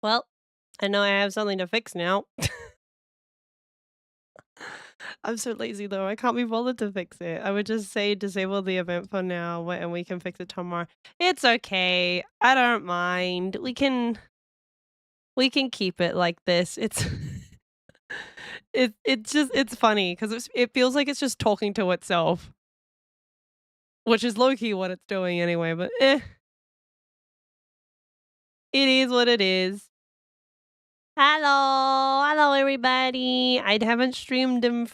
Well, I know I have something to fix now. I'm so lazy though, I can't be bothered to fix it. I would just say disable the event for now, and we can fix it tomorrow. It's okay, I don't mind. We can keep it like this. It's it's funny 'cause it feels like it's just talking to itself, which is low key what it's doing anyway, but, it is what it is. Hello, everybody. I haven't streamed in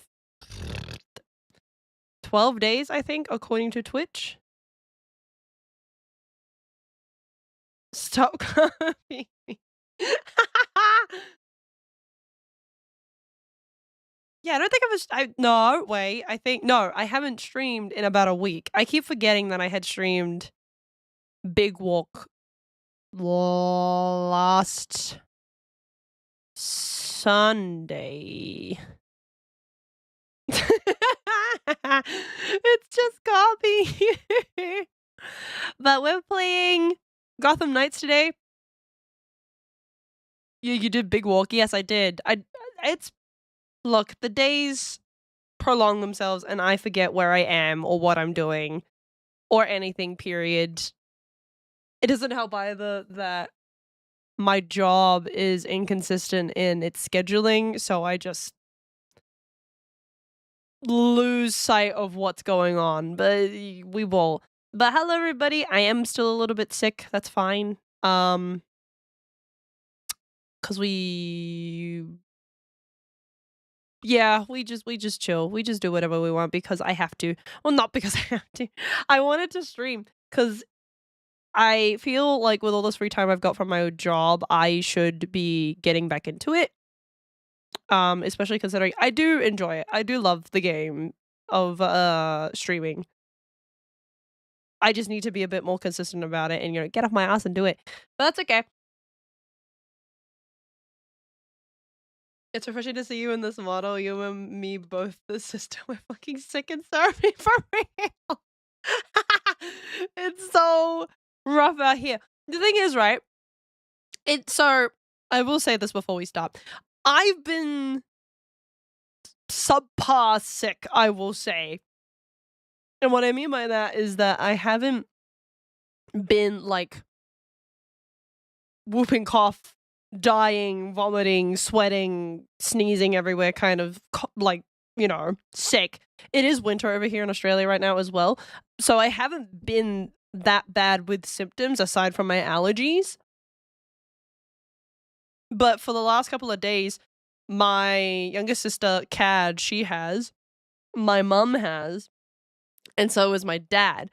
12 days, I think, according to Twitch. Stop copying me. Yeah, I don't think no, wait, no, I haven't streamed in about a week. I keep forgetting that I had streamed Big Walk last Sunday. It's just copy. But we're playing Gotham Knights today. You did Big Walk? Yes, I did. It's look, the days prolong themselves and I forget where I am or what I'm doing or anything, period. It doesn't help either that my job is inconsistent in its scheduling, so I just lose sight of what's going on, but we will. But hello, everybody. I am still a little bit sick. That's fine. 'Cause yeah, we just chill. We just do whatever we want because I have to. Well, not because I have to. I wanted to stream 'cause I feel like with all this free time I've got from my job, I should be getting back into it. Especially considering I do enjoy it. I do love the game of streaming. I just need to be a bit more consistent about it and, get off my ass and do it. But that's okay. It's refreshing to see you in this model. You and me both, the sister. We're fucking sick and sorry for real. It's so rough out here. The thing is, right? So I will say this before we start. I've been subpar sick, I will say. And what I mean by that is that I haven't been like whooping cough, dying, vomiting, sweating, sneezing everywhere, kind of sick. It is winter over here in Australia right now as well. So I haven't been that bad with symptoms aside from my allergies. But for the last couple of days, my younger sister, Cad, she has, my mum has, and so is my dad.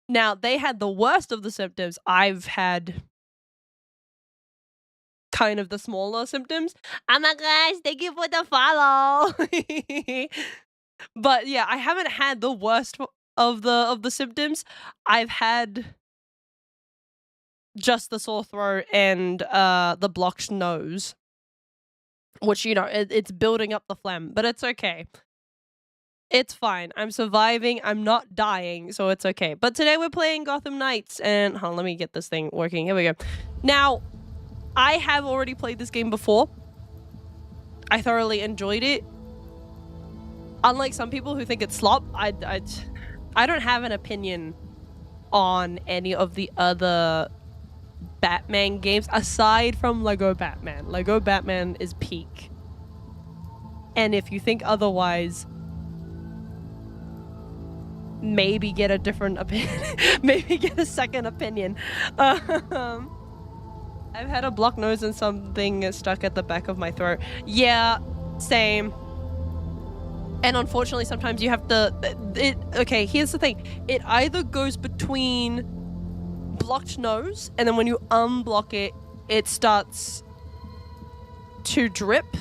Now, they had the worst of the symptoms. I've had kind of the smaller symptoms. Oh my gosh, thank you for the follow. But yeah, I haven't had the worst of the symptoms. I've had just the sore throat and the blocked nose, which it's building up the phlegm, but it's okay. It's fine. I'm surviving. I'm not dying, so it's okay. But today we're playing Gotham Knights, and hold on, let me get this thing working. Here we go. Now, I have already played this game before. I thoroughly enjoyed it. Unlike some people who think it's slop, I don't have an opinion on any of the other Batman games aside from Lego Batman. Lego Batman is peak. And if you think otherwise, maybe get a different opinion. Maybe get a second opinion. I've had a blocked nose and something stuck at the back of my throat. Yeah, same. And unfortunately, sometimes you have to... okay, here's the thing. It either goes between blocked nose, and then when you unblock it, it starts to drip.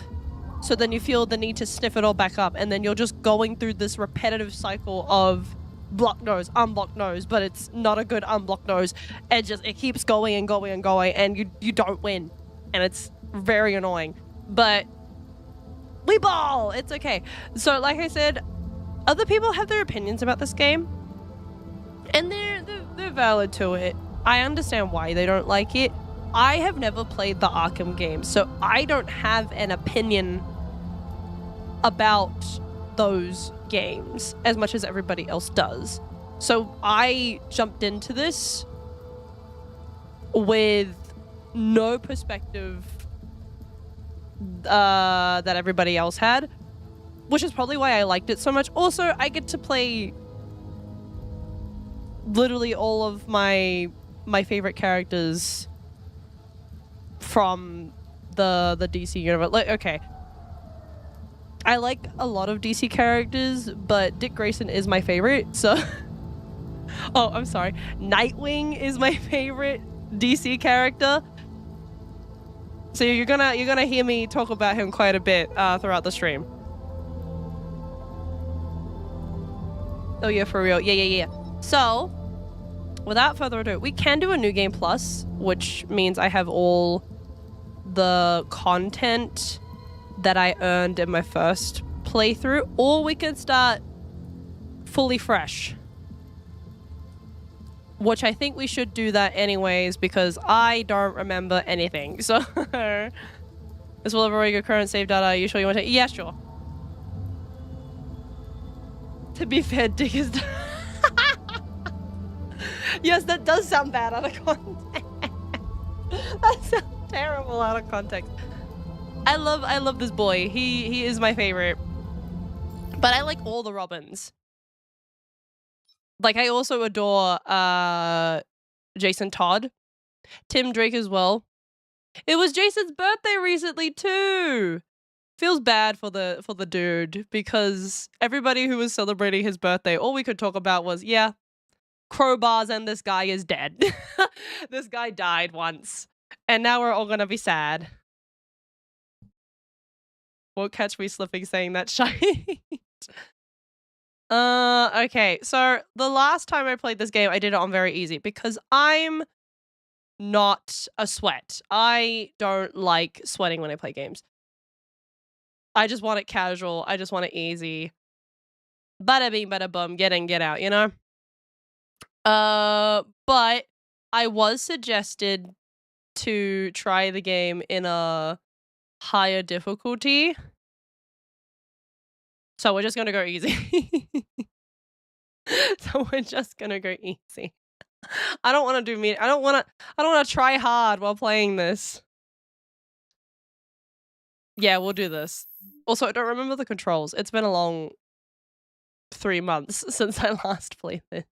So then you feel the need to sniff it all back up, and then you're just going through this repetitive cycle of blocked nose, unblocked nose, but it's not a good unblocked nose. It keeps going and going and going, and you don't win. And it's very annoying. But we ball! It's okay. So like I said, other people have their opinions about this game. And they're valid to it. I understand why they don't like it. I have never played the Arkham games, so I don't have an opinion about those games as much as everybody else does. So I jumped into this with no perspective that everybody else had, which is probably why I liked it so much. Also, I get to play literally all of my favorite characters from the DC universe. Like, okay, I like a lot of DC characters, but Dick Grayson is my favorite. So, oh, I'm sorry, Nightwing is my favorite DC character. So you're gonna hear me talk about him quite a bit throughout the stream. Oh yeah, for real. Yeah. So, without further ado, we can do a New Game Plus, which means I have all the content that I earned in my first playthrough, or we can start fully fresh. Which I think we should do that anyways, because I don't remember anything. So, this will override your current save data. Are you sure you want to? Yeah, sure. To be fair, Dick is... Yes, that does sound bad out of context. That sounds terrible out of context. I love this boy. He is my favorite. But I like all the Robins. Like, I also adore Jason Todd. Tim Drake as well. It was Jason's birthday recently too. Feels bad for the dude, because everybody who was celebrating his birthday, all we could talk about was, yeah, crowbars and this guy is dead. This guy died once. And now we're all gonna be sad. Won't catch me slipping saying that shite. Okay, so the last time I played this game, I did it on very easy because I'm not a sweat. I don't like sweating when I play games. I just want it casual. I just want it easy. Bada bing, bada bum, get in, get out, you know? But I was suggested to try the game in a higher difficulty. So we're just gonna go easy. So we're just gonna go easy. I don't want to do I don't want to try hard while playing this. Yeah, we'll do this. Also, I don't remember the controls. It's been a long 3 months since I last played this.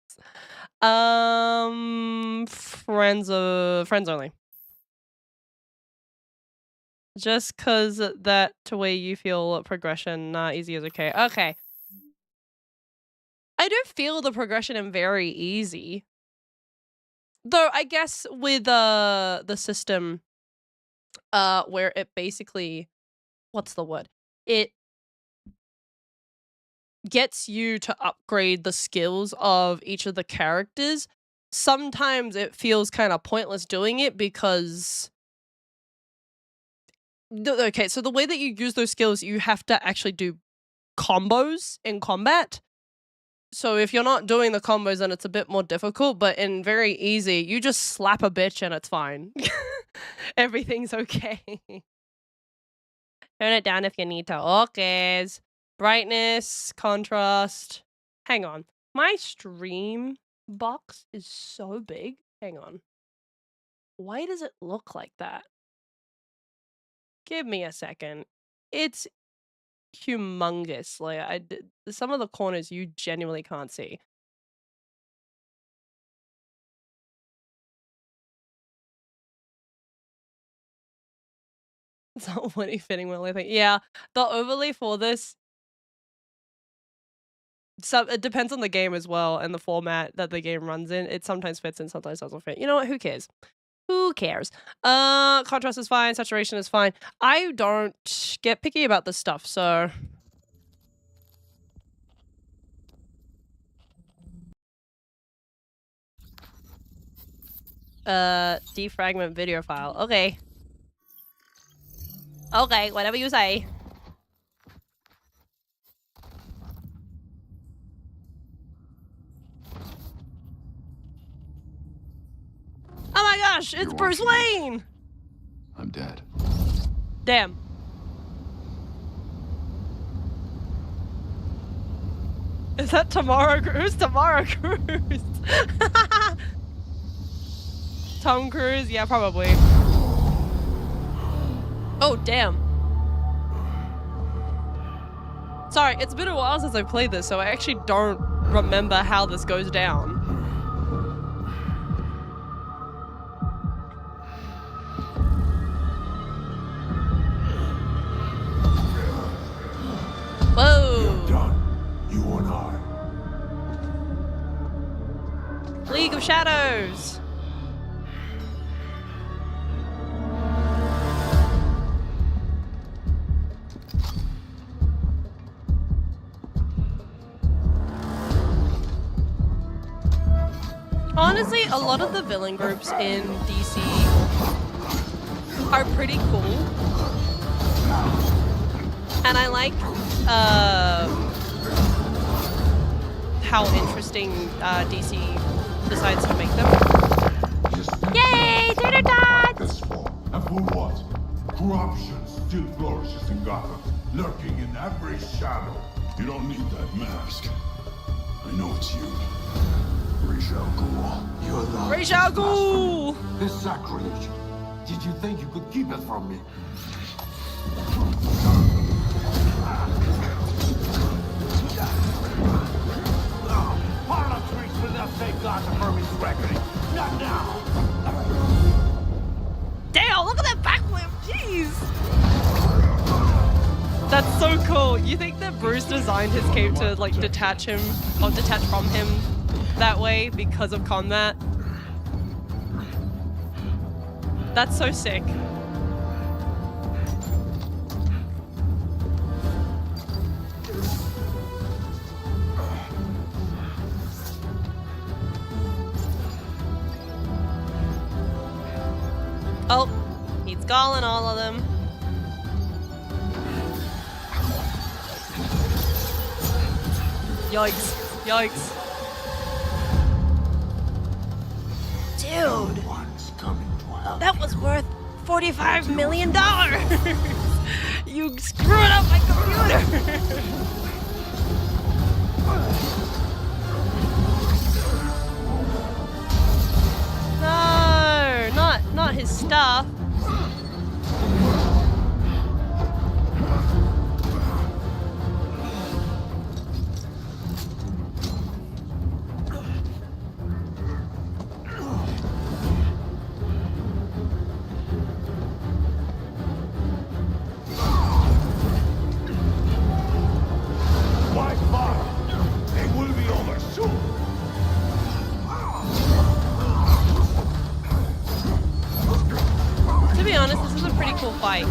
Friends only. Just cause that way you feel progression, easy is okay. Okay. I do feel the progression in very easy. Though I guess with the system where it basically, what's the word? It gets you to upgrade the skills of each of the characters. Sometimes it feels kind of pointless doing it because okay, so the way that you use those skills, you have to actually do combos in combat. So if you're not doing the combos, then it's a bit more difficult, but in very easy, you just slap a bitch and it's fine. Everything's okay. Turn it down if you need to. Okay. Brightness, contrast. Hang on. My stream box is so big. Hang on. Why does it look like that? Give me a second. It's humongous. Like, some of the corners you genuinely can't see. It's not really fitting well, I think. Yeah, the overlay for this, so it depends on the game as well and the format that the game runs in. It sometimes fits and sometimes doesn't fit. You know what? Who cares? Who cares? Contrast is fine. Saturation is fine. I don't get picky about this stuff, so... defragment video file. Okay. Okay, whatever you say. Oh my my gosh, it's Bruce Wayne! I'm dead. Damn. Is that Tamara Cruise? Who's Tamara Cruise? Tom Cruise? Yeah, probably. Oh, damn. Sorry, it's been a while since I played this, so I actually don't remember how this goes down. Whoa! You're done. You and I. League of Shadows! Honestly, a lot of the villain groups in DC are pretty cool. And I like how interesting DC decides to make them. Yay! Tater tots! And for what? Corruption still flourishes in Gotham, lurking in every shadow. You don't need that mask. I know it's you. Ra's al Ghul. You're the Ra's al Ghul! This sacrilege. Did you think you could keep it from me? Politics will not save Gotham from his reckoning. Not now. Damn, look at that backflip! Jeez! That's so cool. You think that Bruce designed his cape to like detach from him that way because of combat? That's so sick. Oh, he's galling all of them. Yikes. Yikes. Dude, that was worth $45 million. You screwed up my computer. No, not his stuff.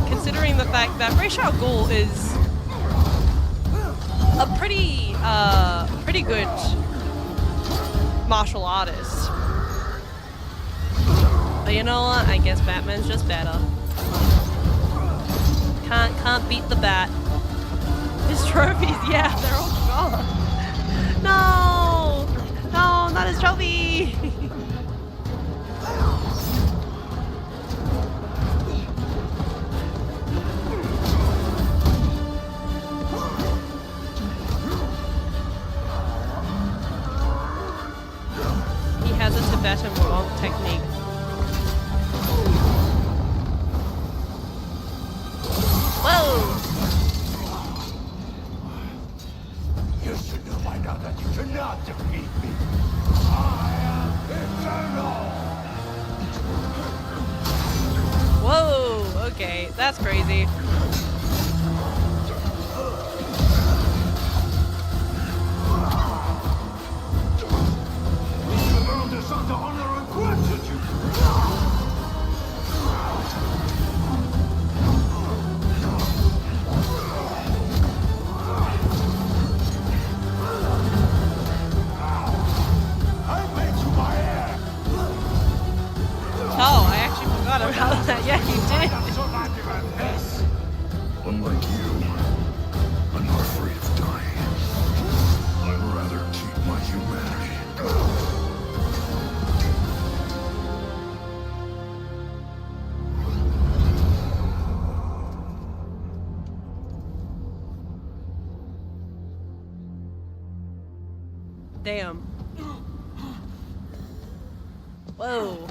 Considering the fact that Ra's al Ghul is a pretty good martial artist. But you know what? I guess Batman's just better. Can't beat the Bat. His trophies, yeah, they're all gone. No, not his trophy. Tibetan monk technique. Whoa! You should know by now that you cannot defeat me. I am eternal. Whoa! Okay, that's crazy. Damn. Whoa.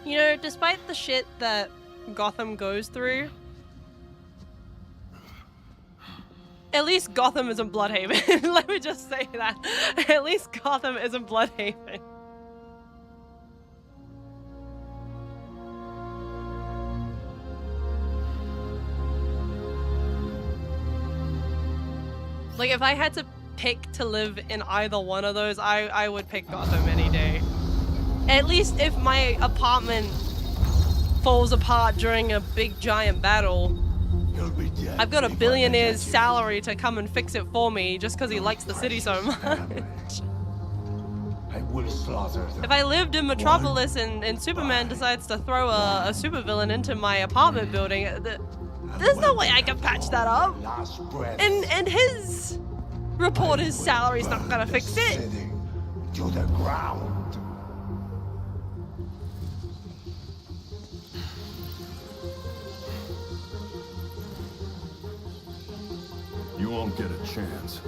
You know, despite the shit that Gotham goes through, at least Gotham isn't Bloodhaven. Let me just say that. At least Gotham isn't Bloodhaven. Like, if I had to pick to live in either one of those, I would pick Gotham any day. At least if my apartment falls apart during a big giant battle, I've got a billionaire's salary to come and fix it for me just because he likes the city so much. I will slaughter them. If I lived in Metropolis and Superman decides to throw a supervillain into my apartment building, there's no way I can patch that up. And his reporter's salary's not gonna fix it. To the ground. You won't get a chance.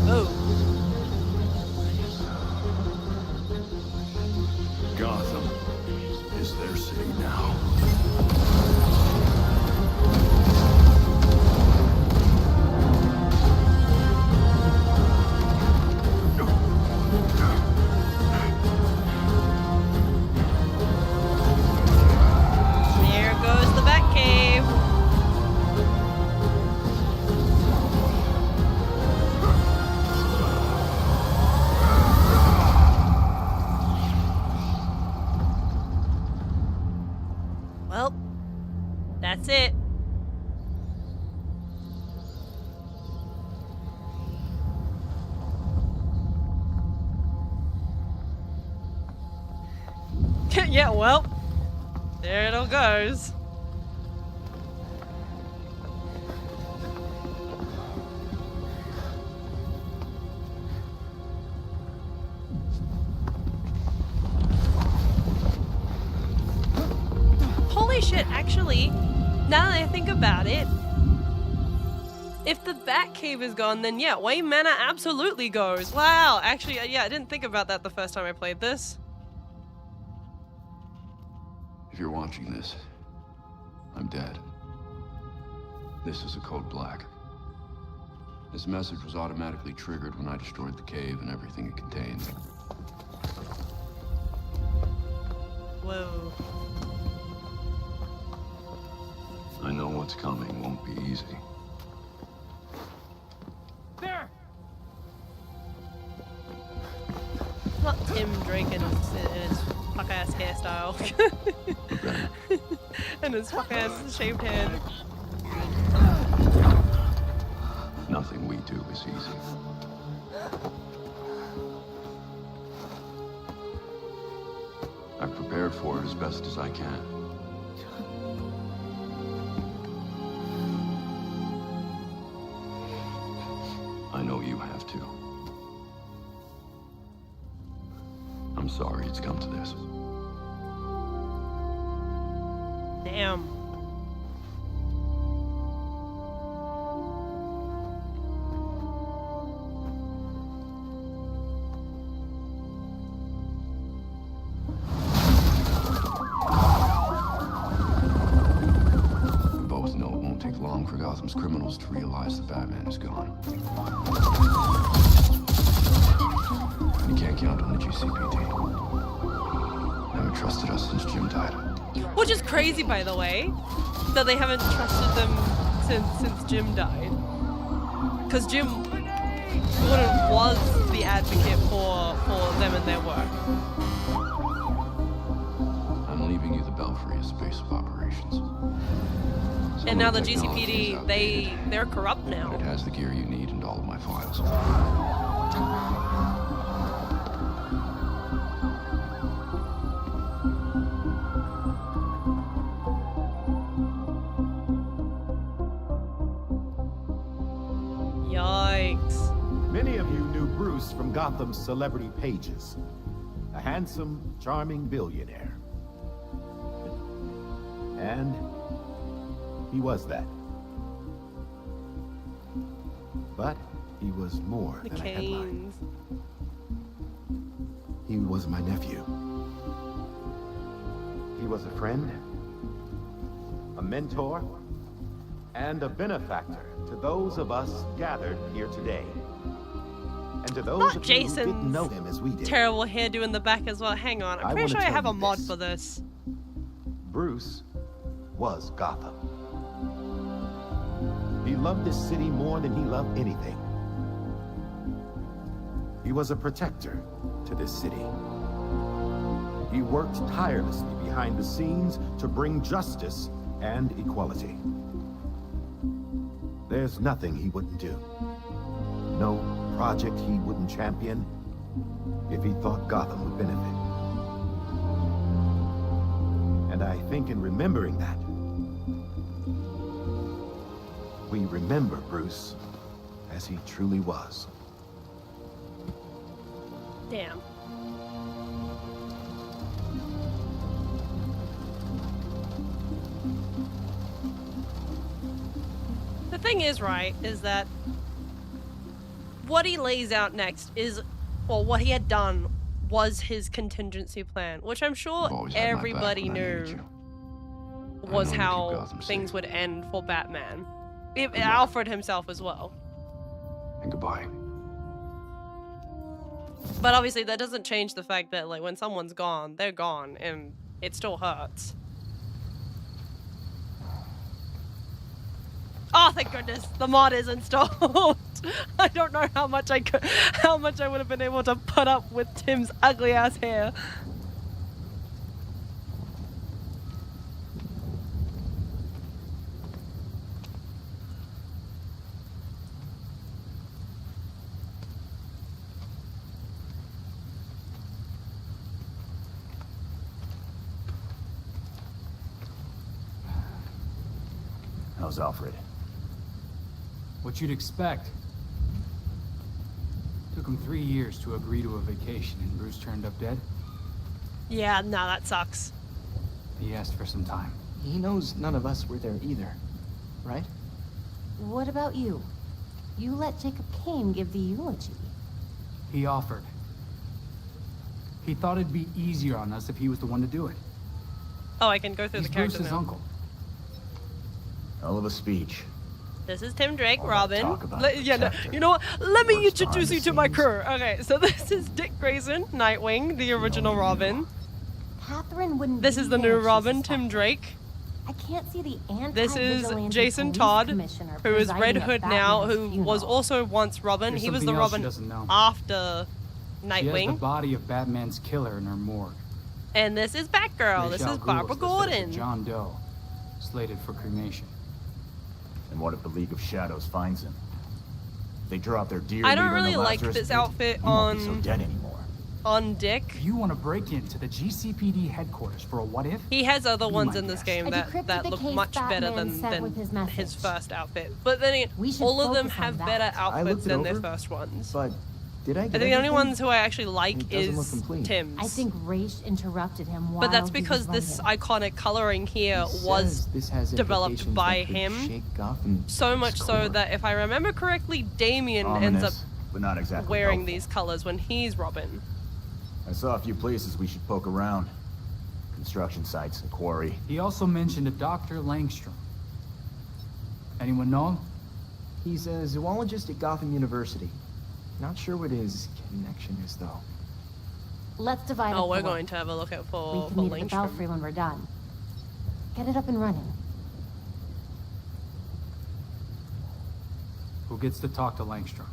Oh. Gotham is their city now. There goes the Batcave. Well, that's it. Yeah, well, there it all goes. Holy shit, actually, now that I think about it, if the Batcave is gone, then yeah, Wayne Manor absolutely goes. Wow, actually, yeah, I didn't think about that the first time I played this. If you're watching this, I'm dead. This is a code black. This message was automatically triggered when I destroyed the cave and everything it contained. Whoa. I know what's coming won't be easy. There! Not Tim Drake in his fuck-ass hairstyle. And his fuck-ass shaved head. Nothing we do is easy. I've prepared for it as best as I can. I know you have to. I'm sorry it's come to this. Damn. We both know it won't take long for Gotham's criminals to realize that Batman is gone. You can't count on the GCPD. Never trusted us since Jim died. Which is crazy, by the way, that they haven't trusted them since Jim died. Because Jim Gordon was the advocate for them and their work. I'm leaving you the Belfry as base of operations. Some And now of the technology is GCPD, they're corrupt now. It has the gear you need and all of my files. Gotham's celebrity pages. A handsome, charming billionaire. And he was that. But he was more The than a headline. Canes. He was my nephew. He was a friend, a mentor, and a benefactor to those of us gathered here today. And to those Not of you who Jason's didn't know him as we did. Terrible hairdo in the back as well. Hang on, I'm I pretty wanna sure I tell have a you mod this. for this. Bruce was Gotham. He loved this city more than he loved anything. He was a protector to this city. He worked tirelessly behind the scenes to bring justice and equality. There's nothing he wouldn't do. No project he wouldn't champion if he thought Gotham would benefit. And I think in remembering that, we remember Bruce as he truly was. Damn. The thing is, right, is that what he lays out next is, or what he had done was his contingency plan, which I'm sure You've always had my back everybody when I needed knew you. was I know you keep how Gotham things safe. would end for Batman. If, Good luck. Alfred himself as well. And goodbye. But obviously that doesn't change the fact that like when someone's gone, they're gone, and it still hurts. Oh, thank goodness, the mod is installed. I don't know how much I would have been able to put up with Tim's ugly ass hair. How's Alfred? What you'd expect. Took him 3 years to agree to a vacation, and Bruce turned up dead. Yeah, no, that sucks. He asked for some time. He knows none of us were there either, right? What about you? You let Jacob Kane give the eulogy. He offered. He thought it'd be easier on us if he was the one to do it. Oh, I can go through He's the characters Bruce's now. uncle. Hell of a speech. This is Tim Drake, All that Robin. talk about Yeah, no, protector. you know what? Let me Works introduce behind you the to my scenes. crew. Okay, so this is Dick Grayson, Nightwing, the original you Robin. Catherine wouldn't This be is the there new if she Robin, suspected. Tim Drake. I can't see the This is anti-vigilante Jason police Todd, commissioner who is presiding Red at Hood now, Batman's who was funeral. also once Robin. There's He was the something else she Robin doesn't know. after She has the Nightwing. body of Batman's killer in her morgue. And this is Batgirl. This Ra's is al Ghul Barbara was listed as a Gordon. John Doe, slated for cremation. And what if the League of Shadows finds him? They draw out their deer I don't leader in the really like Lazarus this pit, outfit he won't be so on- dead anymore. On Dick. You want to break into the GCPD headquarters for a what-if? He has other Be ones my in this guest. game I that decrypted the look case much better Batman sent with his than message. his first outfit. But then again, We should all of them focus on have that. better I outfits looked it than their over, first ones. But did I I get think the only everything? ones who I actually like It doesn't look is complete. Tim's. I think Raish interrupted him while But that's he because was this writing. iconic coloring here He was says this has developed implications by that could him. shake Gotham so to much its so core. that if I remember correctly, Damien ends up Ominous, but not exactly wearing helpful. these colors when he's Robin. I saw a few places we should poke around. Construction sites, a quarry. He also mentioned a Dr. Langstrom. Anyone know him? He's a zoologist at Gotham University. Not sure what his connection is, though. Let's divide Oh, up we're the work. going to have a look at We for can meet at the Langstrom. Belfry when we're done. Get it up and running. Who gets to talk to Langstrom?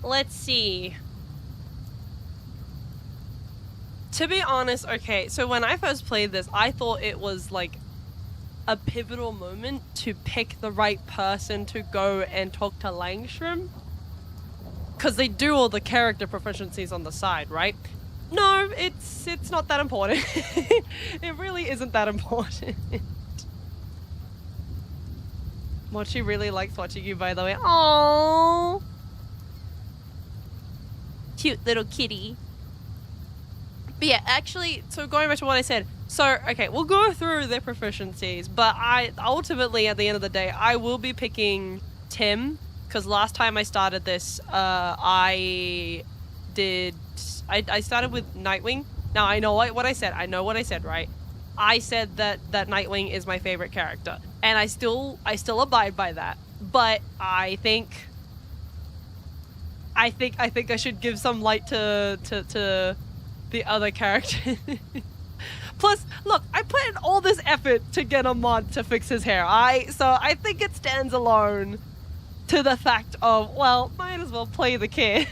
Let's see. To be honest, okay, so when I first played this, I thought it was like a pivotal moment to pick the right person to go and talk to Langstrom. Because they do all the character proficiencies on the side, right? No, it's not that important. It really isn't that important. Mochi really likes watching you, by the way. Aww. Cute little kitty. But yeah, actually, so going back to what I said. So, okay, we'll go through their proficiencies, but ultimately, at the end of the day, I will be picking Tim, because last time I started this, I started with Nightwing. Now, I know what I said. I know what I said, right? I said that Nightwing is my favorite character, and I still abide by that. But I think I should give some light to the other characters. Plus, look, I put in all this effort to get a mod to fix his hair. So I think it stands alone to the fact of, well, might as well play the kid.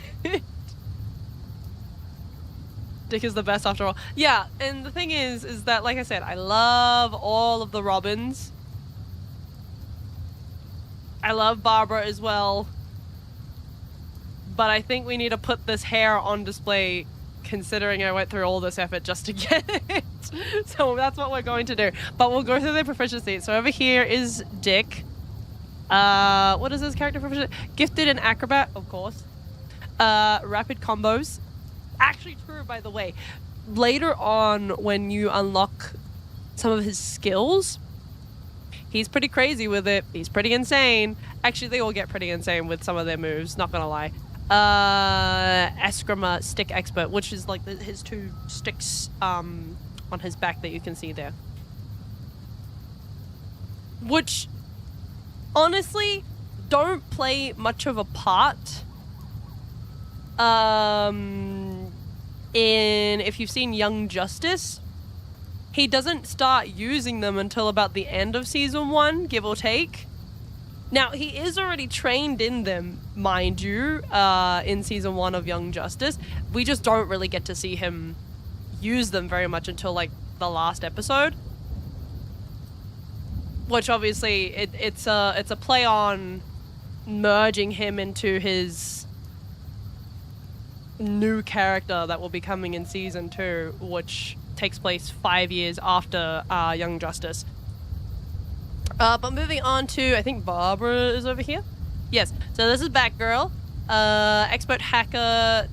Dick is the best after all. Yeah, and the thing is that, like I said, I love all of the Robins. I love Barbara as well. But I think we need to put this hair on display, considering I went through all this effort just to get it. So that's what we're going to do. But we'll go through their proficiency. So over here is Dick. What is his character proficiency? Gifted and acrobat, of course. Rapid combos. Actually true, by the way. Later on, when you unlock some of his skills, he's pretty crazy with it. He's pretty insane. Actually, they all get pretty insane with some of their moves, not gonna lie. Eskrima stick expert, which is like his two sticks on his back that you can see there. Which, honestly, don't play much of a part if you've seen Young Justice. He doesn't start using them until about the end of season 1, give or take. Now, he is already trained in them, mind you, in season 1 of Young Justice. We just don't really get to see him use them very much until, like, the last episode. Which, obviously, it's a play on merging him into his new character that will be coming in season 2, which takes place 5 years after Young Justice. But moving on to, I think Barbara is over here. Yes, so this is Batgirl. Expert hacker,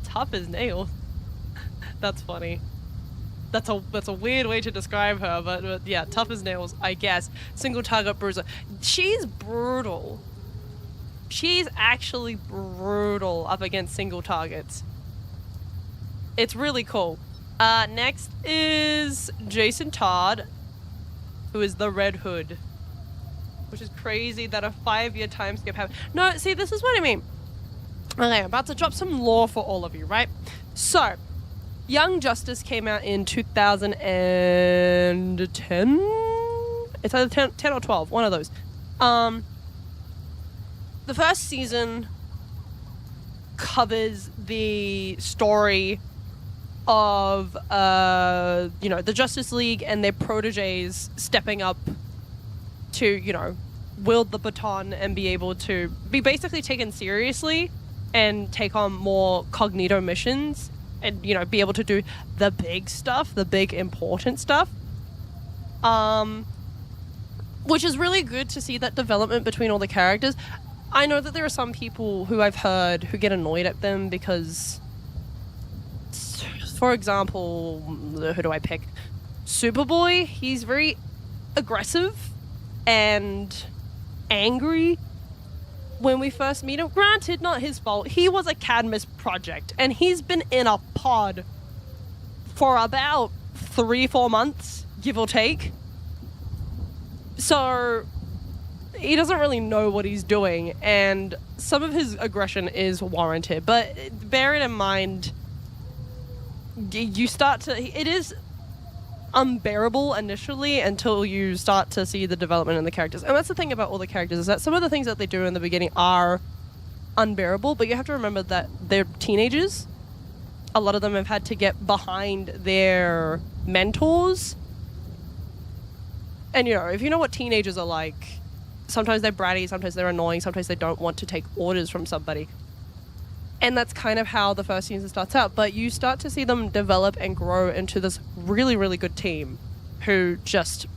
tough as nails. That's funny. That's a weird way to describe her, but yeah, tough as nails, I guess. Single target bruiser. She's brutal. She's actually brutal up against single targets. It's really cool. Next is Jason Todd, who is the Red Hood. Which is crazy that a 5-year time skip happened. No, see, this is what I mean. Okay, I'm about to drop some lore for all of you, right? So, Young Justice came out in 2010? It's either 10 or 12, one of those. The first season covers the story of, the Justice League and their proteges stepping up to, wield the baton and be able to be basically taken seriously and take on more cognito missions and, be able to do the big stuff, the big important stuff. Which is really good to see that development between all the characters. I know that there are some people who I've heard who get annoyed at them because, for example, who do I pick? Superboy, he's very aggressive and angry when we first meet him. Granted, not his fault. He was a Cadmus project, and he's been in a pod for about 3-4 months, give or take. So he doesn't really know what he's doing, and some of his aggression is warranted. But bear it in mind, it is unbearable initially until you start to see the development in the characters. And that's the thing about all the characters, is that some of the things that they do in the beginning are unbearable, but you have to remember that they're teenagers. A lot of them have had to get behind their mentors. And, if you know what teenagers are like, sometimes they're bratty, sometimes they're annoying, sometimes they don't want to take orders from somebody. And that's kind of how the first season starts out. But you start to see them develop and grow into this really, really good team who just,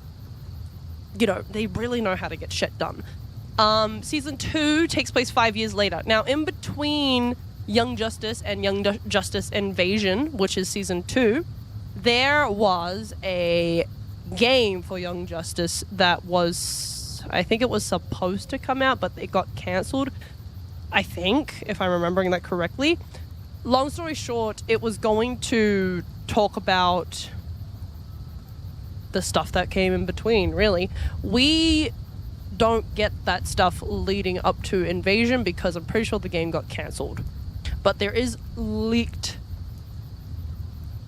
they really know how to get shit done. Season 2 takes place 5 years later. Now, in between Young Justice and Justice Invasion, which is Season 2, there was a game for Young Justice that was, I think it was supposed to come out, but it got cancelled, I think, if I'm remembering that correctly. Long story short, it was going to talk about the stuff that came in between, really. We don't get that stuff leading up to Invasion because I'm pretty sure the game got cancelled. But there is leaked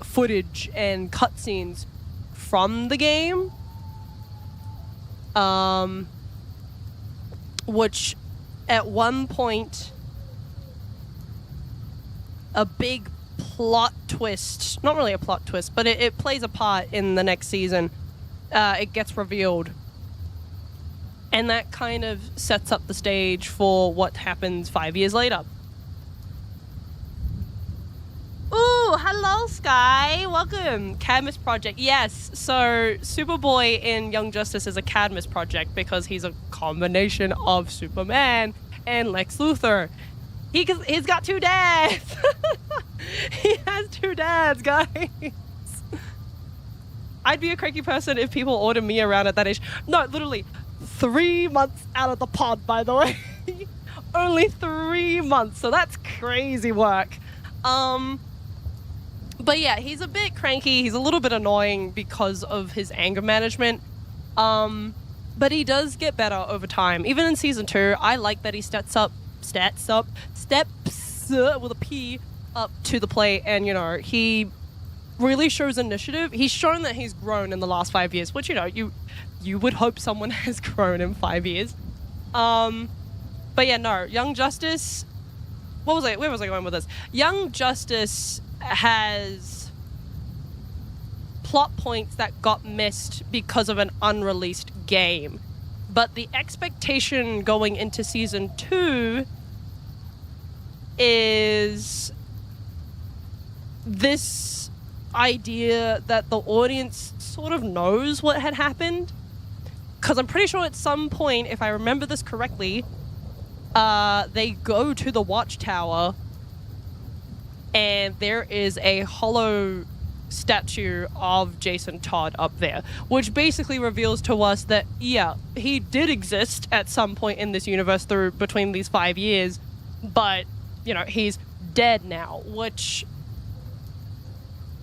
footage and cutscenes from the game, which at one point a big plot twist, not really a plot twist, but it plays a part in the next season. It gets revealed. And that kind of sets up the stage for what happens 5 years later. Ooh, hello, Sky. Welcome. Cadmus Project. Yes, so Superboy in Young Justice is a Cadmus Project because he's a combination of Superman and Lex Luthor. He's got two dads. He has two dads, guys. I'd be a cranky person if people ordered me around at that age. No, literally 3 months out of the pod, by the way. Only 3 months, so that's crazy work. But yeah, he's a bit cranky. He's a little bit annoying because of his anger management. But he does get better over time. Even in season 2, I like that he steps with a P up to the plate, and he really shows initiative. He's shown that he's grown in the last 5 years, which you would hope someone has grown in 5 years. But yeah, no, Young Justice. Where was I going with this? Young Justice has plot points that got missed because of an unreleased game. But the expectation going into season 2 is this idea that the audience sort of knows what had happened. Because I'm pretty sure at some point, if I remember this correctly, they go to the Watchtower and there is a hollow statue of Jason Todd up there, which basically reveals to us that, yeah, he did exist at some point in this universe between these 5 years, but, he's dead now, which,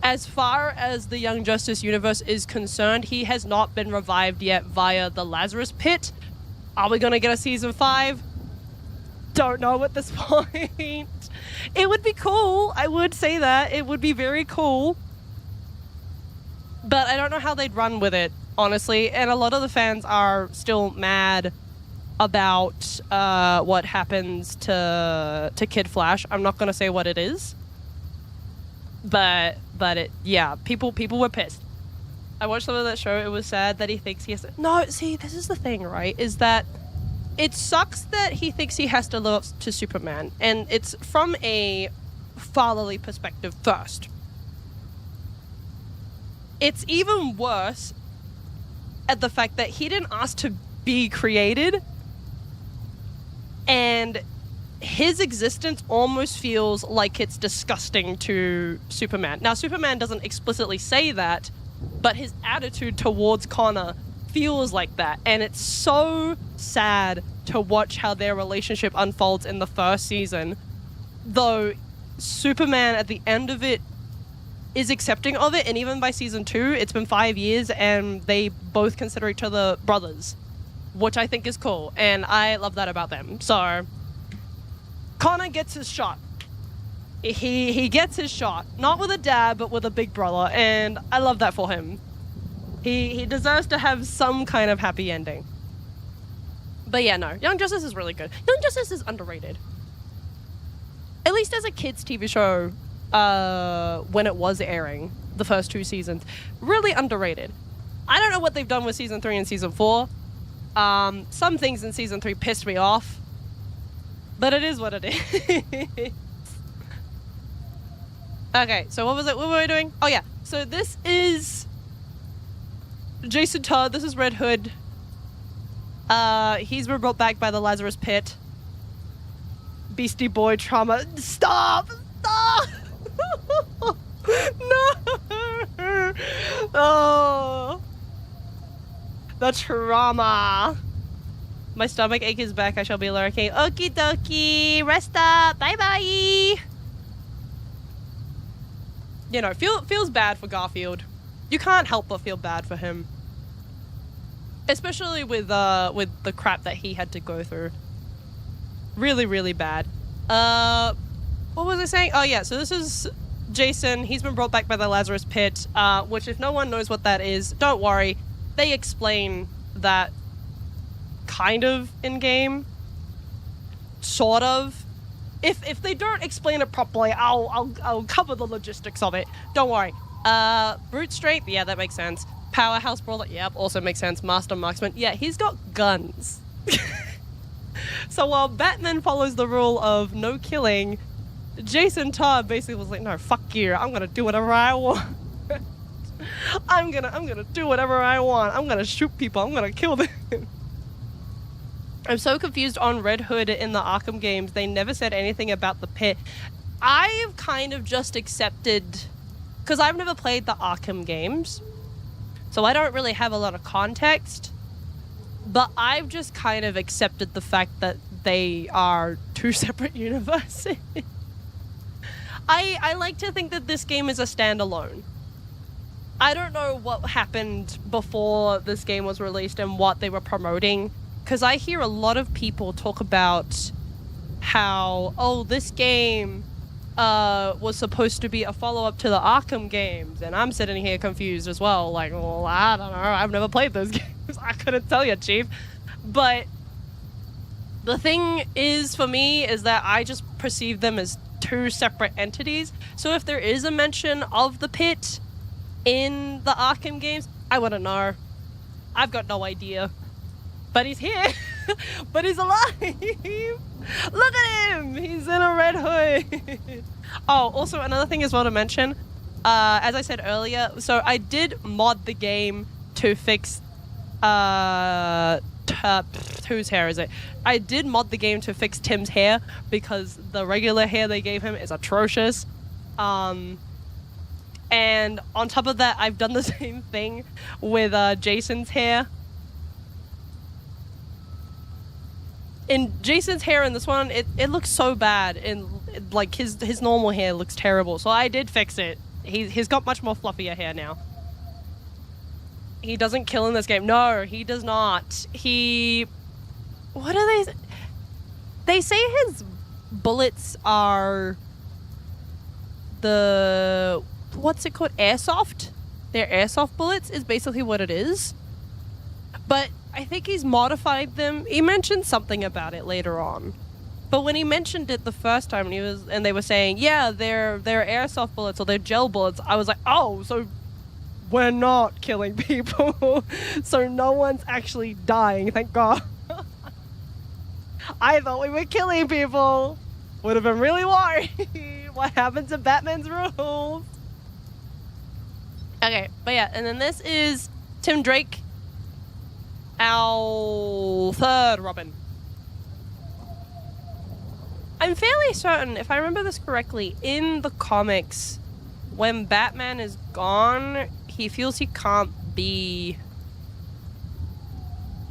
as far as the Young Justice universe is concerned, he has not been revived yet via the Lazarus Pit. Are we going to get a season 5? Don't know at this point. It would be cool. I would say that. It would be very cool. But I don't know how they'd run with it, honestly. And a lot of the fans are still mad about what happens to Kid Flash. I'm not going to say what it is. But people were pissed. I watched some of that show. It was sad that he thinks he has to... No, see, this is the thing, right? Is that it sucks that he thinks he has to live up to Superman. And it's from a fatherly perspective first. It's even worse at the fact that he didn't ask to be created. And his existence almost feels like it's disgusting to Superman. Now, Superman doesn't explicitly say that, but his attitude towards Connor feels like that. And it's so sad to watch how their relationship unfolds in the first season. Though Superman, at the end of it, is accepting of it. And even by season 2, it's been 5 years and they both consider each other brothers, which I think is cool. And I love that about them. So Connor gets his shot. He gets his shot. Not with a dad, but with a big brother. And I love that for him. He deserves to have some kind of happy ending. But yeah, no. Young Justice is really good. Young Justice is underrated. At least as a kids' TV show, when it was airing, the first 2 seasons. Really underrated. I don't know what they've done with season 3 and season 4. Some things in season 3 pissed me off. But it is what it is. Okay, so what was it? What were we doing? Oh yeah, so this is Jason Todd. This is Red Hood. He's been brought back by the Lazarus Pit. Beastie Boy trauma. Stop! Stop! No! Oh. The trauma. My stomach ache is back. I shall be lurking. Okie dokie. Rest up. Bye bye. You know, feels bad for Garfield. You can't help but feel bad for him. Especially with the crap that he had to go through. Really, really bad. What was I saying? Oh yeah, so this is Jason. He's been brought back by the Lazarus Pit, which if no one knows what that is, don't worry. They explain that kind of in-game. Sort of. If they don't explain it properly, I'll cover the logistics of it. Don't worry. Brute strength, yeah, that makes sense. Powerhouse brawler, yep, also makes sense. Master marksman, yeah, he's got guns. So while Batman follows the rule of no killing, Jason Todd basically was like, no, fuck you, I'm gonna do whatever I want. I'm gonna do whatever I want. I'm gonna shoot people, I'm gonna kill them. I'm so confused on Red Hood in the Arkham games. They never said anything about the pit. I've kind of just accepted, because I've never played the Arkham games, so I don't really have a lot of context, but I've just kind of accepted the fact that they are two separate universes. I like to think that this game is a standalone. I don't know what happened before this game was released and what they were promoting, because I hear a lot of people talk about how, oh, this game was supposed to be a follow-up to the Arkham games, and I'm sitting here confused as well, like, well, I don't know, I've never played those games, I couldn't tell you, Chief. But the thing is, for me, is that I just perceive them as two separate entities, so if there is a mention of the pit in the Arkham games, I wouldn't know. I've got no idea. But he's here. But he's alive. Look at him. He's in a red hood. Oh, also another thing as well to mention. As I said earlier, so I did mod the game to fix... whose hair is it? I did mod the game to fix Tim's hair because the regular hair they gave him is atrocious. And on top of that, I've done the same thing with Jason's hair. In Jason's hair in this one, it looks so bad, and like his normal hair looks terrible. So I did fix it. He's got much more fluffier hair now. He doesn't kill in this game. No, he does not. What are they? They say his bullets are the... what's it called? Airsoft? They're airsoft bullets is basically what it is. But I think he's modified them. He mentioned something about it later on. But when he mentioned it the first time, and they were saying, yeah, they're airsoft bullets or they're gel bullets, I was like, oh, so we're not killing people. So no one's actually dying, thank God. I thought we were killing people. Would have been really worried. What happened to Batman's rules? Okay, but yeah, and then this is Tim Drake, our third Robin. I'm fairly certain, if I remember this correctly, in the comics, when Batman is gone, he feels he can't be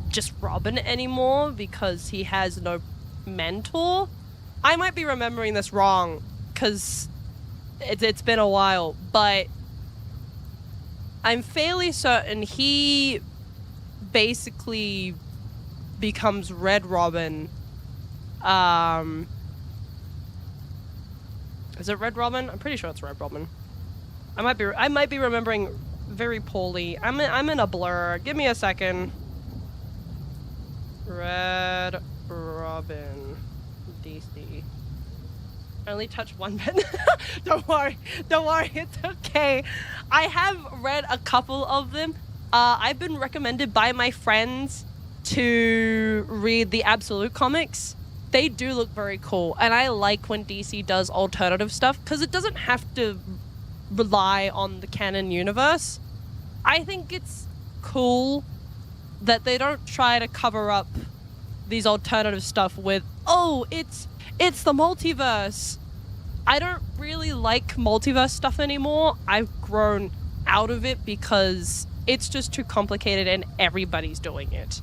just Robin anymore because he has no mentor. I might be remembering this wrong because it's been a while, but I'm fairly certain he basically becomes Red Robin. Is it Red Robin? I'm pretty sure it's Red Robin. I might be remembering very poorly. I'm in a blur. Give me a second. Red Robin DC. I only touched one button. Don't worry, it's okay. I have read a couple of them. I've been recommended by my friends to read the Absolute comics. They do look very cool, and I like when DC does alternative stuff because it doesn't have to rely on the canon universe. I think it's cool that they don't try to cover up these alternative stuff with, oh, it's the multiverse. I don't really like multiverse stuff anymore. I've grown out of it because it's just too complicated and everybody's doing it.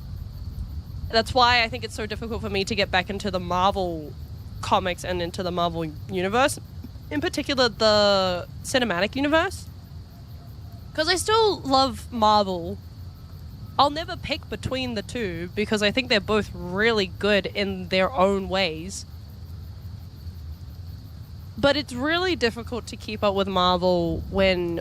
That's why I think it's so difficult for me to get back into the Marvel comics and into the Marvel universe, in particular the cinematic universe, because I still love Marvel. I'll never pick between the two because I think they're both really good in their own ways. But it's really difficult to keep up with Marvel when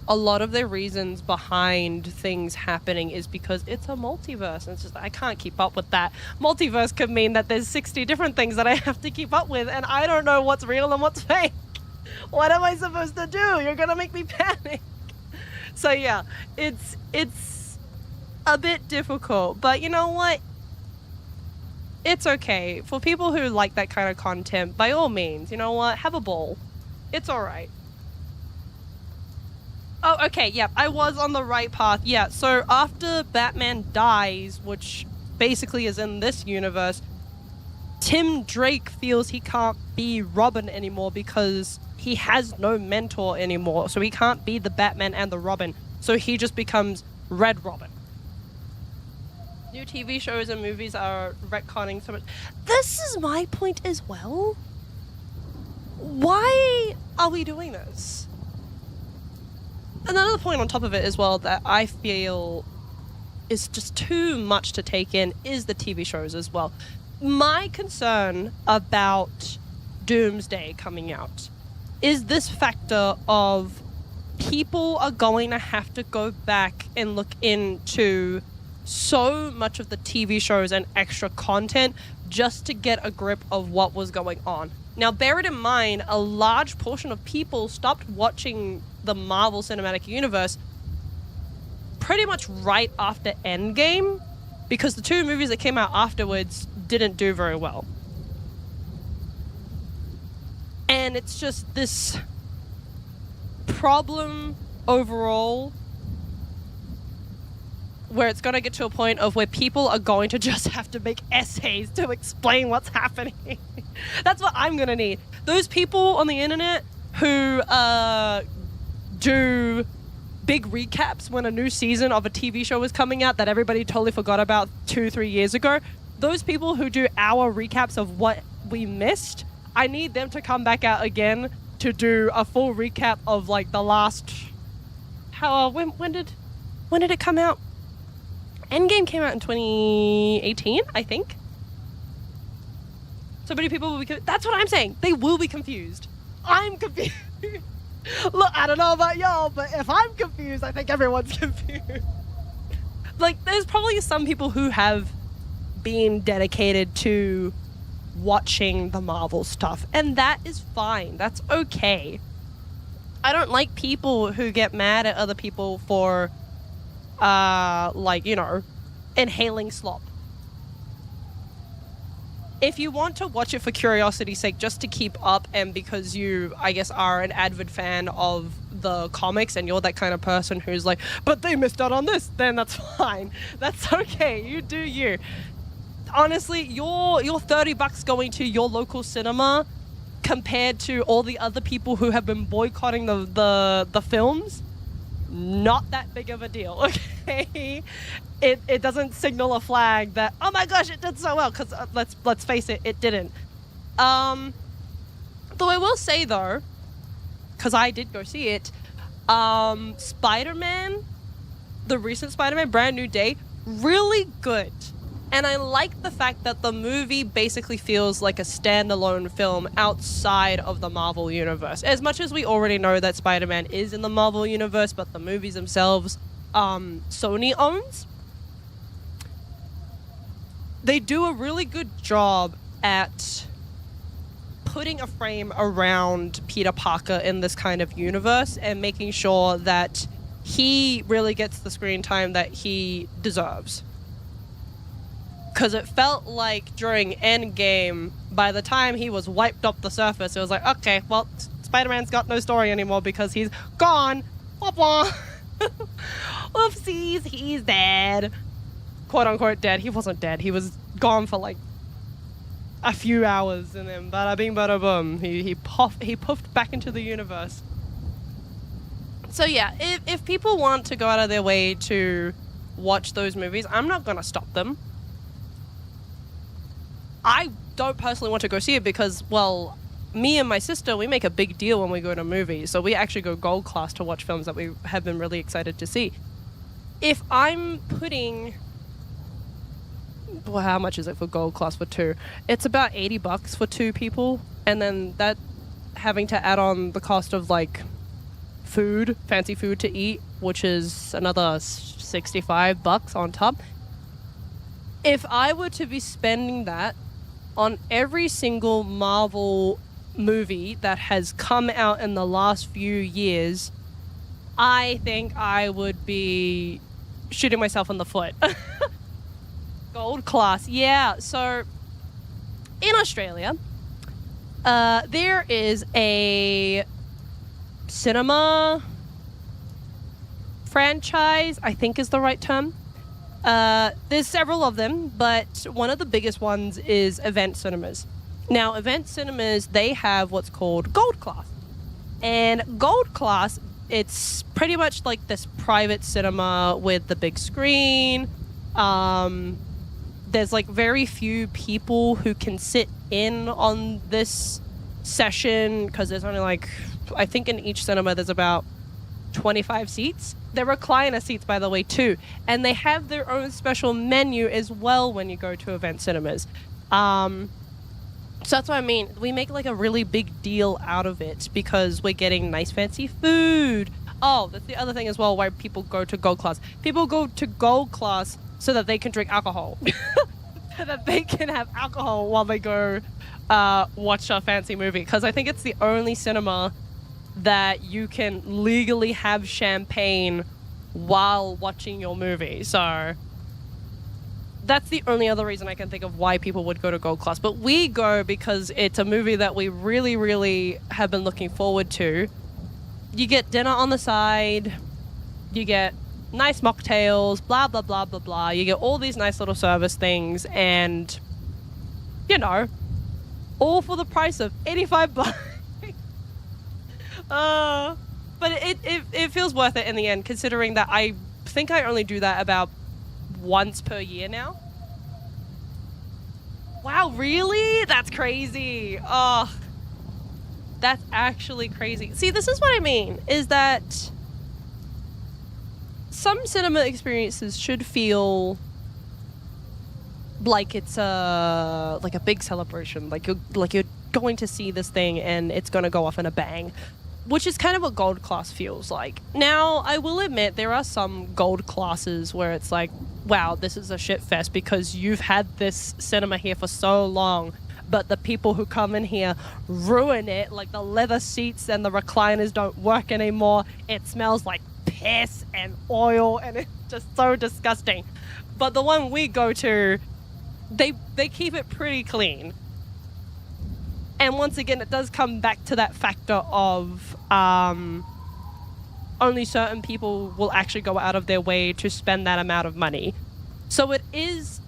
a lot of their reasons behind things happening is because it's a multiverse. And it's just, I can't keep up with that. Multiverse could mean that there's 60 different things that I have to keep up with, and I don't know what's real and what's fake. What am I supposed to do? You're gonna make me panic. So yeah, it's a bit difficult, but you know what? It's okay. For people who like that kind of content, by all means, you know what? Have a ball. It's alright. Oh, okay, yeah, I was on the right path. Yeah, so after Batman dies, which basically is in this universe, Tim Drake feels he can't be Robin anymore because he has no mentor anymore. So he can't be the Batman and the Robin. So he just becomes Red Robin. New TV shows and movies are retconning so much. This is my point as well. Why are we doing this? Another point on top of it as well that I feel is just too much to take in is the TV shows as well. My concern about Doomsday coming out is this factor of people are going to have to go back and look into so much of the TV shows and extra content just to get a grip of what was going on. Now, bear it in mind, a large portion of people stopped watching the Marvel Cinematic Universe pretty much right after Endgame because the two movies that came out afterwards didn't do very well. And it's just this problem overall where it's going to get to a point of where people are going to just have to make essays to explain what's happening. That's what I'm going to need. Those people on the internet who do big recaps when a new season of a TV show is coming out that everybody totally forgot about 2-3 years ago, those people who do hour recaps of what we missed, I need them to come back out again to do a full recap of like the last... when did it come out? Endgame came out in 2018, I think. So many people will be... That's what I'm saying. They will be confused. I'm confused. Look, I don't know about y'all, but if I'm confused, I think everyone's confused. Like, there's probably some people who have been dedicated to watching the Marvel stuff, and that is fine. That's okay. I don't like people who get mad at other people for, inhaling slop. If you want to watch it for curiosity's sake, just to keep up, and because you, I guess, are an avid fan of the comics and you're that kind of person who's like, but they missed out on this, then that's fine. That's okay. You do you. Honestly, your $30 going to your local cinema compared to all the other people who have been boycotting the films, not that big of a deal, okay? It doesn't signal a flag that, oh my gosh, it did so well, because let's face it, it didn't. Though I will say though, because I did go see it, Spider-Man, the recent Spider-Man, Brand New Day, really good. And I like the fact that the movie basically feels like a standalone film outside of the Marvel Universe. As much as we already know that Spider-Man is in the Marvel Universe, but the movies themselves, Sony owns. They do a really good job at putting a frame around Peter Parker in this kind of universe and making sure that he really gets the screen time that he deserves. Because it felt like during Endgame, by the time he was wiped off the surface, it was like, okay, well, Spider-Man's got no story anymore because he's gone. Wah wah. Oopsies, he's dead. quote unquote dead. He wasn't dead. He was gone for like a few hours, and then bada bing bada boom, he puffed back into the universe. So yeah, if people want to go out of their way to watch those movies, I'm not gonna stop them. I don't personally want to go see it because, well, me and my sister, we make a big deal when we go to movies. So we actually go gold class to watch films that we have been really excited to see. If I'm putting... Well, how much is it for gold class for 2? It's about $80 for 2 people. And then that having to add on the cost of, like, food, fancy food to eat, which is another $65 on top. If I were to be spending that on every single Marvel movie that has come out in the last few years, I think I would be shooting myself in the foot. Gold class. Yeah, so in Australia, there is a cinema franchise, I think is the right term. There's several of them, but one of the biggest ones is Event Cinemas. Now, Event Cinemas, they have what's called Gold Class. And Gold Class, it's pretty much like this private cinema with the big screen. There's like very few people who can sit in on this session because there's only like, I think in each cinema there's about 25 seats. They're recliner seats, by the way, too. And they have their own special menu as well when you go to Event Cinemas. So that's what I mean. We make like a really big deal out of it because we're getting nice fancy food. Oh, that's the other thing as well why people go to Gold Class. People go to Gold Class so that they can drink alcohol. So that they can have alcohol while they go watch a fancy movie. Because I think it's the only cinema that you can legally have champagne while watching your movie. So that's the only other reason I can think of why people would go to Gold Class. But we go because it's a movie that we really, really have been looking forward to. You get dinner on the side, you get nice mocktails, blah, blah, blah, blah, blah. You get all these nice little service things and, you know, all for the price of $85. But it feels worth it in the end, considering that I think I only do that about once per year now. Wow, really? That's crazy. Oh, that's actually crazy. See, this is what I mean, is that some cinema experiences should feel like it's a big celebration, like you're going to see this thing and it's going to go off in a bang. Which is kind of what Gold Class feels like. Now, I will admit, there are some Gold Classes where it's like, wow, this is a shit fest because you've had this cinema here for so long, but the people who come in here ruin it. Like, the leather seats and the recliners don't work anymore. It smells like piss and oil, and it's just so disgusting. But the one we go to, they keep it pretty clean. And once again, it does come back to that factor of only certain people will actually go out of their way to spend that amount of money. So it is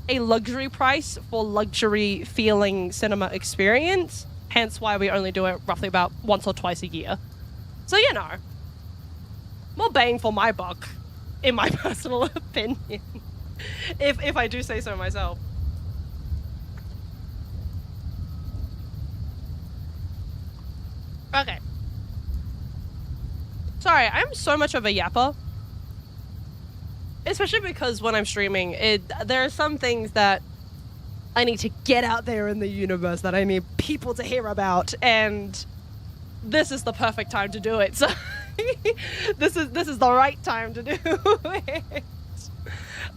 a luxury price for luxury feeling cinema experience, hence why we only do it roughly about once or twice a year. So, you know, more bang for my buck, in my personal opinion, if I do say so myself. Okay. Sorry, I'm so much of a yapper. Especially because when I'm streaming, there are some things that I need to get out there in the universe that I need people to hear about, and this is the perfect time to do it. So this is the right time to do it.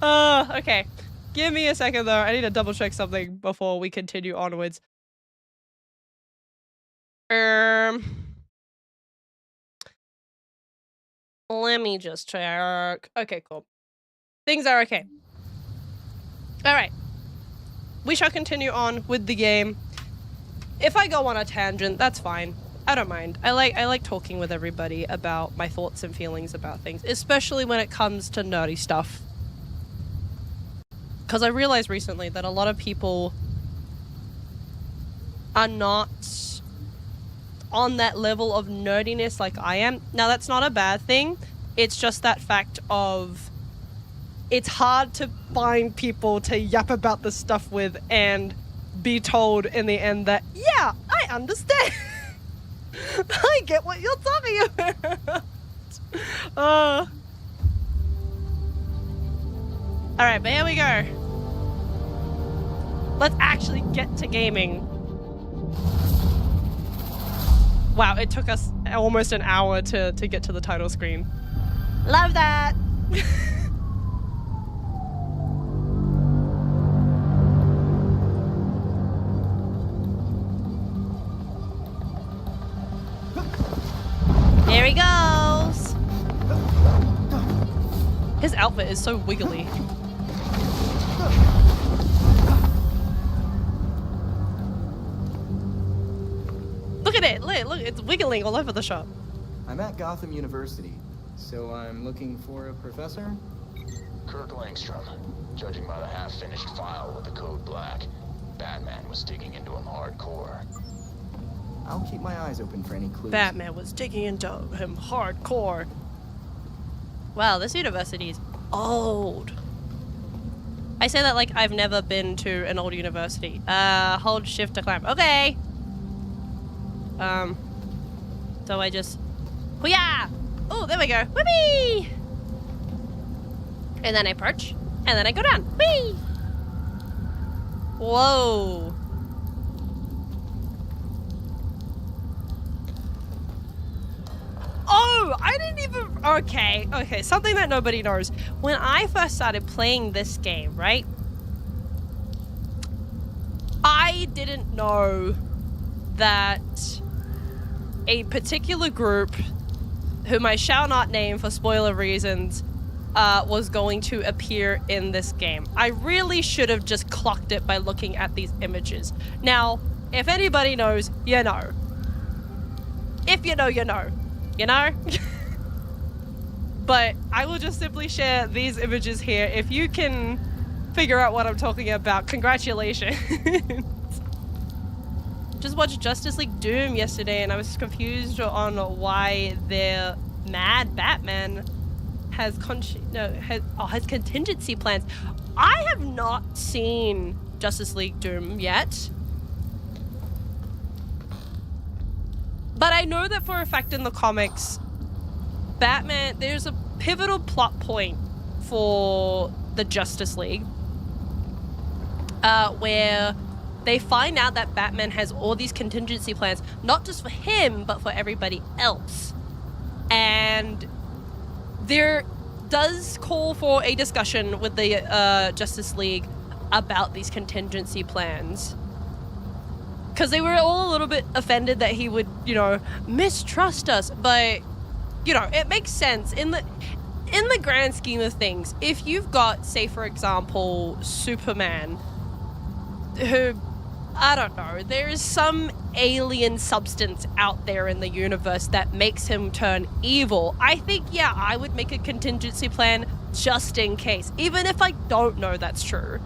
Okay. Give me a second though. I need to double check something before we continue onwards. Let me just check. Okay, cool. Things are okay. Alright. We shall continue on with the game. If I go on a tangent, that's fine. I don't mind. I like talking with everybody about my thoughts and feelings about things, especially when it comes to nerdy stuff. because I realized recently that a lot of people are not on that level of nerdiness like I am. Now, that's not a bad thing. It's just that fact of it's hard to find people to yap about this stuff with and be told in the end that, yeah, I understand. I get what you're talking about. Alright, but here we go. Let's actually get to gaming. Wow, it took us almost an hour to get to the title screen. Love that! There he goes! His outfit is so wiggly. Look at it! Look, it's wiggling all over the shop. I'm at Gotham University, so I'm looking for a professor? Kirk Langstrom. Judging by the half-finished file with the code black, Batman was digging into him hardcore. I'll keep my eyes open for any clues. Batman was digging into him hardcore. Wow, this university is old. I say that like I've never been to an old university. Hold shift to climb. Okay. So I just... Hoo-yah! Oh, there we go. Whoopee! And then I perch. And then I go down. Whee! Whoa. Oh, I didn't even... Okay, something that nobody knows. When I first started playing this game, right? I didn't know that a particular group, whom I shall not name for spoiler reasons, was going to appear in this game. I really should have just clocked it by looking at these images. Now, if anybody knows, you know. If you know, you know. You know? But I will just simply share these images here. If you can figure out what I'm talking about, congratulations. Just watched Justice League Doom yesterday and I was confused on why their mad Batman has contingency plans. I have not seen Justice League Doom yet. But I know that for a fact in the comics, Batman, there's a pivotal plot point for the Justice League where they find out that Batman has all these contingency plans, not just for him, but for everybody else. And there does call for a discussion with the Justice League about these contingency plans. Because they were all a little bit offended that he would, you know, mistrust us. But, you know, it makes sense. In the grand scheme of things, if you've got, say, for example, Superman, who, I don't know, there is some alien substance out there in the universe that makes him turn evil, I think, yeah, I would make a contingency plan just in case, even if I don't know that's true.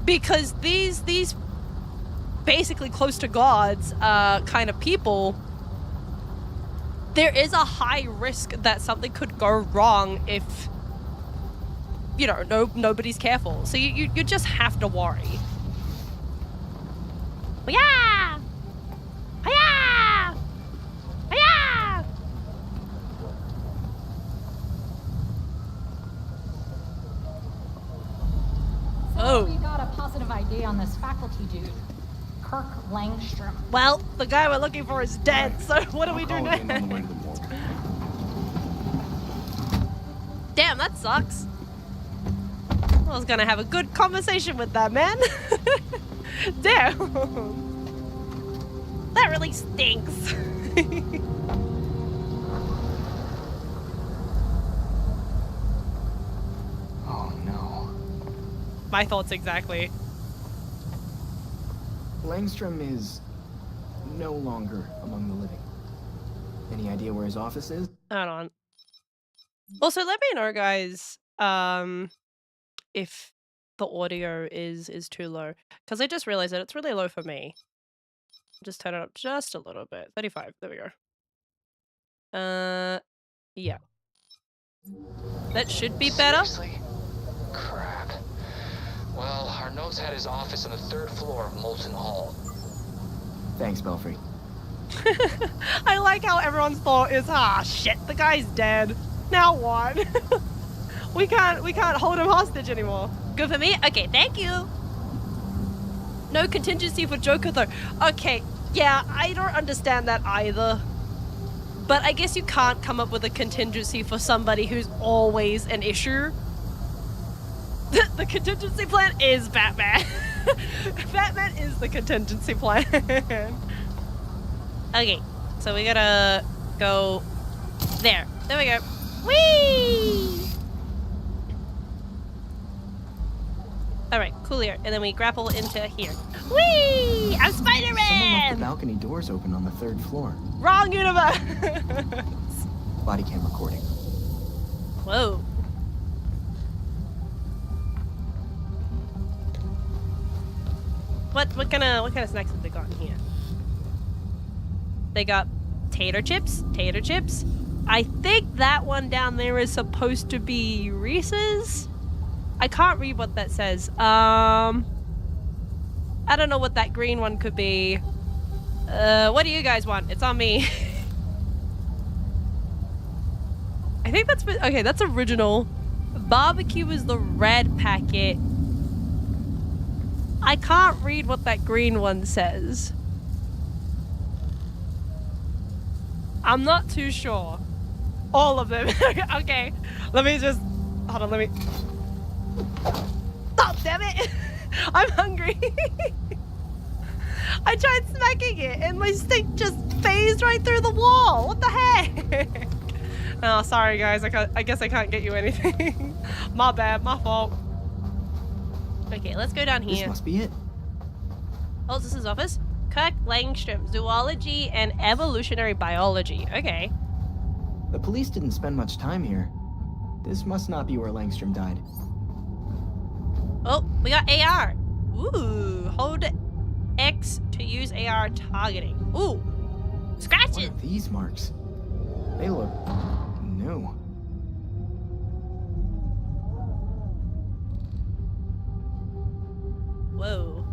Because these basically close to gods kind of people, there is a high risk that something could go wrong if, you know, nobody's careful. So you just have to worry. Yeah! Yeah! Yeah! So we got a positive ID on this faculty dude, Kirk Langstrom. Well, the guy we're looking for is dead, so what do we do next? Damn, that sucks. I was gonna have a good conversation with that man. Damn. That really stinks. Oh no. My thoughts exactly. Langstrom is no longer among the living. Any idea where his office is? Hold on. Also, let me know, guys, if the audio is too low. Because I just realized that it's really low for me. Just turn it up just a little bit. 35. There we go. Yeah. That should be better. Seriously? Crap. Well, our notes had his office on the 3rd floor of Molten Hall. Thanks, Belfry. I like how everyone's thought is, shit, the guy's dead. Now what? we can't hold him hostage anymore. Good for me? Okay, thank you. No contingency for Joker though. Okay, yeah, I don't understand that either. But I guess you can't come up with a contingency for somebody who's always an issue. The contingency plan is Batman. Batman is the contingency plan. Okay, so we gotta go there. There we go. Whee! Alright, coolio. And then we grapple into here. Whee! I'm Someone left the Spider-Man! balcony doors open on the 3rd floor. Wrong universe! Body cam recording. Whoa. What kind of snacks have they got in here? They got tater chips. I think that one down there is supposed to be Reese's. I can't read what that says. I don't know what that green one could be. What do you guys want? It's on me. I think that's okay. That's original. Barbecue is the red packet. I can't read what that green one says. I'm not too sure. All of them. Okay. Let me just... Hold on, let me... Stop, damn it! I'm hungry. I tried smacking it and my stick just phased right through the wall. What the heck? Oh, sorry guys. I guess I can't get you anything. My bad. My fault. Okay, let's go down here. This must be it. Oh, this is his office? Kirk Langstrom, Zoology and Evolutionary Biology. Okay. The police didn't spend much time here. This must not be where Langstrom died. Oh, we got AR. Ooh, hold X to use AR targeting. Ooh, What scratches. are these marks? They look new. Whoa.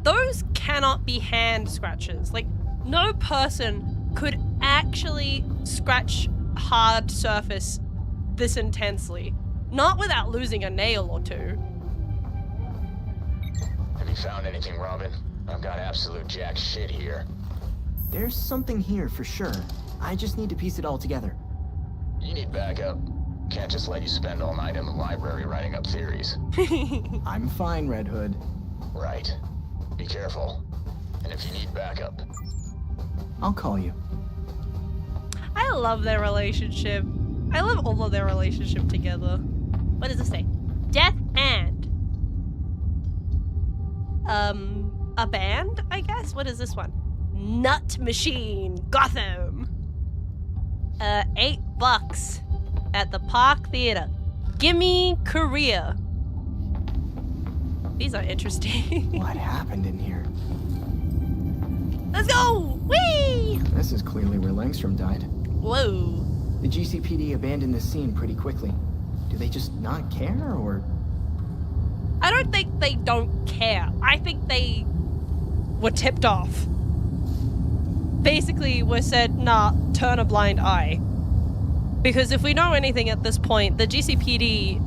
Those cannot be hand scratches. Like, no person could actually scratch hard surface this intensely. Not without losing a nail or two. Have you found anything, Robin? I've got absolute jack shit here. There's something here for sure. I just need to piece it all together. You need backup. Can't just let you spend all night in the library writing up theories. I'm fine, Red Hood. Right. Be careful. And if you need backup, I'll call you. I love their relationship. I love all of their relationship together. What does this say? Death Hand. A band, I guess? What is this one? Nut Machine, Gotham. $8 at the Park Theater. Gimme Korea. These are interesting. What happened in here? Let's go! Whee! This is clearly where Langstrom died. Whoa. The GCPD abandoned this scene pretty quickly. Do they just not care, or...? I don't think they don't care. I think they were tipped off. Basically, were said, nah, turn a blind eye. Because if we know anything at this point, the GCPD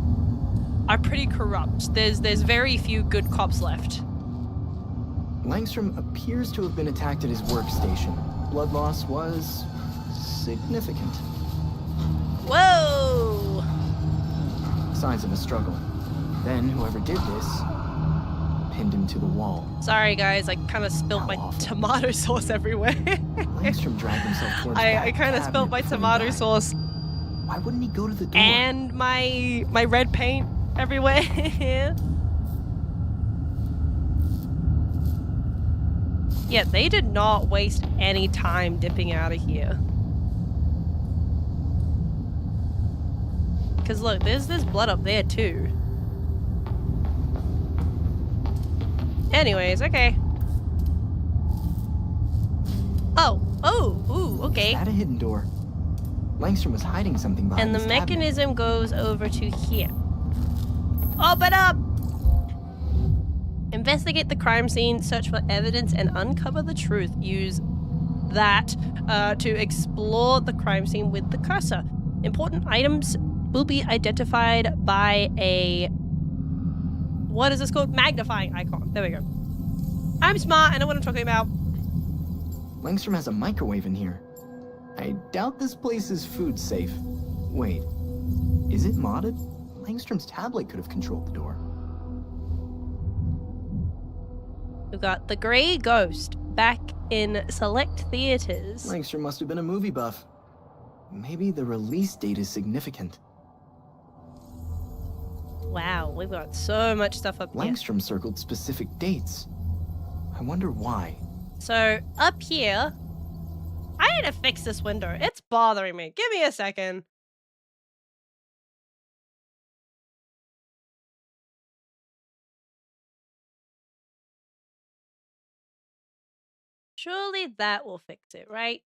are pretty corrupt. There's very few good cops left. Langstrom appears to have been attacked at his workstation. Blood loss was... significant. Whoa! Signs of a struggle. Then, whoever did this... pinned him to the wall. Sorry guys, I kind of spilled How my awful. tomato sauce everywhere. Langstrom dragged himself towards I kind of spilled my tomato sauce Why wouldn't he go to the door? and my red paint everywhere. Yeah, they did not waste any time dipping out of here. because look, there's blood up there too. Anyways, okay. Okay. Is that a hidden door? Langstrom was hiding something behind And the this cabinet. mechanism goes over to here. Open up! Investigate the crime scene, search for evidence, and uncover the truth. Use that to explore the crime scene with the cursor. Important items will be identified by a... what is this called? Magnifying icon. There we go. I'm smart. I know what I'm talking about. Langstrom has a microwave in here. I doubt this place is food safe. Wait, is it modded? Langstrom's tablet could have controlled the door. We've got The Grey Ghost back in select theaters. Langstrom must have been a movie buff. Maybe the release date is significant. Wow, we've got so much stuff up here. Langstrom circled specific dates. I wonder why. So, up here, I need to fix this window. It's bothering me. Give me a second. Surely that will fix it, right?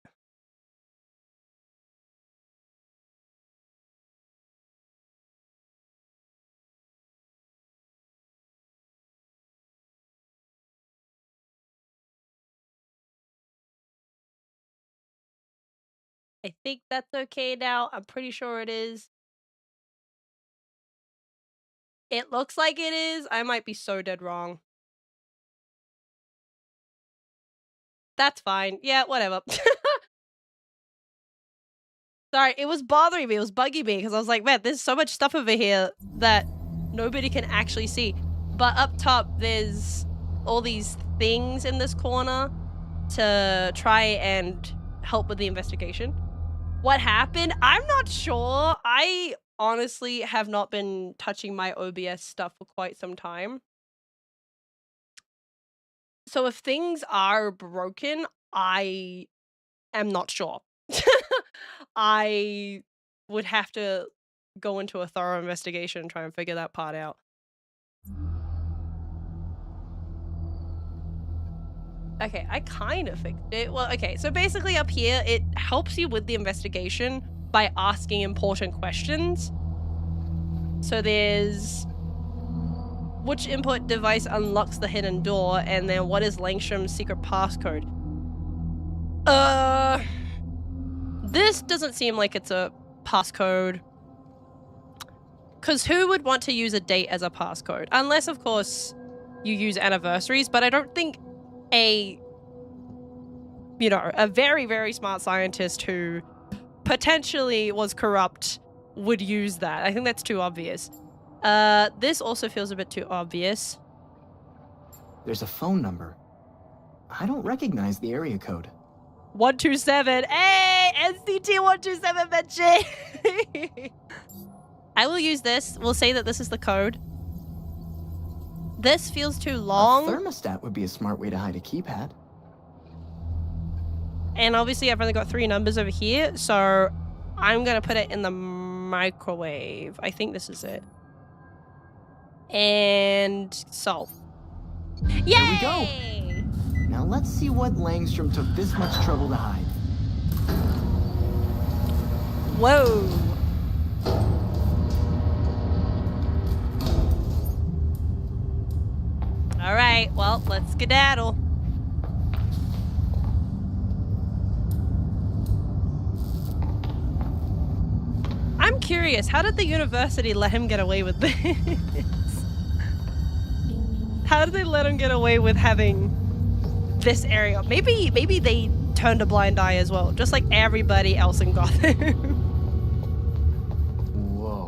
I think that's okay now. I'm pretty sure it is. It looks like it is. I might be so dead wrong. That's fine. Yeah, whatever. Sorry, it was bothering me. It was bugging me because I was like, man, there's so much stuff over here that nobody can actually see. But up top, there's all these things in this corner to try and help with the investigation. What happened? I'm not sure. I honestly have not been touching my OBS stuff for quite some time. So if things are broken, I am not sure. I would have to go into a thorough investigation and try and figure that part out. Okay, I kind of fixed it. Well, okay, so basically up here, it helps you with the investigation by asking important questions. So there's... which input device unlocks the hidden door, and then what is Langstrom's secret passcode? This doesn't seem like it's a passcode. Because who would want to use a date as a passcode? Unless, of course, you use anniversaries, but I don't think a very, very smart scientist who potentially was corrupt would use that. I think that's too obvious. This also feels a bit too obvious. There's a phone number. I don't recognize the area code. 127. Hey, NCT 127 mention. I will use this. We'll say that this is the code. This feels too long. A thermostat would be a smart way to hide a keypad. And obviously I've only got 3 numbers over here, so I'm gonna put it in the microwave. I think this is it. And solve. Yay! There we go. Now let's see what Langstrom took this much trouble to hide. Whoa. All right, well, let's skedaddle. I'm curious, how did the university let him get away with this? How did they let him get away with having this area? Maybe they turned a blind eye as well, just like everybody else in Gotham. Whoa.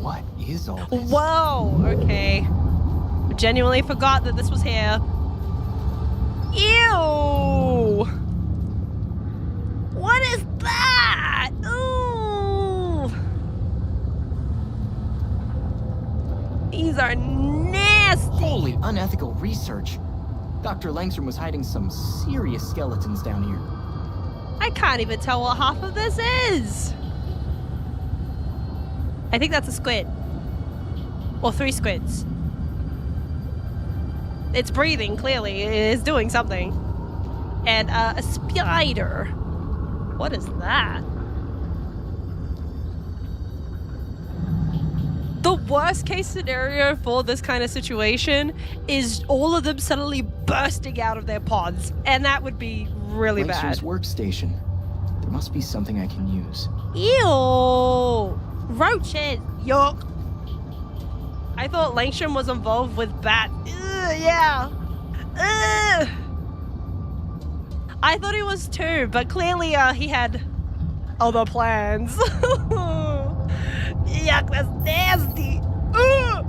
What is all this? Whoa, okay. I genuinely forgot that this was here. Ew! What is that? Ooh! These are nasty! Holy unethical research. Dr. Langstrom was hiding some serious skeletons down here. I can't even tell what half of this is. I think that's a squid. Or 3 squids. It's breathing, clearly. It is doing something. And a spider. What is that? The worst case scenario for this kind of situation is all of them suddenly bursting out of their pods. And that would be really bad. Langstrom's workstation. There must be something I can use. Ew! Roaches! Yuck! I thought Langstrom was involved with bats. Ugh, yeah! Ugh. I thought he was too, but clearly he had other plans. Yuck, that's nasty! Ugh.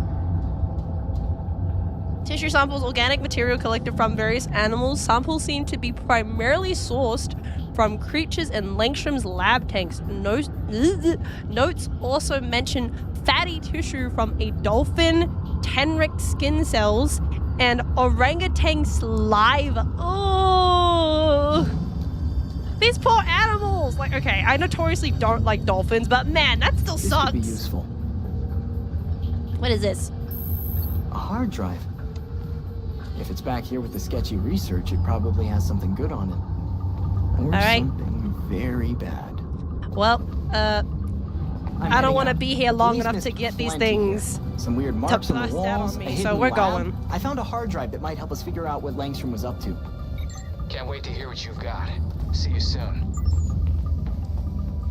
Tissue samples, organic material collected from various animals. Samples seem to be primarily sourced from creatures in Langstrom's lab tanks. Notes also mention fatty tissue from a dolphin, tenric skin cells, and orangutan saliva. Oh, these poor animals! Like, okay, I notoriously don't like dolphins, but man, that still sucks. This could be useful. What is this? A hard drive. If it's back here with the sketchy research, it probably has something good on it. Or something very bad. Well, I don't want to be here long enough to get these things some weird marks on the burst out walls, on a me, hidden so we're lab. going. I found a hard drive that might help us figure out what Langstrom was up to. Can't wait to hear what you've got. See you soon.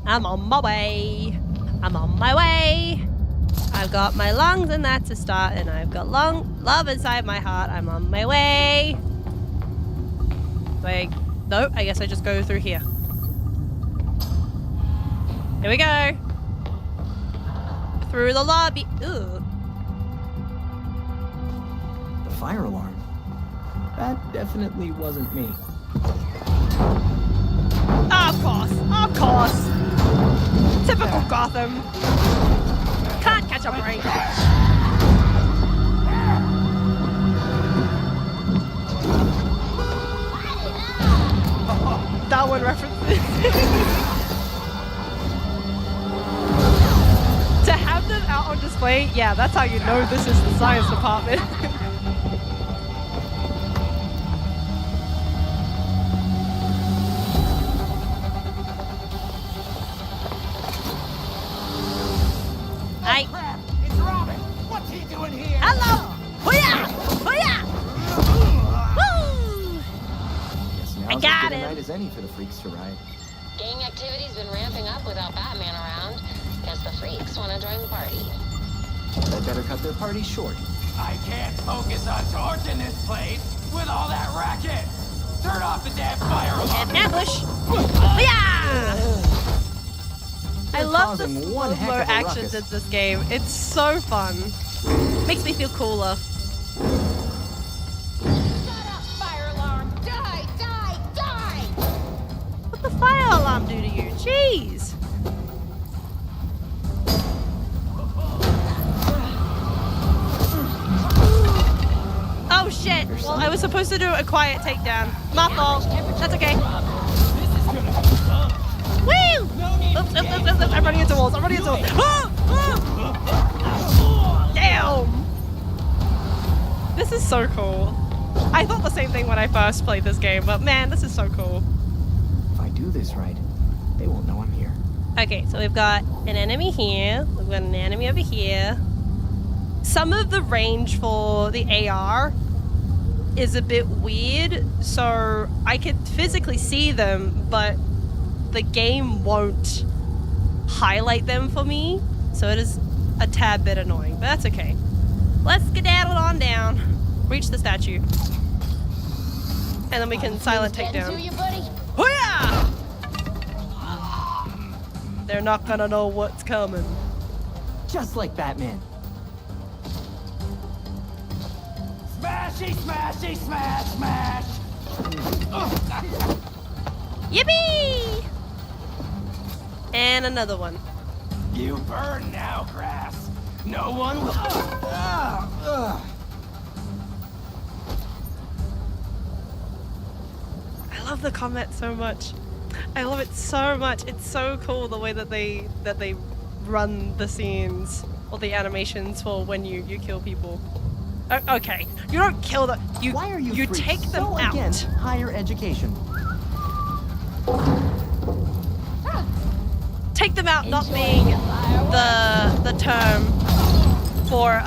I'm on my way. I'm on my way. I've got my lungs and that's a start, and I've got love inside my heart. I'm on my way. Wait, no, I guess I just go through here. Here we go. Through the lobby. Ooh. The fire alarm. That definitely wasn't me. Of course, of course. Typical Gotham. Can't catch a break. Darwin references. To have them out on display, yeah, that's how you know this is the science department. Hey. It's Robin. What's he doing here? Hello! Hoo-yah! Hoo-yah! Woo! Guess now's I as got good a him. night as any for the freaks to ride. Gang activity's been ramping up without Batman around. Guess the freaks want to join the party. They better cut their party short. I can't focus on torching this place with all that racket. Turn off the damn fire alarm. And ambush! Hoo-yah! I love the causing one heck slow-mo of a actions ruckus. in this game. It's so fun. Makes me feel cooler. Shut up, fire alarm! Die, die, die! What the fire alarm do to you? Jeez! Oh shit! Well, I was supposed to do a quiet takedown. My fault. That's okay. Woo! Oops, oops, oops, oops, oops. I'm running into walls. I'm running into walls. Damn! This is so cool. I thought the same thing when I first played this game, but man, this is so cool. If I do this right, they won't know I'm here. Okay, so we've got an enemy here. We've got an enemy over here. Some of the range for the AR is a bit weird, so I could physically see them, but the game won't highlight them for me, so it is a tad bit annoying, but that's okay. Let's skedaddle on down, reach the statue, and then we can silent Getting to takedown. you, buddy? Hoo-yah! They're not gonna know what's coming. Just like Batman. Smashy, smashy, smash, smash. Yippee! And another one. You burn now, grass. No one will. I love the combat so much. I love it so much. It's so cool the way that they run the scenes or the animations for when you kill people. Okay, you don't kill them. Why are you freaks take them so out. against higher education? Take them out, not being the term for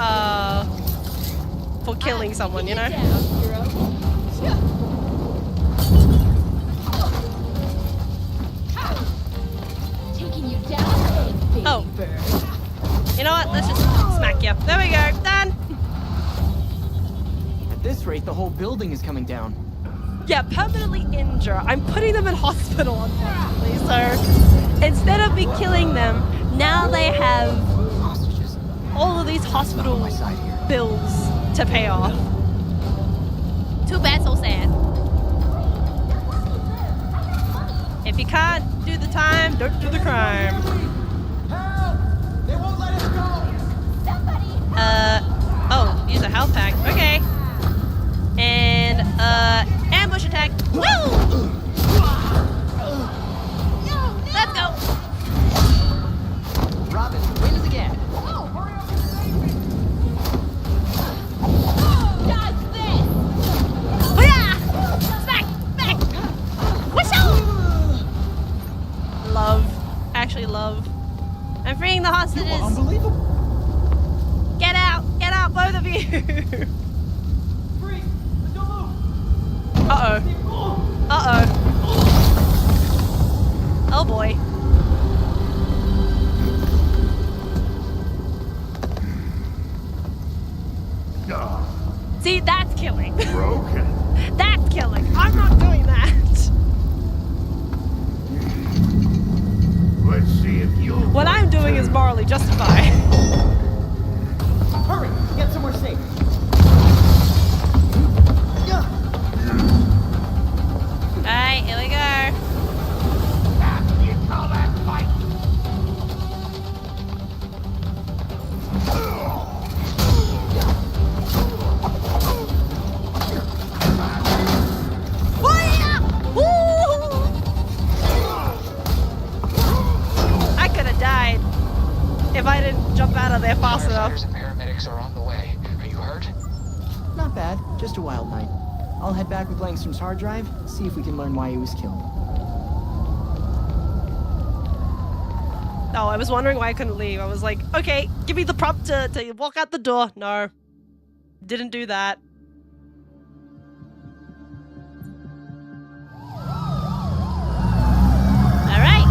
killing someone, you know? Taking you down, baby bird. You know what? Let's just smack you. There we go. Done. At this rate, the whole building is coming down. Yeah, permanently injure. I'm putting them in hospital, unfortunately. So instead of me killing them, now they have Hostages. all of these hospital On my side here. bills to pay off. Too bad, so sad. If you can't do the time, don't do the crime. They won't let us go! Oh, use a health pack. Okay. And, ambush attack. Woo! Let's go. Robin wins again. Dodge this! Hoo-yah! Smack! Smack! Whistle! Love. Actually love. I'm freeing the hostages. Unbelievable. Get out! Get out, both of you! Uh-oh. Uh-oh. Oh boy. See, that's killing. Broken. That's killing. I'm not doing that. Let's see if you. What I'm doing is morally justified. Hurry, get somewhere safe. Alright, here we go. You call that fight? I could have died if I didn't jump out of there fast enough. Firefighters and paramedics are on the way. Are you hurt? Not bad, just a wild night. I'll head back with Langstrom's hard drive, see if we can learn why he was killed. Oh, I was wondering why I couldn't leave. I was like, okay, give me the prompt to walk out the door. No. Didn't do that. Alright.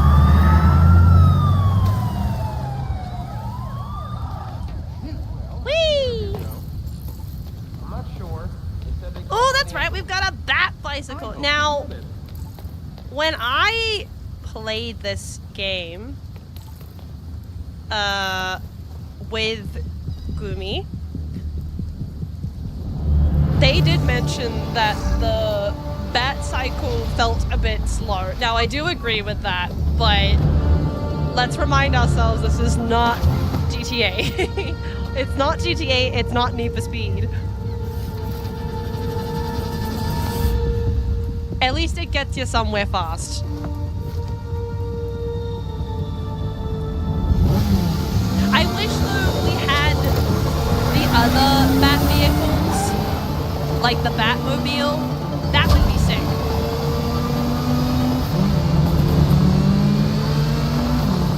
Whee! I'm not sure. They said they Oh, that's right. We've got a bat bicycle. Now, when I played this game with Gumi, they did mention that the bat cycle felt a bit slow. Now, I do agree with that, but let's remind ourselves this is not GTA. It's not GTA, it's not Need for Speed. At least it gets you somewhere fast. I wish though we had the other bat vehicles, like the Batmobile. That would be sick.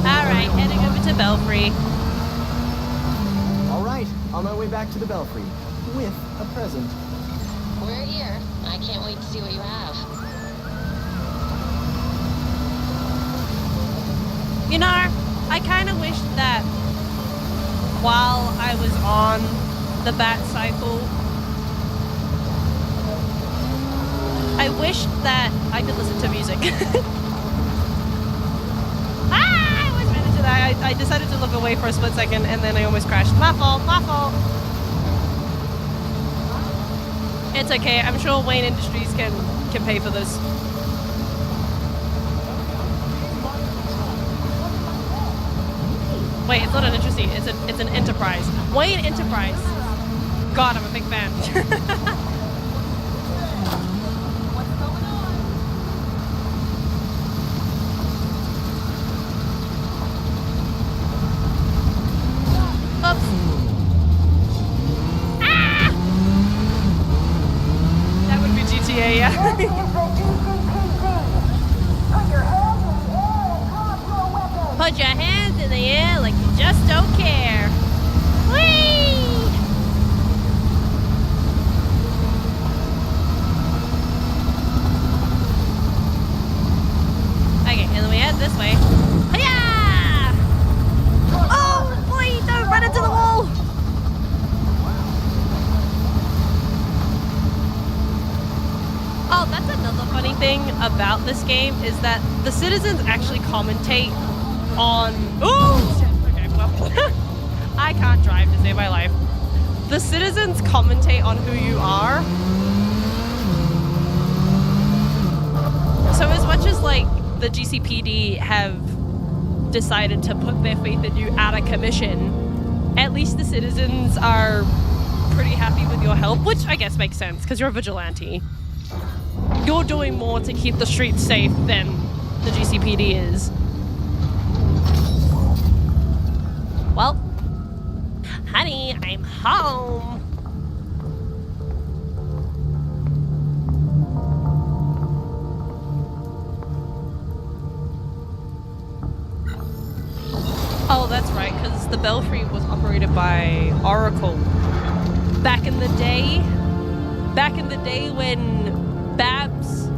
Alright, heading over to Belfry. Alright, on my way back to the Belfry. With a present. We're here. I can't wait to see what you have. You know, I kind of wish that while I was on the bat cycle, I wish that I could listen to music. I almost ran into that. I decided to look away for a split second and then I almost crashed. My fault, my fault. It's okay. I'm sure Wayne Industries can pay for this. Wait, it's not an industry. It's an enterprise. Wayne Enterprise. God, I'm a big fan. Put your hands in the air like you just don't care. Whee! Okay, and then we head this way. Hiya! Oh, boy, don't run into the wall! Oh, that's another funny thing about this game is that the citizens actually commentate on... Oh, shit. Okay, well, I can't drive to save my life. The citizens commentate on who you are. So as much as, like, the GCPD have decided to put their faith in you out of commission, at least the citizens are pretty happy with your help, which I guess makes sense because you're a vigilante. You're doing more to keep the streets safe than the GCPD is. Well, honey, I'm home. Oh, that's right, because the Belfry was operated by Oracle. Back in the day when Babs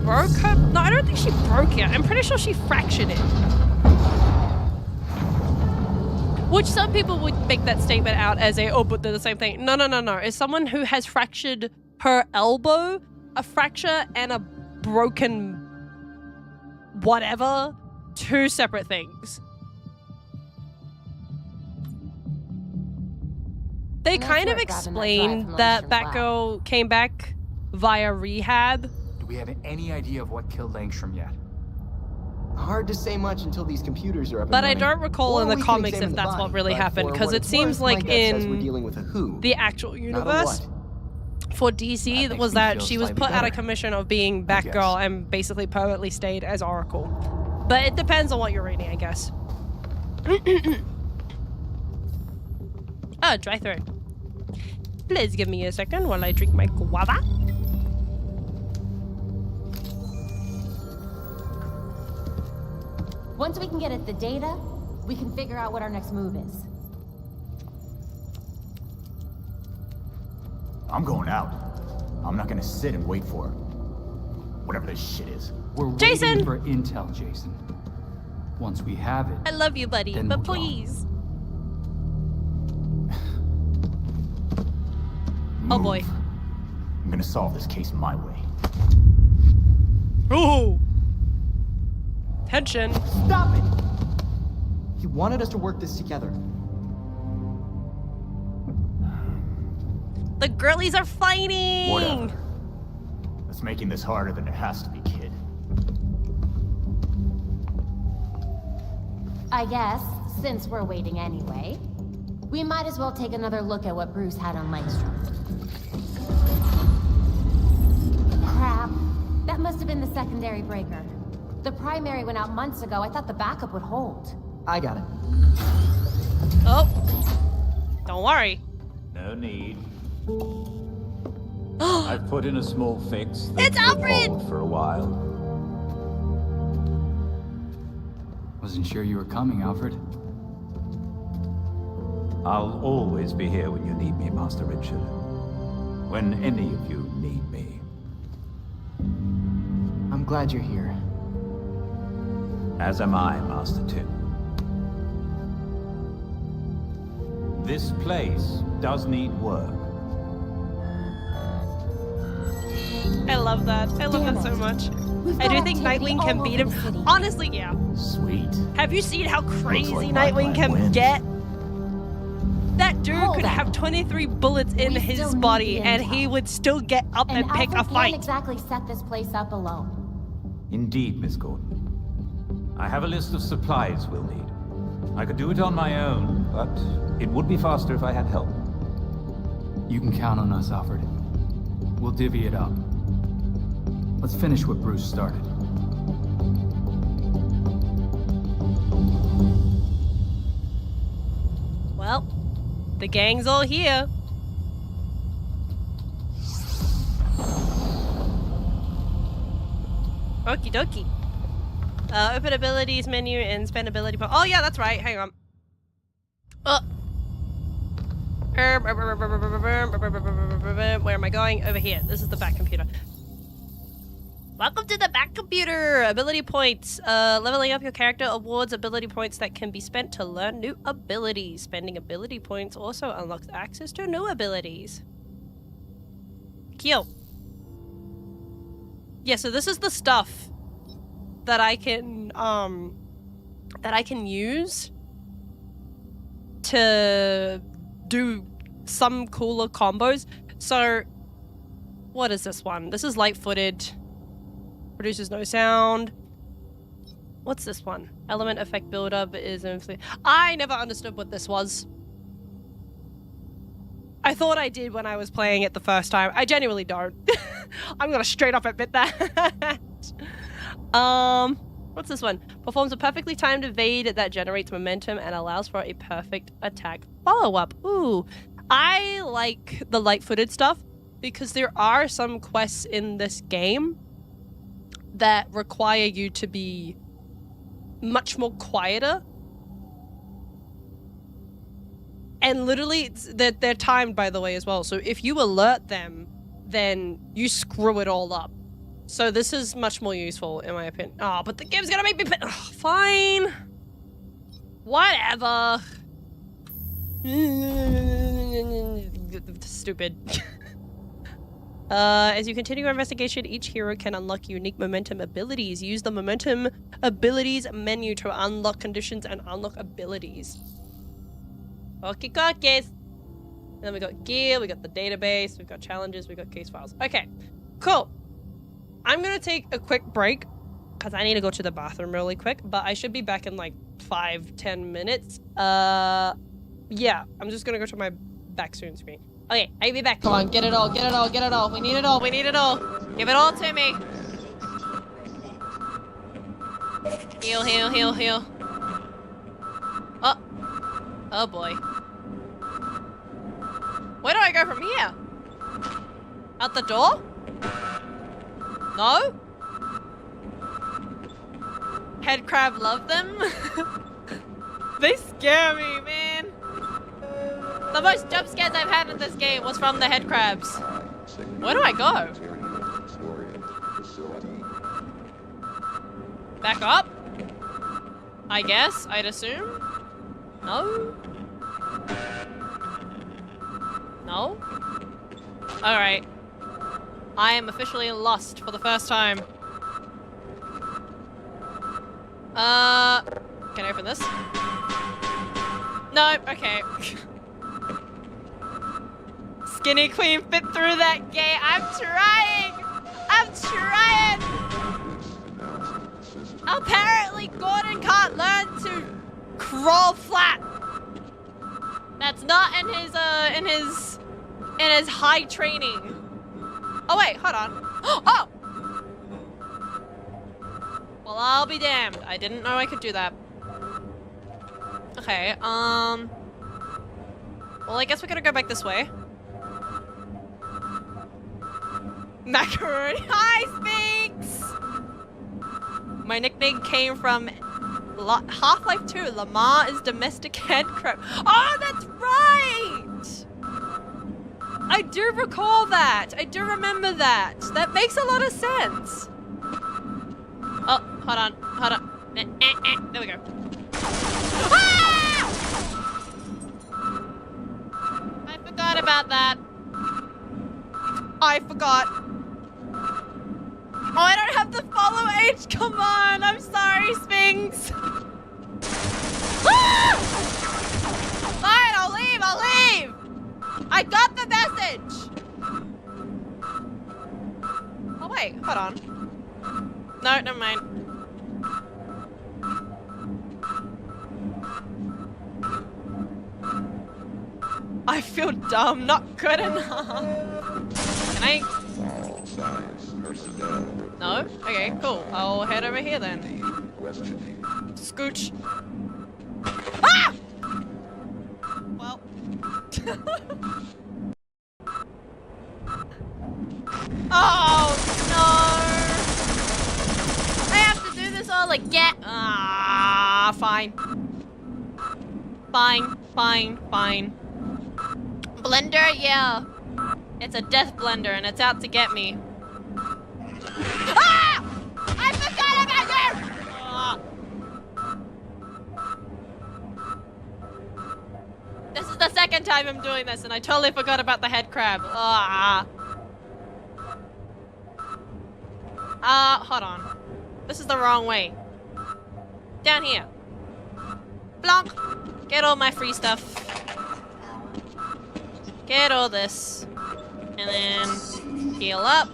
broke her... No, I don't think she broke it. I'm pretty sure she fractured it. Which some people would make that statement out as a, oh, but they're the same thing. No. It's someone who has fractured her elbow, a fracture and a broken whatever, two separate things. They kind of explained that Batgirl came back via rehab. Do we have any idea of what killed Langstrom yet? Hard to say much until these computers are up. But I don't recall in the comics if that's what really happened, because it seems like in the actual universe for DC was that she was put out of commission of being Batgirl and basically permanently stayed as Oracle. But it depends on what you're reading, I guess. Oh, dry throat. Please give me a second while I drink my guava. Once we can get at the data, we can figure out what our next move is. I'm going out. I'm not gonna sit and wait for whatever this shit is. We're waiting for intel, Jason. Once we have it, I love you, buddy, but please. Oh boy. I'm gonna solve this case my way. Ooh. Tension. Stop it! He wanted us to work this together. The girlies are fighting! Whatever. That's making this harder than it has to be, kid. I guess, since we're waiting anyway, we might as well take another look at what Bruce had on Langstrom. Crap. That must have been the secondary breaker. The primary went out months ago. I thought the backup would hold. I got it. Oh. Don't worry. No need. I've put in a small fix. It's Alfred! Hold for a while. Wasn't sure you were coming, Alfred. I'll always be here when you need me, Master Richard. When any of you need me. I'm glad you're here. As am I, Master Tim. This place does need work. I love that. I love that so much. I do think Nightwing can beat him. Honestly, yeah. Sweet. Have you seen how crazy like Nightwing can wins. get? That dude could have 23 bullets in his body and he would still get up and pick a Alfred fight. can't exactly set this place up alone. Indeed, Miss Gordon. I have a list of supplies we'll need. I could do it on my own, but it would be faster if I had help. You can count on us, Alfred. We'll divvy it up. Let's finish what Bruce started. Well, the gang's all here. Okie dokie. Open abilities menu and spend ability point. Oh yeah, that's right. Hang on. Where am I going? Over here. This is the back computer. Welcome to the back computer! Ability points. Leveling up your character awards ability points that can be spent to learn new abilities. Spending ability points also unlocks access to new abilities. Cute. Yeah, so this is the stuff that I can use to do some cooler combos. So, what is this one? This is light-footed. Produces no sound. What's this one? Element effect buildup is I never understood what this was. I thought I did when I was playing it the first time. I genuinely don't. I'm gonna straight up admit that. What's this one? Performs a perfectly timed evade that generates momentum and allows for a perfect attack follow-up. Ooh, I like the light-footed stuff because there are some quests in this game that require you to be much more quieter. And literally, they're timed, by the way, as well. So if you alert them, then you screw it all up. So this is much more useful, in my opinion. Oh, but the game's gonna make me pay. Oh, fine. Whatever. Stupid. As you continue your investigation, each hero can unlock unique momentum abilities. Use the momentum abilities menu to unlock conditions and unlock abilities. Okay, cookies. Then we got gear, we got the database, we've got challenges, we've got case files. Okay, cool. I'm gonna take a quick break because I need to go to the bathroom really quick, but I should be back in like 5-10 minutes. Yeah, I'm just gonna go to my back soon screen. Okay, I'll be back. Come on, get it all, get it all, get it all. We need it all, we need it all. Give it all to me. Heal, heal, heal, heal. Oh. Oh boy. Where do I go from here? Out the door? No? Head crab love them? They scare me, man. The most jump scares I've had in this game was from the head crabs. Where do I go? Back up? I guess, I'd assume? No? No? Alright. I am officially lost for the first time. Can I open this? No, okay. Skinny Queen fit through that gate. I'm trying! I'm trying! Apparently Gordon can't learn to crawl flat. That's not in his high training. Oh wait, hold on. Oh! Well, I'll be damned. I didn't know I could do that. Okay, well, I guess we gotta go back this way. Macaron. Hi, Sphinx! My nickname came from Half-Life 2. Lamar is domestic head crab. Oh, that's right! I do recall that. I do remember that. That makes a lot of sense. Oh, hold on. Hold on. There we go. Ah! I forgot about that. I forgot. Oh, I don't have the follow H. Come on. I'm sorry, Sphinx. Ah! Fine, I'll leave. I'll leave. I got the message. Oh, wait. Hold on. No, never mind. I feel dumb. Not good enough. Can I... No? Okay, cool. I'll head over here then. Scooch. Ah! Well. Oh, no! I have to do this all like, get... Ah, fine. Fine. Blender, yeah. It's a death blender and it's out to get me. Ah! I forgot about you! Ah. This is the second time I'm doing this and I totally forgot about the head crab. Ah. Hold on. This is the wrong way. Down here. Blanc. Get all my free stuff. Get all this. And then heal up.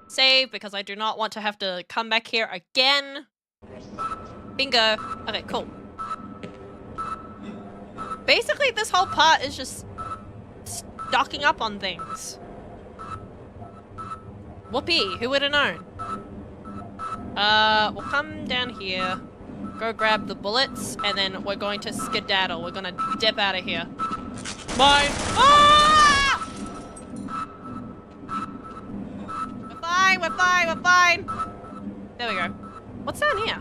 Save, because I do not want to have to come back here again. Bingo. Okay, cool. Basically, this whole part is just stocking up on things. Whoopee, who would have known? We'll come down here, go grab the bullets, and then we're going to skedaddle. We're gonna dip out of here. Mine! Ah! We're fine! There we go. What's down here?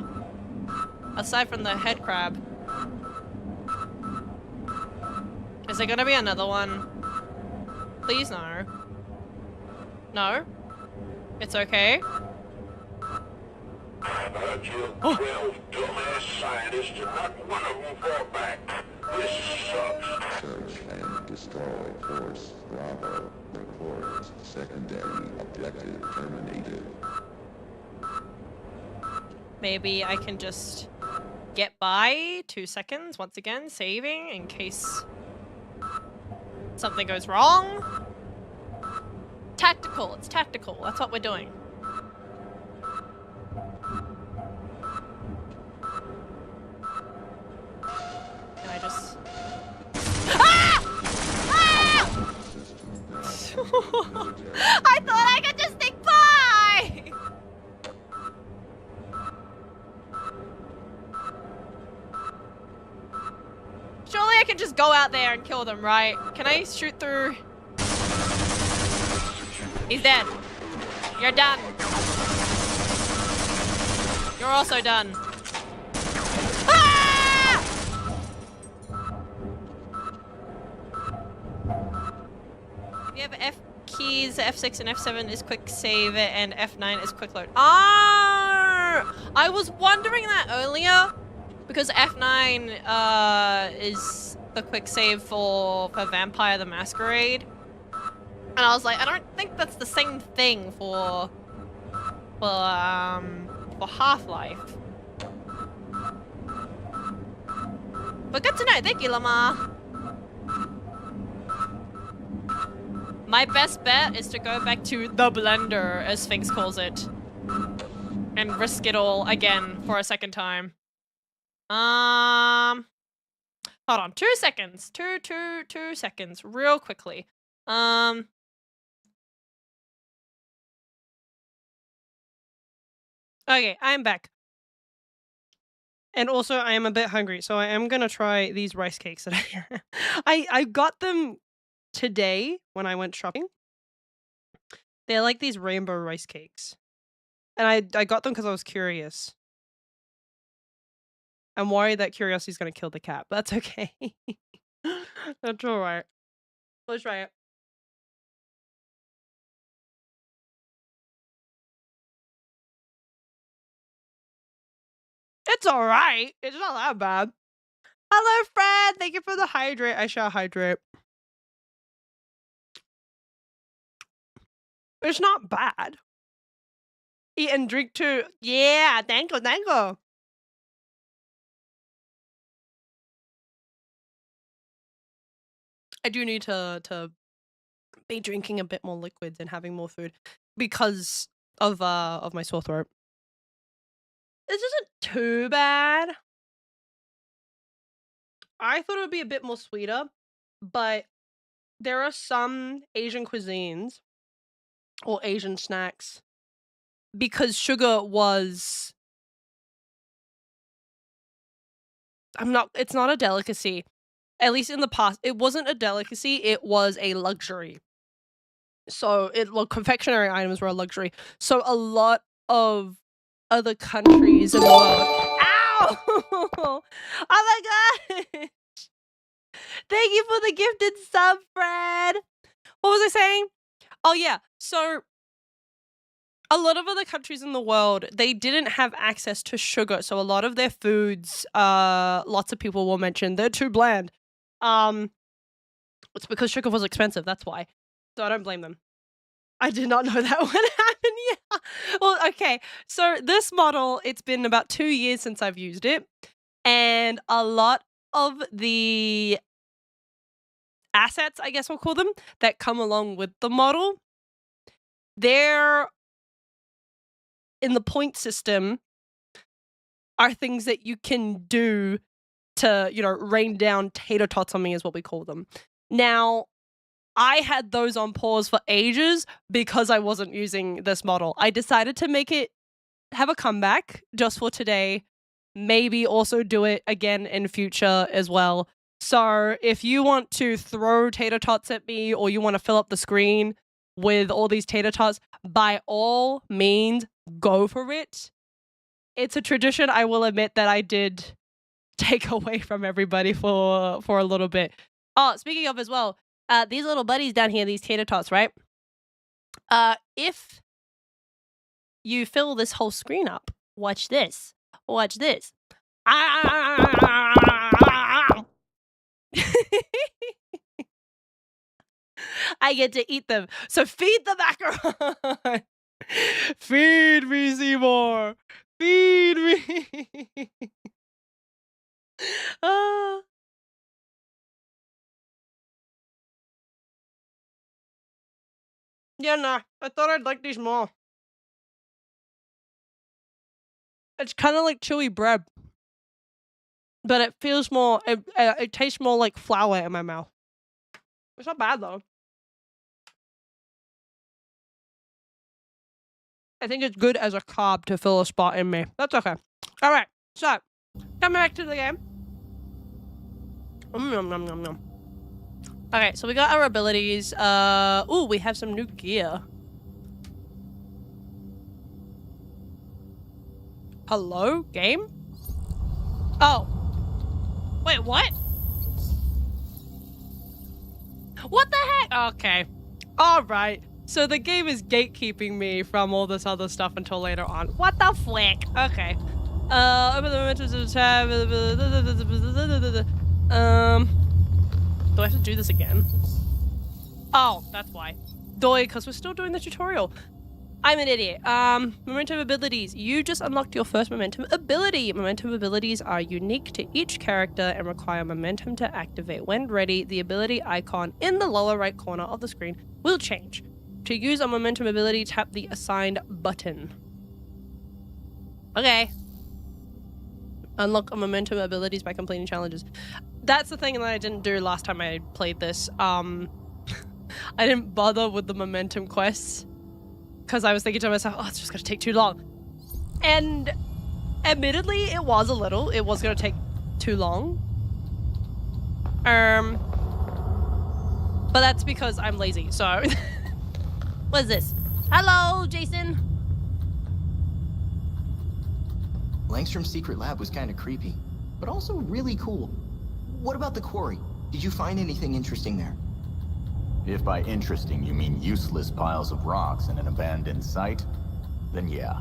Aside from the head crab. Is there gonna be another one? Please no. No? It's okay? I've heard you 12 dumbass scientists and not one of them fought back. This sucks. Search and destroy Force Bravo. Report secondary objective terminated. Maybe I can just get by 2 seconds once again, saving in case something goes wrong. Tactical, it's tactical. That's what we're doing. Can I just... Ah! Ah! I thought I could just sneak by! Surely I can just go out there and kill them, right? Can I shoot through? He's dead. You're done. You're also done. Ah! If you have F keys, F6 and F7 is quick save and F9 is quick load. Ah! I was wondering that earlier because F9 is the quick save for Vampire the Masquerade. And I was like, I don't think that's the same thing for Half-Life. But good to know. Thank you, Lamar. My best bet is to go back to the blender, as Sphinx calls it, and risk it all again for a second time. Hold on, 2 seconds. 2 seconds, real quickly. Okay, I'm back. And also, I am a bit hungry, so I am gonna try these rice cakes that I got them today when I went shopping. They're like these rainbow rice cakes. And I got them because I was curious. I'm worried that curiosity is gonna kill the cat, but that's okay. That's alright. Let's try it. It's alright. It's not that bad. Hello, Fred. Thank you for the hydrate. I shall hydrate. It's not bad. Eat and drink too. Yeah, thank you, thank you. I do need to be drinking a bit more liquids and having more food because of my sore throat. This isn't too bad. I thought it would be a bit more sweeter, but there are some Asian cuisines or Asian snacks because sugar was it's not a delicacy. At least in the past, it wasn't a delicacy, it was a luxury. So confectionery items were a luxury. So a lot of other countries in the world. Oh my god! Thank you for the gifted sub, Fred. What was I saying? Oh yeah, so a lot of other countries in the world, they didn't have access to sugar, so a lot of their foods, lots of people will mention they're too bland. It's because sugar was expensive, that's why. So I don't blame them. I did not know that would happen. Yeah. Well, okay. So this model, it's been about 2 years since I've used it, and a lot of the assets, I guess we'll call them, that come along with the model, they're in the point system are things that you can do to, rain down tater tots on me is what we call them. Now, I had those on pause for ages because I wasn't using this model. I decided to make it have a comeback just for today. Maybe also do it again in future as well. So if you want to throw tater tots at me or you want to fill up the screen with all these tater tots, by all means, go for it. It's a tradition, I will admit, that I did take away from everybody for a little bit. Oh, speaking of as well, these little buddies down here, these tater tots, right? If you fill this whole screen up, watch this. Watch this. I get to eat them. So feed the macaron. Feed me, Seymour. Feed me. Yeah, nah. I thought I'd like these more. It's kind of like chewy bread, but it feels more. It tastes more like flour in my mouth. It's not bad though. I think it's good as a carb to fill a spot in me. That's okay. All right. So coming back to the game. Okay, so we got our abilities. Ooh, we have some new gear. Hello, game? Oh. Wait, what? What the heck? Okay. Alright. So the game is gatekeeping me from all this other stuff until later on. What the flick? Okay. Open the momentums of the tab. Do I have to do this again? Oh, that's why. Doi, because we're still doing the tutorial. I'm an idiot. Momentum abilities. You just unlocked your first momentum ability. Momentum abilities are unique to each character and require momentum to activate. When ready, the ability icon in the lower right corner of the screen will change. To use a momentum ability, tap the assigned button. Okay. Unlock momentum abilities by completing challenges. That's the thing that I didn't do last time I played this. I didn't bother with the momentum quests because I was thinking to myself, oh, it's just going to take too long. And admittedly, it was a little. It was going to take too long. But that's because I'm lazy, so... What is this? Hello, Jason. Langstrom's secret lab was kind of creepy, but also really cool. What about the quarry? Did you find anything interesting there? If by interesting you mean useless piles of rocks in an abandoned site, then yeah.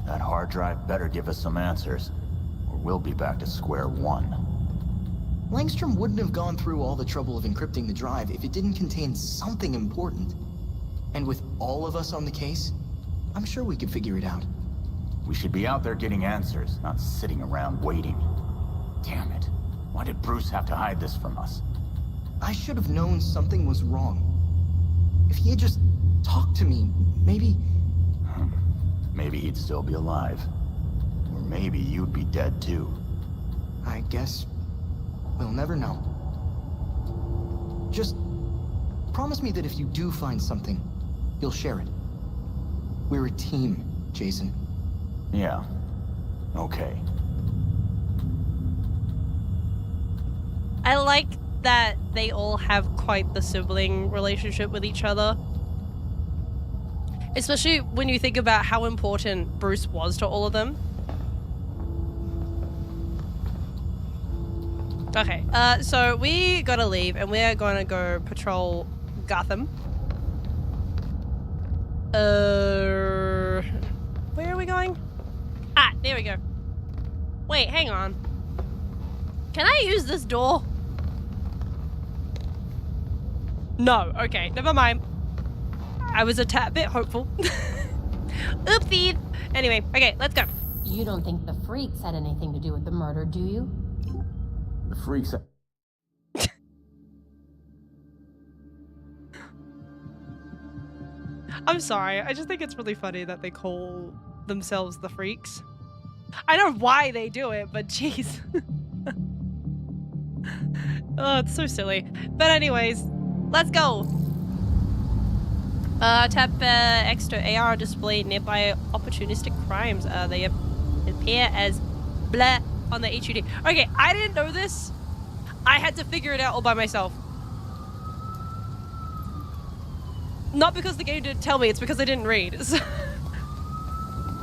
That hard drive better give us some answers, or we'll be back to square one. Langstrom wouldn't have gone through all the trouble of encrypting the drive if it didn't contain something important. And with all of us on the case, I'm sure we could figure it out. We should be out there getting answers, not sitting around waiting. Damn it. Why did Bruce have to hide this from us? I should have known something was wrong. If he had just talked to me, maybe... Maybe he'd still be alive. Or maybe you'd be dead too. I guess we'll never know. Just promise me that if you do find something, you'll share it. We're a team, Jason. Yeah. Okay. I like that they all have quite the sibling relationship with each other. Especially when you think about how important Bruce was to all of them. Okay, so we gotta leave and we're gonna go patrol Gotham. Where are we going? Ah, there we go. Wait, hang on. Can I use this door? No, okay, never mind. I was a tad bit hopeful. Oopsie. Anyway, okay, let's go. You don't think the freaks had anything to do with the murder, do you? The freaks... I'm sorry, I just think it's really funny that they call themselves the freaks. I know why they do it, but jeez. Oh, it's so silly. But anyways, let's go. Tap X to AR display nearby opportunistic crimes. They appear as blah on the HUD. Okay, I didn't know this. I had to figure it out all by myself. Not because the game didn't tell me, it's because I didn't read.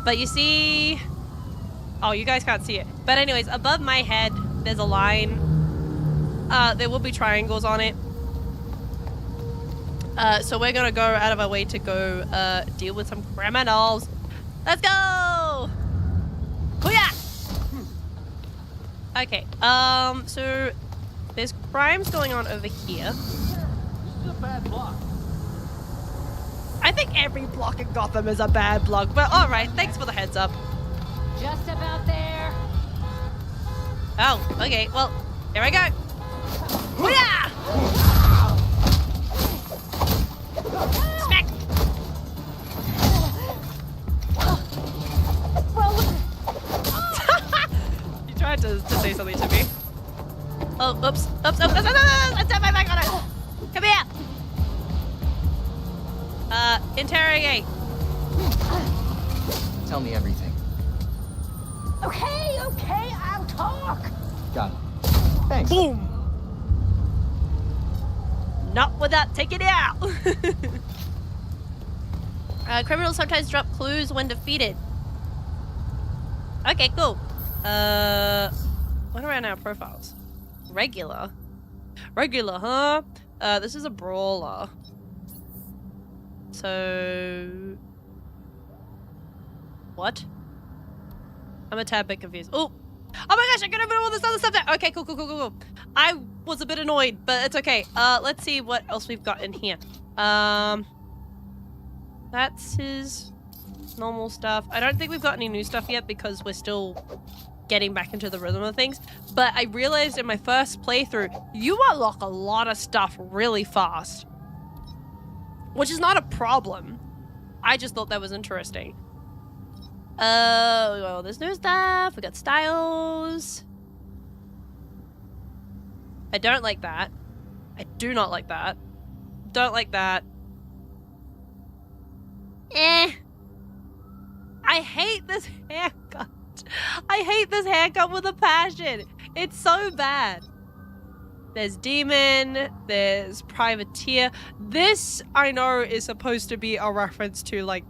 But you see... Oh, you guys can't see it. But anyways, above my head, there's a line. There will be triangles on it. So we're gonna go out of our way to go deal with some criminals. Let's go! Booyah! Okay, so there's crimes going on over here. This is a bad block. I think every block in Gotham is a bad block, but alright, thanks for the heads up. Just about there. Oh, okay, well, here I go. Booyah! Smack! You tried to say something to me. Oh, oops, oops, oops, let's have my back on it. Come here. Interrogate. Tell me everything. Okay, I'll talk. Got it. Thanks. Boom. Not without taking it out. Criminals sometimes drop clues when defeated. Okay, cool. What around our profiles? Regular, huh? This is a brawler. So... What? I'm a tad bit confused. Oh! Oh my gosh, I could have put all this other stuff there! Okay, cool. I was a bit annoyed, but it's okay. Let's see what else we've got in here. That's his normal stuff. I don't think we've got any new stuff yet because we're still getting back into the rhythm of things. But I realized in my first playthrough, you unlock a lot of stuff really fast. Which is not a problem. I just thought that was interesting. Well, there's new stuff. We got styles. I don't like that. I do not like that. Don't like that. I hate this haircut. I hate this haircut with a passion. It's so bad. There's Demon, there's Privateer. This, I know, is supposed to be a reference to, like,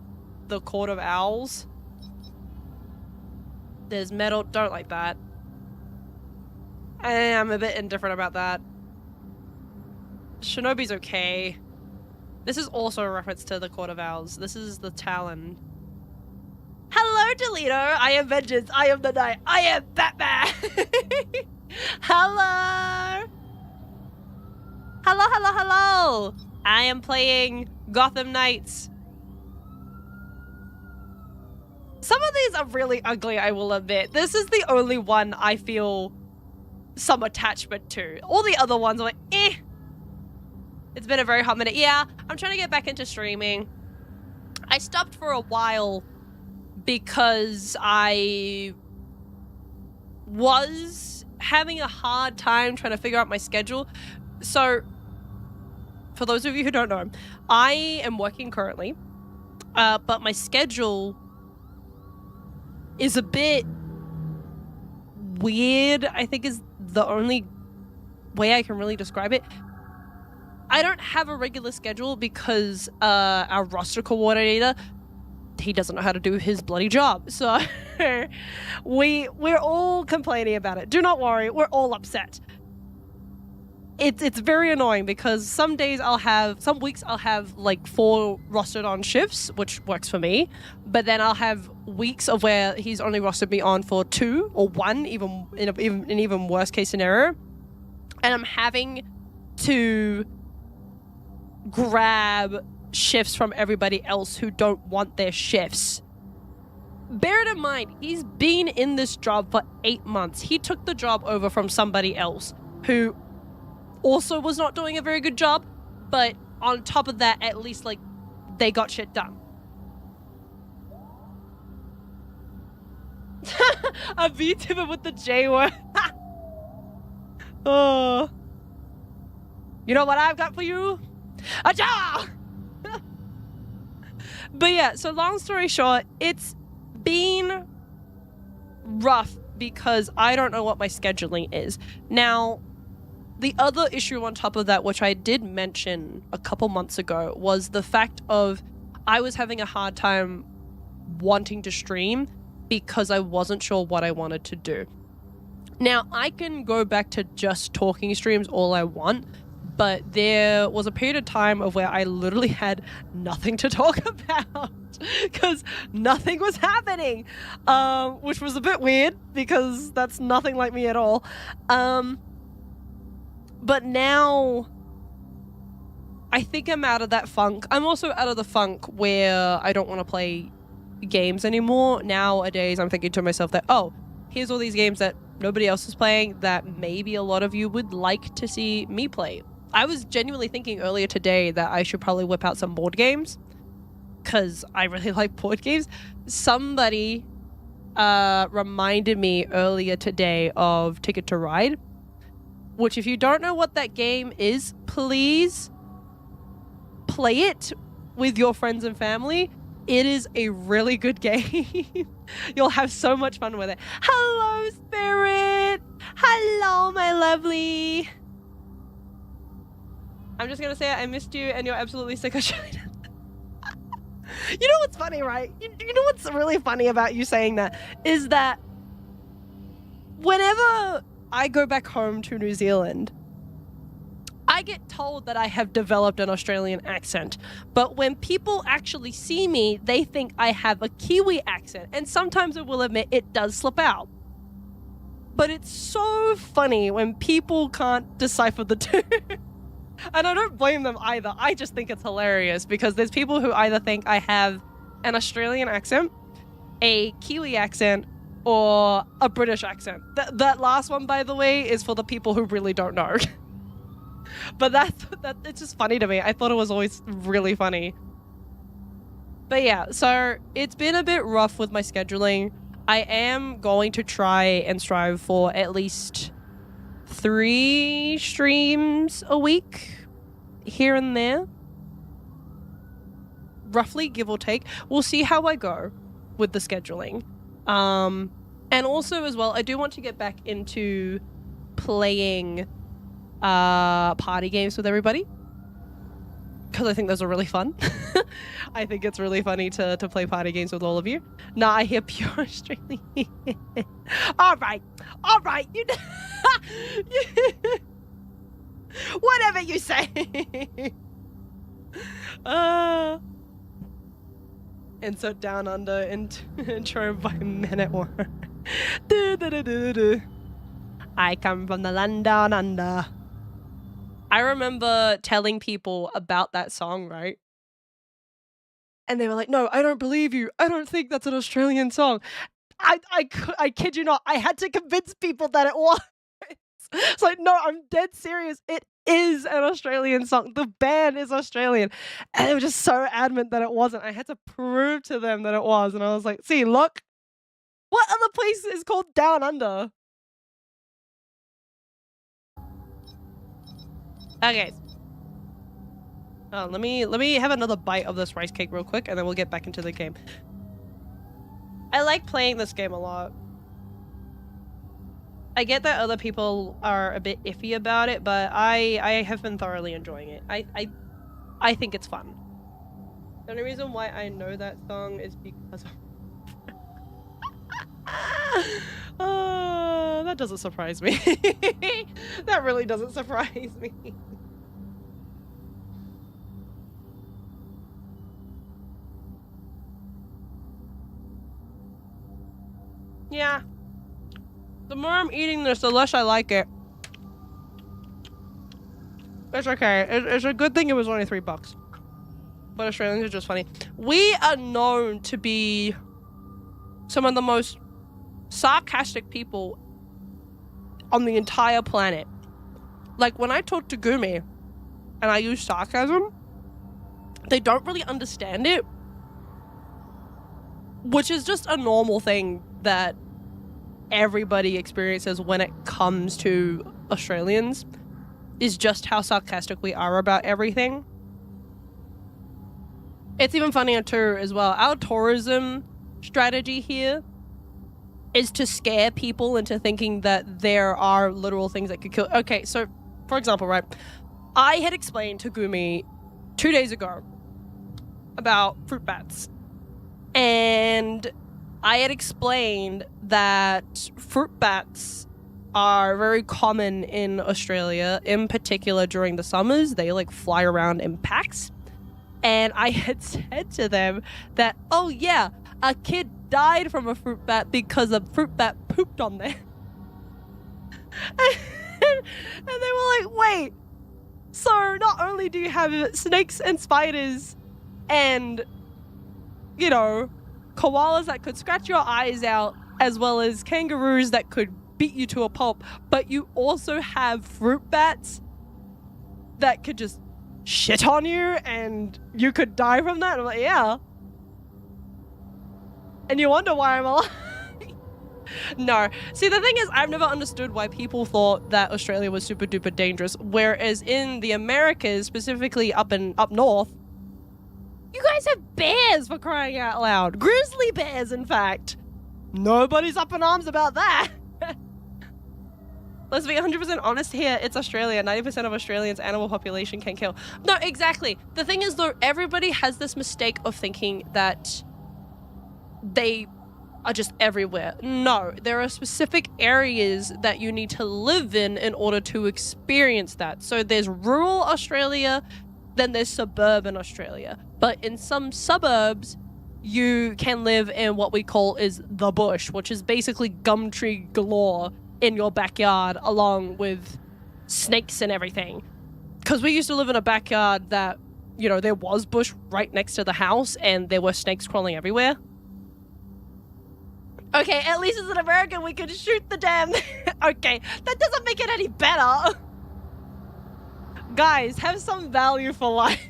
the Court of Owls. There's Metal, don't like that. I'm a bit indifferent about that. Shinobi's okay. This is also a reference to the Court of Owls. This is the Talon. Hello, Toledo! I am Vengeance, I am the Night, I am Batman! Hello! Hello! I am playing Gotham Knights. Some of these are really ugly, I will admit. This is the only one I feel some attachment to. All the other ones are like, eh. It's been a very hot minute. Yeah, I'm trying to get back into streaming. I stopped for a while because I was having a hard time trying to figure out my schedule. So, for those of you who don't know, I am working currently, but my schedule is a bit weird, I think is the only way I can really describe it. I don't have a regular schedule because our roster coordinator, he doesn't know how to do his bloody job. So we're all complaining about it. Do not worry, we're all upset. it's very annoying because some weeks I'll have like 4 rostered on shifts, which works for me, but then I'll have weeks of where he's only rostered me on for 2 or 1, even in even worst case scenario, and I'm having to grab shifts from everybody else who don't want their shifts. Bear it in mind, he's been in this job for 8 months. He took the job over from somebody else who also was not doing a very good job, but on top of that, at least like they got shit done. I beat him with the J word. Oh, you know what I've got for you? A jar. But yeah, so long story short, it's been rough because I don't know what my scheduling is. Now, the other issue on top of that, which I did mention a couple months ago, was the fact of I was having a hard time wanting to stream because I wasn't sure what I wanted to do. Now, I can go back to just talking streams all I want, but there was a period of time of where I literally had nothing to talk about because nothing was happening, which was a bit weird because that's nothing like me at all. But now I think I'm out of that funk. I'm also out of the funk where I don't want to play games anymore. Nowadays, I'm thinking to myself that, oh, here's all these games that nobody else is playing that maybe a lot of you would like to see me play. I was genuinely thinking earlier today that I should probably whip out some board games because I really like board games. Somebody reminded me earlier today of Ticket to Ride, which if you don't know what that game is, please play it with your friends and family. It is a really good game. You'll have so much fun with it. Hello, Spirit. Hello, my lovely. I'm just gonna say I missed you and you're absolutely sick of China. You know what's funny, right? You know what's really funny about you saying that is that whenever I go back home to New Zealand, I get told that I have developed an Australian accent, but when people actually see me, they think I have a Kiwi accent, and sometimes I will admit it does slip out. But it's so funny when people can't decipher the two. And I don't blame them either. I just think it's hilarious because there's people who either think I have an Australian accent, a Kiwi accent, or a British accent. That last one, by the way, is for the people who really don't know. But that it's just funny to me. I thought it was always really funny. But yeah, so it's been a bit rough with my scheduling. I am going to try and strive for at least 3 streams a week here and there, roughly, give or take. We'll see how I go with the scheduling. And also as well, I do want to get back into playing party games with everybody because I think those are really fun. I think it's really funny to play party games with all of you. Nah, I hear pure Australian. all right, you whatever you say. Insert Down Under intro by Men at Work. I come from the land down under. I remember telling people about that song, right? And they were like, no, I don't believe you. I don't think that's an Australian song. I kid you not. I had to convince people that it was. It's like, no, I'm dead serious. It is an Australian song. The band is Australian. And they were just so adamant that it wasn't. I had to prove to them that it was. And I was like, see, look. What other place is called Down Under? Okay. Oh, let me have another bite of this rice cake real quick, and then we'll get back into the game. I like playing this game a lot. I get that other people are a bit iffy about it, but I have been thoroughly enjoying it. I think it's fun. The only reason why I know that song is because of... Oh, that doesn't surprise me. That really doesn't surprise me. Yeah. The more I'm eating this, the less I like it. It's okay. It's a good thing it was only $3. But Australians are just funny. We are known to be some of the most sarcastic people on the entire planet. Like, when I talk to Gumi and I use sarcasm, they don't really understand it. Which is just a normal thing that everybody experiences when it comes to Australians, is just how sarcastic we are about everything. It's even funnier too as well. Our tourism strategy here is to scare people into thinking that there are literal things that could kill. Okay, so for example, right, I had explained to Gumi 2 days ago about fruit bats, and I had explained that fruit bats are very common in Australia, in particular during the summers. They like fly around in packs. And I had said to them that, oh yeah, a kid died from a fruit bat because a fruit bat pooped on them. And they were like, wait, so not only do you have snakes and spiders and, you know, koalas that could scratch your eyes out, as well as kangaroos that could beat you to a pulp, but you also have fruit bats that could just shit on you and you could die from that? And I'm like, yeah. And you wonder why I'm alive. No. See, the thing is, I've never understood why people thought that Australia was super duper dangerous, whereas in the Americas, specifically up north, you guys have bears, for crying out loud. Grizzly bears, in fact. Nobody's up in arms about that. Let's be 100% honest here. It's Australia. 90% of Australians' animal population can kill. No, exactly. The thing is, though, everybody has this mistake of thinking that they are just everywhere. No, there are specific areas that you need to live in order to experience that. So there's rural Australia, then there's suburban Australia. But in some suburbs, you can live in what we call is the bush, which is basically gum tree galore in your backyard, along with snakes and everything. Because we used to live in a backyard that, you know, there was bush right next to the house and there were snakes crawling everywhere. Okay, at least as an American we could shoot the damn... Okay, that doesn't make it any better. Guys, have some value for life.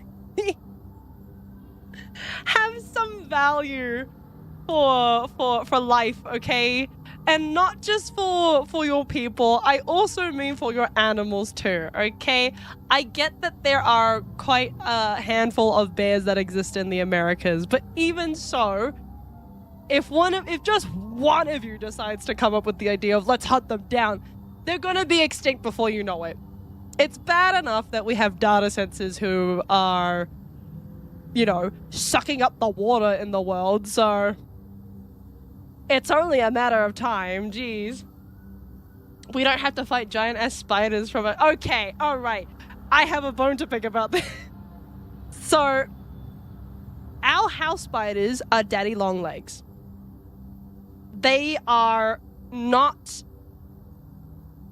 Have some value for life, okay? And not just for your people, I also mean for your animals too, okay? I get that there are quite a handful of bears that exist in the Americas, but even so, if just one of you decides to come up with the idea of let's hunt them down, they're gonna be extinct before you know it. It's bad enough that we have data sensors who are, you know, sucking up the water in the world, so it's only a matter of time. Jeez. We don't have to fight giant-ass spiders from it. Okay, alright. I have a bone to pick about this. So, our house spiders are daddy long legs. They are not,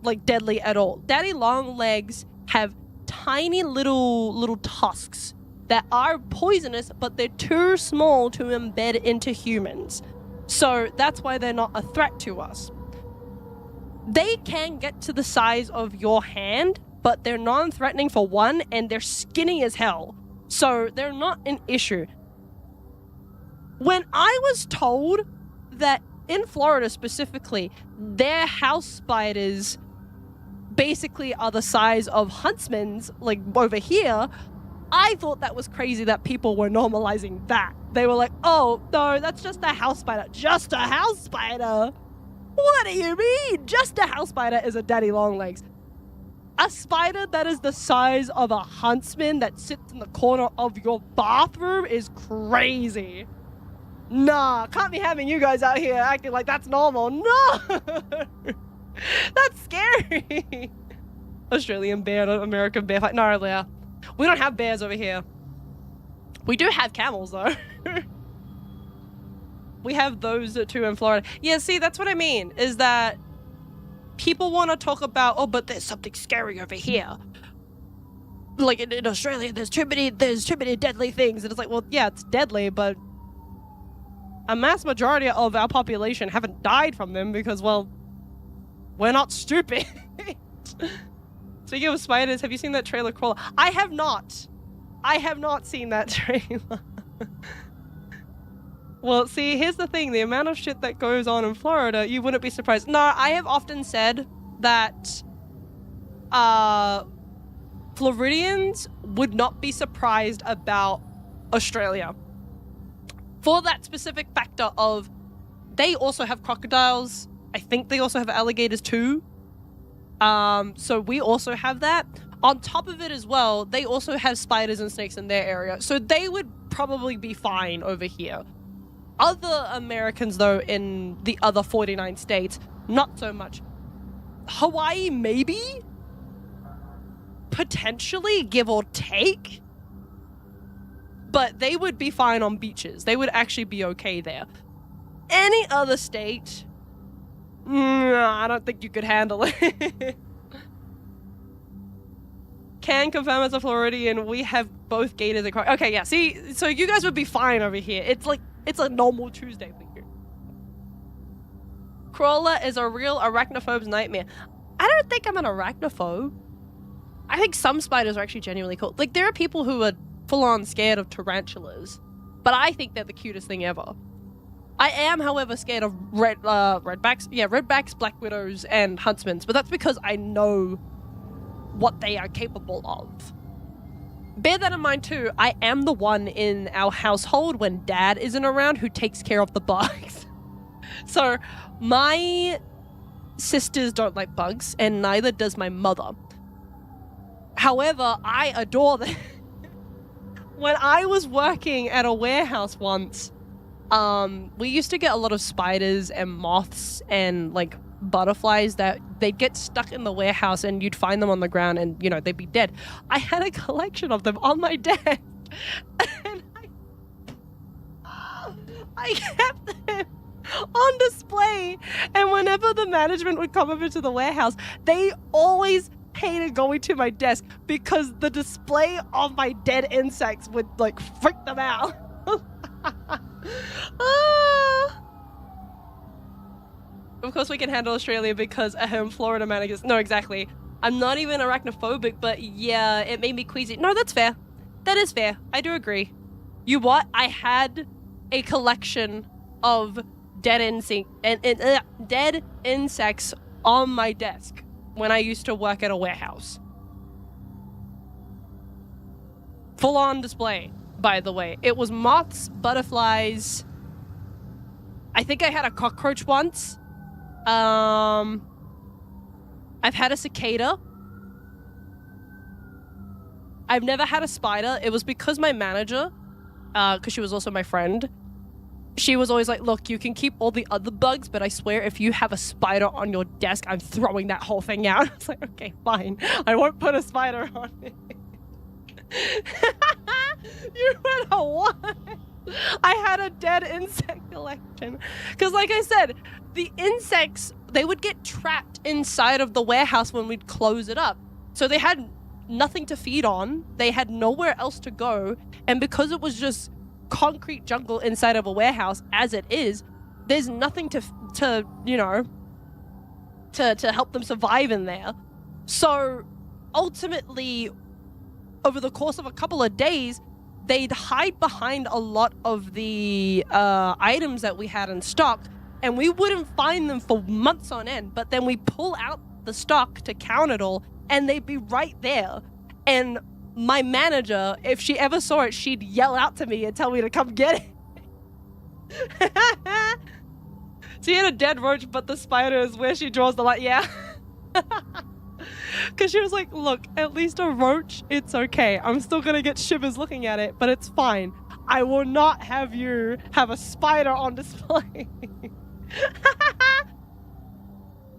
like, deadly at all. Daddy long legs have tiny little tusks that are poisonous, but they're too small to embed into humans. So that's why they're not a threat to us. They can get to the size of your hand, but they're non-threatening for one, and they're skinny as hell. So they're not an issue. When I was told that in Florida specifically, their house spiders basically are the size of huntsmen's, like over here, I thought that was crazy that people were normalizing that. They were like, oh, no, that's just a house spider. Just a house spider? What do you mean? Just a house spider is a daddy long legs. A spider that is the size of a huntsman that sits in the corner of your bathroom is crazy. Nah, can't be having you guys out here acting like that's normal. No! That's scary. Australian bear, American bear fight. No, Leah. We don't have bears over here. We do have camels, though. We have those too in Florida. Yeah, see, that's what I mean, is that people want to talk about, oh, but there's something scary over here. Like in Australia, there's too many deadly things. And it's like, well, yeah, it's deadly, but a mass majority of our population haven't died from them because, well, we're not stupid. Speaking of spiders, have you seen that trailer Crawler? I have not. I have not seen that trailer. Well, see, here's the thing. The amount of shit that goes on in Florida, you wouldn't be surprised. No, I have often said that Floridians would not be surprised about Australia. For that specific factor of they also have crocodiles. I think they also have alligators too. So we also have that. On top of it as well, they also have spiders and snakes in their area. So they would probably be fine over here. Other Americans, though, in the other 49 states, not so much. Hawaii, maybe? Potentially, give or take? But they would be fine on beaches. They would actually be okay there. Any other state, I don't think you could handle it. Can confirm as a Floridian, we have both gators and crocodiles. Okay, yeah, see, so you guys would be fine over here. It's a normal Tuesday for you. Crawler is a real arachnophobe's nightmare. I don't think I'm an arachnophobe. I think some spiders are actually genuinely cool. Like, there are people who are full-on scared of tarantulas, but I think they're the cutest thing ever. I am, however, scared of redbacks. Yeah, redbacks, black widows, and huntsmans, but that's because I know what they are capable of. Bear that in mind too, I am the one in our household when Dad isn't around who takes care of the bugs. So my sisters don't like bugs, and neither does my mother. However, I adore them. When I was working at a warehouse once, we used to get a lot of spiders and moths and like butterflies that they'd get stuck in the warehouse, and you'd find them on the ground and, you know, they'd be dead. I had a collection of them on my desk, and I kept them on display, and whenever the management would come over to the warehouse, they always hated going to my desk because the display of my dead insects would like freak them out. Of course we can handle Australia because Florida man, I guess. No, exactly. I'm not even arachnophobic, but yeah, it made me queasy. No, that's fair. That is fair. I do agree. You what? I had a collection of dead insects on my desk when I used to work at a warehouse. Full on display, by the way. It was moths, butterflies. I think I had a cockroach once. I've had a cicada. I've never had a spider. It was because my manager, because she was also my friend, she was always like, look, you can keep all the other bugs, but I swear if you have a spider on your desk, I'm throwing that whole thing out. I was like, okay, fine. I won't put a spider on it. You went a what? I had a dead insect collection. Because like I said, the insects, they would get trapped inside of the warehouse when we'd close it up. So they had nothing to feed on. They had nowhere else to go. And because it was just concrete jungle inside of a warehouse as it is, there's nothing to you know, to help them survive in there. So ultimately, over the course of a couple of days, they'd hide behind a lot of the items that we had in stock, and we wouldn't find them for months on end. But then we pull out the stock to count it all, and they'd be right there. And my manager, if she ever saw it, she'd yell out to me and tell me to come get it. So you had a dead roach, but the spider is where she draws the line. Yeah. Because she was like, look, at least a roach, it's okay. I'm still going to get shivers looking at it, but it's fine. I will not have you have a spider on display.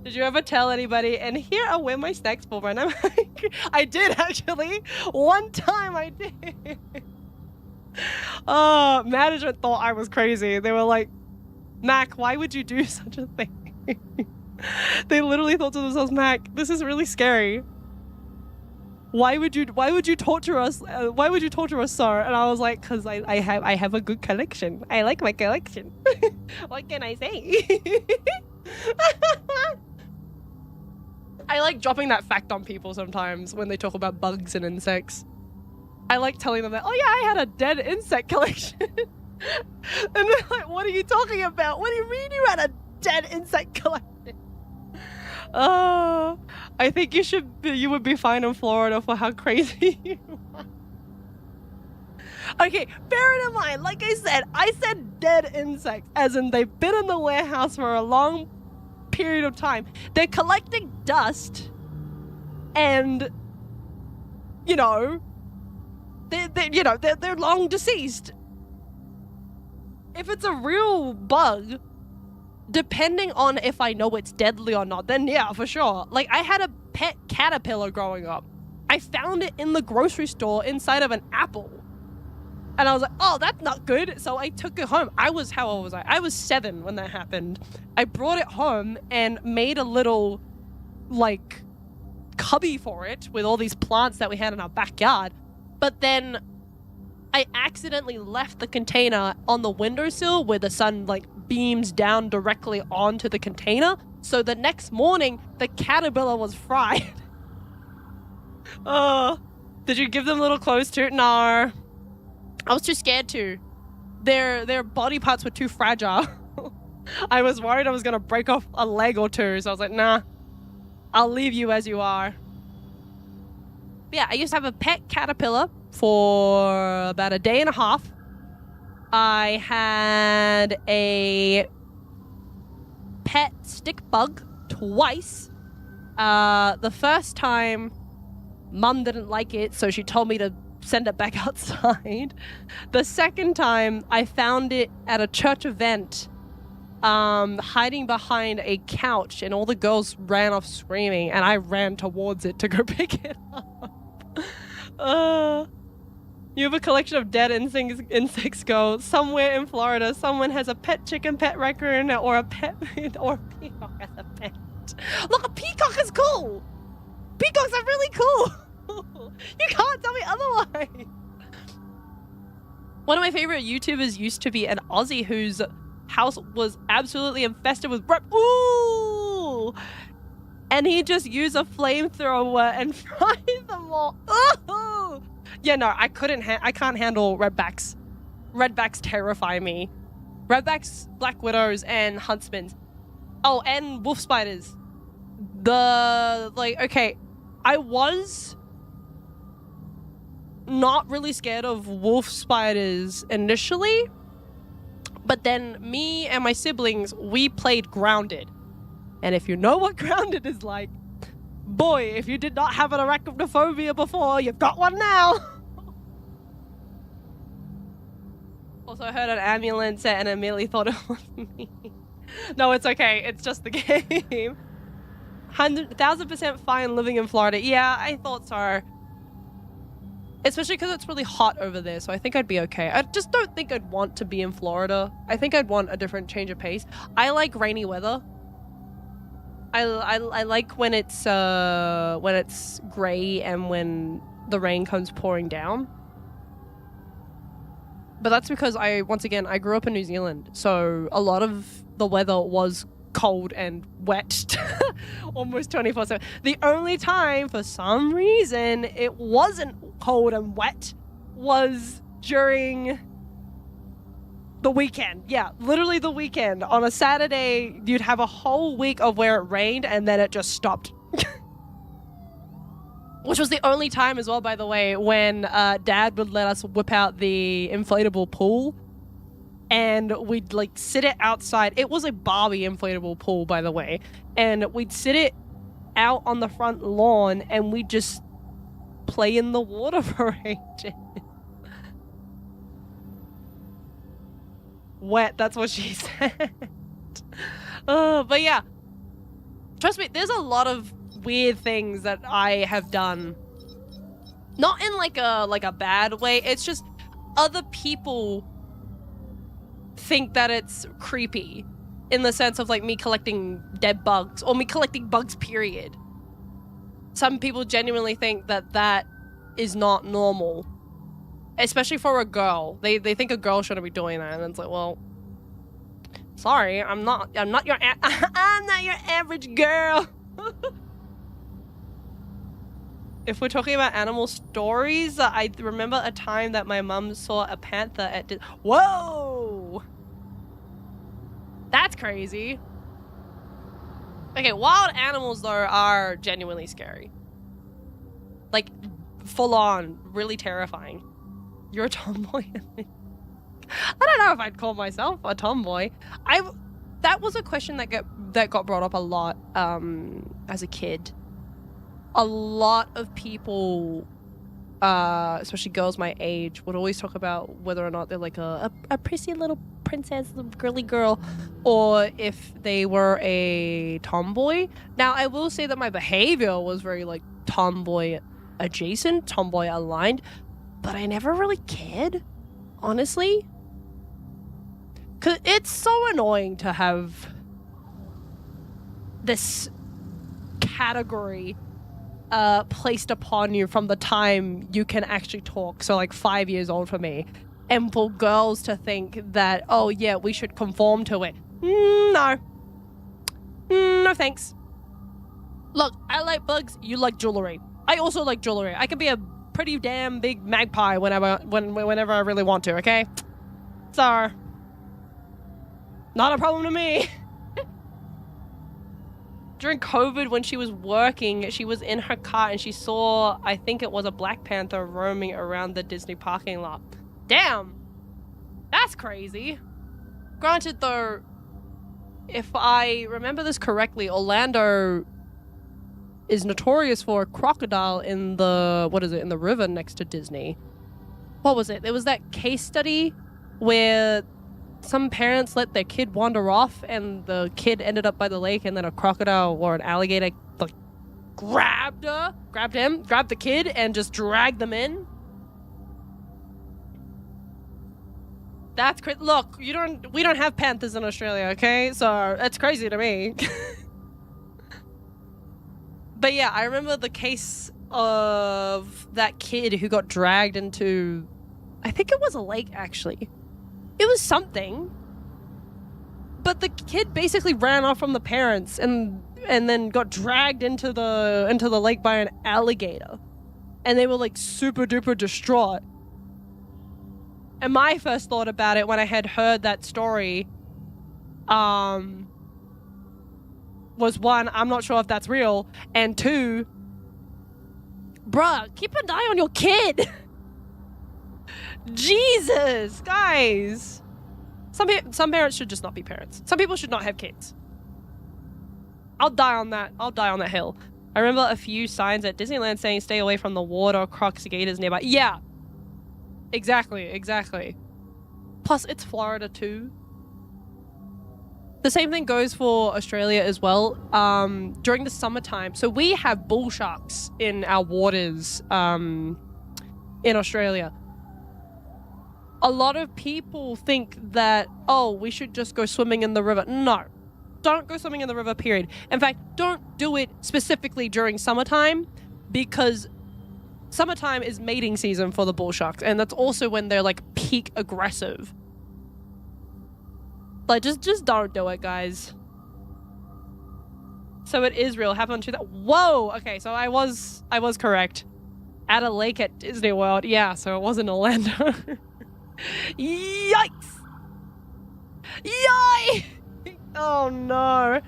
Did you ever tell anybody? And here are where my snacks for, and I'm like, I did actually. One time I did. Management thought I was crazy. They were like, Mac, why would you do such a thing? They literally thought to themselves, Mac, this is really scary. Why would you torture us? Why would you torture us, sir? And I was like, because I have a good collection. I like my collection. What can I say? I like dropping that fact on people sometimes when they talk about bugs and insects. I like telling them that, oh yeah, I had a dead insect collection. And they're like, what are you talking about? What do you mean you had a dead insect collection? I think you would be fine in Florida for how crazy you are. Okay, bear it in mind, like I said dead insects, as in they've been in the warehouse for a long period of time. They're collecting dust, and you know, they're long deceased. If it's a real bug, depending on if I know it's deadly or not, then yeah, for sure. Like, I had a pet caterpillar growing up. I found it in the grocery store inside of an apple. And I was like, oh, that's not good. So I took it home. How old was I? I was 7 when that happened. I brought it home and made a little, like, cubby for it with all these plants that we had in our backyard. But then I accidentally left the container on the windowsill where the sun, like, beams down directly onto the container. So the next morning, the caterpillar was fried. Did you give them little clothes too? No. I was too scared to. Their body parts were too fragile. I was worried I was going to break off a leg or two. So I was like, nah, I'll leave you as you are. But yeah, I used to have a pet caterpillar for about a day and a half. I had a pet stick bug twice. The first time, Mum didn't like it, so she told me to send it back outside. The second time, I found it at a church event, hiding behind a couch, and all the girls ran off screaming, and I ran towards it to go pick it up. You have a collection of dead insects go. Somewhere in Florida, someone has a pet chicken, pet raccoon, or a peacock as a pet. Look, a peacock is cool! Peacocks are really cool! You can't tell me otherwise! One of my favorite YouTubers used to be an Aussie whose house was absolutely infested with ooh! And he just used a flamethrower and fried them all. Ooh! Yeah, no, I can't handle redbacks. Redbacks terrify me. Redbacks, black widows, and huntsmen. Oh, and wolf spiders. Okay, I was not really scared of wolf spiders initially, but then me and my siblings, we played Grounded. And if you know what Grounded is like, boy, if you did not have an arachnophobia before, you've got one now. Also, I heard an ambulance and immediately thought it was me. No, it's okay. It's just the game. 1,000% fine living in Florida. Yeah, I thought so. Especially because it's really hot over there, so I think I'd be okay. I just don't think I'd want to be in Florida. I think I'd want a different change of pace. I like rainy weather. I like when it's gray and when the rain comes pouring down. But that's because I grew up in New Zealand, so a lot of the weather was cold and wet almost 24/7. The only time, for some reason, it wasn't cold and wet was during the weekend. Yeah, literally the weekend. On a Saturday, you'd have a whole week of where it rained and then it just stopped. Which was the only time as well, by the way, when Dad would let us whip out the inflatable pool and we'd like sit it outside. It was a Barbie inflatable pool, by the way. And we'd sit it out on the front lawn and we'd just play in the water for ages. Wet, that's what she said. But yeah. Trust me, there's a lot of weird things that I have done. Not in like a bad way. It's just other people think that it's creepy in the sense of like me collecting dead bugs or me collecting bugs, period. Some people genuinely think that that is not normal, especially for a girl. They think a girl shouldn't be doing that, and it's like, well, sorry, I'm not your I'm not your average girl. If we're talking about animal stories, I remember a time that my mum saw a panther at Whoa! That's crazy. Okay, wild animals, though, are genuinely scary. Like, full on, really terrifying. You're a tomboy? I don't know if I'd call myself a tomboy. That was a question that got brought up a lot as a kid. A lot of people, especially girls my age, would always talk about whether or not they're like a prissy little princess, little girly girl, or if they were a tomboy. Now, I will say that my behavior was very like tomboy adjacent, tomboy aligned, but I never really cared, honestly. 'Cause it's so annoying to have this category placed upon you from the time you can actually talk. So like 5 years old for me. And for girls to think that, oh yeah, we should conform to it. No. No thanks. Look, I like bugs, you like jewelry. I also like jewelry. I can be a pretty damn big magpie whenever I really want to, okay? So, not a problem to me. During COVID, when she was working, she was in her car and she saw, I think it was a Black Panther roaming around the Disney parking lot. Damn! That's crazy. Granted, though, if I remember this correctly, Orlando is notorious for a crocodile in the, in the river next to Disney. What was it? There was that case study where some parents let their kid wander off and the kid ended up by the lake, and then a crocodile or an alligator like grabbed the kid and just dragged them in. That's crazy. Look, we don't have panthers in Australia, okay? So that's crazy to me. But yeah, I remember the case of that kid who got dragged into, I think it was a lake actually. It was something. But the kid basically ran off from the parents and then got dragged into the lake by an alligator. And they were like super duper distraught. And my first thought about it when I had heard that story was one, I'm not sure if that's real, and two, bruh, keep an eye on your kid. Jesus, guys. Some parents should just not be parents. Some people should not have kids. I'll die on that hill. I remember a few signs at Disneyland saying stay away from the water, crocs, gators nearby. Yeah. Exactly. Plus, it's Florida too. The same thing goes for Australia as well. During the summertime, so we have bull sharks in our waters in Australia. A lot of people think that, oh, we should just go swimming in the river. No, don't go swimming in the river, period. In fact, don't do it specifically during summertime, because summertime is mating season for the bull sharks, and that's also when they're like peak aggressive. Like, just don't do it, guys. So it is real. Happened to that. Whoa. Okay, so I was correct. At a lake at Disney World. Yeah, so it wasn't Orlando. Yikes! Yikes! Oh no!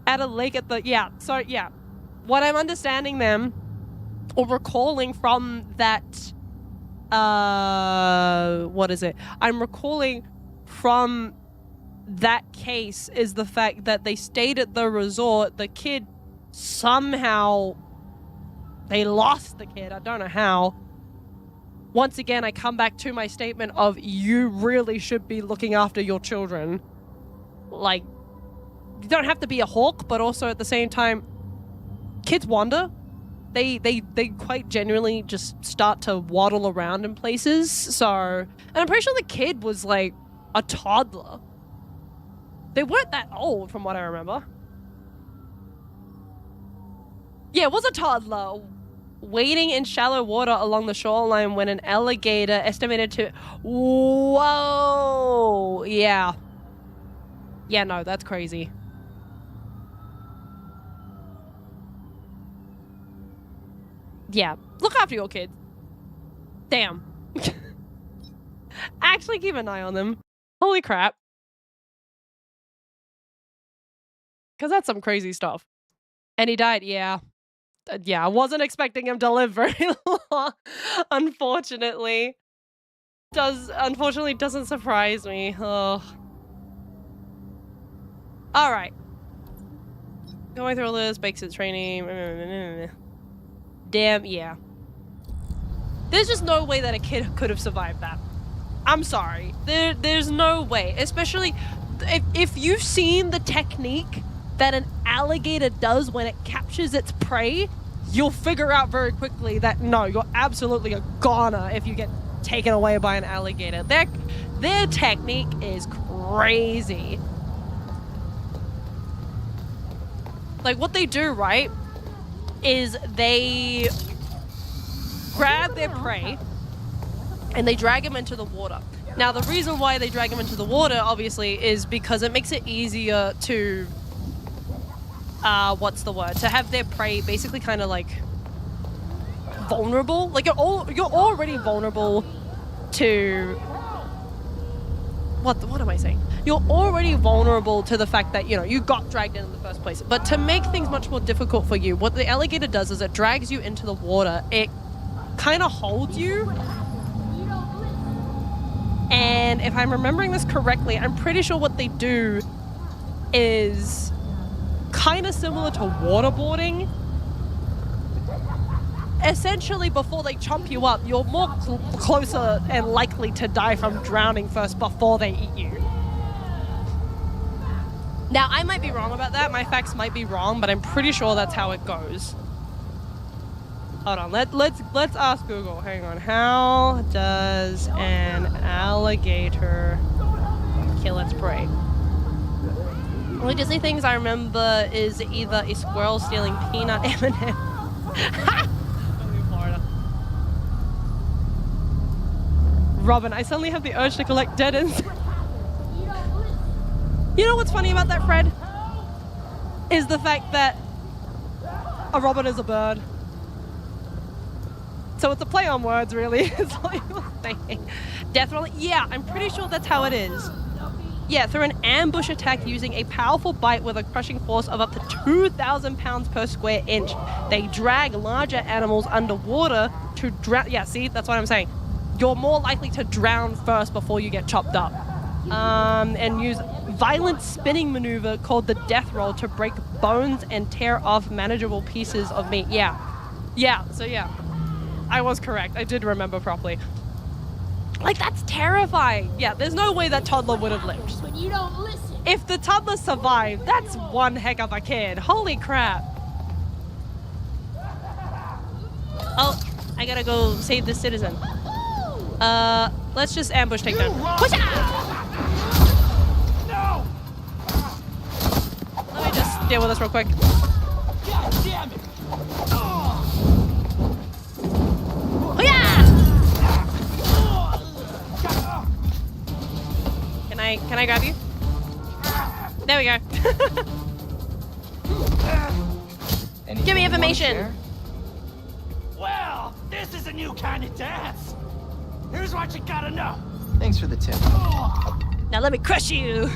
At a lake at the what I'm understanding them or recalling from that I'm recalling from that case is the fact that they stayed at the resort. The kid somehow, they lost the kid. I don't know how. Once again, I come back to my statement of you really should be looking after your children. Like, you don't have to be a hawk, but also at the same time, kids wander. They quite genuinely just start to waddle around in places. So, and I'm pretty sure the kid was like a toddler. They weren't that old from what I remember. Yeah, it was a toddler wading in shallow water along the shoreline when an alligator estimated to... Whoa! Yeah. Yeah, no, that's crazy. Yeah, look after your kids. Damn. Actually keep an eye on them. Holy crap. Because that's some crazy stuff. And he died, yeah. Yeah, I wasn't expecting him to live very long, unfortunately. Unfortunately doesn't surprise me. Oh. Alright. Going through all this, basic training. Damn, yeah. There's just no way that a kid could have survived that. I'm sorry. There's no way. Especially if you've seen the technique that an alligator does when it captures its prey, you'll figure out very quickly that no, you're absolutely a goner if you get taken away by an alligator. Their technique is crazy. Like what they do, right, is they grab their prey and they drag him into the water. Now, the reason why they drag him into the water, obviously, is because it makes it easier to, to have their prey basically kind of like vulnerable. Like you're already vulnerable to, what am I saying? You're already vulnerable to the fact that, you know, you got dragged in the first place. But to make things much more difficult for you, what the alligator does is it drags you into the water. It kind of holds you. And if I'm remembering this correctly, I'm pretty sure what they do is kind of similar to waterboarding. Essentially, before they chomp you up, you're more closer and likely to die from drowning first before they eat you. Now, I might be wrong about that. My facts might be wrong, but I'm pretty sure that's how it goes. Hold on, let's ask Google. Hang on. How does an alligator kill its prey? Only Disney things I remember is either a squirrel stealing peanut M&M. Florida. Robin, I suddenly have the urge to collect dead ends. You know what's funny about that, Fred? Is the fact that a robin is a bird. So it's a play on words, really. It's what you're saying. Death rolling? Yeah, I'm pretty sure that's how it is. Yeah, through an ambush attack using a powerful bite with a crushing force of up to 2,000 pounds per square inch, they drag larger animals underwater to drown. Yeah, see, that's what I'm saying. You're more likely to drown first before you get chopped up. And use violent spinning maneuver called the death roll to break bones and tear off manageable pieces of meat. Yeah. Yeah, so yeah. I was correct. I did remember properly. Like, that's terrifying. Yeah, there's no way that toddler would have lived. But you don't listen. If the toddler survived, that's one heck of a kid. Holy crap. Oh, I gotta go save this citizen. Let's just ambush takedown. No! Let me just deal with this real quick. God damn it! Can I grab you? There we go. Give me information. Well, this is a new kind of dance. Here's what you gotta know. Thanks for the tip. Now let me crush you.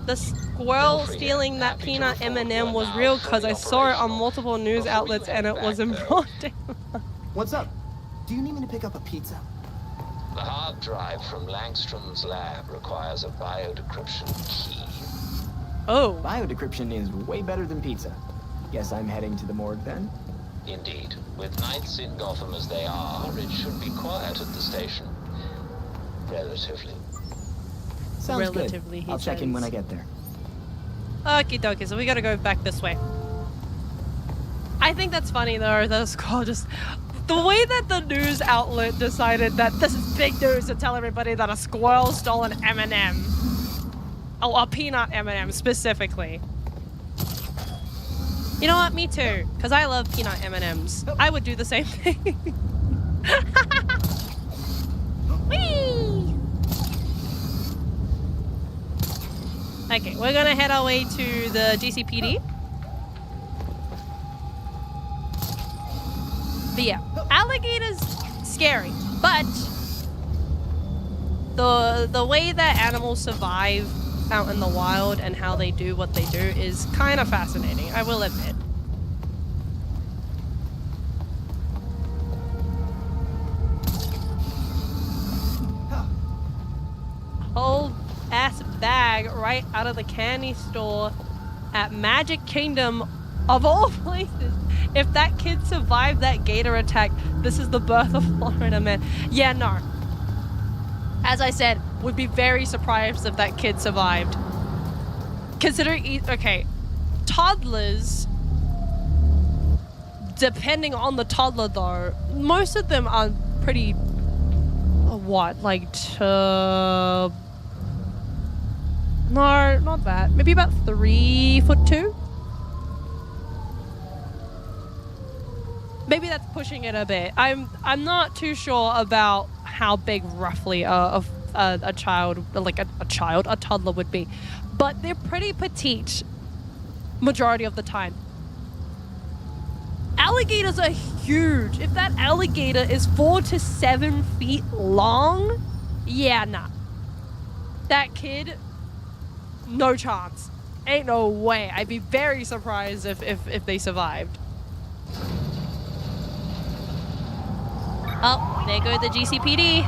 The squirrel stealing that peanut M&M was real because I saw it on multiple news outlets and it was in broad daylight. What's up? Do you need me to pick up a pizza? The hard drive from Langstrom's lab requires a biodecryption key. Oh. Biodecryption is way better than pizza. Guess I'm heading to the morgue then? Indeed. With nights in Gotham as they are, it should be quiet at the station. Relatively. Sounds Relatively, good. I'll check in when I get there. Okie dokie, so we gotta go back this way. I think that's funny though, the squirrel just... The way that the news outlet decided that this is big news to tell everybody that a squirrel stole an M&M. Oh, a peanut M&M specifically. You know what? Me too, because I love peanut M&Ms. I would do the same thing. Whee! Okay, we're gonna head our way to the GCPD. But yeah, alligators scary, but the way that animals survive out in the wild and how they do what they do is kind of fascinating, I will admit. Whole ass bag right out of the candy store at Magic Kingdom of all places. If that kid survived that gator attack, this is the birth of Florida, man. Yeah, no. As I said, would be very surprised if that kid survived. Considering, okay, toddlers, depending on the toddler though, most of them are pretty, what, like, no, not that. Maybe about 3'2". Maybe that's pushing it a bit. I'm not too sure about how big roughly a toddler would be, but they're pretty petite majority of the time. Alligators are huge. If that alligator is 4 to 7 feet long, yeah, nah. That kid, no chance. Ain't no way. I'd be very surprised if they survived. Oh, there go the GCPD.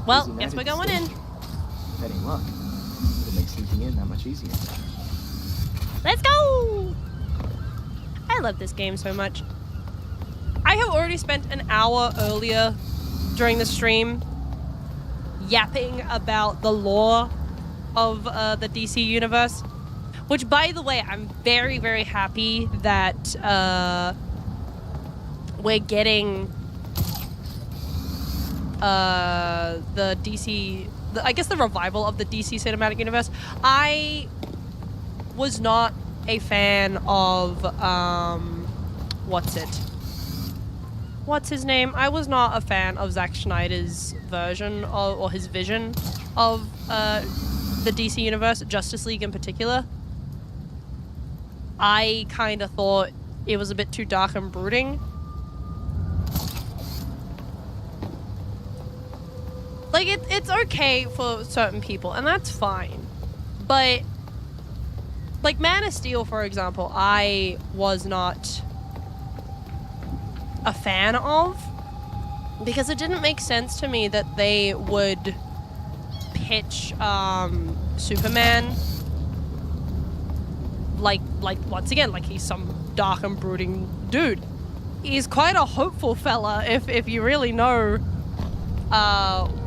Well, guess we're going in. With any luck, it'll make sneaking in that much easier. Let's go! I love this game so much. I have already spent an hour earlier during the stream yapping about the lore of the DC universe. Which, by the way, I'm very, very happy that we're getting the DC... I guess the revival of the DC Cinematic Universe. I was not a fan of... What's his name? I was not a fan of Zack Snyder's version of, or his vision of the DC Universe, Justice League in particular. I kind of thought it was a bit too dark and brooding. Like, it's okay for certain people, and that's fine. But, like, Man of Steel, for example, I was not a fan of, because it didn't make sense to me that they would pitch Superman like once again, like he's some dark and brooding dude. He's quite a hopeful fella if you really know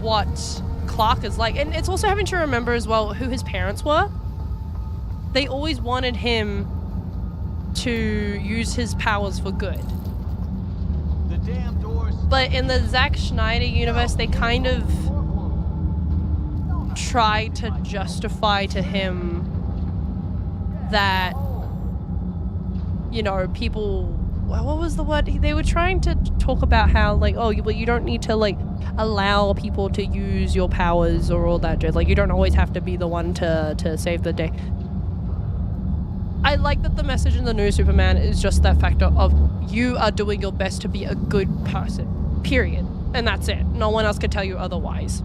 what Clark is like. And it's also having to remember as well who his parents were. They always wanted him to use his powers for good. The damn doors. But in the Zack Snyder universe, they kind of tried to justify to him that, you know, people, what was the word? They were trying to talk about how, like, oh, well, you don't need to, like, allow people to use your powers or all that jazz. Like, you don't always have to be the one to save the day. I like that the message in the new Superman is just that factor of you are doing your best to be a good person, period. And that's it. No one else could tell you otherwise.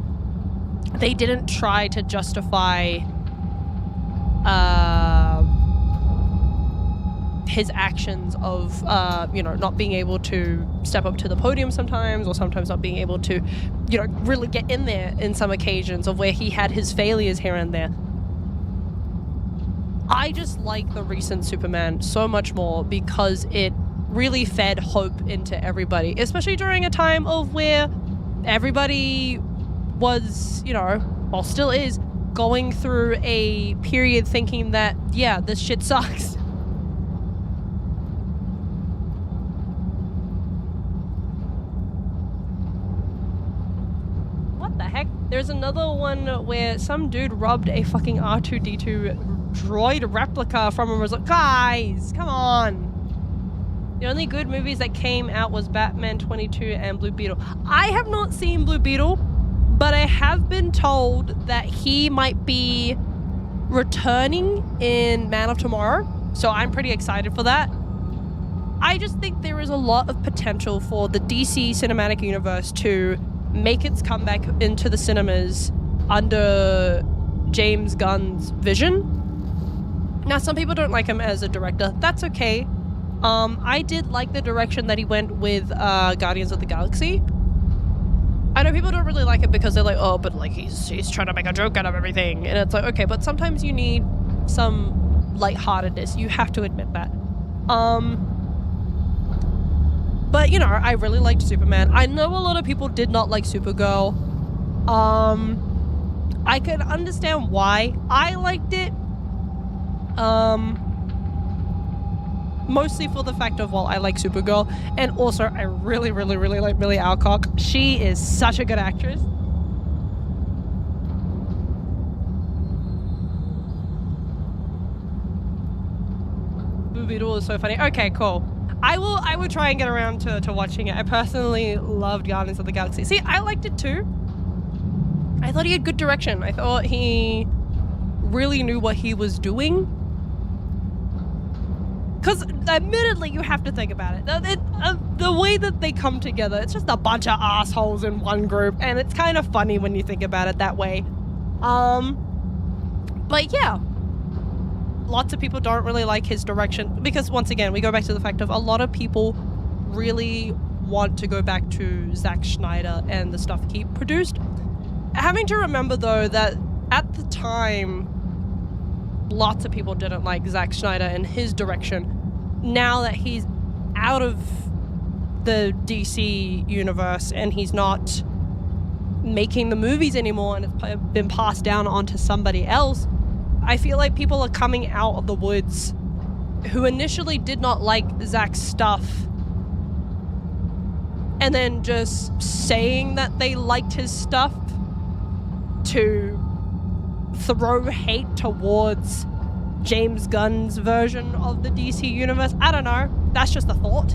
They didn't try to justify his actions of, you know, not being able to step up to the podium sometimes, or sometimes not being able to, you know, really get in there in some occasions of where he had his failures here and there. I just like the recent Superman so much more because it really fed hope into everybody, especially during a time of where everybody was, you know, well, still is, going through a period thinking that, yeah, this shit sucks. What the heck? There's another one where some dude robbed a fucking R2-D2 droid replica from him. Was like, guys, come on. The only good movies that came out was Batman 22 and Blue Beetle. I have not seen Blue Beetle, but I have been told that he might be returning in Man of Tomorrow, so I'm pretty excited for that. I just think there is a lot of potential for the DC Cinematic Universe to make its comeback into the cinemas under James Gunn's vision. Now, some people don't like him as a director. That's okay. I did like the direction that he went with Guardians of the Galaxy. I know people don't really like it because they're like, oh, but like he's trying to make a joke out of everything. And it's like, okay, but sometimes you need some lightheartedness. You have to admit that. But, you know, I really liked Superman. I know a lot of people did not like Supergirl. I could understand why. I liked it. Mostly for the fact of, well, I like Supergirl, and also I really, really, really like Millie Alcock. She is such a good actress. Blue Beetle is so funny. Okay, cool. I will try and get around to watching it. I personally loved Guardians of the Galaxy. See, I liked it too. I thought he had good direction. I thought he really knew what he was doing. Because, admittedly, you have to think about it. The way that they come together, it's just a bunch of assholes in one group, and it's kind of funny when you think about it that way. But yeah, lots of people don't really like his direction, because once again, we go back to the fact of a lot of people really want to go back to Zack Snyder and the stuff he produced. Having to remember, though, that at the time, lots of people didn't like Zack Snyder and his direction. Now that he's out of the DC universe and he's not making the movies anymore and it's been passed down onto somebody else, I feel like people are coming out of the woods who initially did not like Zack's stuff and then just saying that they liked his stuff to throw hate towards James Gunn's version of the DC universe. I don't know. That's just a thought.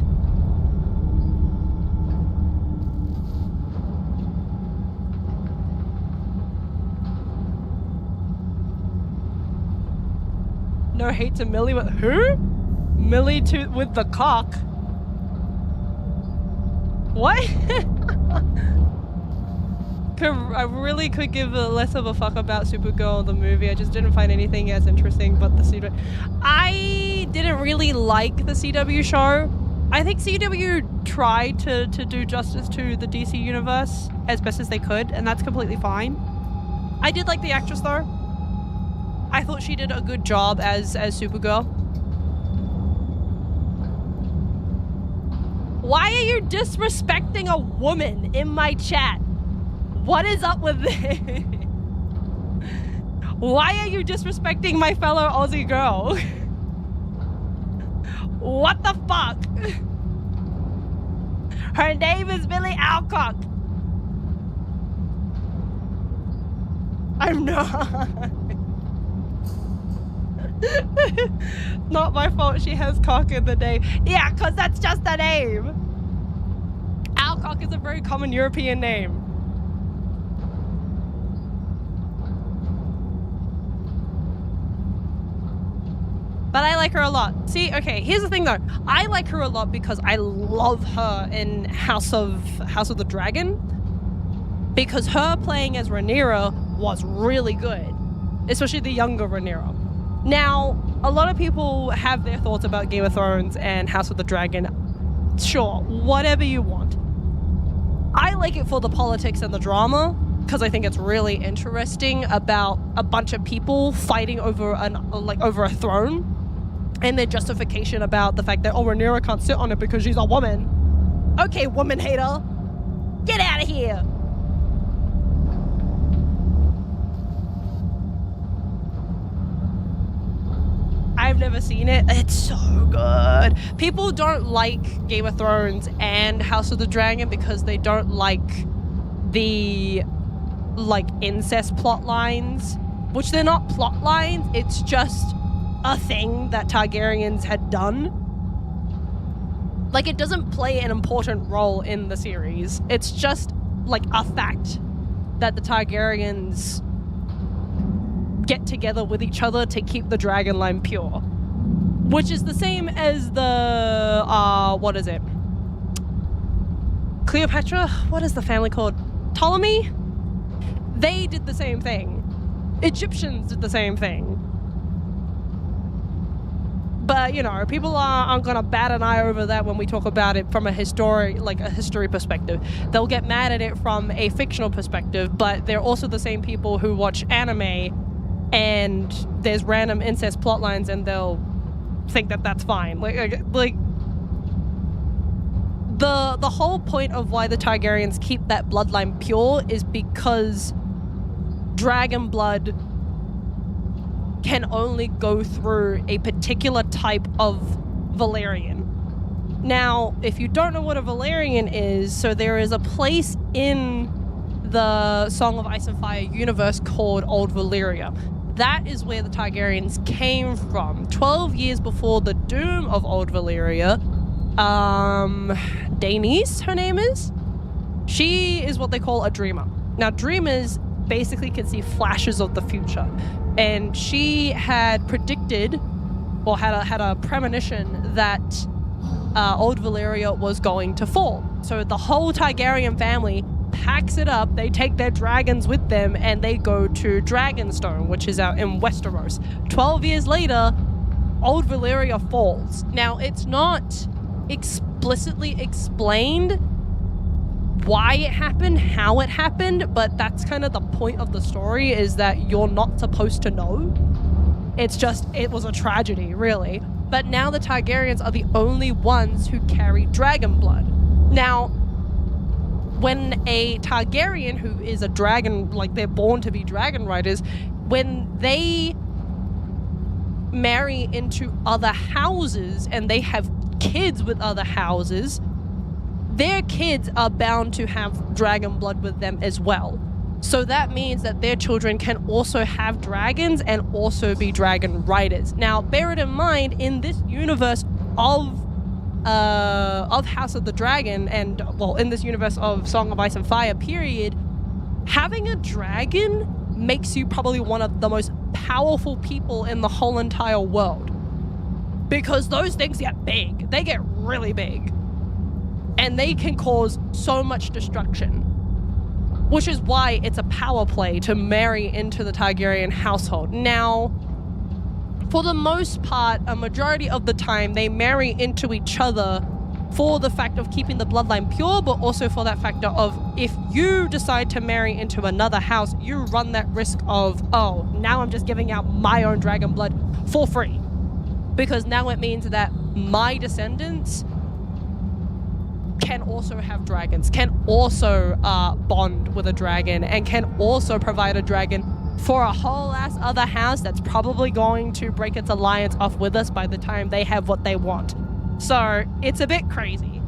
No hate to Millie with who? Millie with the cock. What? I really could give less of a fuck about Supergirl the movie. I just didn't find anything as interesting but the CW. I didn't really like the CW show. I think CW tried to do justice to the DC universe as best as they could, and that's completely fine. I did like the actress though. I thought she did a good job as Supergirl. Why are you disrespecting a woman in my chat? What is up with this? Why are you disrespecting my fellow Aussie girl? What the fuck? Her name is Millie Alcock. I'm not. Not my fault she has cock in the name. Yeah, because that's just a name. Alcock is a very common European name. But I like her a lot. See, okay, here's the thing though. I like her a lot because I love her in House of the Dragon. Because her playing as Rhaenyra was really good. Especially the younger Rhaenyra. Now, a lot of people have their thoughts about Game of Thrones and House of the Dragon. Sure, whatever you want. I like it for the politics and the drama, because I think it's really interesting about a bunch of people fighting over a throne, and their justification about the fact that, oh, Rhaenyra can't sit on it because she's a woman. Okay, woman hater, get out of here. never seen it, it's so good. People don't like Game of Thrones and House of the Dragon because they don't like the incest plot lines, which they're not plot lines, it's just a thing that Targaryens had done. Like, it doesn't play an important role in the series. It's just like a fact that the Targaryens get together with each other to keep the dragon line pure. Which is the same as the, what is it? Cleopatra? What is the family called? Ptolemy? They did the same thing. Egyptians did the same thing. But, you know, people aren't gonna bat an eye over that when we talk about it from a history perspective. They'll get mad at it from a fictional perspective, but they're also the same people who watch anime and there's random incest plot lines and they'll think that that's fine. Like the whole point of why the Targaryens keep that bloodline pure is because dragon blood can only go through a particular type of Valyrian. Now, if you don't know what a Valyrian is, so there is a place in the Song of Ice and Fire universe called Old Valyria. That is where the Targaryens came from. 12 years before the doom of Old Valyria, Daenerys, her name is? She is what they call a dreamer. Now, dreamers basically can see flashes of the future. And she had predicted, or had a premonition that Old Valyria was going to fall. So the whole Targaryen family packs it up, they take their dragons with them, and they go to Dragonstone, which is out in Westeros. 12 years later, Old Valyria falls. Now, it's not explicitly explained why it happened, how it happened, but that's kind of the point of the story, is that you're not supposed to know. It's just, it was a tragedy, really. But now the Targaryens are the only ones who carry dragon blood. Now, when a Targaryen who is a dragon, like they're born to be dragon riders, when they marry into other houses and they have kids with other houses, their kids are bound to have dragon blood with them as well. So that means that their children can also have dragons and also be dragon riders. Now, bear it in mind, in this universe of House of the Dragon, and, well, in this universe of Song of Ice and Fire, period, having a dragon makes you probably one of the most powerful people in the whole entire world. Because those things get big. They get really big. And they can cause so much destruction. Which is why it's a power play to marry into the Targaryen household. Now, for the most part, a majority of the time, they marry into each other for the fact of keeping the bloodline pure, but also for that factor of, if you decide to marry into another house, you run that risk of, oh, now I'm just giving out my own dragon blood for free. Because now it means that my descendants can also have dragons, can also bond with a dragon, and can also provide a dragon for a whole ass other house that's probably going to break its alliance off with us by the time they have what they want. So it's a bit crazy.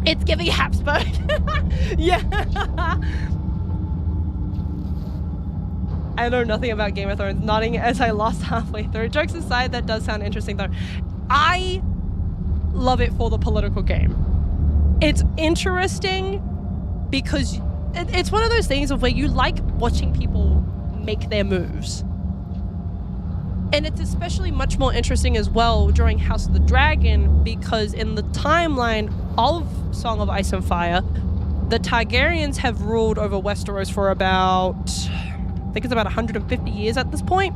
It's giving Habsburg. Yeah. I know nothing about Game of Thrones, nodding as I lost halfway through. Jokes aside, that does sound interesting though. I love it for the political game. It's interesting because it's one of those things of where you like watching people make their moves. And it's especially much more interesting as well during House of the Dragon, because in the timeline of Song of Ice and Fire, the Targaryens have ruled over Westeros for about, I think it's about 150 years at this point.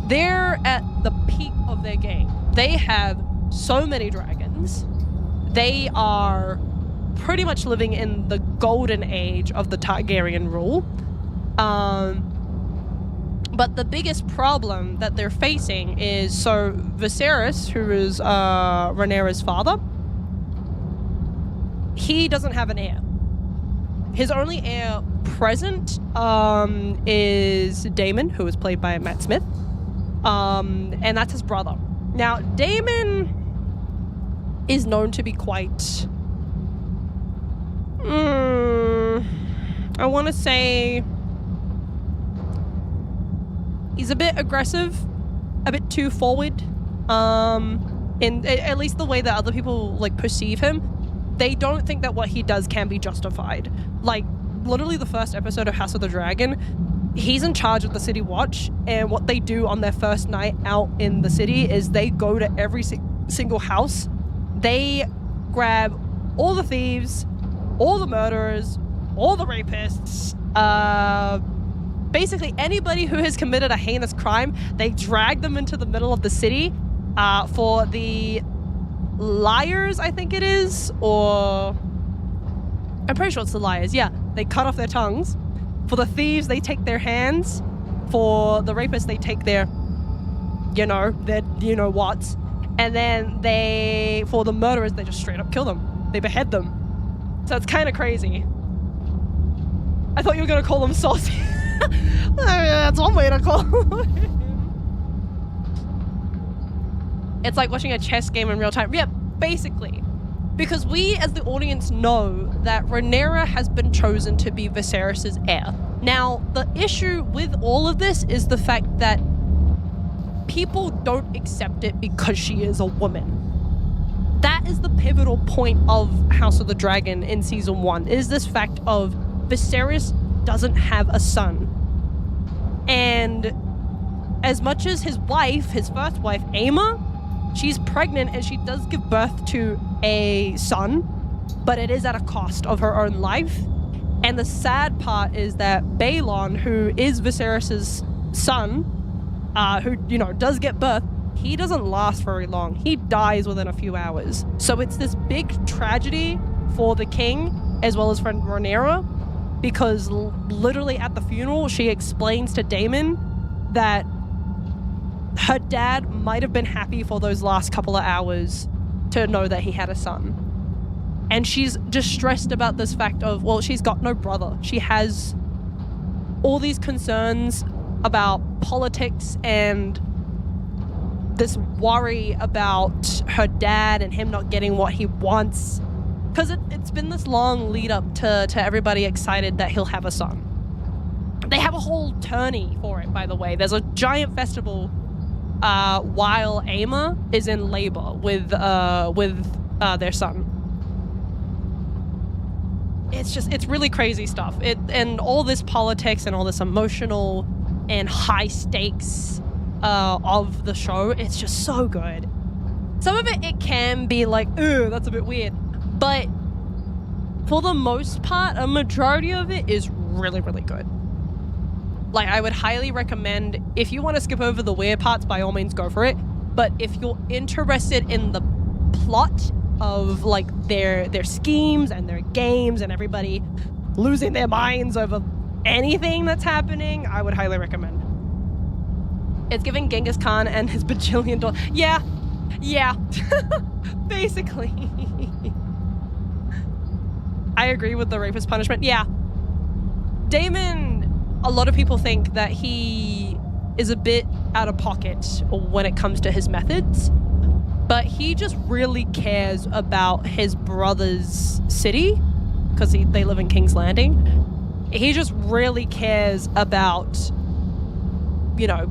They're at the peak of their game. They have so many dragons. They are pretty much living in the golden age of the Targaryen rule. But the biggest problem that they're facing is, so Viserys, who is Rhaenyra's father, he doesn't have an heir. His only heir present is Daemon, who is played by Matt Smith. And that's his brother. Now, Damon is known to be quite... I want to say... he's a bit aggressive, a bit too forward. In at least the way that other people like perceive him, they don't think that what he does can be justified. Like literally the first episode of House of the Dragon, he's in charge of the city watch, and what they do on their first night out in the city is they go to every single house. They grab all the thieves, all the murderers, all the rapists, basically anybody who has committed a heinous crime. They drag them into the middle of the city. For the liars, I think it is, or... I'm pretty sure it's the liars, yeah. They cut off their tongues. For the thieves, they take their hands. For the rapists, they take their, their you-know-whats. And then for the murderers, they just straight up kill them. They behead them. So it's kind of crazy. I thought you were going to call them saucy. I mean, that's one way to call them. It's like watching a chess game in real time. Yeah, basically. Because we, as the audience, know that Rhaenyra has been chosen to be Viserys' heir. Now, the issue with all of this is the fact that people don't accept it because she is a woman. That is the pivotal point of House of the Dragon in Season 1, is this fact of Viserys doesn't have a son. And as much as his wife, his first wife, Aemma, she's pregnant and she does give birth to a son, but it is at a cost of her own life. And the sad part is that Balon, who is Viserys' son, who, does get birth, he doesn't last very long. He dies within a few hours. So it's this big tragedy for the king as well as for Rhaenyra, because literally at the funeral, she explains to Daemon that her dad might have been happy for those last couple of hours to know that he had a son. And she's distressed about this fact of, well, she's got no brother. She has all these concerns about politics and this worry about her dad and him not getting what he wants. Because it's been this long lead up to everybody excited that he'll have a son. They have a whole tourney for it, by the way. There's a giant festival while Aemma is in labor with their son. It's really crazy stuff. And all this politics and all this emotional and high stakes of the show, it's just so good. Some of it can be like, ooh, that's a bit weird. But for the most part, a majority of it is really, really good. Like, I would highly recommend, if you want to skip over the weird parts, by all means go for it. But if you're interested in the plot of like their schemes and their games and everybody losing their minds over anything that's happening, I would highly recommend. It's giving Genghis Khan and his bajillion dollars. Yeah. Basically. I agree with the rapist punishment. Yeah. Daemon, a lot of people think that he is a bit out of pocket when it comes to his methods, but he just really cares about his brother's city, because they live in King's Landing. He just really cares about,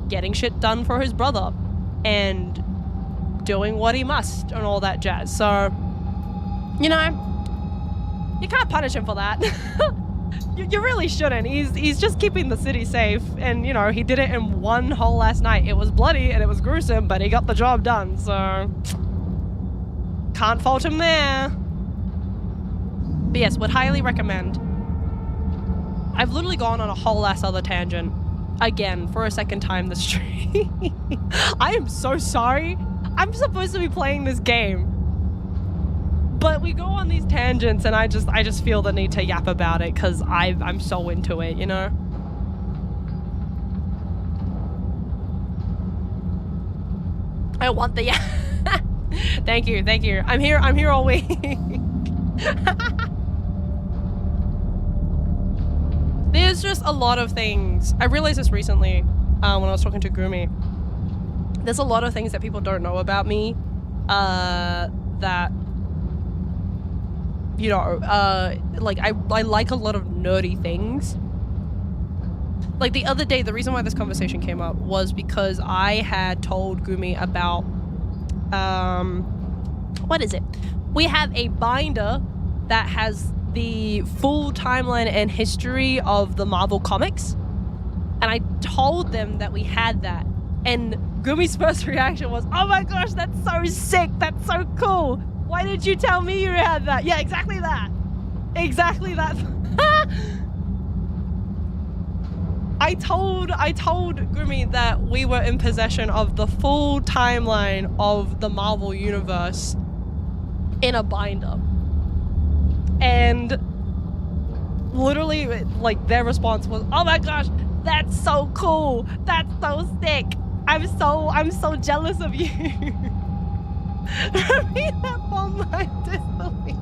getting shit done for his brother and doing what he must and all that jazz. So, you can't punish him for that. You really shouldn't. He's just keeping the city safe, and he did it in one whole last night. It was bloody and it was gruesome, but he got the job done, so can't fault him there. But yes, would highly recommend. I've literally gone on a whole ass other tangent again for a second time this stream. I am so sorry. I'm supposed to be playing this game, but we go on these tangents, and I just feel the need to yap about it because I'm so into it, I want the Thank you. I'm here all week. There's just a lot of things. I realized this recently when I was talking to Gumi. there's a lot of things that people don't know about me, that, you know, like I like a lot of nerdy things. Like the other day, the reason why this conversation came up was because I had told Gumi about, what is it? We have a binder that has the full timeline and history of the Marvel comics. And I told them that we had that. And Gumi's first reaction was, oh my gosh, that's so sick. That's so cool. Why did you tell me you had that? Yeah, exactly that. Exactly that. I told Gumi that we were in possession of the full timeline of the Marvel universe in a binder. And literally, like, their response was, oh my gosh, that's so cool. That's so sick. I'm so jealous of you. Repeat that for my disbelief.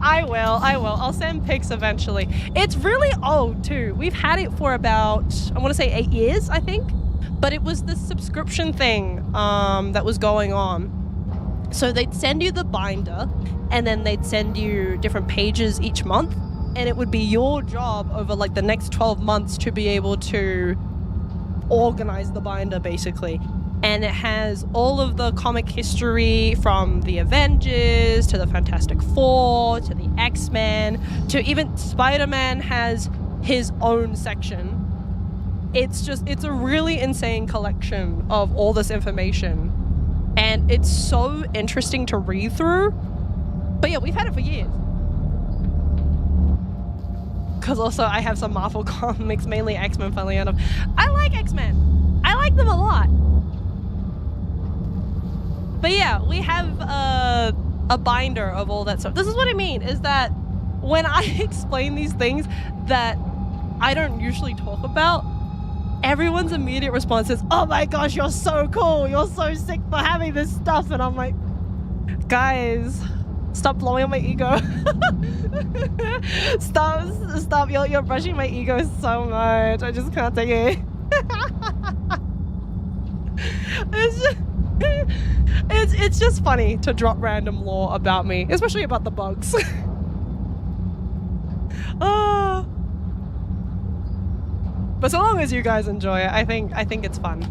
I will. I'll send pics eventually. It's really old too. We've had it for about, I want to say 8 years, I think. But it was the subscription thing that was going on. So they'd send you the binder, and then they'd send you different pages each month, and it would be your job over like the next 12 months to be able to organize the binder, basically. And it has all of the comic history from the Avengers to the Fantastic Four to the X-Men to even Spider-Man has his own section. It's a really insane collection of all this information. And it's so interesting to read through. But yeah, we've had it for years. Because also I have some Marvel comics, mainly X-Men, funnily enough. I like X-Men. I like them a lot. But yeah, we have a binder of all that stuff. This is what I mean, is that when I explain these things that I don't usually talk about, everyone's immediate response is, oh my gosh, you're so cool. You're so sick for having this stuff. And I'm like, guys, stop blowing up my ego. Stop. You're brushing my ego so much. I just can't take it. It's just funny to drop random lore about me, especially about the bugs. But so long as you guys enjoy it, I think it's fun.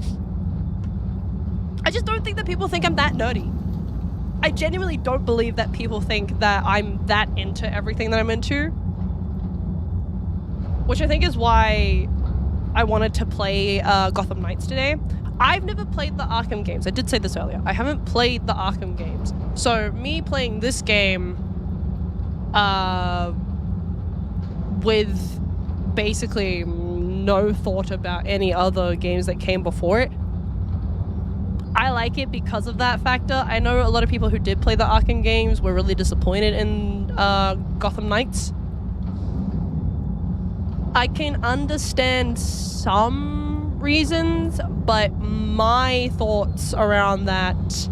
I just don't think that people think I'm that nerdy. I genuinely don't believe that people think that I'm that into everything that I'm into. Which I think is why I wanted to play Gotham Knights today. I've never played the Arkham games. I did say this earlier. I haven't played the Arkham games. So me playing this game with basically no thought about any other games that came before it, I like it because of that factor. I know a lot of people who did play the Arkham games were really disappointed in Gotham Knights. I can understand some reasons, but my thoughts around that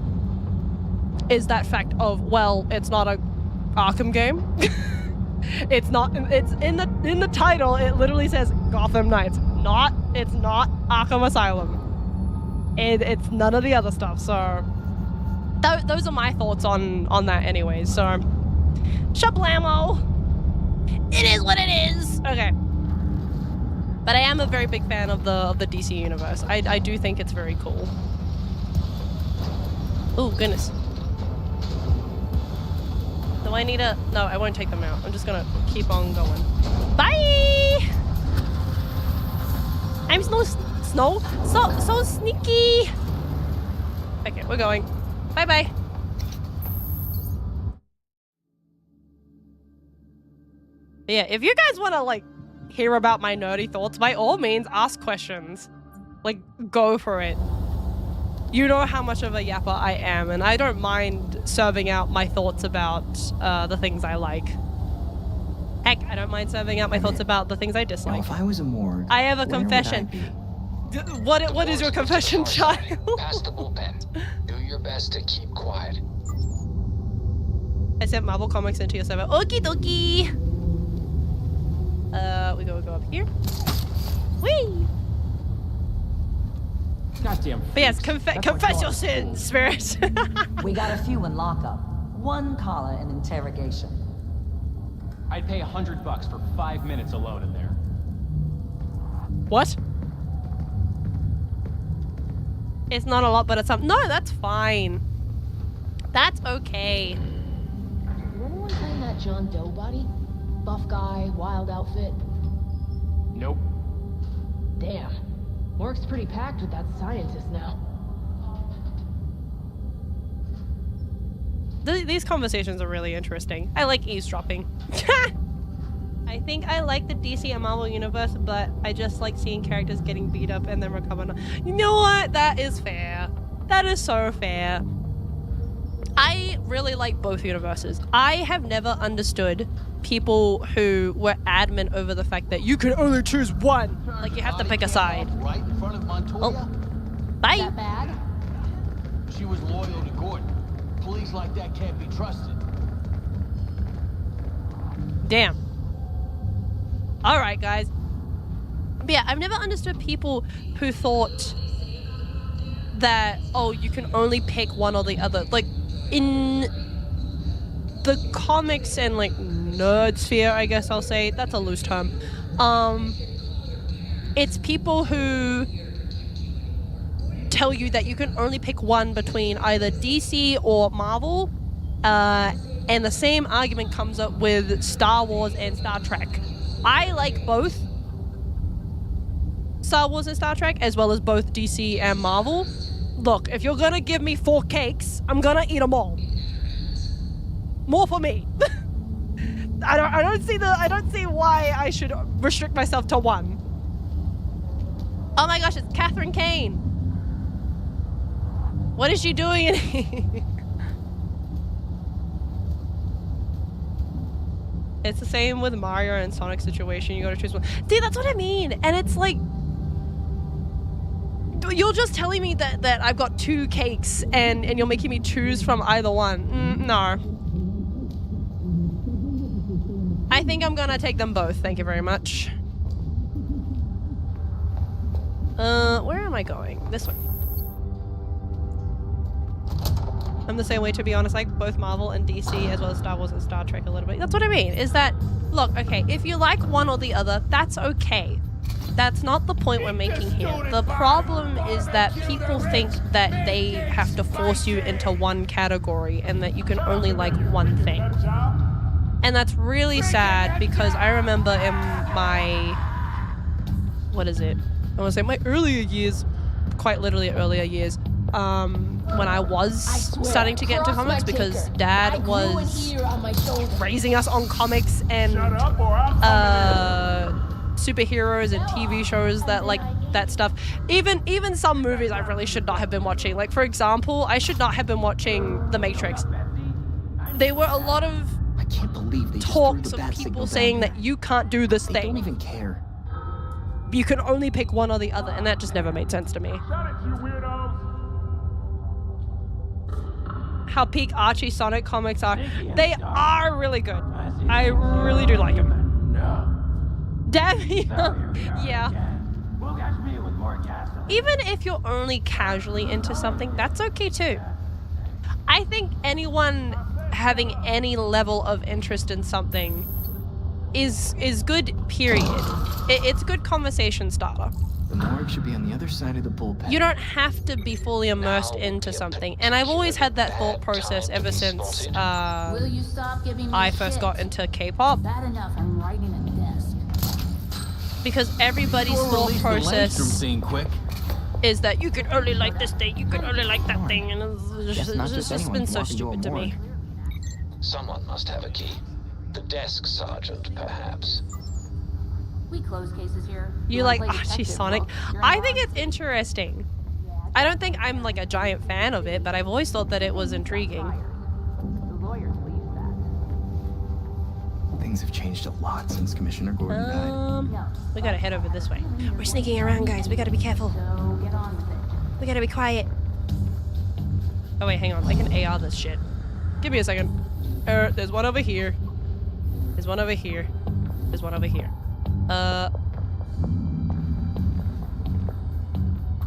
is that fact of, well, it's not a Arkham game. It's in the title, it literally says Gotham Knights. It's not Arkham Asylum. It's none of the other stuff, so those are my thoughts on that anyway, so shablamo. It is what it is. Okay. But I am a very big fan of the DC universe. I do think it's very cool. Oh, goodness. Do I need a... No, I won't take them out. I'm just gonna keep on going. Bye! I'm so sneaky. Okay, we're going. Bye-bye. Yeah, if you guys want to, like, hear about my nerdy thoughts, by all means, ask questions. Like, go for it. You know how much of a yapper I am, and I don't mind serving out my thoughts about the things I like. Heck, I don't mind serving out my thoughts about the things I dislike. Now, if I was a morgue, I have a confession. What is your confession, child? Pass the bullpen. Do your best to keep quiet. I sent Marvel Comics into your server. Okie dokie. We go up here. Whee! Goddamn. But yes, freaks. That's confess what your y'all sins, Spirit. We got a few in lockup. One caller in interrogation. I'd pay $100 for 5 minutes alone in there. What? It's not a lot, but it's something. No, that's fine. That's okay. Did anyone find that John Doe body? Buff guy, wild outfit. Nope. Damn. Work's pretty packed with that scientist now. These conversations are really interesting. I like eavesdropping. I think I like the DC and Marvel universe, but I just like seeing characters getting beat up and then recovering. You know what? That is fair. That is so fair. I really like both universes. I have never understood people who were adamant over the fact that you can only choose one. Like, you have to pick a side. Right in front of Montoya. Oh. Bye. That bad? She was loyal to Gordon. Police like that can't be trusted. Damn. Alright, guys. But yeah, I've never understood people who thought that, oh, you can only pick one or the other. Like, in the comics and, like, nerd sphere, I guess I'll say, that's a loose term. It's people who tell you that you can only pick one between either DC or Marvel, and the same argument comes up with Star Wars and Star Trek. I like both Star Wars and Star Trek, as well as both DC and Marvel. Look, if you're gonna give me 4 cakes, I'm gonna eat them all. More for me. I don't see why I should restrict myself to one. Oh my gosh, it's Catherine Kane. What is she doing in here? It's the same with Mario and Sonic situation. You gotta choose one. See, that's what I mean. And it's like, you're just telling me that I've got 2 cakes and you're making me choose from either one. No. I think I'm gonna take them both. Thank you very much. Where am I going? This way. I'm the same way, to be honest. Like both Marvel and DC, as well as Star Wars and Star Trek a little bit. That's what I mean, is that, look, okay, if you like one or the other, that's okay. That's not the point we're making here. The problem is that people think that they have to force you into one category and that you can only like one thing. And that's really sad, because I remember in my, what is it? I want to say my earlier years, quite literally earlier years, when I was starting to get into comics, because Dad was raising us on comics and superheroes and TV shows that like that stuff. Even some movies I really should not have been watching. Like, for example, I should not have been watching The Matrix. There were a lot of talks of people saying that you can't do this thing. They don't even care. You can only pick one or the other, and that just never made sense to me. How peak Archie Sonic comics are. They are really good. I really do like them. Damn, yeah. Even if you're only casually into something, that's okay too. I think anyone having any level of interest in something is good, period. It's a good conversation starter. The morgue should be on the other side of the bullpen. You don't have to be fully immersed into something. And I've always had that thought process ever since I first got into K-pop. Bad enough, I'm writing a desk. Because everybody's thought process is that you can only like this thing, you can only like that thing, and it's just been so stupid to me. Someone must have a key. The desk sergeant, perhaps. We close cases here. You like Archie Sonic? I think it's interesting. I don't think I'm like a giant fan of it, but I've always thought that it was intriguing. Things have changed a lot since Commissioner Gordon died. We gotta head over this way. We're sneaking around, guys. We gotta be careful. We gotta be quiet. Oh wait, hang on. I can AR this shit. Give me a second. There's one over here. There's one over here. There's one over here.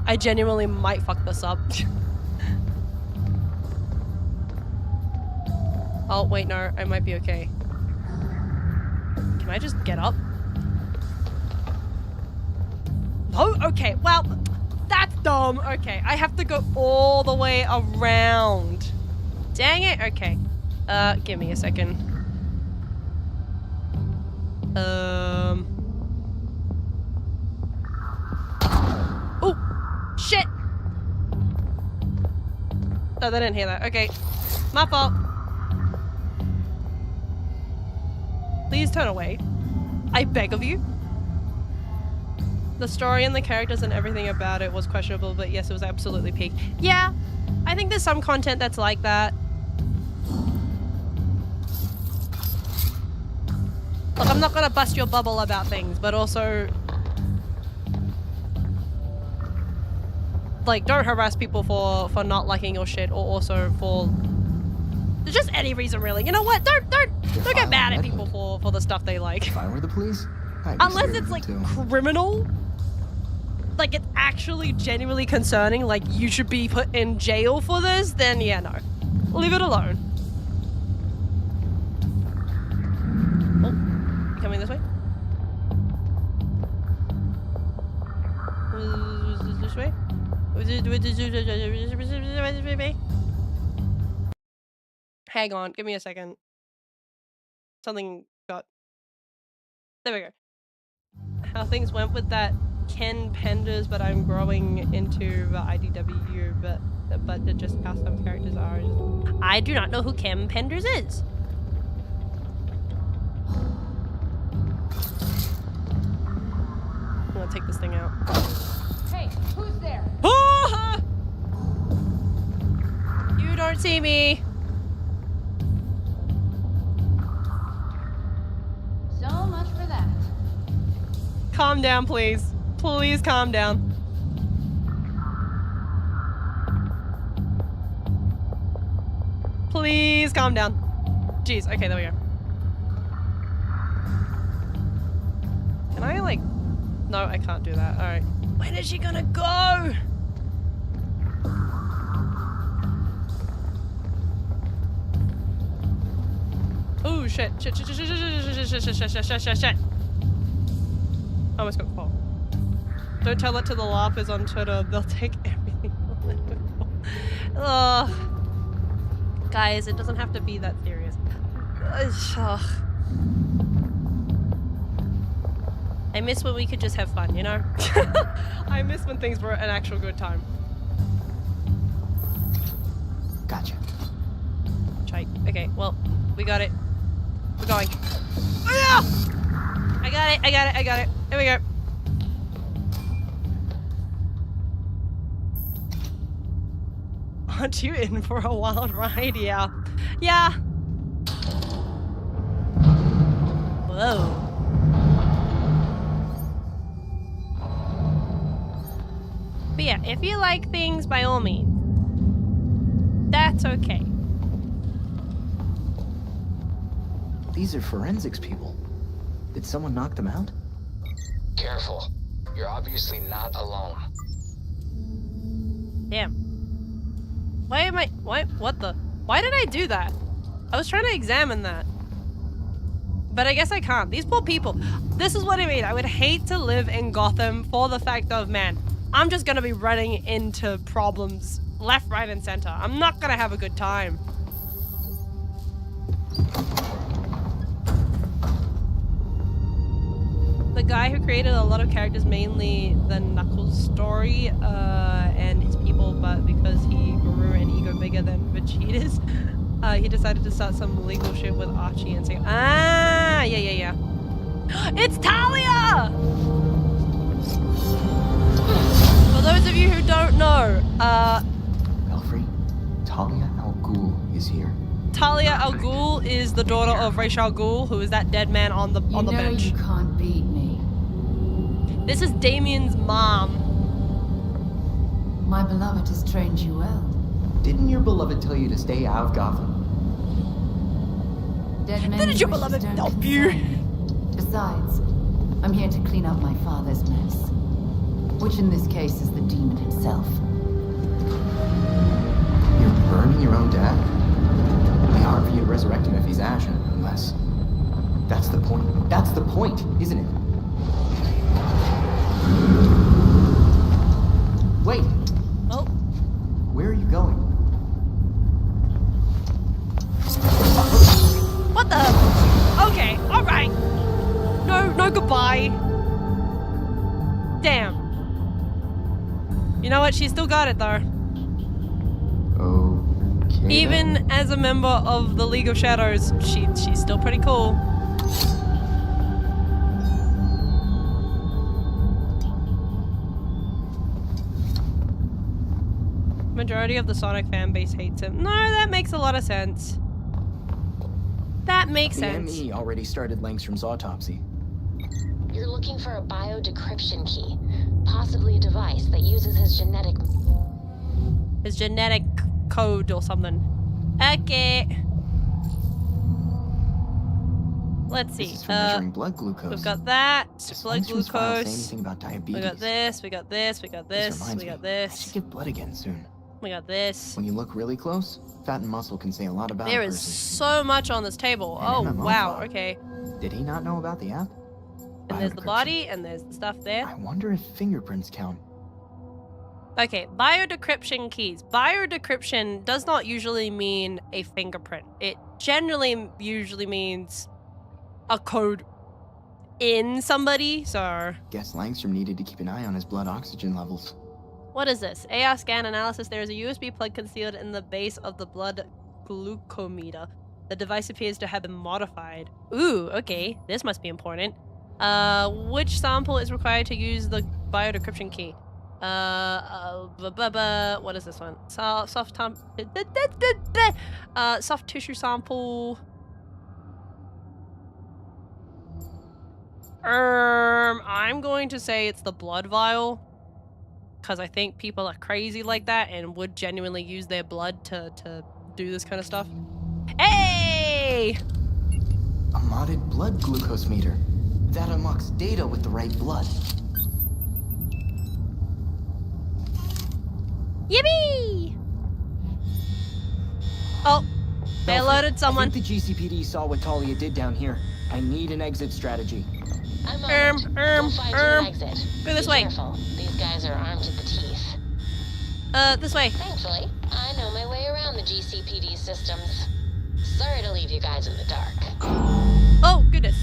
I genuinely might fuck this up. Oh, wait, no. I might be okay. Can I just get up? Oh, okay. Well, that's dumb. Okay, I have to go all the way around. Dang it. Okay. Give me a second. Oh, shit. Oh, they didn't hear that. Okay. My fault. Please turn away. I beg of you. The story and the characters and everything about it was questionable, but yes, it was absolutely peak. Yeah, I think there's some content that's like that. Look, I'm not gonna bust your bubble about things, but also, like, don't harass people for not liking your shit, or also for just any reason, really. You know what? Don't get mad at people for the stuff they like. If I were the police, I'd be Unless scared it's of like them too. criminal, like it's actually genuinely concerning, like you should be put in jail for this, then yeah, no. Leave it alone. Oh, coming this way? This way? Hang on, give me a second. Something got... There we go. How things went with that Ken Penders, but I'm growing into the IDW, but just how some characters are. I do not know who Ken Penders is. I'm gonna take this thing out. Hey, who's there? Ah! You don't see me. So much for that. Calm down, please. Please calm down. Please calm down. Jeez, okay, there we go. Can I, like... No, I can't do that. Alright. When is she gonna go? Oh, shit. Shit. I almost got caught. Don't tell it to the laughers on Twitter. They'll take everything. Ugh. Guys, it doesn't have to be that serious. Ugh. I miss when we could just have fun, you know? I miss when things were an actual good time. Gotcha. Try. Okay, well, we got it. We're going. Oh, yeah! I got it. Here we go. Aren't you in for a wild ride? Yeah. Yeah. Whoa. But yeah, if you like things, by all means. That's okay. These are forensics people. Did someone knock them out? Careful. You're obviously not alone. Damn. Why am I... What the... Why did I do that? I was trying to examine that. But I guess I can't. These poor people. This is what I mean. I would hate to live in Gotham for the fact of, man, I'm just gonna be running into problems left, right, and center. I'm not gonna have a good time. The guy who created a lot of characters, mainly the Knuckles story, and his people, but because he grew an ego bigger than Vegeta's, he decided to start some legal shit with Archie and say, ah, yeah. It's Talia! For those of you who don't know, Belfry, Talia al Ghul is here. Talia al Ghul is the daughter of Ra's al Ghul, who is that dead man on the bench. You can't beat me. This is Damien's mom. My beloved has trained you well. Didn't your beloved tell you to stay out of Gotham? Dead men Didn't your beloved help you? Besides, I'm here to clean up my father's mess. Which in this case is the demon himself. You're burning your own dad? It'll be hard for you to resurrect him if he's ashen, unless... That's the point. That's the point, isn't it? Wait! Oh. Where are you going? What the? Okay, alright. No goodbye. Damn. You know what? She still got it though. Okay. Even as a member of the League of Shadows, she's still pretty cool. Majority of the Sonic fan base hates him. No, that makes a lot of sense. That makes sense. The ME already started Langstrom's autopsy. You're looking for a biodecryption key, possibly a device that uses his genetic code or something. Okay. Let's see. This is for measuring blood glucose. We've got that. Does Blood Langstrom's file say glucose. anything about diabetes? We got this. We got this. We got this. Reminds We got me, I this. should give blood again soon. We got this. When you look really close, fat and muscle can say a lot about There a is person. so much on this table. An Oh MMO wow. file. Okay. Did he not know about the app? And there's the body, and there's the stuff there. I wonder if fingerprints count. Okay, biodecryption keys. Biodecryption does not usually mean a fingerprint. It generally usually means a code in somebody, so... Guess Langstrom needed to keep an eye on his blood oxygen levels. What is this? AR scan analysis. There is a USB plug concealed in the base of the blood glucometer. The device appears to have been modified. Ooh, okay. This must be important. Which sample is required to use the biodecryption key? What is this one? Soft tissue sample. I'm going to say it's the blood vial, because I think people are crazy like that and would genuinely use their blood to do this kind of stuff. Hey! A modded blood glucose meter. That unlocks data with the right blood. Yippee! Oh, they alerted someone. I think the GCPD saw what Talia did down here. I need an exit strategy. I'm on it. We'll find you an exit. Go this Be way. Careful. These guys are armed to the teeth. This way. Thankfully, I know my way around the GCPD systems. Sorry to leave you guys in the dark. Oh, goodness.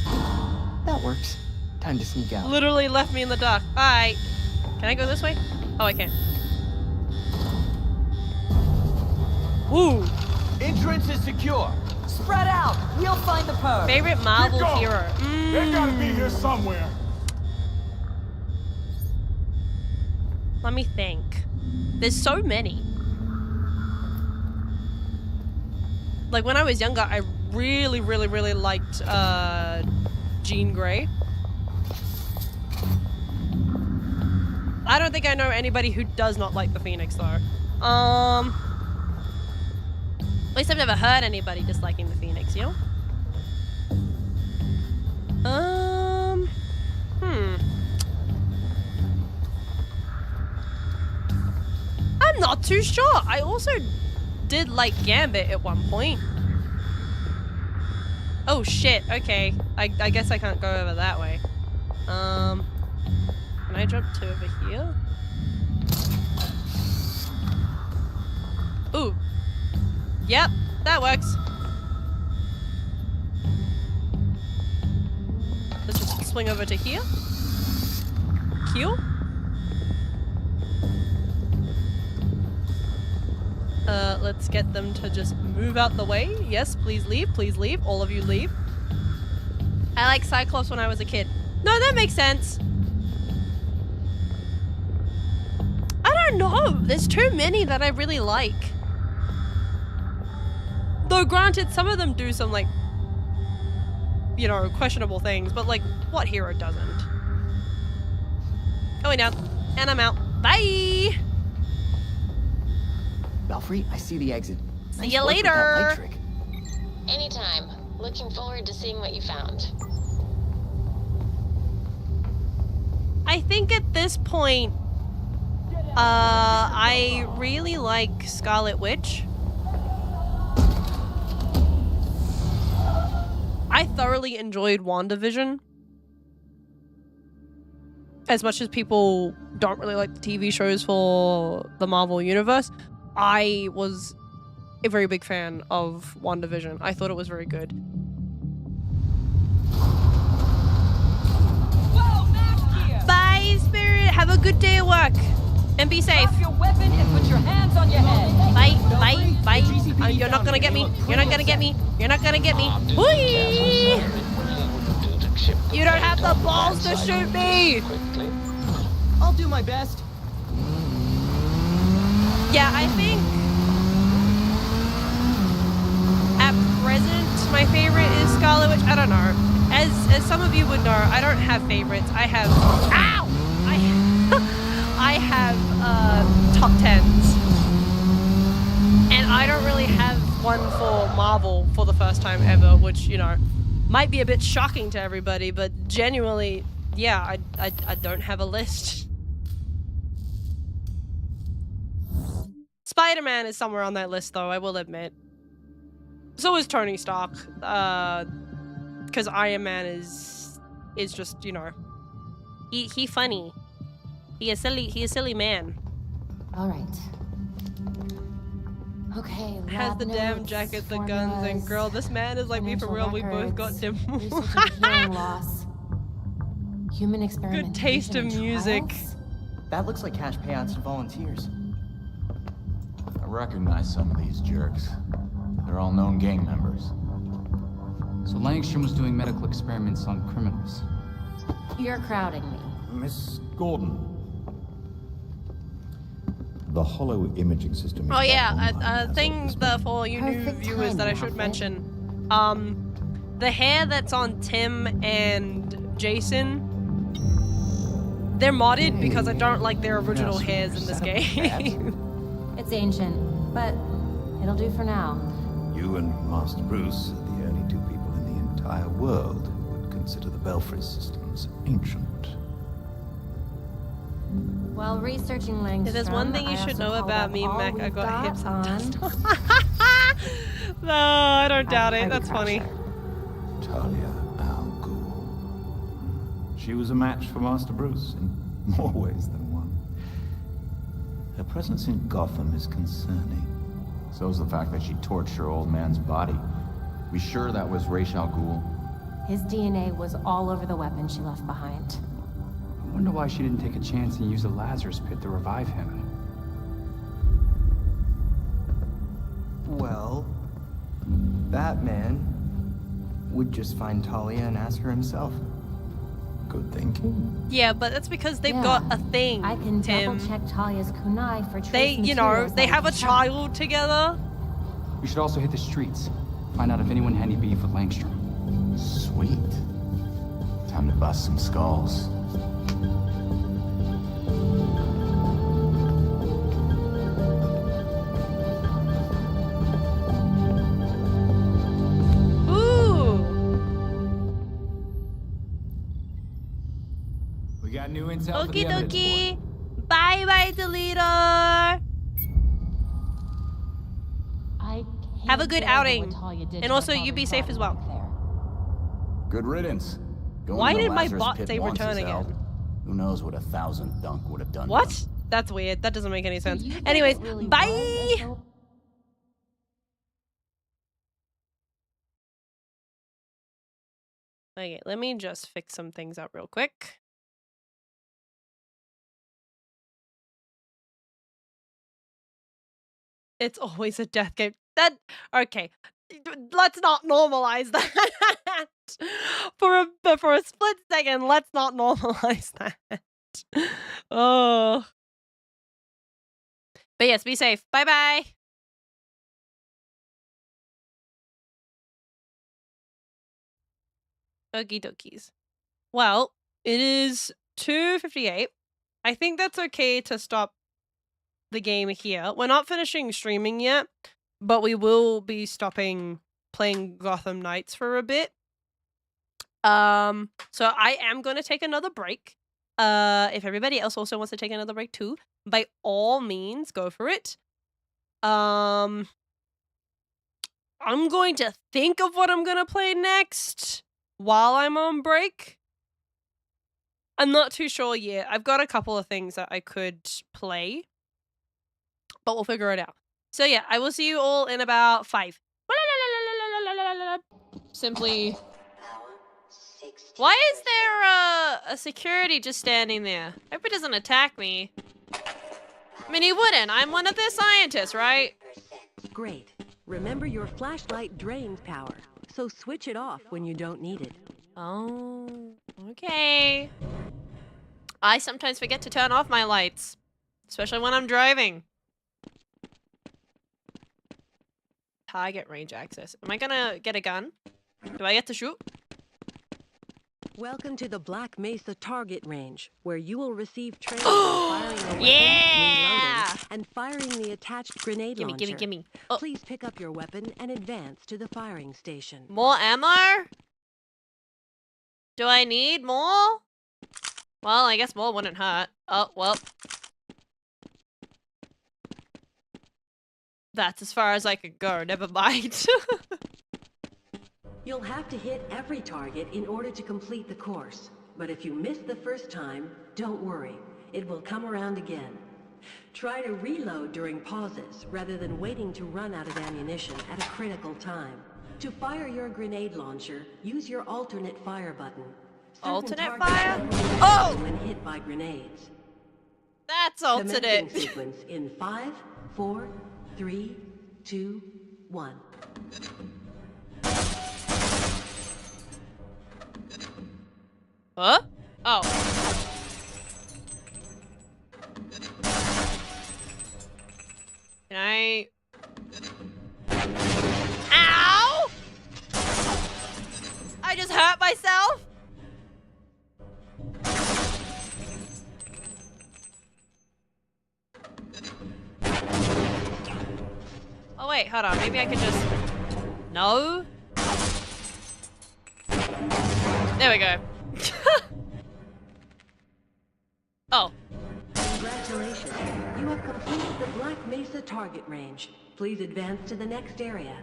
That works. Time to sneak out. Literally left me in the dark. Alright. Can I go this way? Oh, I can. Woo! Entrance is secure. Spread out. We'll find the perp. Favorite Marvel Keep going. hero. They gotta be here somewhere. Let me think. There's so many. Like when I was younger, I really liked Jean Grey. I don't think I know anybody who does not like the Phoenix though. At least I've never heard anybody disliking the Phoenix, you know? I'm not too sure. I also did like Gambit at one point. Oh shit, okay. I guess I can't go over that way. Can I jump to over here? Ooh. Yep, that works. Let's just swing over to here. Q. Let's get them to just move out the way. Yes, please leave, please leave. All of you leave. I like Cyclops when I was a kid. No, that makes sense. I don't know. There's too many that I really like. Though granted, some of them do some like, you know, questionable things, but like, what hero doesn't? Going down. And I'm out. Bye! Belfry, I see the exit. See you work with that later! light trick. Anytime. Looking forward to seeing what you found. I think at this point, I really like Scarlet Witch. I thoroughly enjoyed WandaVision. As much as people don't really like the TV shows for the Marvel Universe, I was a very big fan of WandaVision. I thought it was very good. Bye, Spirit. Have a good day at work. And be safe. Drop your weapon and put your hands on your head. Bye. You're not gonna get me. You're not gonna get me. You're not gonna get me. Whee! You don't have the balls to shoot me. I'll do my best. Yeah, I think at present my favorite is Scarlet Witch. I don't know. As some of you would know, I don't have favorites. I have I have top 10s. And I don't really have one for Marvel for the first time ever, which, you know, might be a bit shocking to everybody, but genuinely, yeah, I don't have a list. Spider-Man is somewhere on that list, though, I will admit. So is Tony Stark, because Iron Man is just, you know, he funny. He a silly man. All right. Okay. Has the damn jacket, the guns, and girl, this man is like me for real. We both got dim. Hearing loss. Human experimentation. Good taste of music. That looks like cash payouts to volunteers. I recognize some of these jerks. They're all known gang members. So Langstrom was doing medical experiments on criminals. You're crowding me. Miss Gordon. The hollow imaging system. Oh yeah, a thing for you new viewers that I should mention. The hair that's on Tim and Jason, they're modded because I don't like their original hairs in this game. It's ancient, but it'll do for now. You and Master Bruce are the only two people in the entire world who would consider the Belfry systems ancient. While researching Langstrom, If there's one thing you should know about me, Mac, I got hips and dust. No, I don't doubt it. That's funny. Talia al Ghul. She was a match for Master Bruce in more ways than one. Her presence in Gotham is concerning. So's the fact that she torched her old man's body. We sure that was Ra's al Ghul? His DNA was all over the weapon she left behind. I wonder why she didn't take a chance and use the Lazarus pit to revive him. Well, Batman would just find Talia and ask her himself. Good thinking. Yeah, but that's because they've got a thing, I can Tim. double check Talia's kunai for trace They, you know, materials they that have a can child together. We should also hit the streets. Find out if anyone had any beef with Langstrom. Sweet. Time to bust some skulls. We got new intel for the Okie evidence dokie. Bye bye, deleter. Have a good outing. And also, you be safe as well. Good riddance. Going Why to the did my Lazarus bot pit say once return is hell. again? Who knows what 1,000 dunk would have done to What? him. That's weird. That doesn't make any sense. Anyways, bye. Okay, let me just fix some things up real quick. It's always a death game. Okay. Let's not normalize that. For a split second, let's not normalize that. Oh. But yes, be safe. Bye-bye. Okie dokies. Well, it is 2:58. I think that's okay to stop the game here. We're not finishing streaming yet, but we will be stopping playing Gotham Knights for a bit. So I am going to take another break. If everybody else also wants to take another break too, by all means, go for it. I'm going to think of what I'm gonna play next while I'm on break. I'm not too sure yet. I've got a couple of things that I could play, but we'll figure it out. So yeah, I will see you all in about 5. Simply. Why is there a security just standing there? I hope it doesn't attack me. I mean, he wouldn't. I'm one of their scientists, right? Great. Remember, your flashlight drains power, so switch it off when you don't need it. Oh, okay. I sometimes forget to turn off my lights, especially when I'm driving. Target range access. Am I gonna get a gun? Do I get to shoot? Welcome to the Black Mesa target range, where you will receive training on firing a weapon, reloading, and firing the attached grenade launcher. Gimme. Oh. Please pick up your weapon and advance to the firing station. More ammo? Do I need more? Well, I guess more wouldn't hurt. Oh, well. That's as far as I could go. Never mind. You'll have to hit every target in order to complete the course. But if you miss the first time, don't worry. It will come around again. Try to reload during pauses, rather than waiting to run out of ammunition at a critical time. To fire your grenade launcher, use your alternate fire button. Alternate fire? Oh! When hit by grenades. That's alternate. Commencing sequence in 5, 4, 3, 2, 1. Huh? Oh. Can I... Ow! I just hurt myself? Oh wait, hold on. Maybe I could just... No? There we go. Oh. Congratulations. You have completed the Black Mesa target range. Please advance to the next area.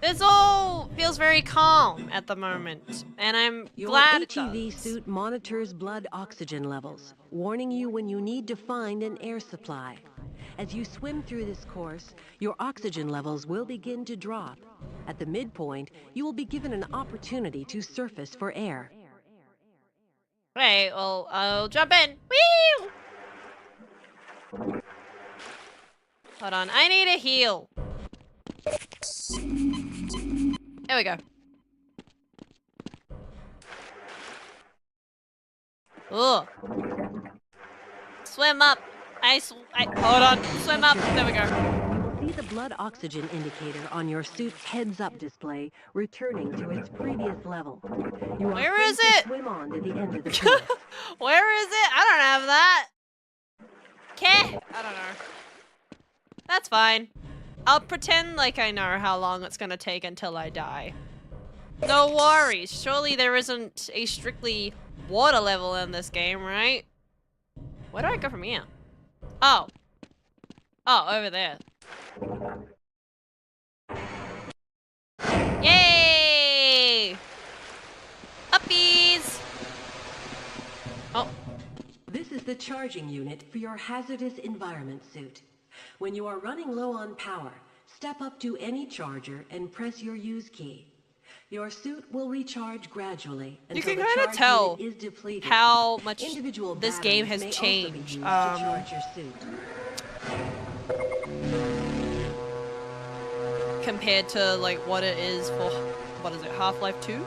This all feels very calm at the moment, and I'm glad it Your HEV does. suit monitors blood oxygen levels, warning you when you need to find an air supply. As you swim through this course, your oxygen levels will begin to drop. At the midpoint, you will be given an opportunity to surface for air. Right, well, I'll jump in. Whee! Hold on, I need a heal. There we go. Ugh. Swim up. Hold on. Swim up. There we go. You will see the blood oxygen indicator on your suit's heads-up display returning to its previous level. You are Where free is to it? swim on to the end of the course. Where is it? I don't have that. I don't know. That's fine. I'll pretend like I know how long it's gonna take until I die. No worries. Surely there isn't a strictly water level in this game, right? Where do I go from here? Oh. Oh, over there. Yay! Uppies! Oh. This is the charging unit for your hazardous environment suit. When you are running low on power, step up to any charger and press your use key. Your suit will recharge gradually You until can the kind of charge tell unit is depleted. how much Individual this game batteries has may also be changed. used to charge your suit. Compared to like what it is for, what is it, Half-Life 2?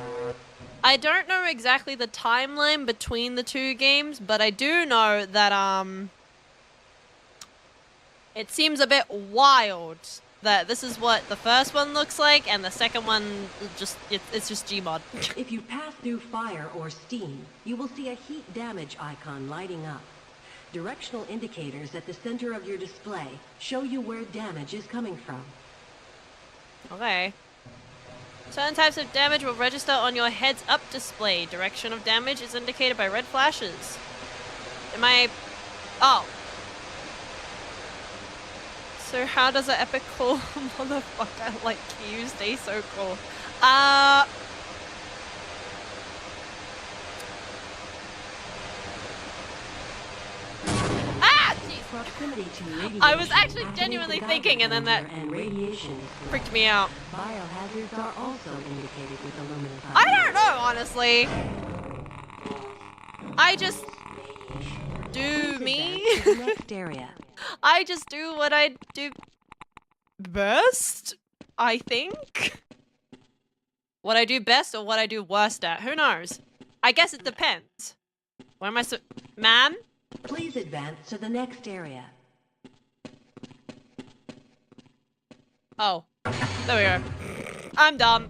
I don't know exactly the timeline between the two games, but I do know that it seems a bit wild that this is what the first one looks like, and the second one just it's just Gmod. If you pass through fire or steam, you will see a heat damage icon lighting up. Directional indicators at the center of your display show you where damage is coming from. Okay. Certain types of damage will register on your heads up display. Direction of damage is indicated by red flashes. Am I... Oh. So how does an epic cool motherfucker like you stay so cool? I was actually genuinely thinking, and then that freaked me out. Biohazards are also indicated with aluminum. I don't know, honestly. I just do me. Next area. I just do what I do best, I think. What I do best or what I do worst at. Who knows? I guess it depends. Where am I ma'am? Please advance to the next area. Oh, there we go. I'm dumb.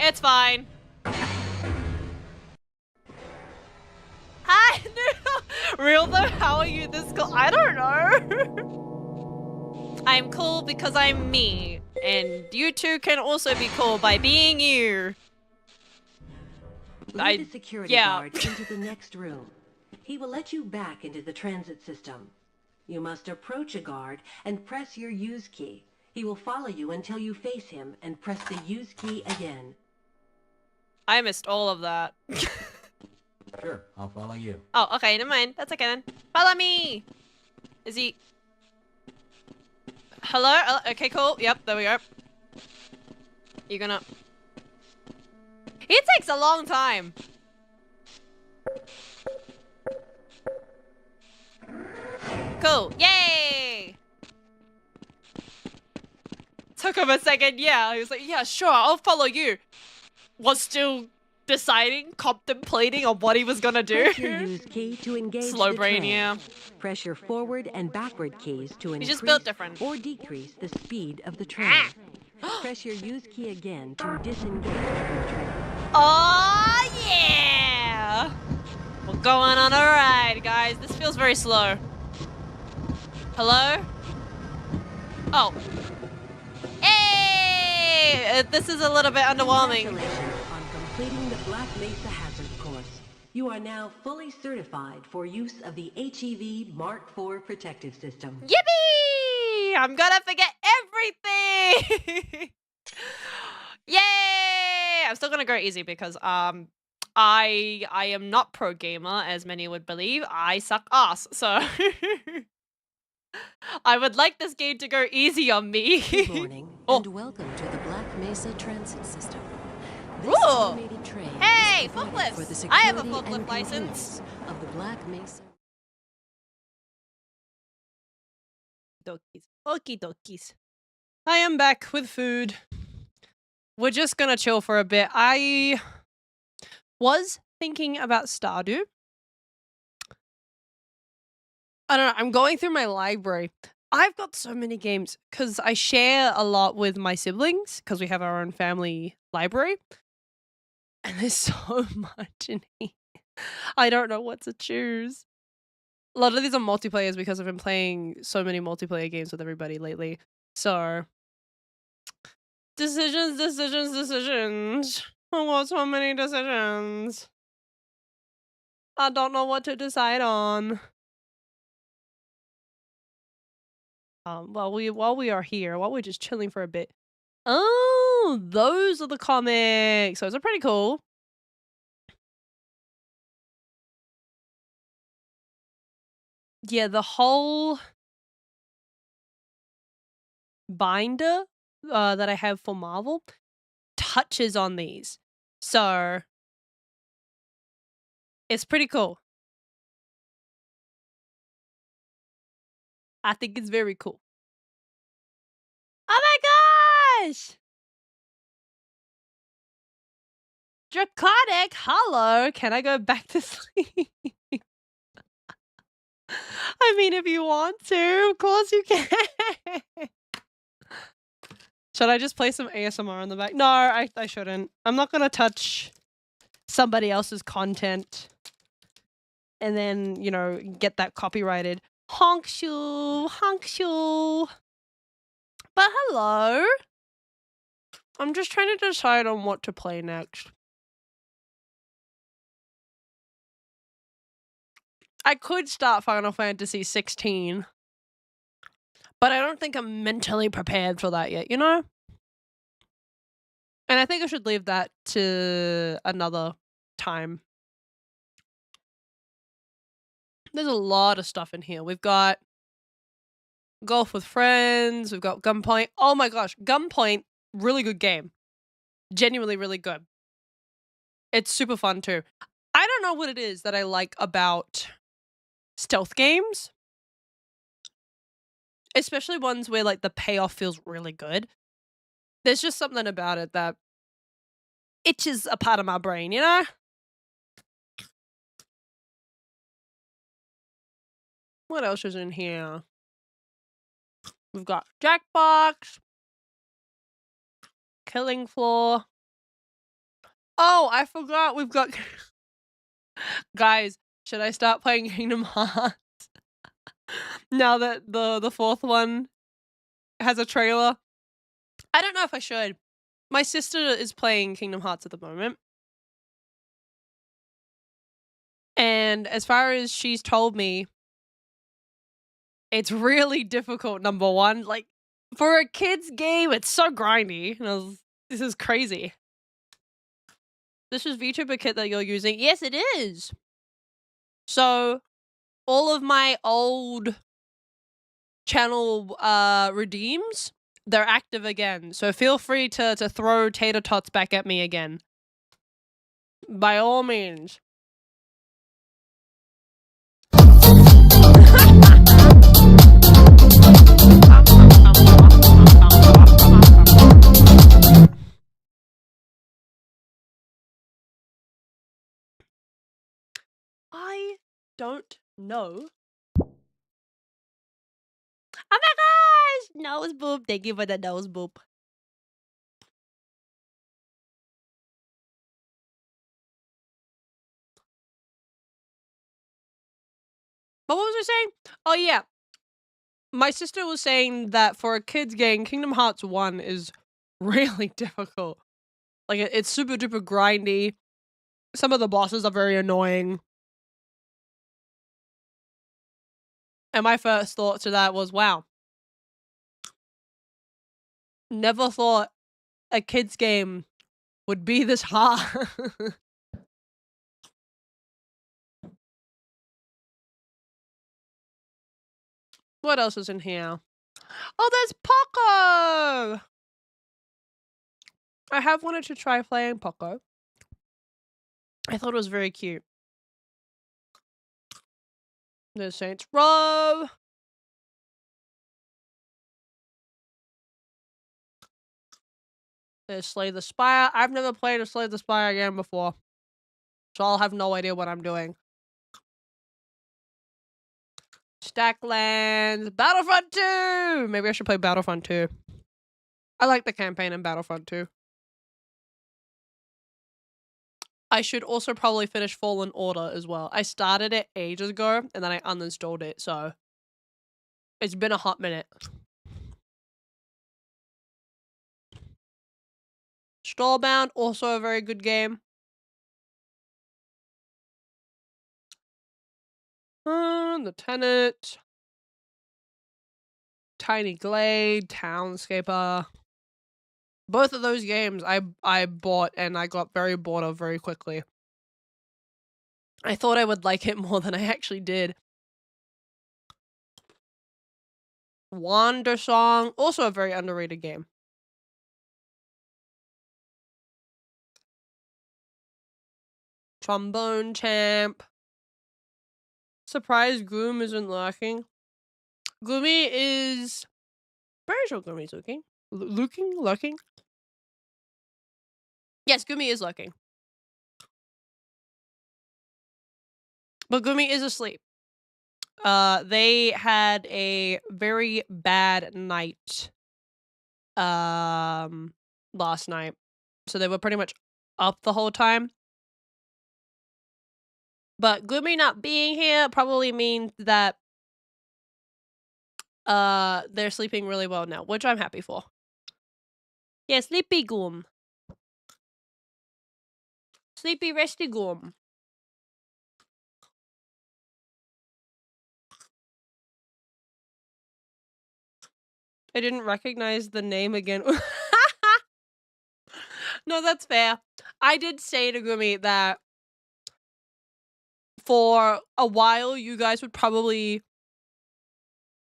It's fine. Hi, no. Real though, how are you this cool? I don't know. I'm cool because I'm me. And you two can also be cool by being you. Lead the security guard into the next room. He will let you back into the transit system. You must approach a guard and press your use key. He will follow you until you face him and press the use key again. I missed all of that. Sure, I'll follow you. Oh, okay, never mind. That's okay then. Follow me! Is he... Hello? Okay, cool. Yep, there we go. You're gonna... It takes a long time. Cool. Yay! Took him a second. Yeah, he was like, yeah, sure, I'll follow you. Was still deciding, contemplating on what he was gonna do. Press your use key to engage Slow the brain, train. yeah. Press your forward and backward keys to He's increase just built different. or decrease the speed of the train. Press your use key again to disengage from the train. Oh, yeah! We're going on a ride, guys. This feels very slow. Hello? Oh. Hey! This is a little bit underwhelming. Congratulations on completing the Black Mesa Hazard course. You are now fully certified for use of the HEV Mark IV protective system. Yippee! I'm gonna forget everything! Yay! I'm still gonna go easy because I am not pro gamer, as many would believe. I suck ass, so I would like this game to go easy on me. Good morning, and welcome to the Black Mesa Transit System. This Ooh. automated train Hey, is provided for the forklifts! I have a security and forklift license. convenience of the Black Mesa. Dokies. Okie dokies. I am back with food. We're just gonna chill for a bit. I was thinking about Stardew. I don't know. I'm going through my library. I've got so many games because I share a lot with my siblings because we have our own family library. And there's so much in here. I don't know what to choose. A lot of these are multiplayers because I've been playing so many multiplayer games with everybody lately. So, decisions. Oh, so many decisions. I don't know what to decide on. While we are here, while we're just chilling for a bit. Oh, those are the comics. Those are pretty cool. Yeah, the whole binder that I have for Marvel touches on these. So it's pretty cool. I think it's very cool. Oh my gosh! Draconic, hello. Can I go back to sleep? I mean, if you want to, of course you can. Should I just play some ASMR in the back? No, I shouldn't. I'm not gonna touch somebody else's content and then, you know, get that copyrighted. Honk shoo, honk shoo. But hello. I'm just trying to decide on what to play next. I could start Final Fantasy 16, but I don't think I'm mentally prepared for that yet, you know? And I think I should leave that to another time. There's a lot of stuff in here. We've got Golf with Friends, we've got Gunpoint. Oh my gosh, Gunpoint, really good game. Genuinely really good. It's super fun too. I don't know what it is that I like about stealth games. Especially ones where like the payoff feels really good. There's just something about it that itches a part of my brain, you know? What else is in here? We've got Jackbox, Killing Floor. Oh, I forgot we've got... Guys, should I start playing Kingdom Hearts? Now that the fourth one has a trailer? I don't know if I should. My sister is playing Kingdom Hearts at the moment. And as far as she's told me, it's really difficult, number one. Like, for a kid's game, it's so grindy. And this is crazy. This is VTuber kit that you're using. Yes, it is. So, all of my old channel redeems, they're active again. So feel free to throw tater tots back at me again. By all means. I don't know. Oh my gosh! Nose boop. Thank you for the nose boop. But what was I saying? Oh yeah. My sister was saying that for a kid's game, Kingdom Hearts 1 is really difficult. Like, it's super duper grindy. Some of the bosses are very annoying. And my first thought to that was, wow. Never thought a kid's game would be this hard. What else is in here? Oh, there's Poco! I have wanted to try playing Poco. I thought it was very cute. There's Saints Row. There's Slay the Spire. I've never played a Slay the Spire game before. So I'll have no idea what I'm doing. Stacklands. Battlefront 2! Maybe I should play Battlefront 2. I like the campaign in Battlefront 2. I should also probably finish Fallen Order as well. I started it ages ago, and then I uninstalled it, so... It's been a hot minute. Stormbound, also a very good game. The Tenant. Tiny Glade, Townscaper. Both of those games I bought and I got very bored of very quickly. I thought I would like it more than I actually did. Wander Song, also a very underrated game. Trombone Champ. Surprised Gloom isn't lurking. Gloomy is... Very sure Gloomy's lurking. Lurking? Yes, Gloomy is lurking. But Gloomy is asleep. They had a very bad night last night. So they were pretty much up the whole time. But Gloomy not being here probably means that they're sleeping really well now, which I'm happy for. Yeah, sleepy goom. Sleepy resty goom. I didn't recognize the name again. No, that's fair. I did say to Gumi that for a while you guys would probably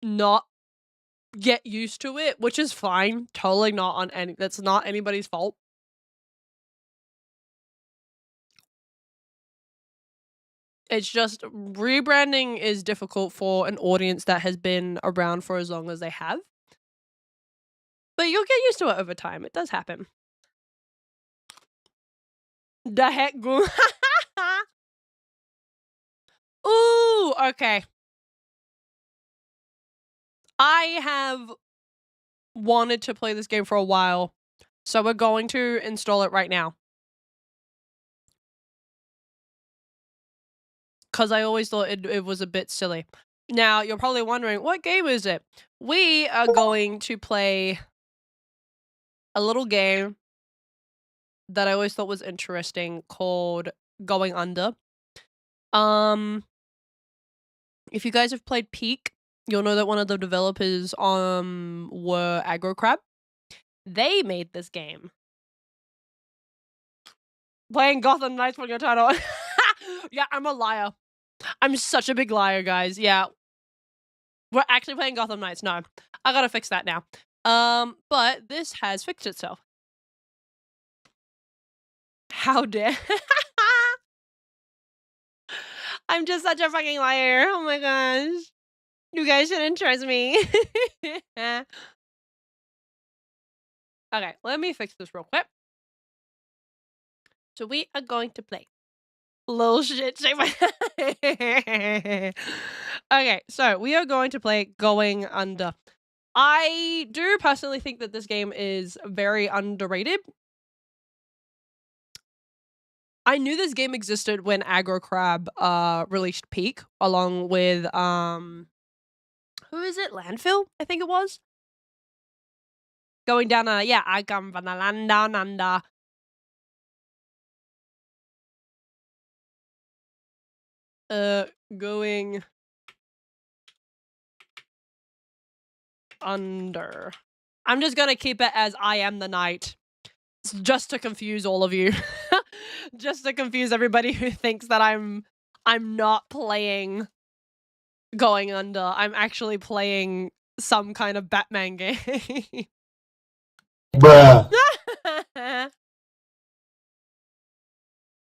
not get used to it, which is fine. Totally not on any that's not anybody's fault. It's just rebranding is difficult for an audience that has been around for as long as they have. But you'll get used to it over time. It does happen. The heck, Goom. Ooh, okay. I have wanted to play this game for a while, so we're going to install it right now. Because I always thought it was a bit silly. Now, you're probably wondering, what game is it? We are going to play a little game that I always thought was interesting called Going Under. If you guys have played Peak, you'll know that one of the developers were Aggro Crab. They made this game. Playing Gotham Knights on your title. Yeah, I'm a liar. I'm such a big liar, guys. Yeah. We're actually playing Gotham Knights. No. I gotta fix that now. But this has fixed itself. How dare. I'm just such a fucking liar. Oh my gosh. You guys shouldn't trust me. Okay, let me fix this real quick. So we are going to play. Little shit. Okay, so we are going to play Going Under. I do personally think that this game is very underrated. I knew this game existed when Aggro Crab released Peak along with who is it? Landfill, I think it was. Going down yeah, I come from the land down under. Going under. I'm just gonna keep it as I am the knight. Just to confuse all of you. Just to confuse everybody who thinks that I'm not playing Going Under. I'm actually playing some kind of Batman game. Bruh. I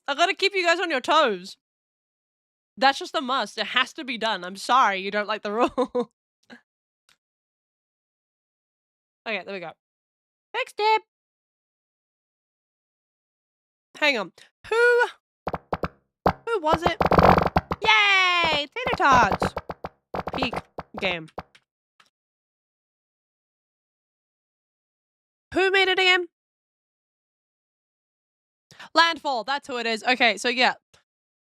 gotta keep you guys on your toes. That's just a must. It has to be done. I'm sorry you don't like the rule. Okay, there we go. Fixed it. Hang on. Who was it? Yay! Tater tots! Peak game. Who made it again? Landfall, that's who it is. Okay, so yeah.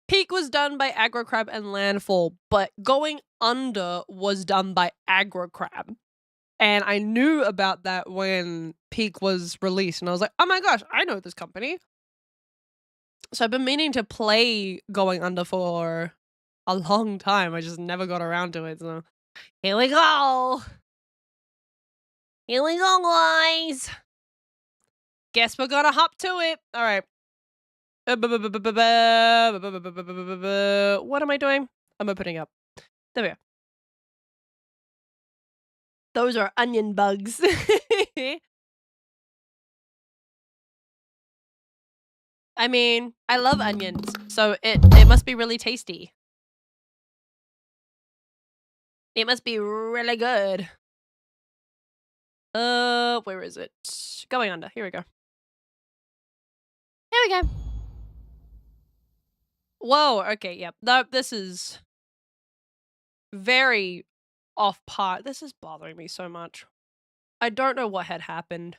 Peak was done by Aggro Crab and Landfall, but Going Under was done by Aggro Crab. And I knew about that when Peak was released, and I was like, oh my gosh, I know this company. So I've been meaning to play Going Under for a long time. I just never got around to it, so here we go. Here we go, guys. Guess we're gonna hop to it. All right. What am I doing? I'm opening up. There we go. Those are onion bugs. I mean, I love onions, so it must be really tasty. It must be really good. Where is it? Going Under. Here we go. Here we go. Whoa, okay, yep. This is very off part. This is bothering me so much. I don't know what had happened.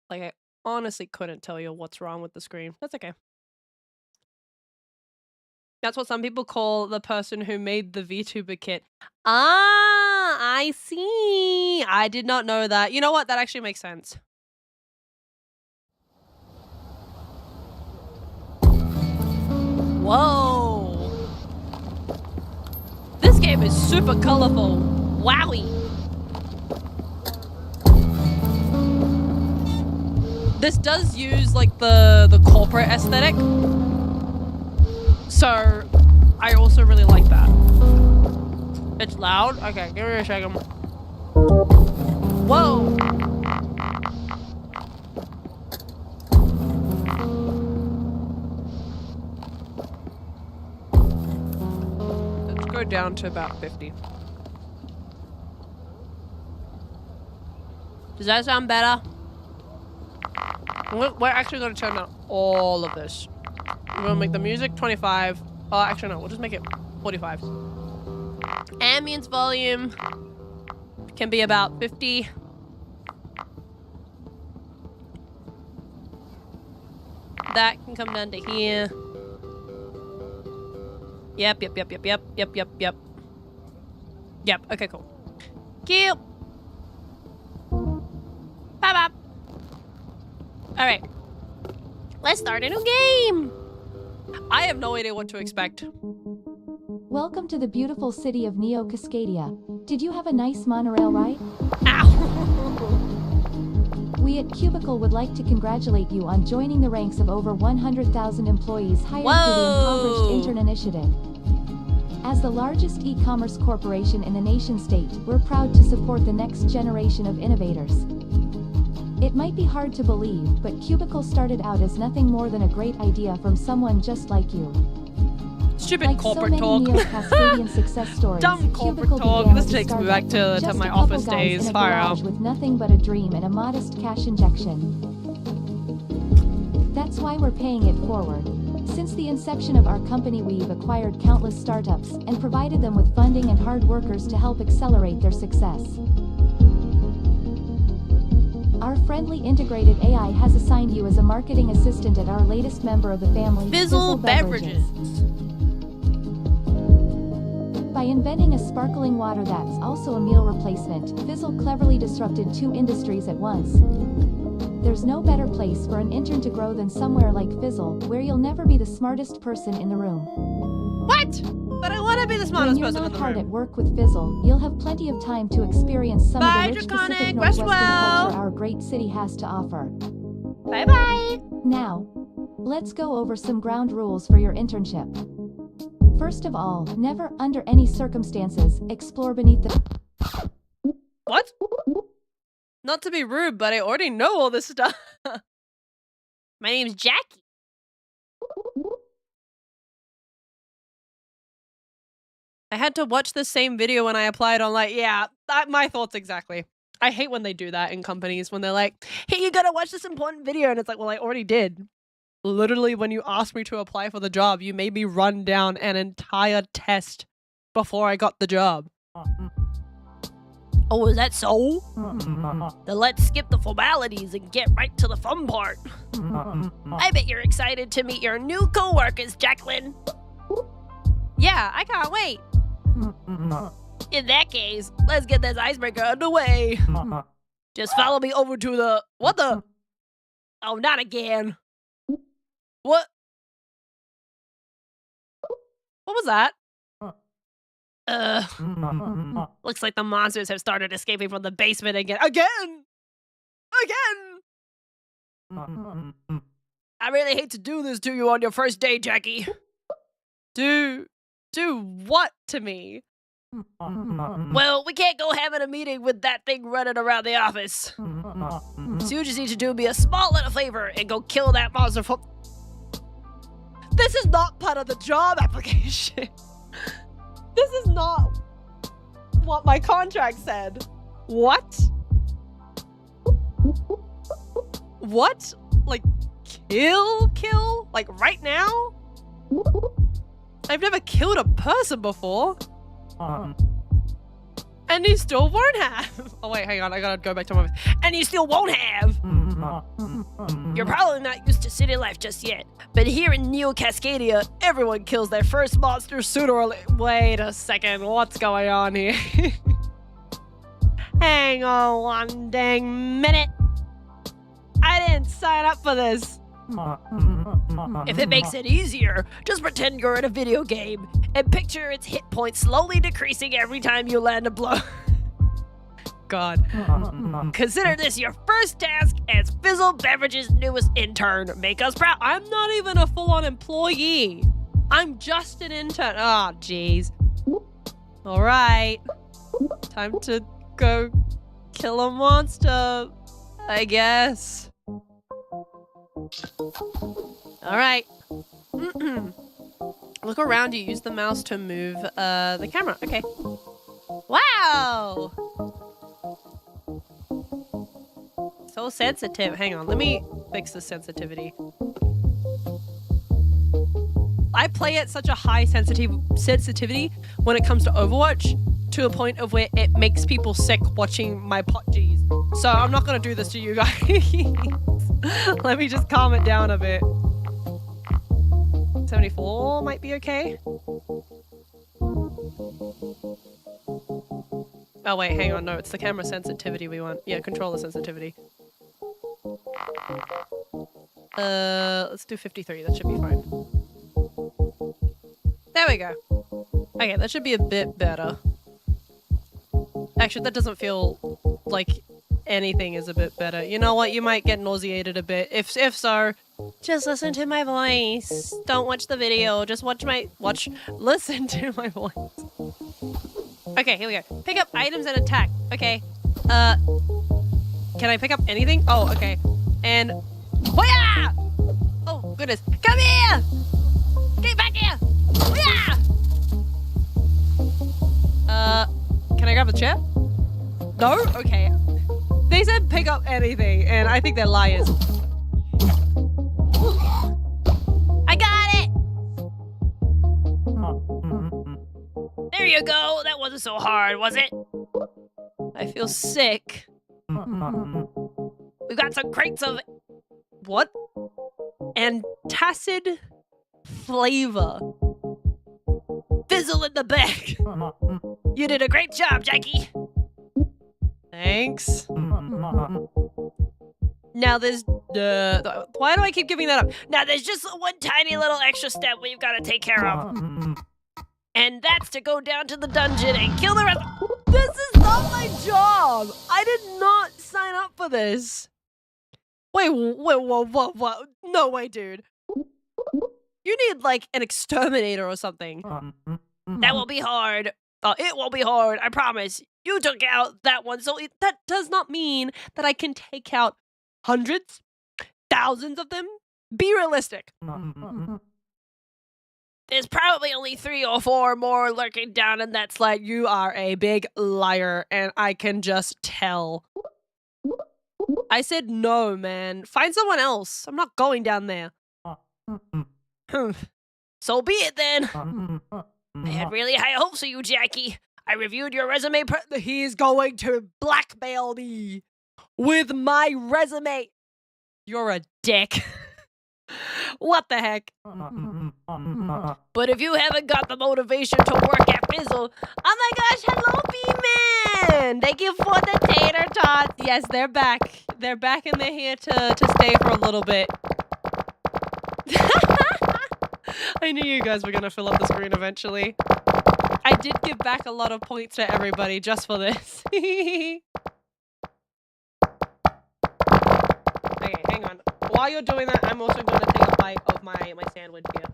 Like, I honestly couldn't tell you what's wrong with the screen. That's okay. That's what some people call the person who made the VTuber kit. Ah, I see. I did not know that. You know what? That actually makes sense. Whoa. This game is super colorful. Wowie. This does use like the corporate aesthetic. So I also really like that. It's loud? Okay, give me a second. Whoa! Let's go down to about 50. Does that sound better? We're actually going to turn down all of this. We're going to make the music 25. Oh, actually no, we'll just make it 45. Ambience volume can be about 50. That can come down to here. Yep. Yep, okay, cool. Cute. Bye-bye. Alright. Let's start a new game. I have no idea what to expect. Welcome to the beautiful city of Neo Cascadia. Did you have a nice monorail ride? Ow! We at Cubicle would like to congratulate you on joining the ranks of over 100,000 employees hired through the Impoverished Intern Initiative. As the largest e-commerce corporation in the nation-state, we're proud to support the next generation of innovators. It might be hard to believe, but Cubicle started out as nothing more than a great idea from someone just like you. Stupid like corporate so talk. Neo Cascadian success stories, Dumb corporate Cubicle talk. began This as a takes me startup, back to just my a couple office guys days. in a Fire garage out. with nothing but a dream and a modest cash injection. That's why we're paying it forward. Since the inception of our company, we've acquired countless startups and provided them with funding and hard workers to help accelerate their success. Our friendly integrated AI has assigned you as a marketing assistant at our latest member of the family, Fizzle Beverages. By inventing a sparkling water that's also a meal replacement, Fizzle cleverly disrupted 2 industries at once. There's no better place for an intern to grow than somewhere like Fizzle, where you'll never be the smartest person in the room. What? But I want to be the smartest person in the room. When you're not hard at work with Fizzle, you'll have plenty of time to experience some of the rich Pacific Northwestern culture our great city has to offer. Bye-bye. Now, let's go over some ground rules for your internship. First of all, never, under any circumstances, explore beneath the... What? Not to be rude, but I already know all this stuff. My name's Jackie. I had to watch the same video when I applied on, like, yeah, my thoughts exactly. I hate when they do that in companies, when they're like, hey, you gotta watch this important video. And it's like, well, I already did. Literally, when you asked me to apply for the job, you made me run down an entire test before I got the job. Oh, is that so? Then let's skip the formalities and get right to the fun part. I bet you're excited to meet your new co-workers, Jacqueline. Yeah, I can't wait. In that case, let's get this icebreaker underway. Just follow me over to the... What the? Oh, not again. What? What was that? Looks like the monsters have started escaping from the basement again. Again! I really hate to do this to you on your first day, Jackie. Do what to me? Well, we can't go having a meeting with that thing running around the office. So you just need to do me a small little favor and go kill that monster for... This is not part of the job application. This is not what my contract said. What? What? Like, kill? Like, right now? I've never killed a person before. And you still won't have. Oh, wait, hang on. I gotta go back to my office. And you still won't have. You're probably not used to city life just yet, but here in Neo Cascadia, everyone kills their first monster sooner or later. Wait a second, what's going on here? Hang on one dang minute. I didn't sign up for this. If it makes it easier, just pretend you're in a video game and picture its hit points slowly decreasing every time you land a blow. God. Consider this your first task as Fizzle Beverages' newest intern. Make us proud. I'm not even a full-on employee. I'm just an intern. Oh, jeez. All right. Time to go kill a monster, I guess. All right. Look around you. Use the mouse to move the camera. Okay. Wow. So sensitive. Hang on. Let me fix the sensitivity. I play at such a high sensitivity when it comes to Overwatch to a point of where it makes people sick watching my G's. So I'm not going to do this to you guys. Let me just calm it down a bit. 74 might be okay. Oh wait, hang on. No, it's the camera sensitivity we want. Yeah, controller sensitivity. Let's do 53. That should be fine. There we go. Okay, that should be a bit better. Actually, that doesn't feel like anything is a bit better. You know what? You might get nauseated a bit. If so, just listen to my voice. Don't watch the video. Just listen to my voice. Okay, here we go. Pick up items and attack. Okay. Can I pick up anything? Oh, okay. And Hoya! Oh, goodness. Come here! Get back here! Hoya! Can I grab a chair? No? Okay. They said pick up anything, and I think they're liars. I got it! There you go. That wasn't so hard, was it? I feel sick. We've got some crates of... What? Antacid flavor. Fizzle in the back. You did a great job, Jackie. Thanks. Now there's... why do I keep giving that up? Now there's just one tiny little extra step we've got to take care of. And that's to go down to the dungeon and kill the rest... This is not my job! I did not sign up for this. Wait, what? No way, dude. You need, like, an exterminator or something. That will be hard. It will be hard, I promise. You took out that one, so that does not mean that I can take out hundreds, thousands of them. Be realistic. There's probably only 3 or 4 more lurking down in that slide. You are a big liar, and I can just tell. I said no, man. Find someone else. I'm not going down there. So be it then. I had really high hopes for you, Jackie. I reviewed your resume. He's going to blackmail me with my resume. You're a dick. What the heck? But if you haven't got the motivation to work at Fizzle... Oh my gosh, hello, B-Man! Thank you for the tater tots. Yes, they're back. They're back and they're here to stay for a little bit. I knew you guys were going to fill up the screen eventually. I did give back a lot of points to everybody just for this. Okay, hang on. While you're doing that, I'm also going to take a bite of my sandwich here.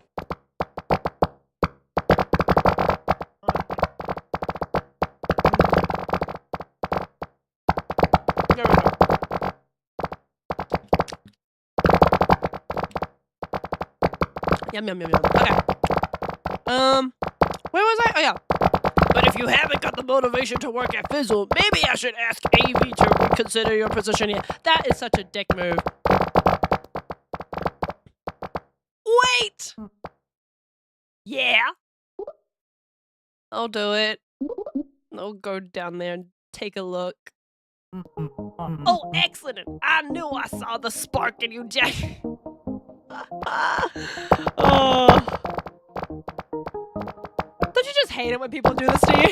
There we go. Yum, yum, yum, yum. Okay. Where was I? Oh, yeah. But if you haven't got the motivation to work at Fizzle, maybe I should ask AV to reconsider your position here. That is such a dick move. Wait! Yeah? I'll do it. I'll go down there and take a look. Oh, excellent! I knew I saw the spark in you, Jack. Oh. Don't you just hate it when people do this to you?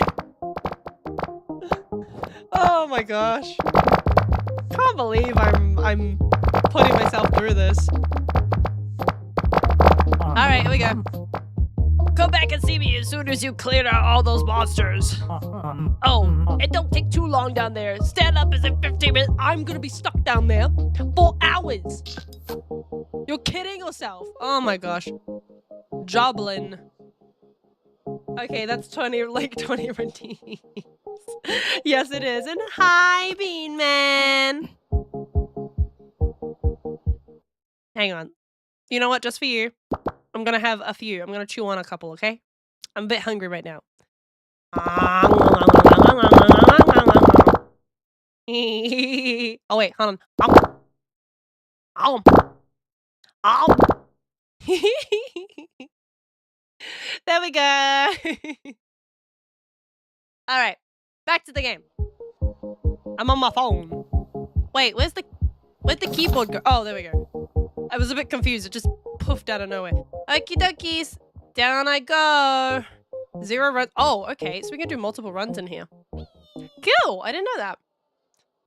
Oh my gosh. Can't believe I'm putting myself through this. Alright, here we go. Come back and see me as soon as you cleared out all those monsters. Oh, it don't take too long down there. Stand up as in 15 minutes. I'm gonna be stuck down there for hours. You're kidding yourself. Oh my gosh. Joblin. Okay, that's 20 redeems. Yes, it is. And hi, Bean Man. Hang on. You know what? Just for you, I'm gonna have a few. I'm gonna chew on a couple, okay? I'm a bit hungry right now. Oh wait, hold on. There we go. Alright, back to the game. I'm on my phone. Wait, where'd the keyboard go? Oh, there we go. I was a bit confused. It just poofed out of nowhere. Okie dokies. Down I go. 0 runs. Oh, okay. So we can do multiple runs in here. Cool. I didn't know that.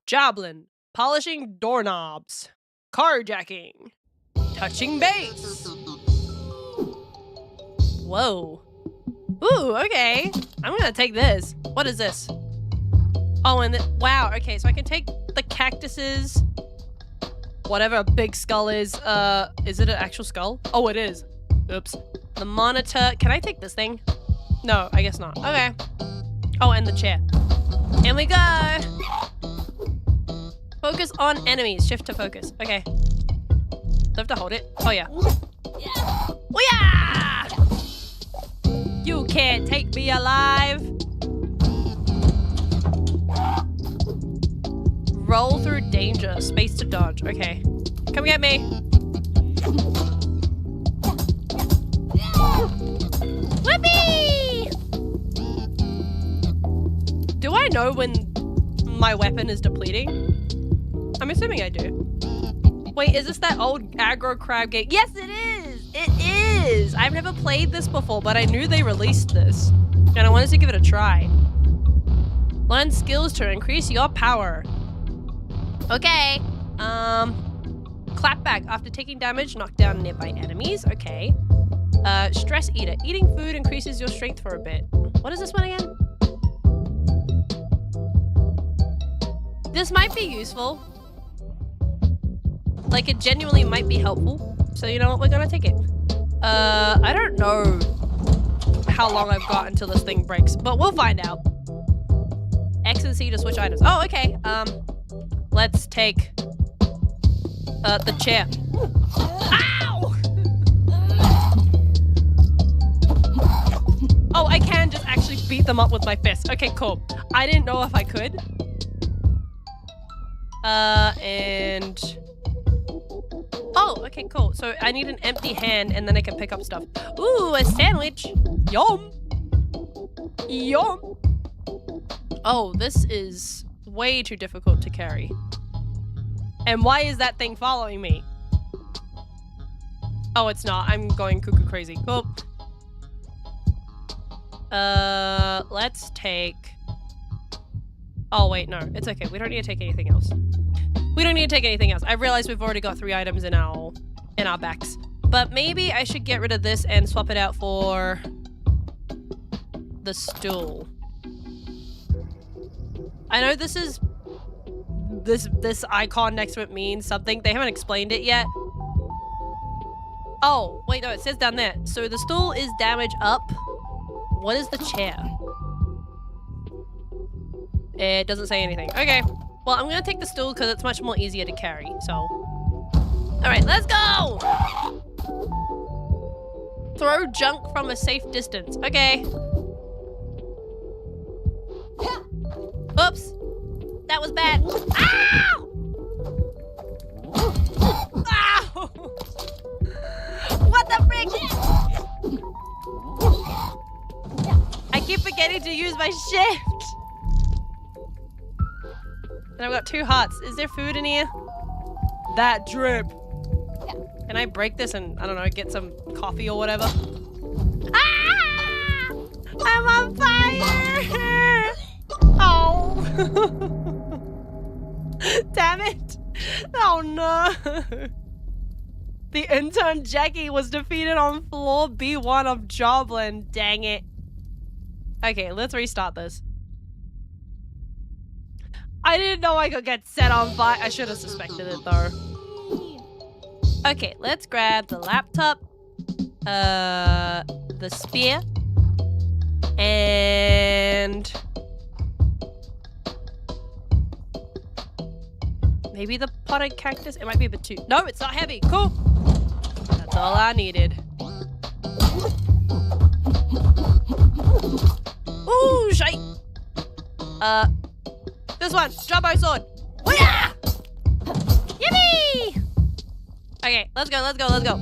Joblin. Polishing doorknobs. Carjacking. Touching base. Whoa. Ooh, okay. I'm gonna take this. What is this? Oh, and wow. Okay, so I can take the cactuses. Whatever a big skull is it an actual skull? Oh, it is. Oops. The monitor. Can I take this thing? No, I guess not. Okay. Oh, and the chair. In we go. Focus on enemies. Shift to focus. Okay. Do I have to hold it? Oh, yeah. Oh, yeah! You can't take me alive. Roll through danger. Space to dodge. Okay. Come get me. Whoopee! Do I know when my weapon is depleting? I'm assuming I do. Wait, is this that old aggro crab game? Yes, it is! It is! I've never played this before, but I knew they released this. And I wanted to give it a try. Learn skills to increase your power. Okay. Clap back. After taking damage, knock down nearby enemies. Okay. Stress eater. Eating food increases your strength for a bit. What is this one again? This might be useful. Like, it genuinely might be helpful. So you know what? We're gonna take it. I don't know how long I've got until this thing breaks, but we'll find out. X and C to switch items. Oh, okay. Let's take the chair. Ow! Oh, I can just actually beat them up with my fist. Okay, cool. I didn't know if I could. And... Oh, okay, cool. So I need an empty hand and then I can pick up stuff. Ooh, a sandwich. Yum. Yum. Oh, this is way too difficult to carry. And why is that thing following me? Oh, it's not. I'm going cuckoo crazy. Cool. Let's take... Oh, wait, no. It's okay. We don't need to take anything else. We don't need to take anything else. I realize we've already got 3 items in our backs. But maybe I should get rid of this and swap it out for the stool. I know this is... This icon next to it means something. They haven't explained it yet. Oh, wait, no, it says down there. So the stool is damage up. What is the chair? It doesn't say anything. Okay. Well, I'm gonna take the stool because it's much more easier to carry, so... Alright, let's go! Throw junk from a safe distance. Okay. Oops. That was bad. Ow! Ow! What the frick? I keep forgetting to use my shift. Then I've got 2 hearts. Is there food in here? That drip. Can I break this and, I don't know, get some coffee or whatever? Ah! I'm on fire! Oh. Damn it. Oh no. The intern Jackie was defeated on floor B1 of Joblin. Dang it. Okay, let's restart this. I didn't know I could get set on fire. I should have suspected it though. Okay, let's grab the laptop, the spear, and maybe the potted cactus. It might be a bit too. No, it's not heavy. Cool. That's all I needed. Ooh, shite. This one, jumbo sword. Hoo-yah! Yippee! Okay, let's go, let's go, let's go.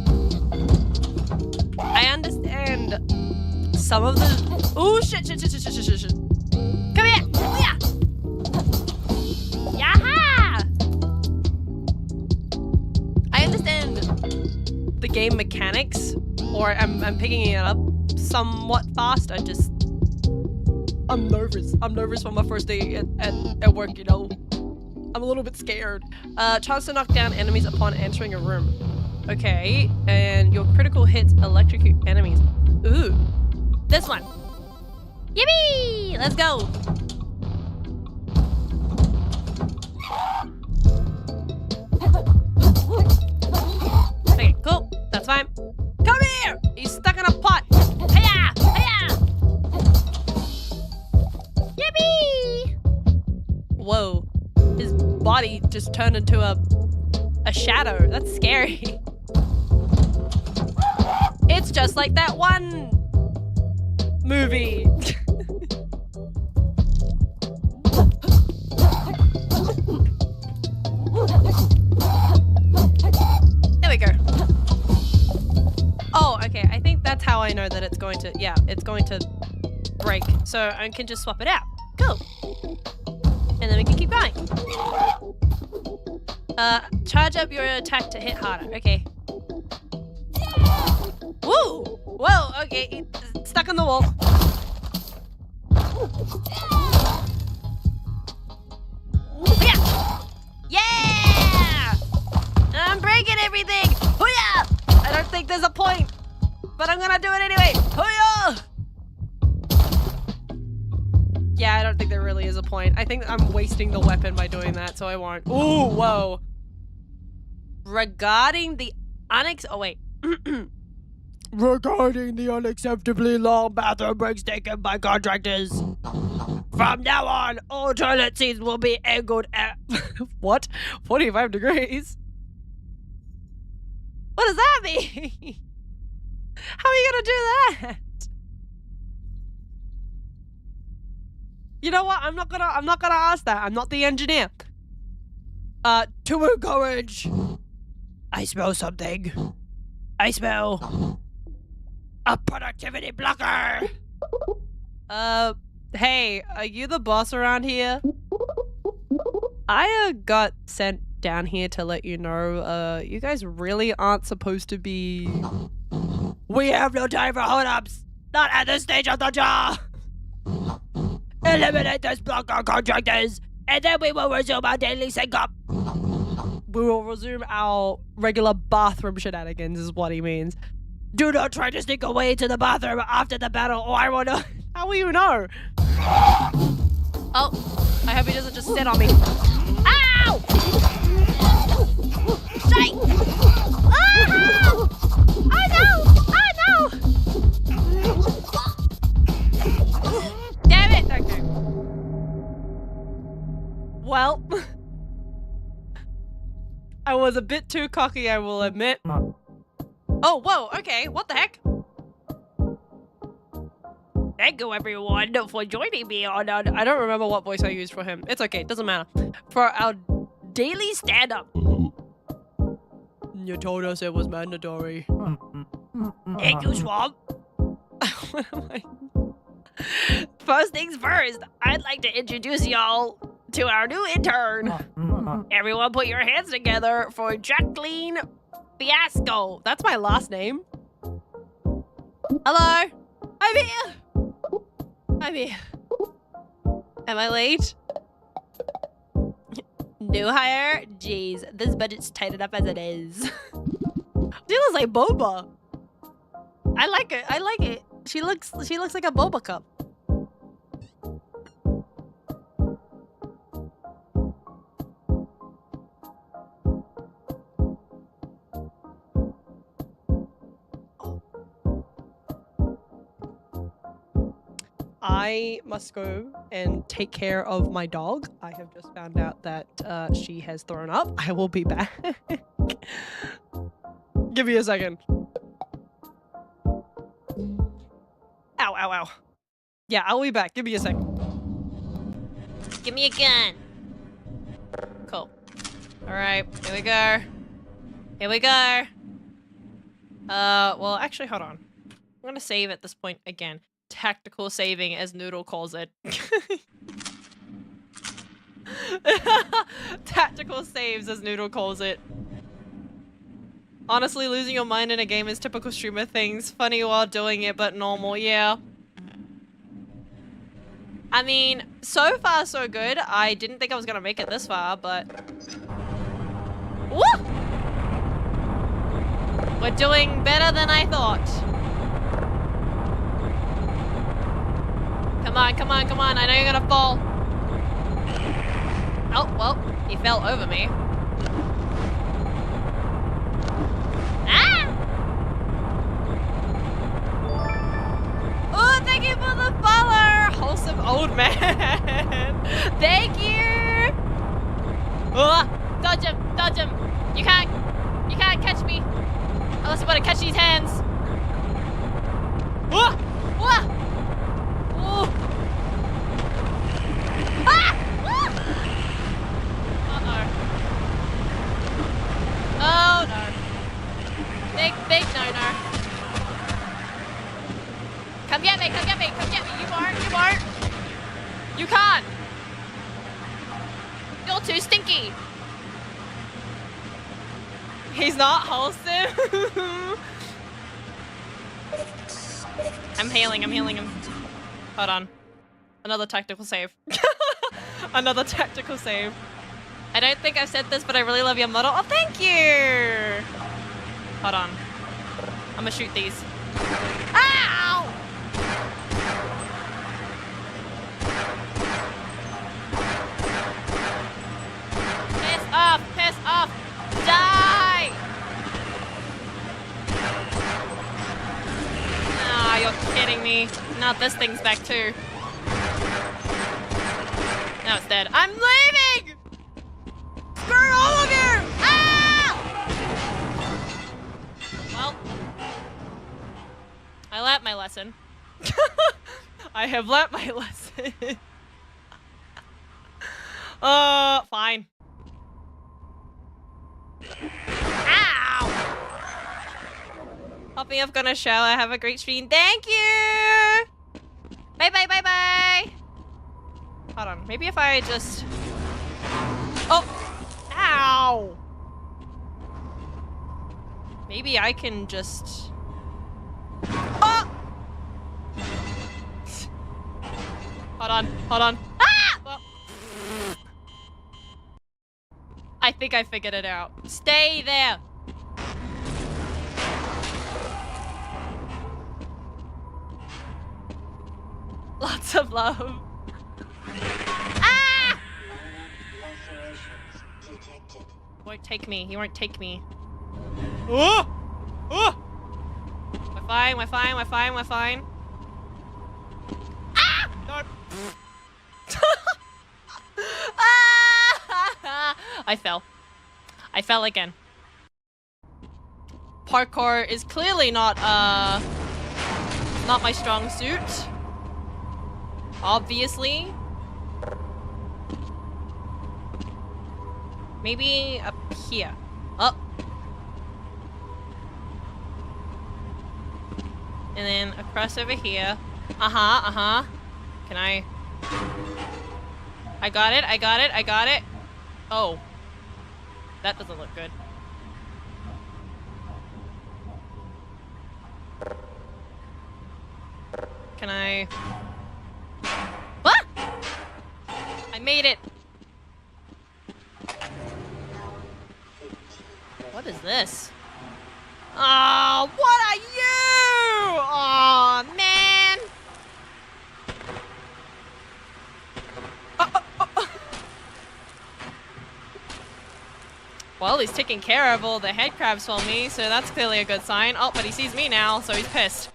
I understand some of the. Ooh, shit, shit, shit, shit, shit, shit, shit. Come here! Hoo-yah! Yaha! I understand the game mechanics, or I'm picking it up somewhat fast. I'm nervous. I'm nervous for my first day at work, you know. I'm a little bit scared. Chance to knock down enemies upon entering a room. Okay, and your critical hits electrocute enemies. Ooh, this one. Yippee! Let's go. Okay, cool. That's fine. Come here! He's stuck in a pot. Hiya! Hiya! Yippee! Whoa. His body just turned into a shadow. That's scary. It's just like that one movie. There we go. Oh, okay. I think that's how I know that it's going to, yeah, it's going to break. So I can just swap it out. Cool. And then we can keep going. Charge up your attack to hit harder. Okay. Woo! Whoa, okay. It's stuck on the wall. Yeah! Yeah! I'm breaking everything! Hoo-yah! I don't think there's a point, but I'm gonna do it anyway. Hoo-yah! Yeah, I don't think there really is a point. I think I'm wasting the weapon by doing that, so I won't. Ooh, whoa. Regarding the oh wait. Regarding the unacceptably long bathroom breaks taken by contractors. From now on, all toilet seats will be angled at what? 45 degrees? What does that mean? How are you gonna do that? You know what? I'm not gonna ask that. I'm not the engineer. To encourage. I smell something. I smell a productivity blocker. Hey, are you the boss around here? I got sent down here to let you know, you guys really aren't supposed to be. We have no time for hold-ups. Not at this stage of the job. Eliminate this blocker, contractors, and then we will resume our daily sync-up. We will resume our regular bathroom shenanigans, is what he means. Do not try to sneak away to the bathroom after the battle, or I will know. How will you know? Oh, I hope he doesn't just sit on me. Ow! Shite! Ah! Oh no! Oh no! Damn it! Okay. Well, I was a bit too cocky, I will admit. Oh, whoa, okay, what the heck? Thank you, everyone, for joining me on... I don't remember what voice I used for him. It's okay, it doesn't matter. For our daily stand-up. You told us it was mandatory. Thank you, Swamp. What am I... First things first, I'd like to introduce y'all to our new intern. Everyone put your hands together for Jacqueline Fiasco. That's my last name. Hello? I'm here. I'm here. Am I late? New hire? Jeez, this budget's tight enough as it is. She looks like boba. I like it. I like it. She looks like a boba cup. I must go and take care of my dog. I have just found out that she has thrown up. I will be back. Give me a second. Ow, ow, ow. Yeah, I'll be back. Give me a second. Give me a gun. Cool. Alright, here we go. Here we go. Well, actually, hold on. I'm gonna save at this point again. Tactical saving, as Noodle calls it. Tactical saves, as Noodle calls it. Honestly, losing your mind in a game is typical streamer things. Funny while doing it, but normal, yeah. I mean, so far so good. I didn't think I was gonna make it this far, but... Woo! We're doing better than I thought. Come on, come on, come on. I know you're gonna fall. Oh, well, he fell over me. Ah! Oh, thank you for the follow, wholesome old man. Thank you. Oh, dodge him, dodge him. You can't catch me unless you want to catch these hands. Oh, oh. Oh. Ah! Uh-oh. Oh no. Big no-no. Come get me, come get me, come get me. You won't. You can't. You're too stinky. He's not wholesome. I'm healing him. Hold on. Another tactical save. Another tactical save. I don't think I've said this, but I really love your model. Oh, thank you! Hold on. I'm gonna shoot these. Ow! Piss off! Die! Ah, you're kidding me. Now this thing's back too. Now it's dead. I'm leaving! Screw all of you! Ah! Well, I learnt my lesson. I have learnt my lesson. Fine. Ow! Hopping up, gonna shower. Have a great stream. Thank you! Bye bye bye bye! Hold on. Maybe if I just... Oh! Ow! Maybe I can just... Oh! Hold on. Ah! Well... I think I figured it out. Stay there! Lots of love. Ah! Won't take me. He won't take me. Oh! Oh! We're fine. Ah! No. Ah! I fell again. Parkour is clearly not my strong suit. Obviously. Maybe up here. Oh. And then across over here. Can I? I got it, I got it, I got it. Oh. That doesn't look good. Can I... What? I made it. What is this? Oh, what are you? Oh, man. Well, he's taking care of all the head crabs for me, so that's clearly a good sign. Oh, but he sees me now, so he's pissed.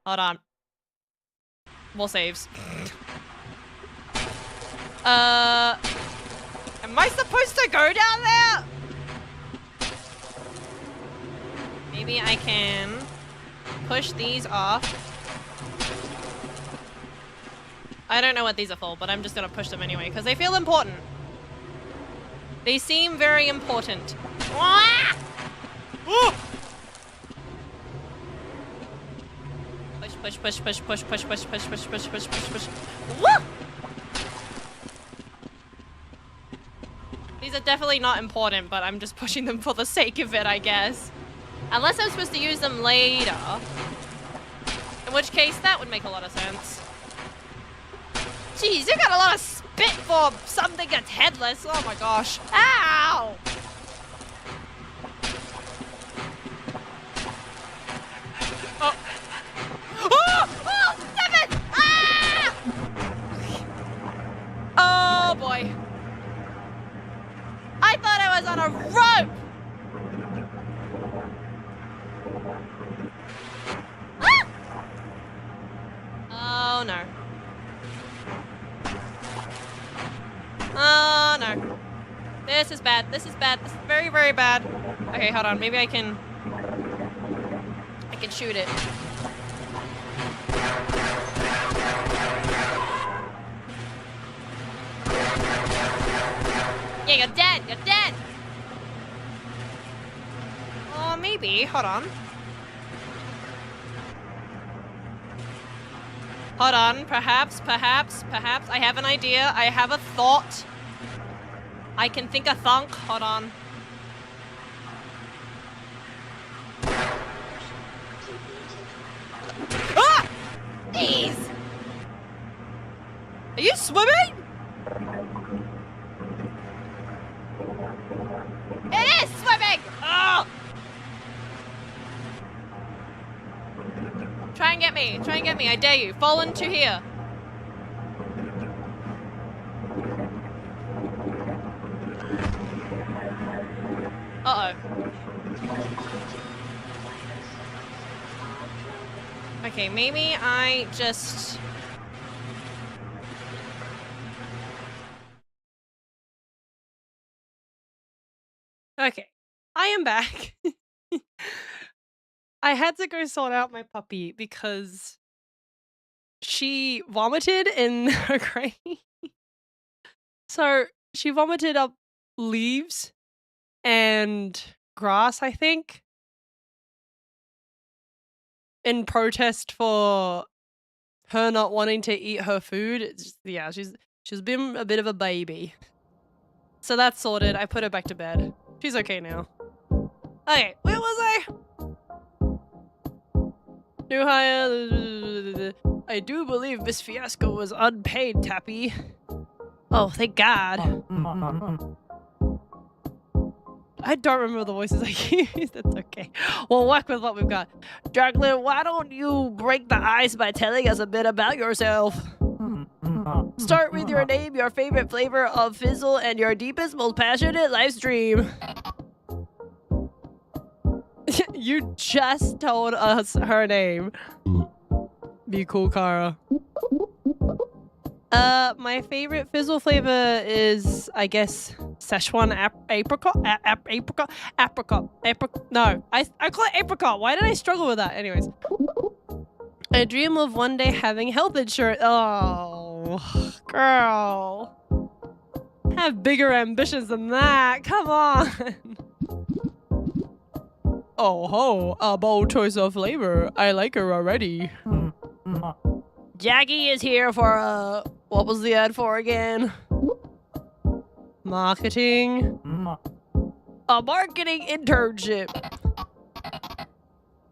Hold on. More saves. Am I supposed to go down there? Maybe I can push these off. I don't know what these are for, but I'm just gonna push them anyway, because they feel important. They seem very important. Ah! Push, push, push, push, push, push, push, push, push, push, push, push. Woo! These are definitely not important, but I'm just pushing them for the sake of it, I guess. Unless I'm supposed to use them later. In which case, that would make a lot of sense. Jeez, you got a lot of spit for something that's headless. Oh my gosh. Ow! Oh. Oh, stop it! Ah! Oh boy. I thought I was on a rope! Ah! Oh no. Oh no. This is bad. This is bad. This is very, very bad. Okay, hold on. Maybe I can shoot it. Yeah, you're dead. You're dead. Oh, maybe. Hold on. Hold on. Perhaps. I have an idea. I have a thought. I can think a thunk. Hold on. Ah! Jeez! Are you swimming? It is swimming! Oh! Try and get me. Try and get me. I dare you. Fall into here. Uh-oh. Okay, maybe I just... Okay, I am back. I had to go sort out my puppy because she vomited in her crate. So she vomited up leaves and grass, I think, in protest for her not wanting to eat her food. It's just, yeah, she's been a bit of a baby. So that's sorted. I put her back to bed. She's okay now. Okay, where was I? New hire. I do believe Miss Fiasco was unpaid, Tappy. Oh, thank God. I don't remember the voices I used. That's okay. We'll work with what we've got. Juggler, why don't you break the ice by telling us a bit about yourself? Start with your name, your favorite flavor of fizzle, and your deepest, most passionate life's dream. You just told us her name. Be cool, Kara. My favorite fizzle flavor is, I guess, Szechuan apricot. No, I call it apricot. Why did I struggle with that? Anyways, I dream of one day having health insurance. Oh, girl, have bigger ambitions than that. Come on. Oh ho, a bold choice of flavor. I like her already. Jackie is here for what was the ad for again? Marketing. A marketing internship.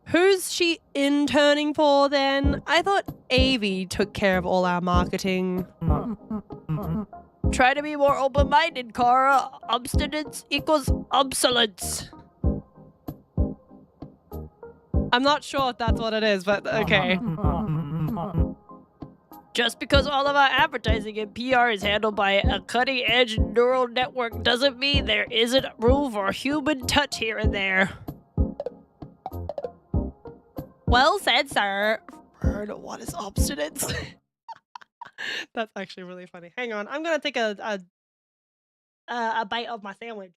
Who's she interning for then? I thought Avi took care of all our marketing. Try to be more open-minded, Kara. Obstinance equals obsolence. I'm not sure if that's what it is, but okay. Just because all of our advertising and PR is handled by a cutting-edge neural network doesn't mean there isn't room for human touch here and there. Well said, sir. What is obstinance? That's actually really funny. Hang on, I'm gonna take a bite of my sandwich.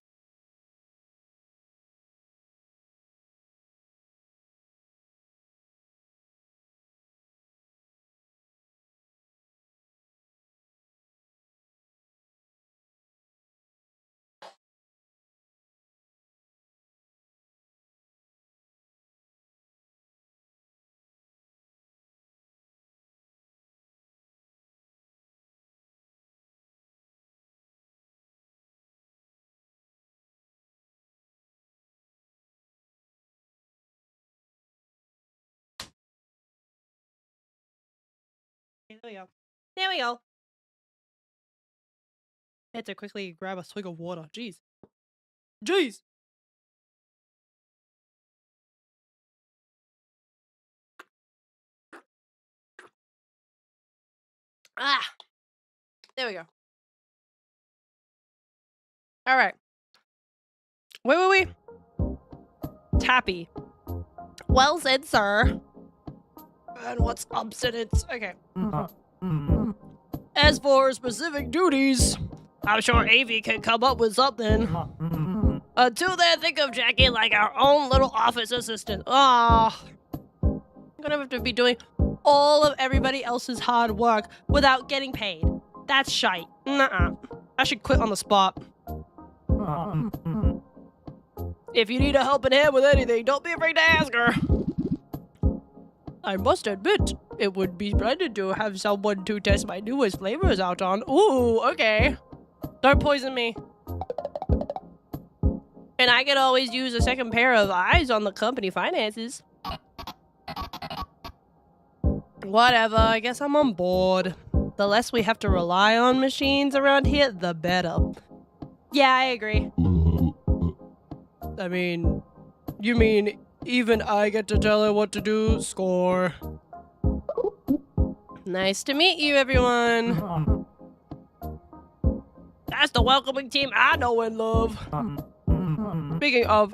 Okay, there we go. There we go. I had to quickly grab a swig of water. Jeez. Jeez. Ah. There we go. All right. Wait. Tappy. Well said, sir. And what's obstinance? Okay. As for specific duties, I'm sure Avi can come up with something. Until then, think of Jackie like our own little office assistant. Ah, I'm gonna have to be doing all of everybody else's hard work without getting paid. That's shite. Nuh-uh. I should quit on the spot. If you need a helping hand with anything, don't be afraid to ask her. I must admit, it would be splendid to have someone to test my newest flavors out on. Ooh, okay. Don't poison me. And I could always use a second pair of eyes on the company finances. Whatever, I guess I'm on board. The less we have to rely on machines around here, the better. Yeah, I agree. I mean, you mean even I get to tell her what to do? Score. Nice to meet you, everyone. That's the welcoming team I know and love. Speaking of,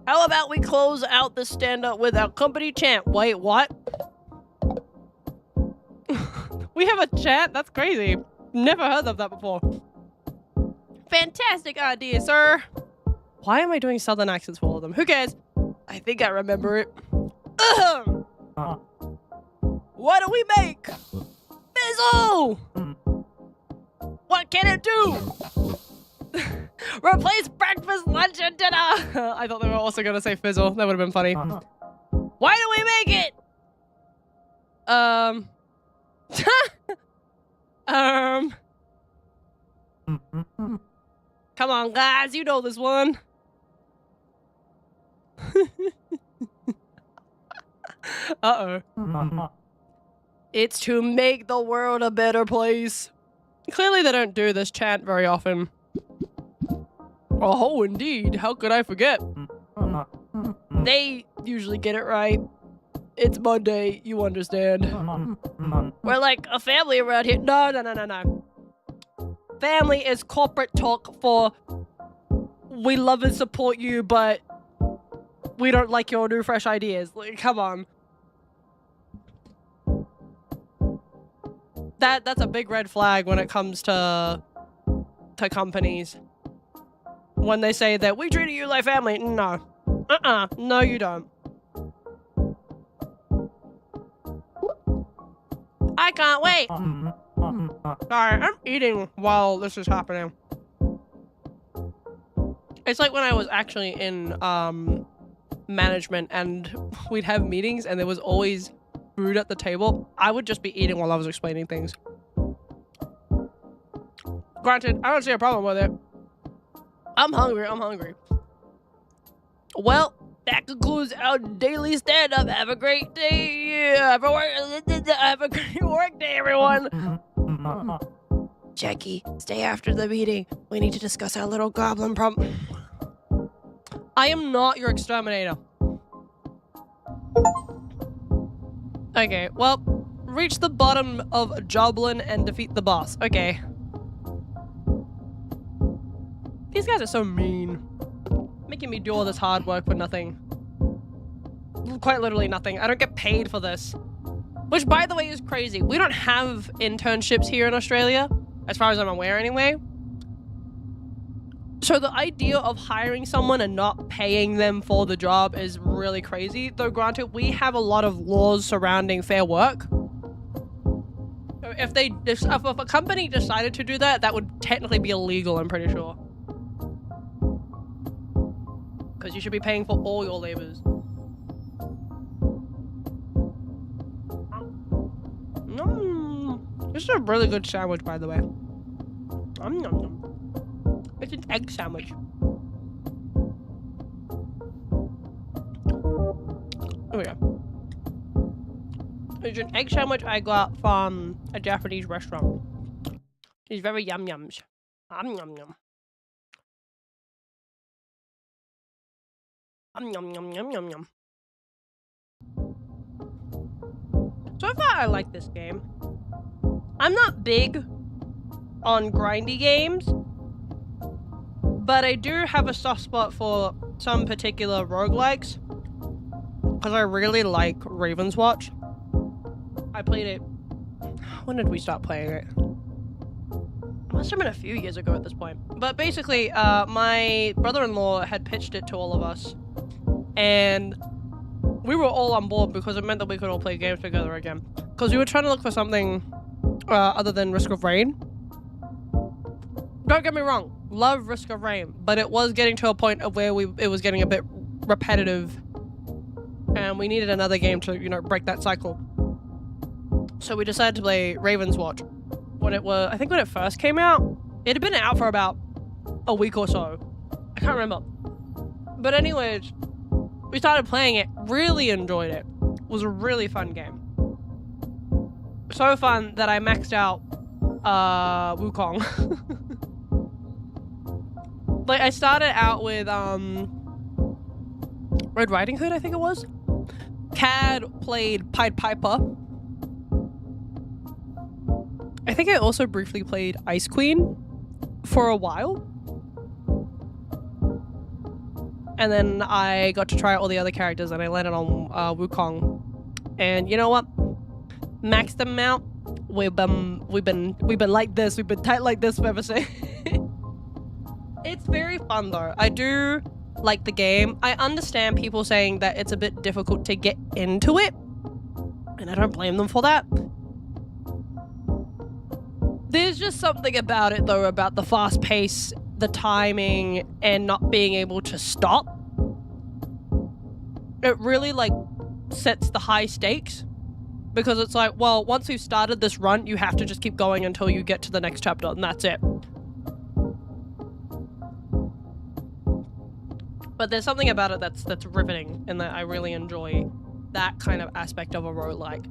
how about we close out this stand-up with our company chant? Wait, what? We have a chant? That's crazy. Never heard of that before. Fantastic idea, sir. Why am I doing southern accents for all of them? Who cares? I think I remember it. What do we make? Fizzle! What can it do? Replace breakfast, lunch, and dinner! I thought they were also going to say fizzle. That would have been funny. Why do we make it? Come on, guys. You know this one. Uh-oh. It's to make the world a better place. Clearly they don't do this chant very often. Oh, indeed. How could I forget? They usually get it right. It's Monday, you understand. We're like a family around here. No. Family is corporate talk for we love and support you, but we don't like your new fresh ideas. Like, come on. That's a big red flag when it comes to companies. When they say that we treat you like family. No. No, you don't. I can't wait. Sorry, I'm eating while this is happening. It's like when I was actually in management and we'd have meetings and there was always food at the table. I would just be eating while I was explaining things. Granted, I don't see a problem with it. I'm hungry. Well, that concludes our daily stand-up. Have a great day. Have a great work day, everyone. Jackie, stay after the meeting. We need to discuss our little goblin problem. I am not your exterminator. Okay, well, reach the bottom of Joblin and defeat the boss. Okay. These guys are so mean. Making me do all this hard work for nothing. Quite literally nothing. I don't get paid for this. Which, by the way, is crazy. We don't have internships here in Australia, as far as I'm aware anyway. So the idea of hiring someone and not paying them for the job is really crazy. Though granted, we have a lot of laws surrounding fair work. If a company decided to do that, that would technically be illegal, I'm pretty sure. Because you should be paying for all your labors. This is a really good sandwich, by the way. It's an egg sandwich. Oh yeah. It's an egg sandwich I got from a Japanese restaurant. It's very yum-yums. Yum-yum-yum. Yum-yum-yum-yum-yum-yum. So far, I like this game. I'm not big on grindy games, but I do have a soft spot for some particular roguelikes, because I really like Raven's Watch. I played it... When did we start playing it? It must have been a few years ago at this point. But basically, my brother-in-law had pitched it to all of us, and we were all on board because it meant that we could all play games together again. Because we were trying to look for something other than Risk of Rain. Don't get me wrong, love Risk of Rain, but it was getting to a point of where it was getting a bit repetitive, and we needed another game to, you know, break that cycle. So we decided to play Raven's Watch. I think when it first came out, it had been out for about a week or so. I can't remember. But anyways, we started playing it, really enjoyed it. It was a really fun game. So fun that I maxed out Wukong. Like, I started out with Red Riding Hood, I think it was. Cad played Pied Piper. I think I also briefly played Ice Queen for a while. And then I got to try all the other characters and I landed on Wukong. And you know what? Maxed them out. We've been like this. We've been tight like this ever since. It's very fun though. I do like the game. I understand people saying that it's a bit difficult to get into it, and I don't blame them for that. There's just something about it though, about the fast pace, the timing, and not being able to stop. It really like sets the high stakes, because it's like, well, once you've started this run, you have to just keep going until you get to the next chapter, and that's it. But there's something about it that's riveting, and that I really enjoy that kind of aspect of a roguelike.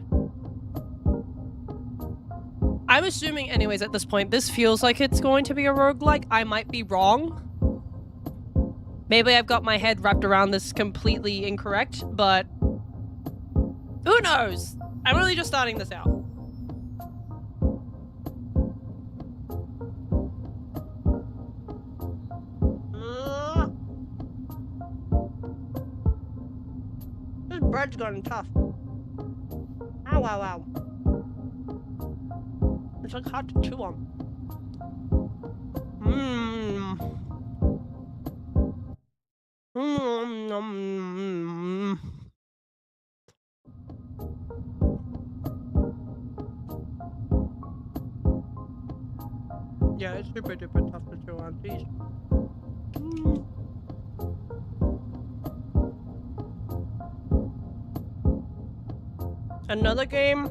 I'm assuming, anyways, at this point, this feels like it's going to be a roguelike. I might be wrong. Maybe I've got my head wrapped around this completely incorrect, but who knows? I'm really just starting this out. This bread's gotten tough. Ow, ow, ow. It's like hard to chew on. Yeah, it's super duper tough to chew on. Jeez. Another game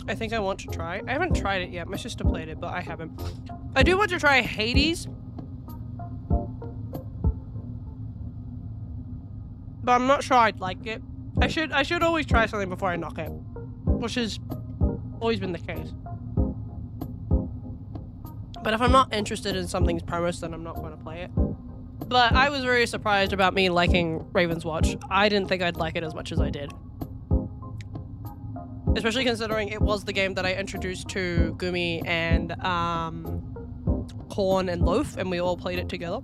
I think I want to try. I haven't tried it yet. My sister played it, but I haven't. I do want to try Hades. But I'm not sure I'd like it. I should always try something before I knock it. Which has always been the case. But if I'm not interested in something's premise, then I'm not going to play it. But I was very surprised about me liking Raven's Watch. I didn't think I'd like it as much as I did. Especially considering it was the game that I introduced to Gumi and Corn and Loaf, and we all played it together.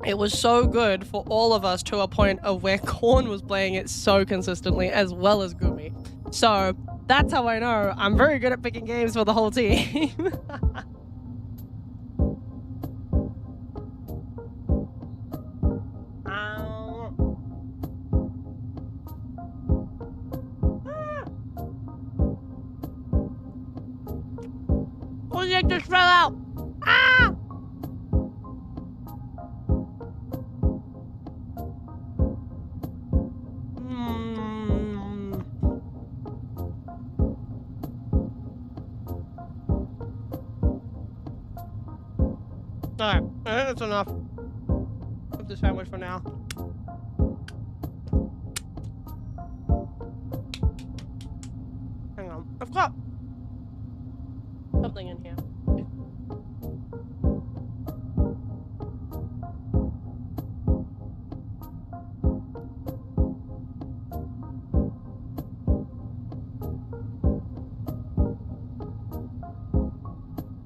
It was so good for all of us to a point of where Corn was playing it so consistently as well as Gumi. So that's how I know I'm very good at picking games for the whole team. Project just fell out. Ah! Alright, that's enough of the sandwich for now. Hang on, I've got something in here.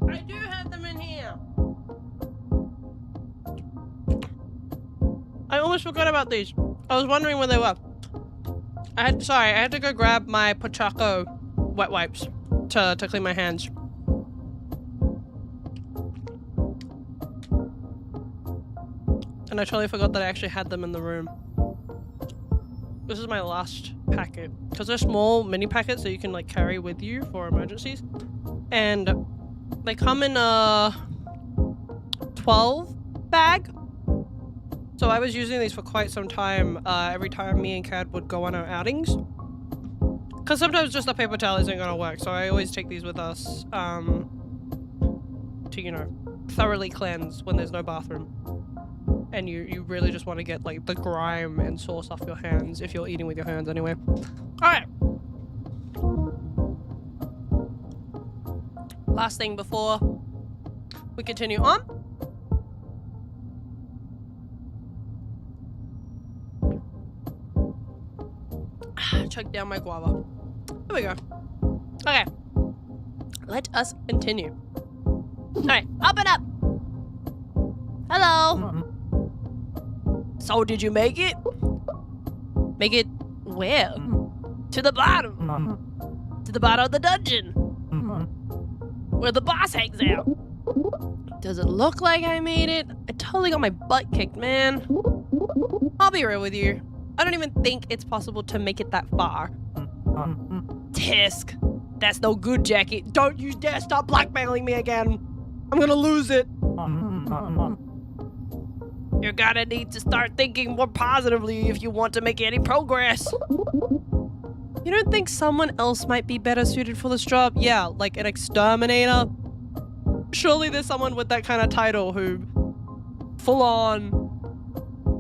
I do have them in here. I almost forgot about these. I was wondering where they were. I had to go grab my Pochaco wet wipes to clean my hands. And I totally forgot that I actually had them in the room. This is my last packet. Because they're small mini packets that you can like carry with you for emergencies. And they come in a 12 bag. So I was using these for quite some time every time me and Cad would go on our outings. Because sometimes just a paper towel isn't going to work. So I always take these with us to, you know, thoroughly cleanse when there's no bathroom. And you really just want to get like the grime and sauce off your hands if you're eating with your hands anyway. Alright. Last thing before we continue on. Chug down my guava. There we go. Okay. Let us continue. Alright, up and up. Hello. So did you make it? Make it where? To the bottom. To the bottom of the dungeon. Where the boss hangs out. Does it look like I made it? I totally got my butt kicked, man. I'll be real with you. I don't even think it's possible to make it that far. Tisk. That's no good, Jackie. Don't you dare stop blackmailing me again. I'm gonna lose it. You're gonna need to start thinking more positively if you want to make any progress. You don't think someone else might be better suited for this job? Yeah, like an exterminator? Surely there's someone with that kind of title who full on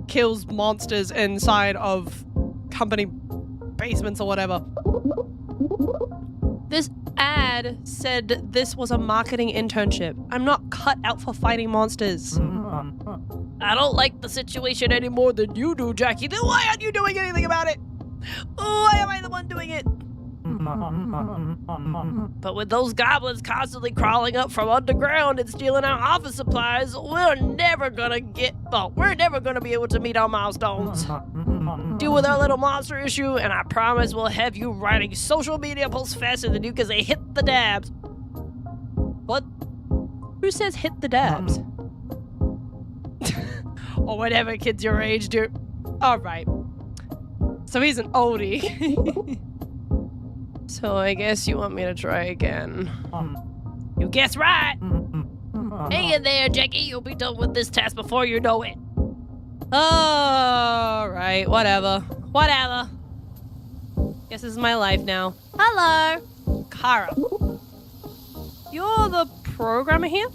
kills monsters inside of company basements or whatever. This ad said this was a marketing internship. I'm not cut out for fighting monsters. I don't like the situation any more than you do, Jackie. Then why aren't you doing anything about it? Why am I the one doing it? But with those goblins constantly crawling up from underground and stealing our office supplies, we're never gonna be able to meet our milestones. Deal with our little monster issue, and I promise we'll have you writing social media posts faster than you because they hit the dabs. What? Who says hit the dabs? Or whatever kids your age do. Alright. So he's an oldie. So I guess you want me to try again. You guess right! Hang in there, Jackie. You'll be done with this task before you know it. Alright, whatever. Whatever. Guess this is my life now. Hello! Kara. You're the programmer here?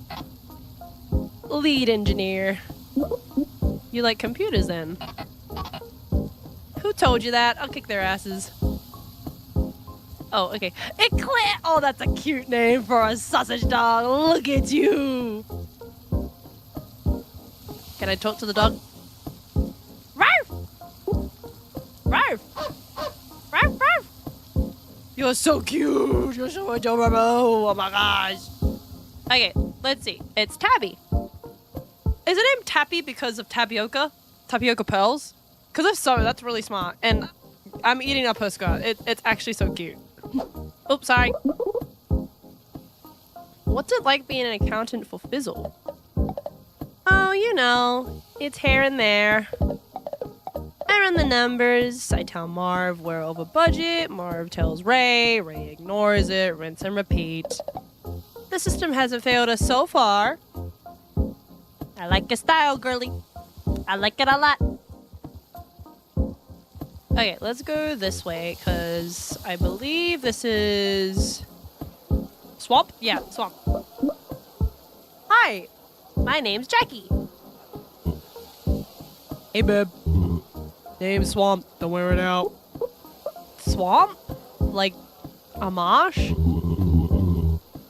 Lead engineer. You like computers then? Who told you that? I'll kick their asses. Oh, okay. Eclair! Oh, that's a cute name for a sausage dog. Look at you! Can I talk to the dog? Ralph! Ralph! Ralph, Ralph! You're so cute! You're so adorable! Oh my gosh! Okay, let's see. It's Tabby. Is it named Tappy because of tapioca? Tapioca pearls? Because if so, that's really smart. And I'm eating up her skirt. It's actually so cute. Oops, sorry. What's it like being an accountant for Fizzle? Oh, you know, it's here and there. I run the numbers, I tell Marv we're over budget, Marv tells Ray, Ray ignores it, rinse and repeat. The system hasn't failed us so far. I like your style, girly. I like it a lot. Okay, let's go this way, because I believe this is... Swamp? Yeah, swamp. Hi, my name's Jackie. Hey, babe. Name's Swamp. Don't wear it out. Swamp? Like a marsh?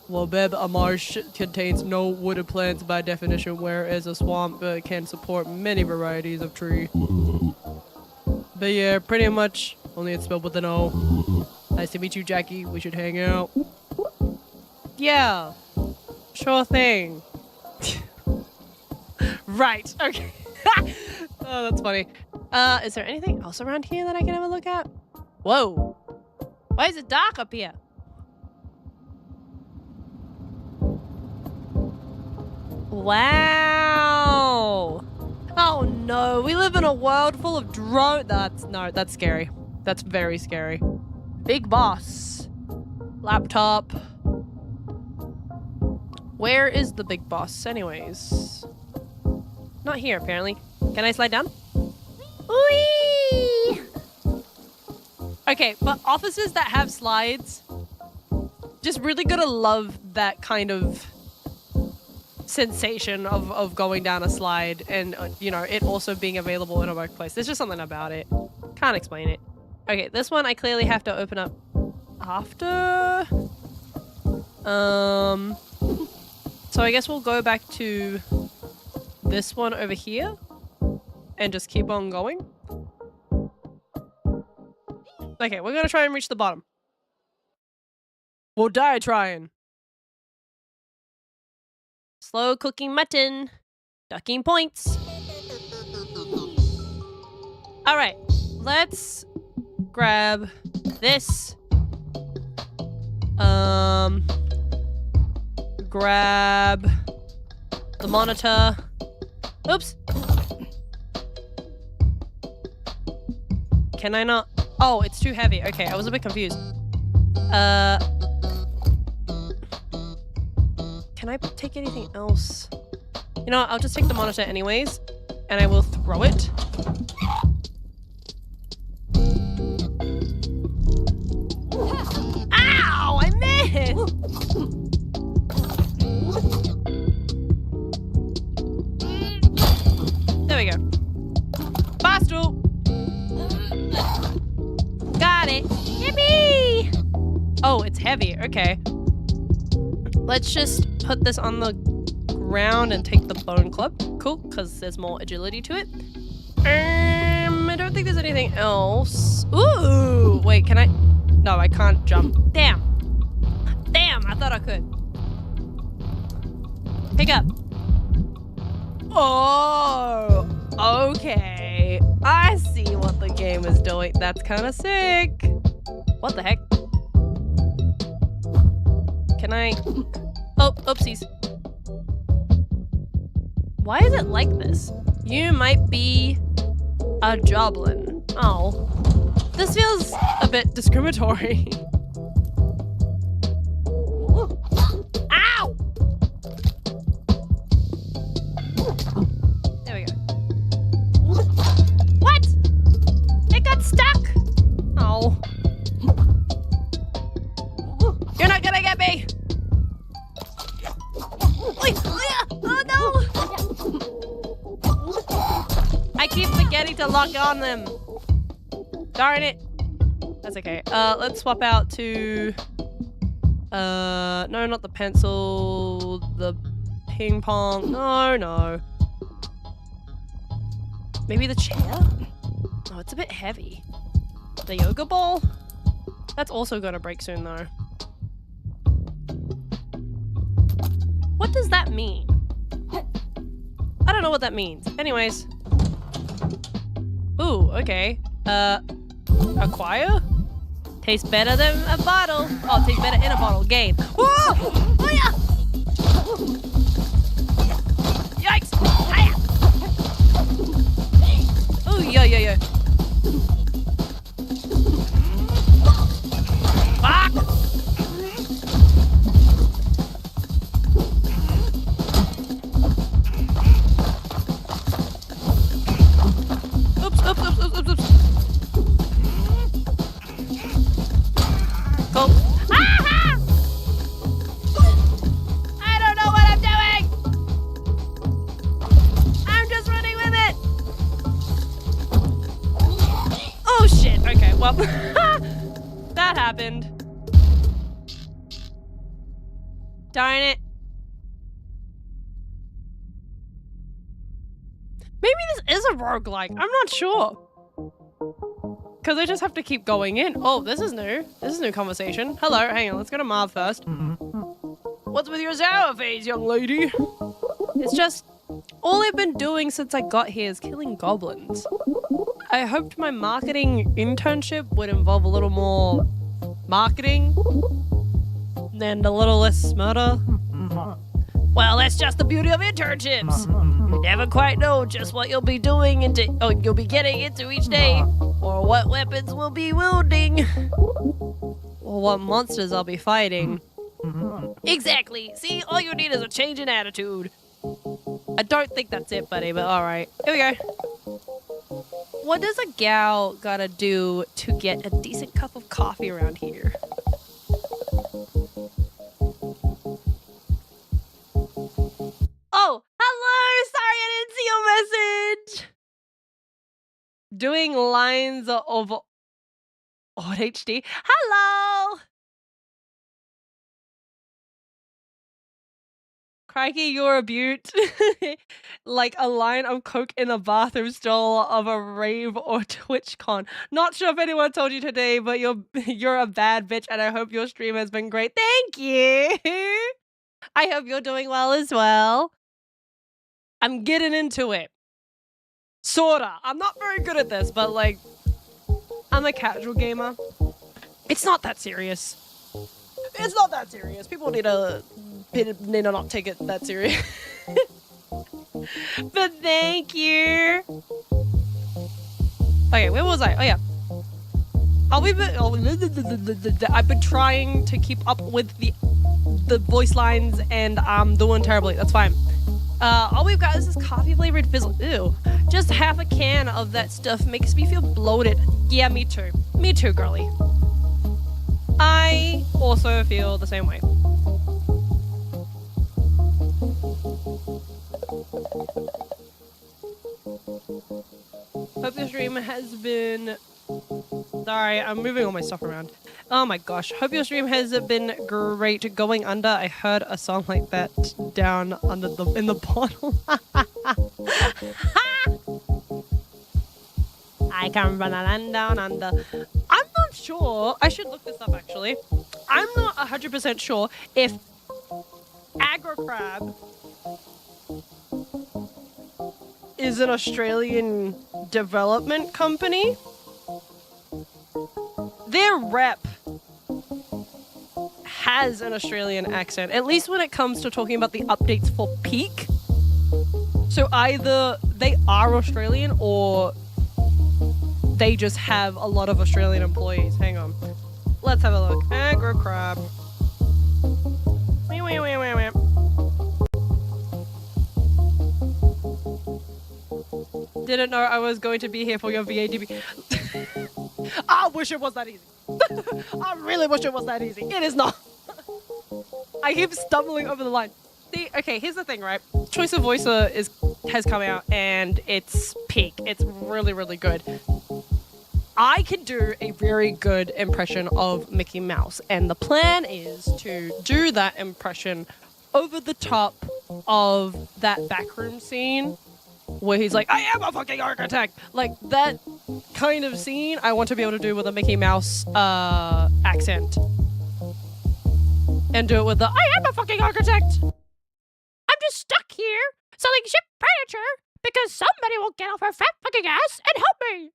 Well, babe, a marsh contains no wooded plants by definition, whereas a swamp can support many varieties of tree. But yeah, pretty much, only it's spelled with an O. Nice to meet you, Jackie. We should hang out. Yeah, sure thing. Right, okay. Oh, that's funny. Is there anything else around here that I can have a look at? Whoa. Why is it dark up here? Wow. Oh no, we live in a world full of drone. That's scary. That's very scary. Big boss. Laptop. Where is the big boss anyways? Not here apparently. Can I slide down? Whee! Okay, but offices that have slides just really gotta love that kind of sensation of going down a slide and, you know, it also being available in a workplace. There's just something about it. Can't explain it. Okay, this one I clearly have to open up after. So I guess we'll go back to this one over here and just keep on going. Okay, we're gonna try and reach the bottom. We'll die trying. Slow cooking mutton. Ducking points. Alright, let's grab this. Grab the monitor. Oops. Can I not? Oh, it's too heavy. Okay, I was a bit confused. Can I take anything else? You know what? I'll just take the monitor anyways, and I will throw it. Ow! I missed! There we go. Barstool! Got it! Yippee! Oh, it's heavy. Okay. Let's just put this on the ground and take the bone club. Cool, because there's more agility to it. I don't think there's anything else. Ooh! Wait, can I? No, I can't jump. Damn! Damn, I thought I could. Pick up. Oh! Okay. I see what the game is doing. That's kind of sick. What the heck? Can I? Oh, oopsies. Why is it like this? You might be a joblin. Oh. This feels a bit discriminatory. Ow! There we go. What? It got stuck! Oh. You're not gonna get me! lock on them. Darn it. That's okay. Let's swap out to... no, not the pencil. The ping pong. No. Maybe the chair? Oh, it's a bit heavy. The yoga ball? That's also gonna break soon, though. What does that mean? I don't know what that means. Anyways. Ooh, okay. Acquire? Tastes better than a bottle. Oh, tastes better in a bottle. Gain. Whoa! Oh, yeah! Yikes! Hiya! Oh, yeah. Fuck! Oops. Cool. Ah-ha! I don't know what I'm doing! I'm just running with it! Oh shit, okay, well, that happened. Darn it. Maybe this is a roguelike, I'm not sure. Because I just have to keep going in. Oh, this is new. This is new conversation. Hello, hang on, let's go to Marv first. What's with your sour face, young lady? It's just, all I've been doing since I got here is killing goblins. I hoped my marketing internship would involve a little more marketing and a little less murder. Well, that's just the beauty of internships. You never quite know just what you'll be doing you'll be getting into each day, or what weapons we'll be wielding, or what monsters I'll be fighting. Exactly. See, all you need is a change in attitude. I don't think that's it, buddy, but alright. Here we go. What does a gal gotta do to get a decent cup of coffee around here? Oh, hello! Sorry I didn't see your message! Doing lines of HD. Hello! Crikey, you're a beaut. Like a line of coke in a bathroom stall of a rave or TwitchCon. Not sure if anyone told you today, but you're a bad bitch and I hope your stream has been great. Thank you! I hope you're doing well as well. I'm getting into it. Sorta. I'm not very good at this, but like, I'm a casual gamer. It's not that serious. It's not that serious. People need to not take it that serious. But thank you. Okay, where was I? Oh yeah. I've been trying to keep up with the voice lines and I'm doing terribly. That's fine. All we've got is this coffee flavored fizzle. Ew. Just half a can of that stuff makes me feel bloated. Yeah, me too. Me too, girly. I also feel the same way. Hope your stream has been... Sorry, I'm moving all my stuff around. Oh my gosh. Hope your stream has been great. Going under, I heard a song like that down under in the bottle. I come from the land down under. I'm not sure. I should look this up actually. I'm not 100% sure if Agrocrab is an Australian development company. Their rep has an Australian accent, at least when it comes to talking about the updates for Peak. So either they are Australian or they just have a lot of Australian employees. Hang on. Let's have a look. Agrocrab. Didn't know I was going to be here for your VADB. I wish it was that easy. I really wish it was that easy. It is not. I keep stumbling over the line. See, okay, here's the thing, right? Choice of voice is has come out and it's peak. It's really, really good. I can do a very good impression of Mickey Mouse, and the plan is to do that impression over the top of that backroom scene where he's like, I am a fucking architect! Like, that kind of scene I want to be able to do with a Mickey Mouse accent. And do it with the, I am a fucking architect! I'm just stuck here selling ship furniture because somebody will get off her fat fucking ass and help me!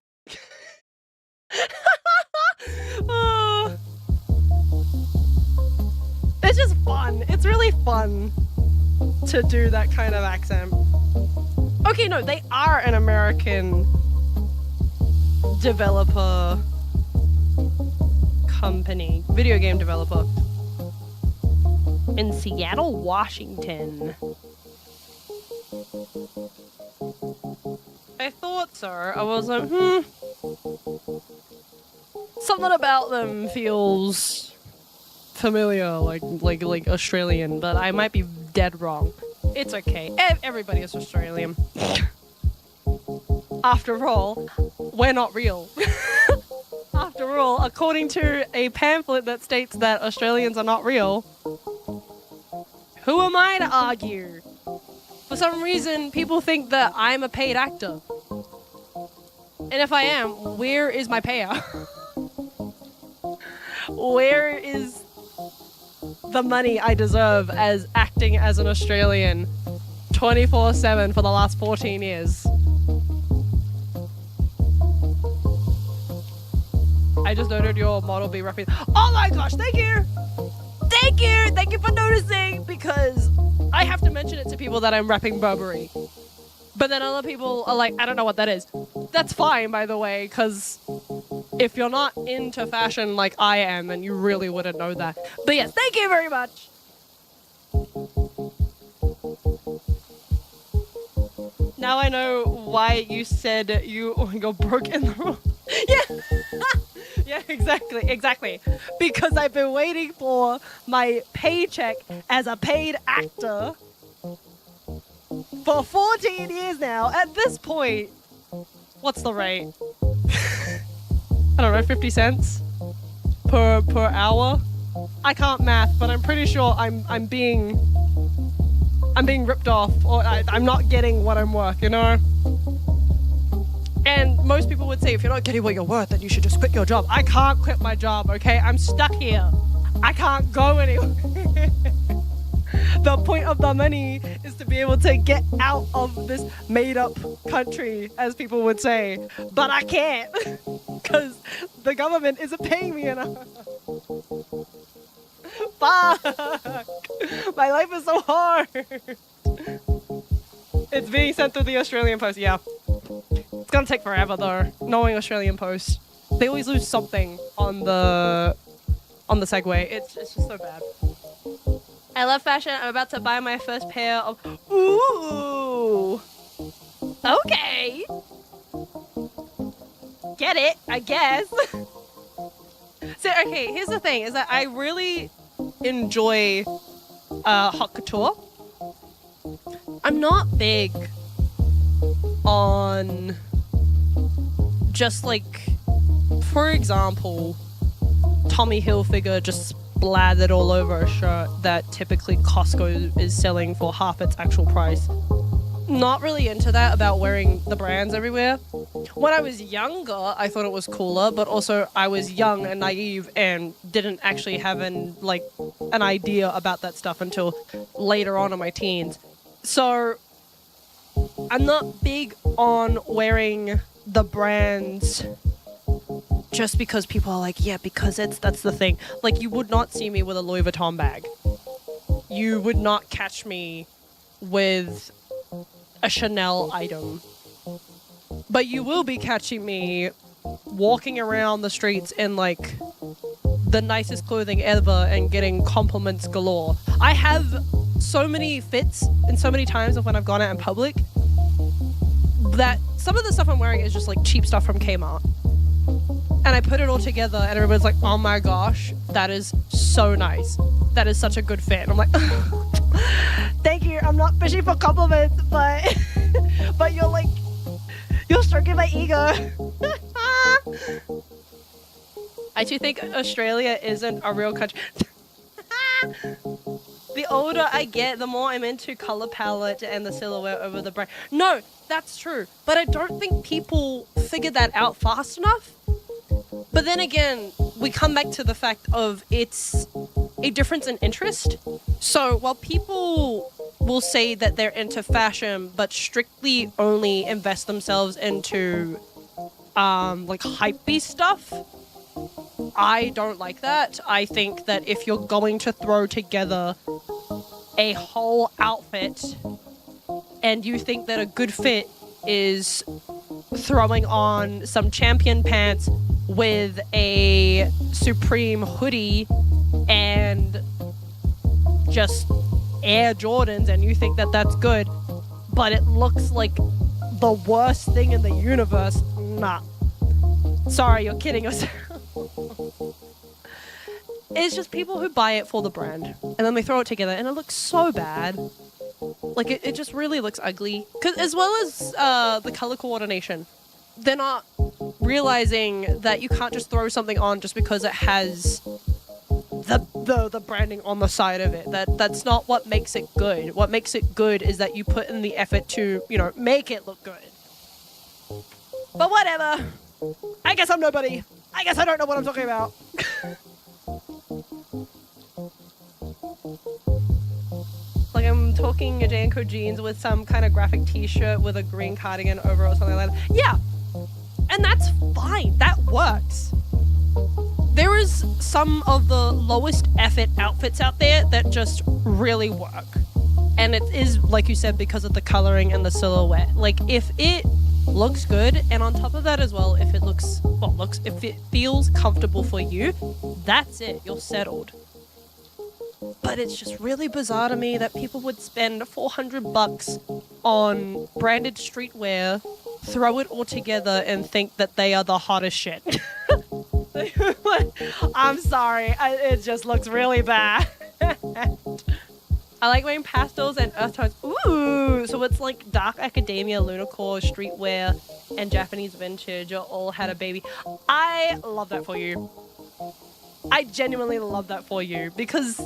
It's just fun. It's really fun to do that kind of accent. Okay, no, they are an American developer company, video game developer in Seattle, Washington. I thought so. I was like, something about them feels familiar, like Australian, but I might be dead wrong. It's okay. Everybody is Australian. After all, we're not real. After all, according to a pamphlet that states that Australians are not real, who am I to argue? For some reason, people think that I'm a paid actor. And if I am, where is my payout? Where is the money I deserve as acting as an Australian 24/7 for the last 14 years? I just noted your model be rapping. Oh my gosh, thank you! Thank you! Thank you for noticing, because I have to mention it to people that I'm rapping Burberry. But then other people are like, I don't know what that is. That's fine, by the way, because if you're not into fashion like I am, then you really wouldn't know that. But yes, thank you very much. Now I know why you said you're broke in the room. Yeah. Yeah, exactly. Because I've been waiting for my paycheck as a paid actor for 14 years now. At this point, what's the rate? I don't know, 50 cents per hour? I can't math, but I'm pretty sure I'm being ripped off, or I'm not getting what I'm worth, you know? And most people would say, if you're not getting what you're worth, then you should just quit your job. I can't quit my job, okay? I'm stuck here. I can't go anywhere. The point of the money is to be able to get out of this made-up country, as people would say. But I can't, because the government isn't paying me enough. Fuck! My life is so hard. It's being sent through the Australian Post, yeah. It's gonna take forever though, knowing Australian Post. They always lose something on the segue. It's just so bad. I love fashion. I'm about to buy my first pair of... Ooh! Okay! Get it, I guess. So, okay, here's the thing, is that I really enjoy haute couture. I'm not big on just like, for example, Tommy Hilfiger just splattered all over a shirt that typically Costco is selling for half its actual price. Not really into that about wearing the brands everywhere. When I was younger, I thought it was cooler, but also I was young and naive and didn't actually have an idea about that stuff until later on in my teens. So I'm not big on wearing the brands just because people are like, yeah, because that's the thing. Like, you would not see me with a Louis Vuitton bag. You would not catch me with a Chanel item. But you will be catching me walking around the streets in like the nicest clothing ever and getting compliments galore. I have so many fits and so many times of when I've gone out in public that some of the stuff I'm wearing is just like cheap stuff from Kmart. And I put it all together and everyone's like, oh my gosh, that is so nice. That is such a good fit. And I'm like, thank you. I'm not fishing for compliments, but but you're stroking my ego. I do think Australia isn't a real country. The older I get, the more I'm into color palette and the silhouette over the brand. No, that's true. But I don't think people figure that out fast enough. But then again, we come back to the fact of it's a difference in interest. So while people will say that they're into fashion, but strictly only invest themselves into like hypebeast stuff, I don't like that. I think that if you're going to throw together a whole outfit and you think that a good fit is throwing on some Champion pants with a Supreme hoodie and just Air Jordans, and you think that that's good, but it looks like the worst thing in the universe, nah. Sorry, you're kidding yourself. It's just people who buy it for the brand, and then they throw it together, and it looks so bad. Like, it just really looks ugly. 'Cause as well as the color coordination, they're not realizing that you can't just throw something on just because it has the branding on the side of it. That's not what makes it good. What makes it good is that you put in the effort to, make it look good. But whatever. I guess I'm nobody. I guess I don't know what I'm talking about. Like I'm talking a Janko jeans with some kind of graphic t-shirt with a green cardigan over it or something like that. Yeah. And that's fine. That works. There is some of the lowest effort outfits out there that just really work. And it is, like you said, because of the coloring and the silhouette. Like, if it looks good, and on top of that as well, if it feels comfortable for you, that's it. You're settled. But it's just really bizarre to me that people would spend $400 on branded streetwear, throw it all together, and think that they are the hottest shit. I'm sorry, it just looks really bad. I like wearing pastels and earth tones. Ooh, so it's like dark academia, lunacore, streetwear, and Japanese vintage all had a baby. I love that for you. I genuinely love that for you, because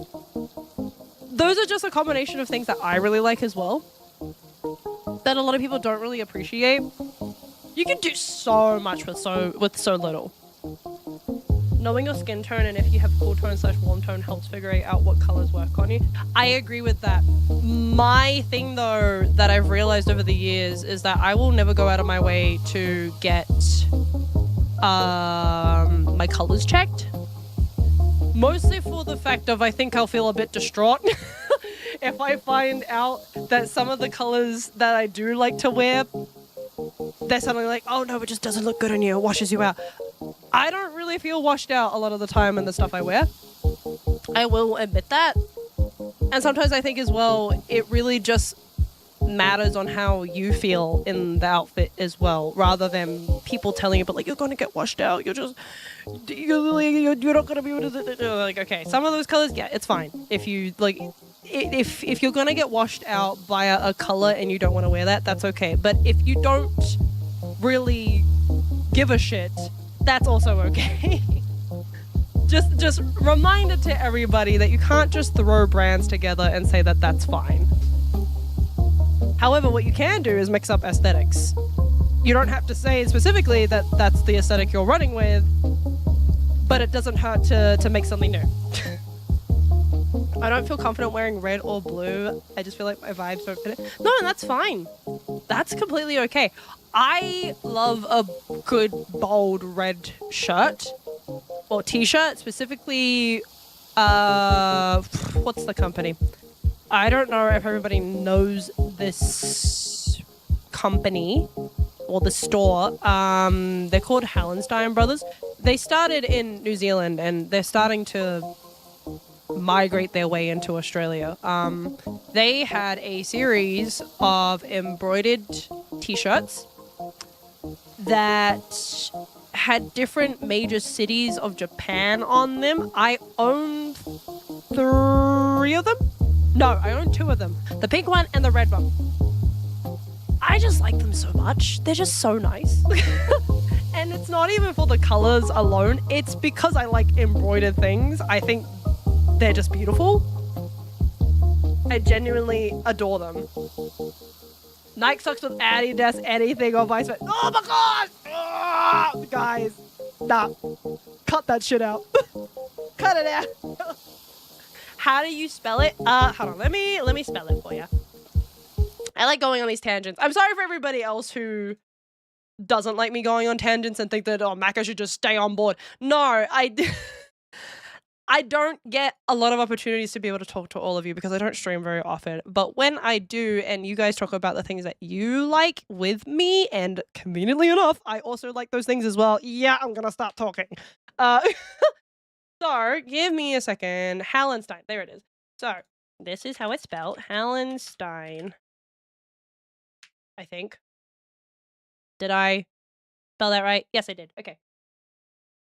those are just a combination of things that I really like as well, that a lot of people don't really appreciate. You can do so much with so little. Knowing your skin tone and if you have cool tone / warm tone helps figure out what colors work on you. I agree with that. My thing though that I've realized over the years is that I will never go out of my way to get my colors checked. Mostly for the fact of I think I'll feel a bit distraught if I find out that some of the colors that I do like to wear, they're suddenly like, oh no, it just doesn't look good on you, it washes you out. I don't really feel washed out a lot of the time in the stuff I wear. I will admit that. And sometimes I think as well, it really just matters on how you feel in the outfit as well, rather than people telling you, but like, you're going to get washed out. You're not going to be able to, like, okay, some of those colors, yeah, it's fine. If you like, if you're going to get washed out by a color and you don't want to wear that, that's okay. But if you don't really give a shit, that's also okay. Just reminder to everybody that you can't just throw brands together and say that that's fine. However, what you can do is mix up aesthetics. You don't have to say specifically that that's the aesthetic you're running with, but it doesn't hurt to make something new. I don't feel confident wearing red or blue. I just feel like my vibes don't fit it. No, that's fine. That's completely okay. I love a good bold red shirt or t-shirt, specifically, what's the company? I don't know if everybody knows this company or the store. They're called Hallenstein Brothers. They started in New Zealand and they're starting to migrate their way into Australia. They had a series of embroidered t-shirts that had different major cities of Japan on them. I own 3 of them. No, I own 2 of them. The pink one and the red one. I just like them so much. They're just so nice. And it's not even for the colors alone. It's because I like embroidered things. I think they're just beautiful. I genuinely adore them. Nike socks with Adidas, anything or vice versa. Oh my god! Oh, guys, nah. Cut that shit out. Cut it out. How do you spell it? Hold on. Let me spell it for you. I like going on these tangents. I'm sorry for everybody else who doesn't like me going on tangents and think that, oh, Maka should just stay on board. No, I don't get a lot of opportunities to be able to talk to all of you because I don't stream very often. But when I do, and you guys talk about the things that you like with me, and conveniently enough, I also like those things as well. Yeah, I'm gonna stop talking. So, give me a second. Hallenstein. There it is. So, this is how it's spelled. Hallenstein. I think. Did I spell that right? Yes, I did. Okay.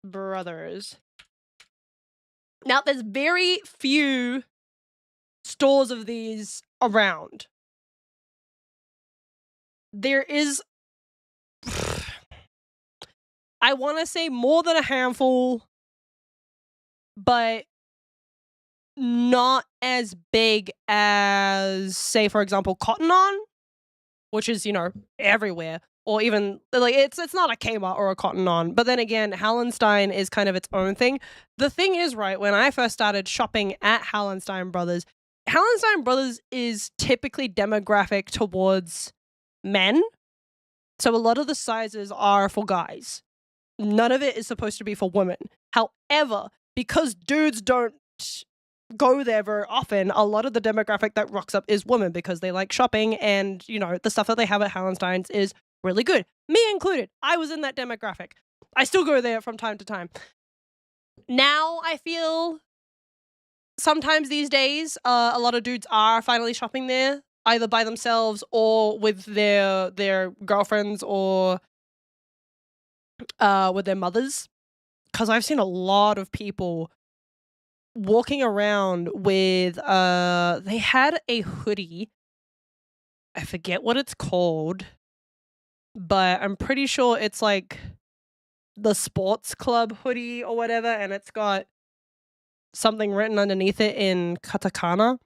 Brothers. Now, there's very few stores of these around. There is, I want to say more than a handful, but not as big as, say, for example, Cotton On, which is, you know, everywhere. Or even, like, it's not a Kmart or a Cotton On. But then again, Hallenstein is kind of its own thing. The thing is, right, when I first started shopping at Hallenstein Brothers is typically demographic towards men. So a lot of the sizes are for guys. None of it is supposed to be for women. However, because dudes don't go there very often, a lot of the demographic that rocks up is women because they like shopping, and, you know, the stuff that they have at Hallenstein's is really good. Me included. I was in that demographic. I still go there from time to time. Now I feel sometimes these days, a lot of dudes are finally shopping there, either by themselves or with their girlfriends or with their mothers. Because I've seen a lot of people walking around with they had a hoodie. I forget what it's called, but I'm pretty sure it's like the sports club hoodie or whatever, and it's got something written underneath it in katakana.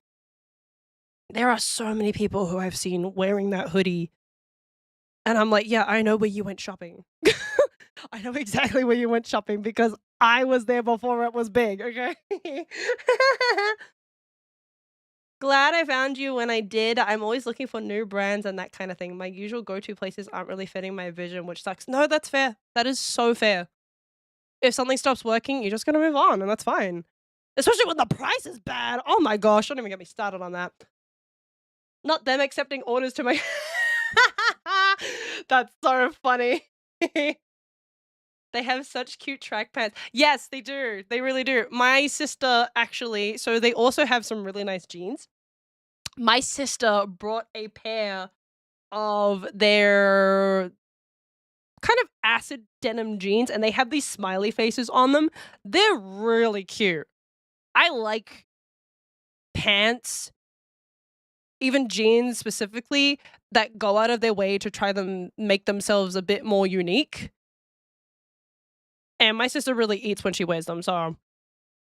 There are so many people who I've seen wearing that hoodie, and I'm like, yeah, I know where you went shopping. I know exactly where you went shopping because I was there before it was big, okay? Glad I found you when I did. I'm always looking for new brands and that kind of thing. My usual go-to places aren't really fitting my vision, which sucks. No, that's fair. That is so fair. If something stops working, you're just gonna move on, and that's fine. Especially when the price is bad. Oh my gosh, don't even get me started on that. Not them accepting orders to my... That's so funny. They have such cute track pants. Yes, they do. They really do. My sister actually, so they also have some really nice jeans. My sister brought a pair of their kind of acid denim jeans, and they have these smiley faces on them. They're really cute. I like pants, even jeans specifically, that go out of their way to try to make themselves a bit more unique. And my sister really eats when she wears them, so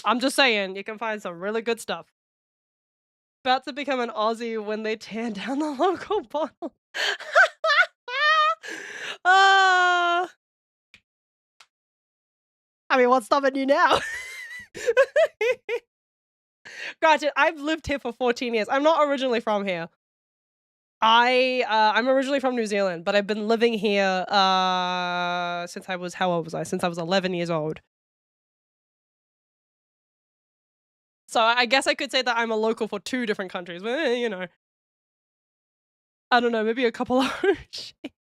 I'm just saying, you can find some really good stuff. About to become an Aussie when they tear down the local bottle. I mean, what's stopping you now? Granted, I've lived here for 14 years. I'm not originally from here. I'm originally from New Zealand, but I've been living here since I was, how old was I? Since I was 11 years old. So I guess I could say that I'm a local for 2 different countries, but you know. I don't know, maybe a couple of...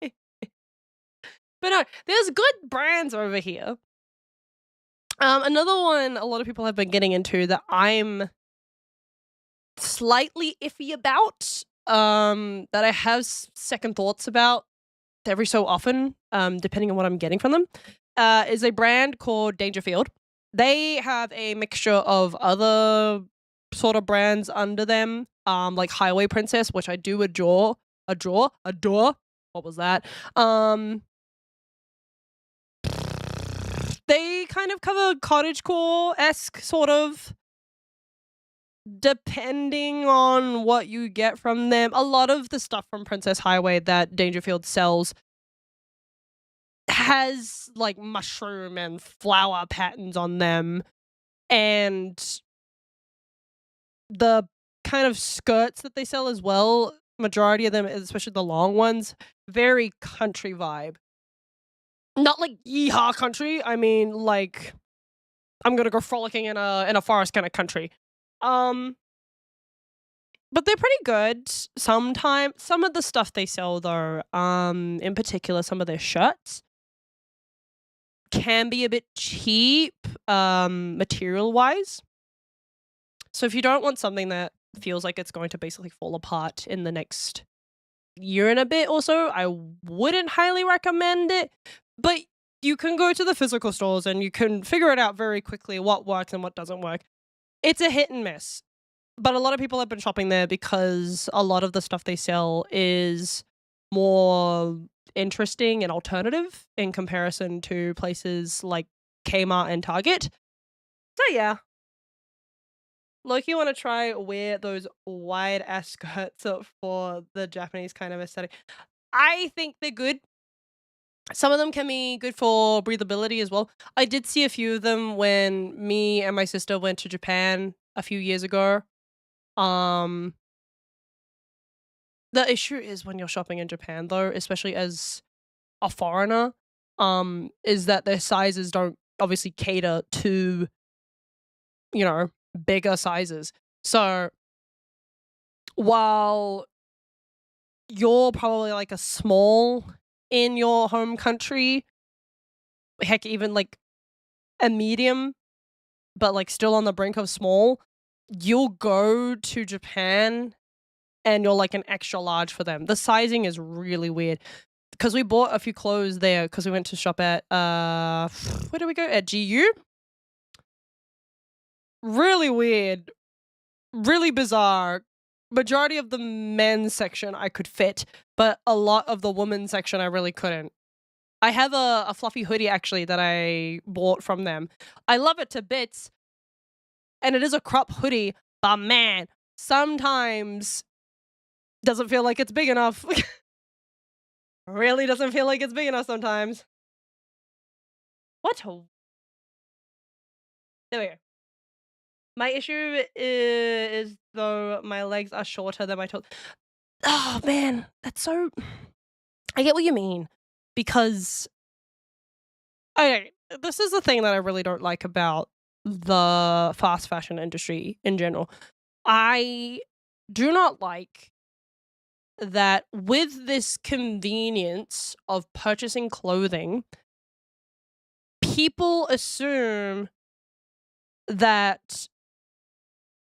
But no, there's good brands over here. Another one a lot of people have been getting into that I'm slightly iffy about, that I have second thoughts about every so often, depending on what I'm getting from them, is a brand called Dangerfield. They have a mixture of other sort of brands under them, like Highway Princess, which I do adore. A door? What was that? They kind of cover cottagecore-esque, sort of, depending on what you get from them. A lot of the stuff from Princess Highway that Dangerfield sells has, like, mushroom and flower patterns on them, and the kind of skirts that they sell as well, majority of them, especially the long ones, very country vibe. Not like yeehaw country, I mean, like, I'm gonna go frolicking in a forest kind of country. But they're pretty good. Sometimes some of the stuff they sell though, in particular some of their shirts can be a bit cheap, material-wise. So if you don't want something that feels like it's going to basically fall apart in the next year and a bit or so, I wouldn't highly recommend it. But you can go to the physical stores and you can figure it out very quickly what works and what doesn't work. It's a hit and miss. But a lot of people have been shopping there because a lot of the stuff they sell is more interesting and alternative in comparison to places like Kmart and Target. So yeah. Loki, you want to try wear those wide ass skirts for the Japanese kind of aesthetic. I think they're good. Some of them can be good for breathability as well. I did see a few of them when me and my sister went to Japan a few years ago. The issue is when you're shopping in Japan though, especially as a foreigner, is that their sizes don't obviously cater to, you know, bigger sizes. So while you're probably like a small in your home country, heck, even like a medium, but like still on the brink of small, you'll go to Japan and you're like an extra large for them. The sizing is really weird. Because we bought a few clothes there because we went to shop at, where did we go? At GU? Really weird. Really bizarre. Majority of the men's section I could fit, but a lot of the women's section I really couldn't. I have a fluffy hoodie actually that I bought from them. I love it to bits, and it is a crop hoodie, but man, sometimes doesn't feel like it's big enough. Really doesn't feel like it's big enough sometimes. What? There we go. My issue is though my legs are shorter than my toes. Oh man, that's so. I get what you mean because okay, this is the thing that I really don't like about the fast fashion industry in general. I do not like that with this convenience of purchasing clothing, people assume that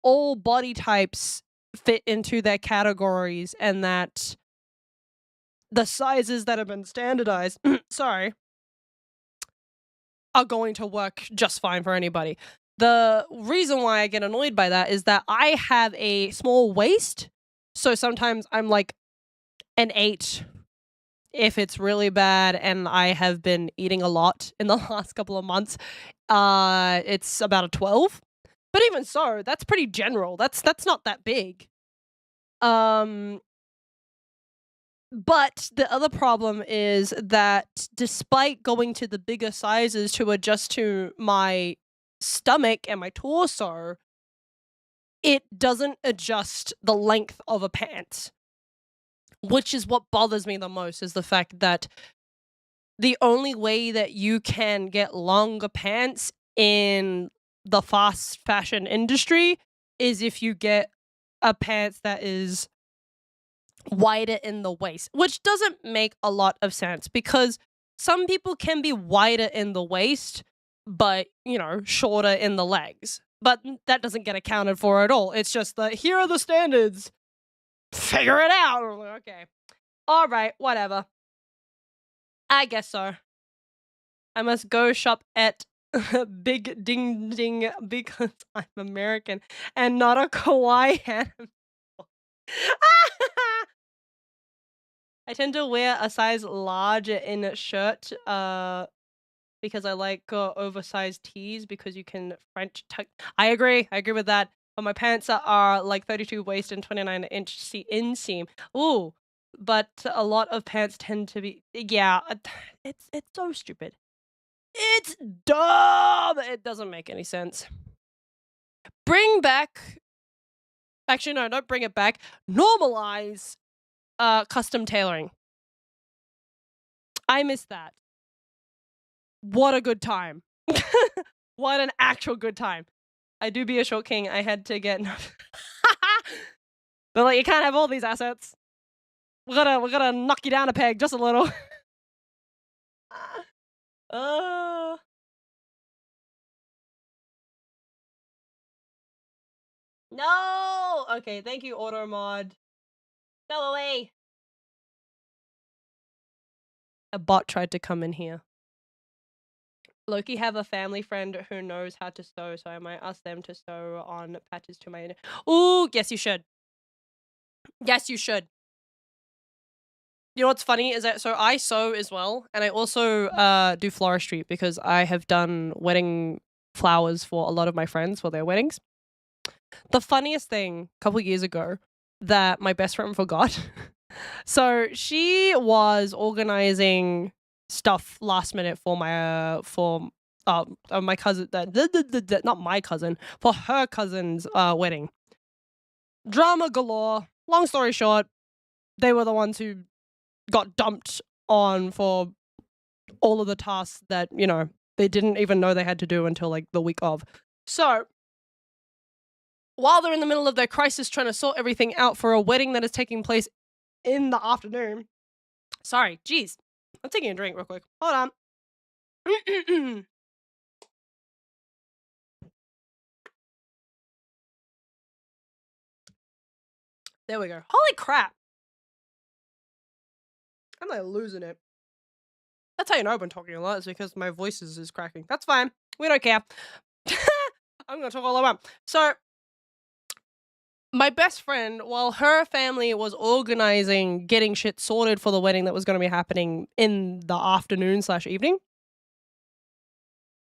all body types fit into their categories and that the sizes that have been standardized, sorry, are going to work just fine for anybody. The reason why I get annoyed by that is that I have a small waist, so sometimes I'm like an 8 if it's really bad and I have been eating a lot in the last couple of months. It's about a 12. But even so, that's pretty general. That's not that big. But the other problem is that despite going to the bigger sizes to adjust to my stomach and my torso, it doesn't adjust the length of a pant. Which is what bothers me the most, is the fact that the only way that you can get longer pants in the fast fashion industry is if you get a pants that is wider in the waist, which doesn't make a lot of sense because some people can be wider in the waist, but, you know, shorter in the legs. But that doesn't get accounted for at all. It's just that here are the standards. Figure it out. Okay. All right, whatever. I guess so. I must go shop at Big Ding Ding because I'm American and not a kawaii anime. I tend to wear a size large in a shirt, because I like oversized tees because you can French tuck. I agree with that. But my pants are like 32 waist and 29-inch inseam. Ooh, but a lot of pants tend to be it's so stupid. It's dumb. It doesn't make any sense. Bring back. Actually, no, don't bring it back. Normalize custom tailoring. I miss that. What a good time. What an actual good time. I do be a short king. I had to get but like you can't have all these assets. We're gonna knock you down a peg just a little. No! Okay, thank you, Auto Mod. Go away. A bot tried to come in here. Loki have a family friend who knows how to sew, so I might ask them to sew on patches to my... Ooh, yes you should. Yes, you should. You know what's funny is that, so I sew as well, and I also do floristry because I have done wedding flowers for a lot of my friends for their weddings. The funniest thing, a couple years ago, that my best friend forgot. So she was organizing stuff last minute for my my cousin, not my cousin, for her cousin's wedding. Drama galore. Long story short, they were the ones who got dumped on for all of the tasks that, you know, they didn't even know they had to do until like the week of. So while they're in the middle of their crisis trying to sort everything out for a wedding that is taking place in the afternoon. Sorry, jeez. I'm taking a drink real quick. Hold on. There we go. Holy crap. I'm like losing it. That's how you know I've been talking a lot, is because my voice is cracking. That's fine. We don't care. I'm gonna talk all I want. So, my best friend, while her family was organizing, getting shit sorted for the wedding that was going to be happening in the afternoon/evening,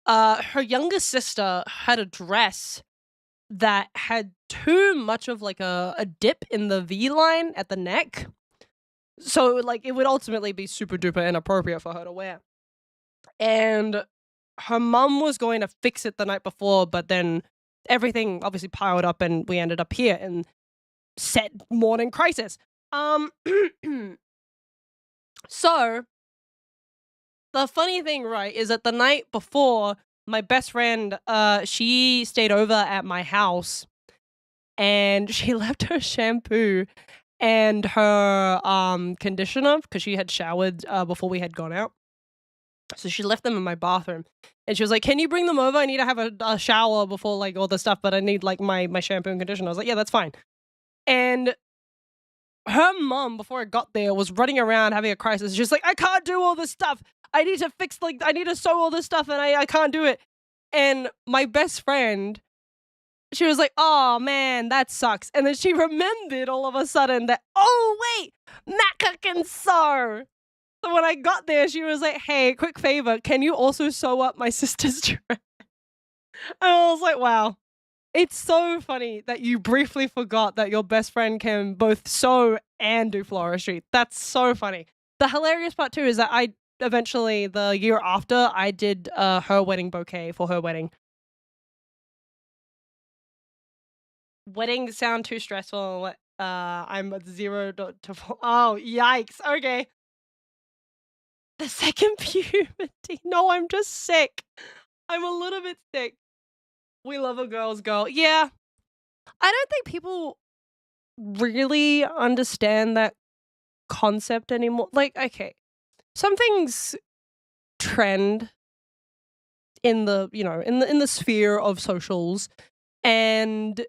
her younger sister had a dress that had too much of like a dip in the V line at the neck. So it would ultimately be super duper inappropriate for her to wear. And her mum was going to fix it the night before, but then everything obviously piled up and we ended up here in set morning crisis. So the funny thing, right, is that the night before, my best friend, she stayed over at my house and she left her shampoo and her conditioner because she had showered before we had gone out. So she left them in my bathroom and she was like, can you bring them over? I need to have a shower before like all the stuff, but I need like my shampoo and conditioner. I was like, yeah, that's fine. And her mom, before I got there, was running around having a crisis. She's like, I can't do all this stuff. I need to fix, I need to sew all this stuff and I can't do it. And my best friend, she was like, oh man, that sucks. And then she remembered all of a sudden that, oh wait, Maca can sew. So when I got there, she was like, hey, quick favor, can you also sew up my sister's dress? And I was like, wow. It's so funny that you briefly forgot that your best friend can both sew and do floristry. That's so funny. The hilarious part too is that I eventually, the year after, I did her wedding bouquet for her wedding. Weddings sound too stressful. I'm at 0 to 4. Oh, yikes. Okay. The second puberty. No, I'm just sick. I'm a little bit sick. We love a girl's girl. Yeah. I don't think people really understand that concept anymore. Like, okay. Some things trend in the, you know, in the sphere of socials, and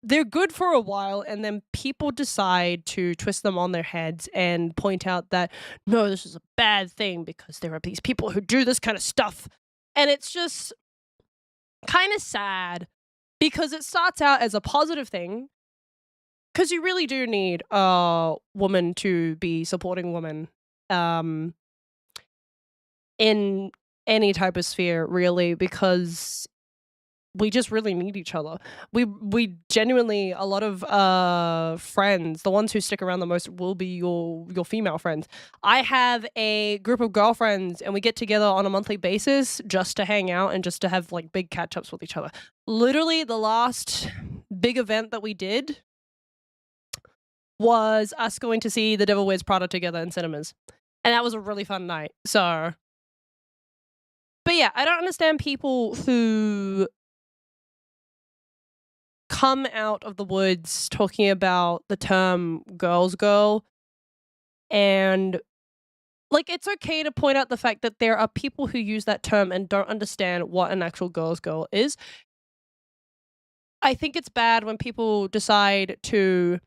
they're good for a while, and then people decide to twist them on their heads and point out that, no, this is a bad thing because there are these people who do this kind of stuff. And it's just kind of sad because it starts out as a positive thing, because you really do need a woman to be supporting women in any type of sphere, really, because we just really need each other. We genuinely, a lot of friends, the ones who stick around the most will be your female friends. I have a group of girlfriends and we get together on a monthly basis just to hang out and just to have like big catch-ups with each other. Literally the last big event that we did was us going to see The Devil Wears Prada together in cinemas. And that was a really fun night. So, but yeah, I don't understand people who come out of the woods talking about the term girl's girl, and like, it's okay to point out the fact that there are people who use that term and don't understand what an actual girl's girl is. I think it's bad when people decide to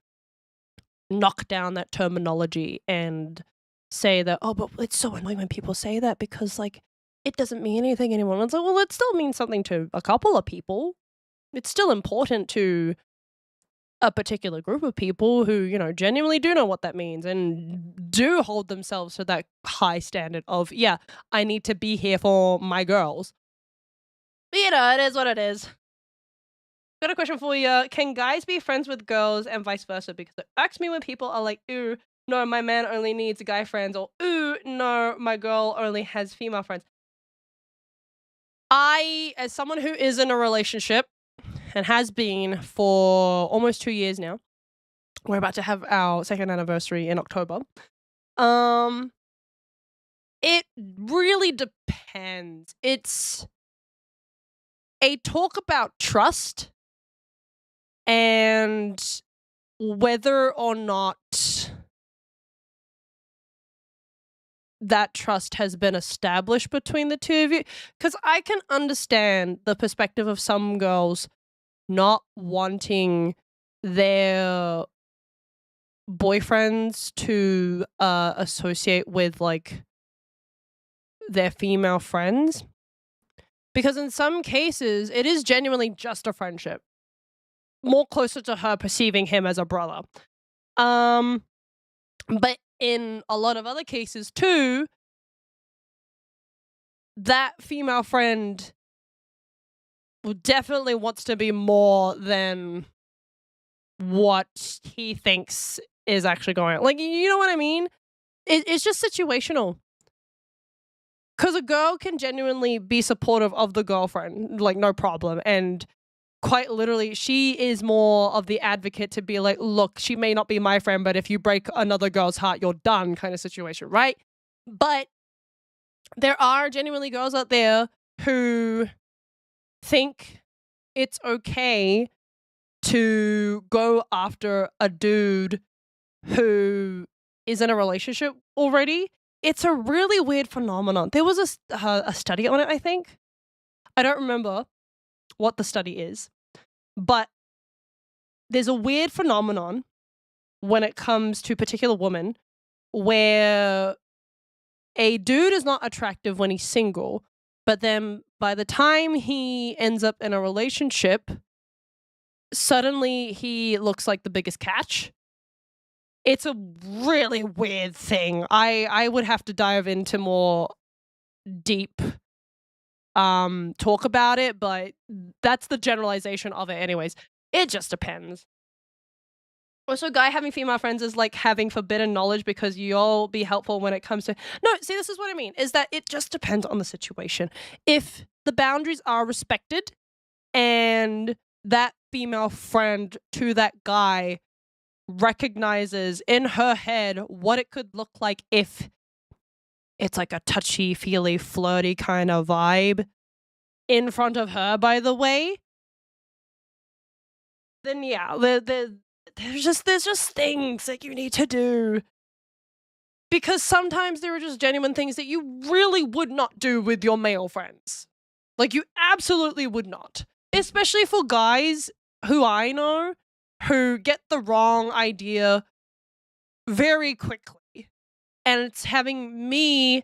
knock down that terminology and say that, oh, but it's so annoying when people say that because like it doesn't mean anything anymore. And it's like, well, it still means something to a couple of people. It's still important to a particular group of people who, you know, genuinely do know what that means and do hold themselves to that high standard of, yeah, I need to be here for my girls. But, you know, it is what it is. Got a question for you. Can guys be friends with girls and vice versa? Because it irks me when people are like, ooh, no, my man only needs guy friends, or ooh, no, my girl only has female friends. I, as someone who is in a relationship, and has been for almost 2 years now. We're about to have our second anniversary in October. It really depends. It's a talk about trust and whether or not that trust has been established between the two of you. Because I can understand the perspective of some girls not wanting their boyfriends to associate with like their female friends, because in some cases it is genuinely just a friendship, more closer to her perceiving him as a brother. But in a lot of other cases too, that female friend definitely wants to be more than what he thinks is actually going on. Like, you know what I mean? It's just situational. Because a girl can genuinely be supportive of the girlfriend, like, no problem. And quite literally, she is more of the advocate to be like, look, she may not be my friend, but if you break another girl's heart, you're done kind of situation, right? But there are genuinely girls out there who think it's okay to go after a dude who is in a relationship already. It's a really weird phenomenon. There was a study on it, I think. I don't remember what the study is, but there's a weird phenomenon when it comes to particular women where a dude is not attractive when he's single, but then by the time he ends up in a relationship, suddenly he looks like the biggest catch. It's a really weird thing. I would have to dive into more deep talk about it, but that's the generalization of it anyways. It just depends. Also, guy having female friends is like having forbidden knowledge because you'll be helpful when it comes to... No, see, this is what I mean, is that it just depends on the situation. If the boundaries are respected and that female friend to that guy recognizes in her head what it could look like if it's like a touchy-feely, flirty kind of vibe in front of her, by the way, then yeah, there's just things that you need to do. Because sometimes there are just genuine things that you really would not do with your male friends. Like, you absolutely would not. Especially for guys who I know who get the wrong idea very quickly. And it's having me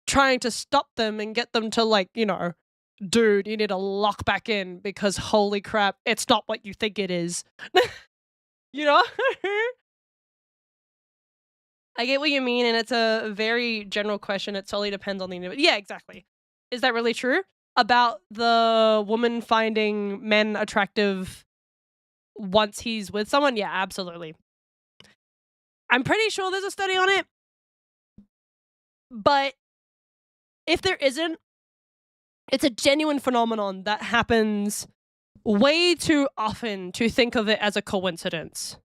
trying to stop them and get them to, like, you know, dude, you need to lock back in because holy crap, it's not what you think it is. You know? I get what you mean, and it's a very general question. It totally depends on the individual. Yeah, exactly. Is that really true? About the woman finding men attractive once he's with someone? Yeah, absolutely. I'm pretty sure there's a study on it. But if there isn't, it's a genuine phenomenon that happens way too often to think of it as a coincidence.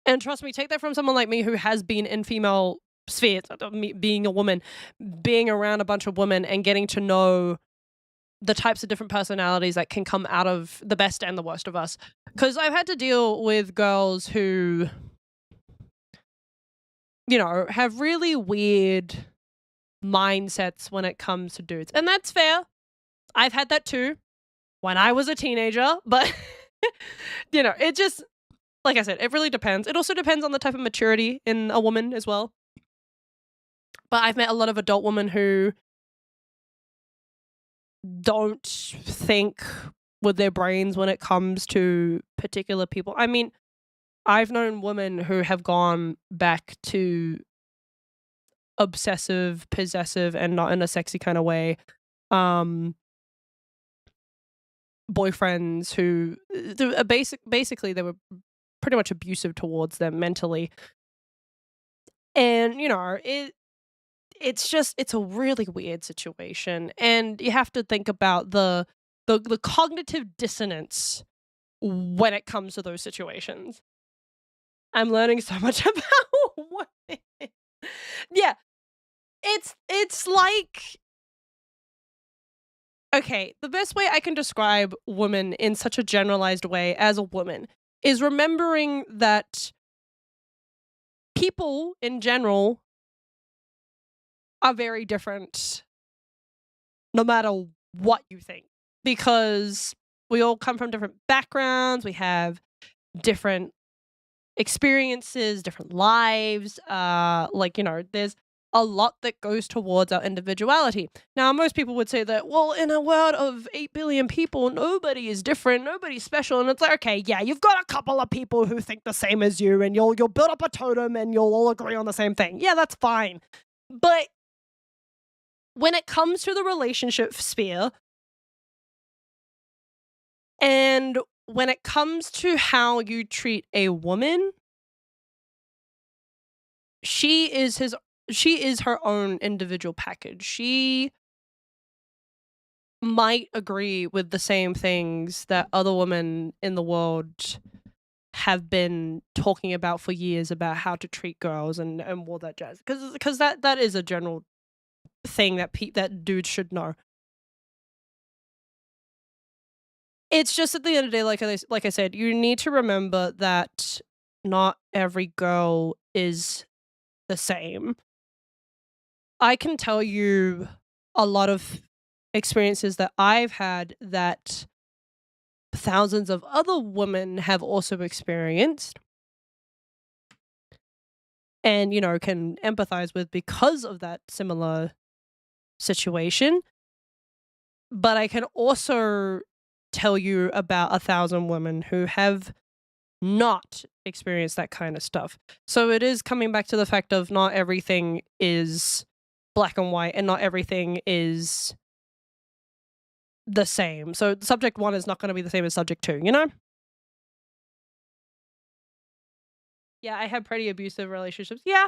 And trust me, take that from someone like me who has been in female spheres, me being a woman, being around a bunch of women and getting to know the types of different personalities that can come out of the best and the worst of us. Because I've had to deal with girls who, you know, have really weird mindsets when it comes to dudes. And that's fair. I've had that too when I was a teenager. But, you know, it just, like I said, it really depends. It also depends on the type of maturity in a woman as well. But I've met a lot of adult women who don't think with their brains when it comes to particular people. I mean, I've known women who have gone back to obsessive, possessive, and not in a sexy kind of way, boyfriends who basically they were pretty much abusive towards them mentally. And, you know, it's a really weird situation, and you have to think about the cognitive dissonance when it comes to those situations. I'm learning so much about women. Yeah. It's like, okay, the best way I can describe women in such a generalized way as a woman is remembering that people in general are very different no matter what you think, because we all come from different backgrounds, we have different experiences, different lives, like, you know, there's a lot that goes towards our individuality. Now, most people would say that, well, in a world of 8 billion people, nobody is different, nobody's special, and it's like, okay, yeah, you've got a couple of people who think the same as you, and you'll build up a totem and you'll all agree on the same thing. Yeah, that's fine. But when it comes to the relationship sphere, and when it comes to how you treat a woman, she is her own individual package. She might agree with the same things that other women in the world have been talking about for years about how to treat girls and all that jazz. Because that is a general thing that dudes should know. It's just at the end of the day, like I said, you need to remember that not every girl is the same. I can tell you a lot of experiences that I've had that thousands of other women have also experienced and, you know, can empathize with because of that similar situation. But I can also tell you about 1,000 women who have not experienced that kind of stuff. So it is coming back to the fact of not everything is black and white and not everything is the same. So subject 1 is not going to be the same as subject 2, you know? Yeah, I had pretty abusive relationships. Yeah.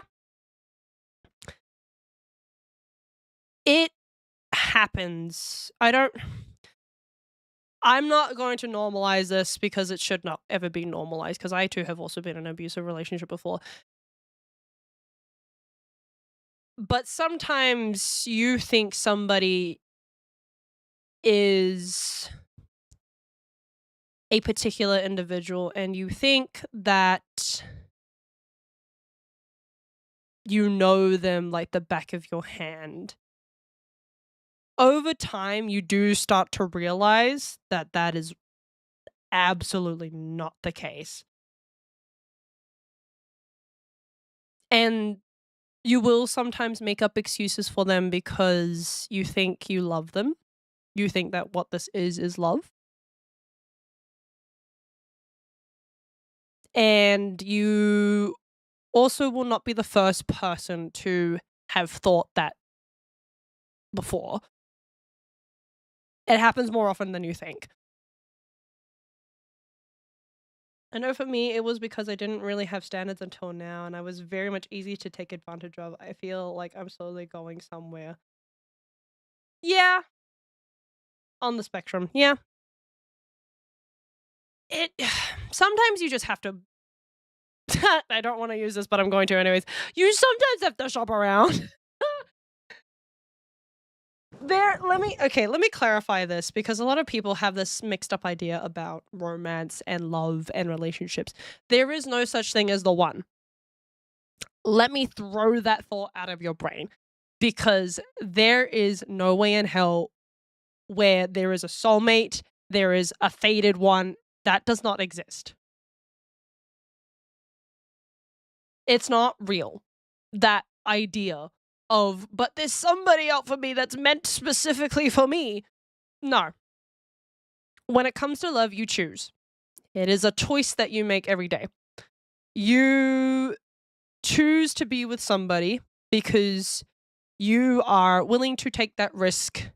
It happens. I'm not going to normalize this because it should not ever be normalized, because I too have also been in an abusive relationship before. But sometimes you think somebody is a particular individual and you think that you know them like the back of your hand. Over time, you do start to realize that that is absolutely not the case. And you will sometimes make up excuses for them because you think you love them. You think that what this is love. And you also will not be the first person to have thought that before. It happens more often than you think. I know for me, it was because I didn't really have standards until now, and I was very much easy to take advantage of. I feel like I'm slowly going somewhere. Yeah. On the spectrum. Yeah. Sometimes you just have to I don't want to use this, but I'm going to anyways. You sometimes have to shop around. Let me clarify this, because a lot of people have this mixed up idea about romance and love and relationships. There is no such thing as the one. Let me throw that thought out of your brain, because there is no way in hell where there is a soulmate, there is a fated one. That does not exist. It's not real. That idea of, but there's somebody out for me that's meant specifically for me. No. When it comes to love, you choose. It is a choice that you make every day. You choose to be with somebody because you are willing to take that risk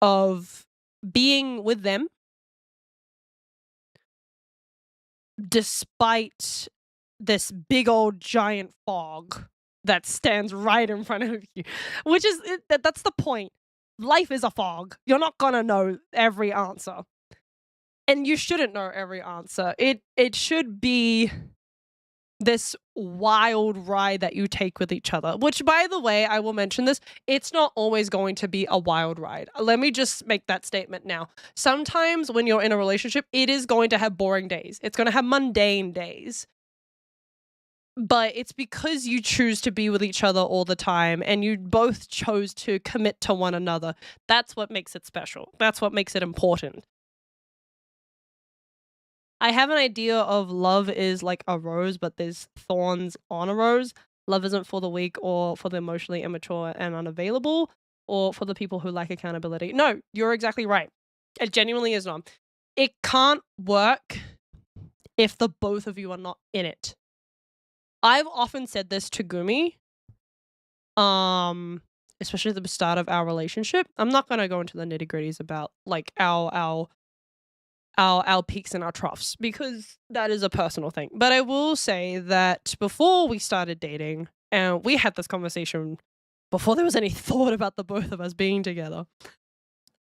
of being with them despite this big old giant fog that stands right in front of you, which is that's the point. Life is a fog. You're not gonna know every answer, and you shouldn't know every answer. It should be this wild ride that you take with each other, which, by the way, I will mention this, it's not always going to be a wild ride. Let me just make that statement now. Sometimes when you're in a relationship, it is going to have boring days. It's going to have mundane days. But it's because you choose to be with each other all the time, and you both chose to commit to one another. That's what makes it special. That's what makes it important. I have an idea of love is like a rose, but there's thorns on a rose. Love isn't for the weak or for the emotionally immature and unavailable, or for the people who lack accountability. No, you're exactly right. It genuinely is not. It can't work if the both of you are not in it. I've often said this to Gumi, especially at the start of our relationship. I'm not gonna go into the nitty gritties about like our peaks and our troughs, because that is a personal thing. But I will say that before we started dating, and we had this conversation before there was any thought about the both of us being together,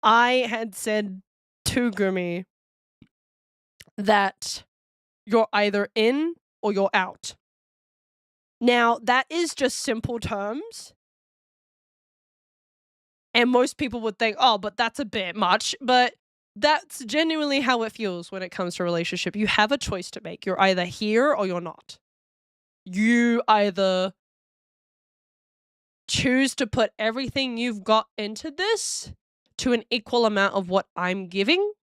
I had said to Gumi that you're either in or you're out. Now, that is just simple terms. And most people would think, oh, but that's a bit much. But that's genuinely how it feels when it comes to a relationship. You have a choice to make. You're either here or you're not. You either choose to put everything you've got into this to an equal amount of what I'm giving,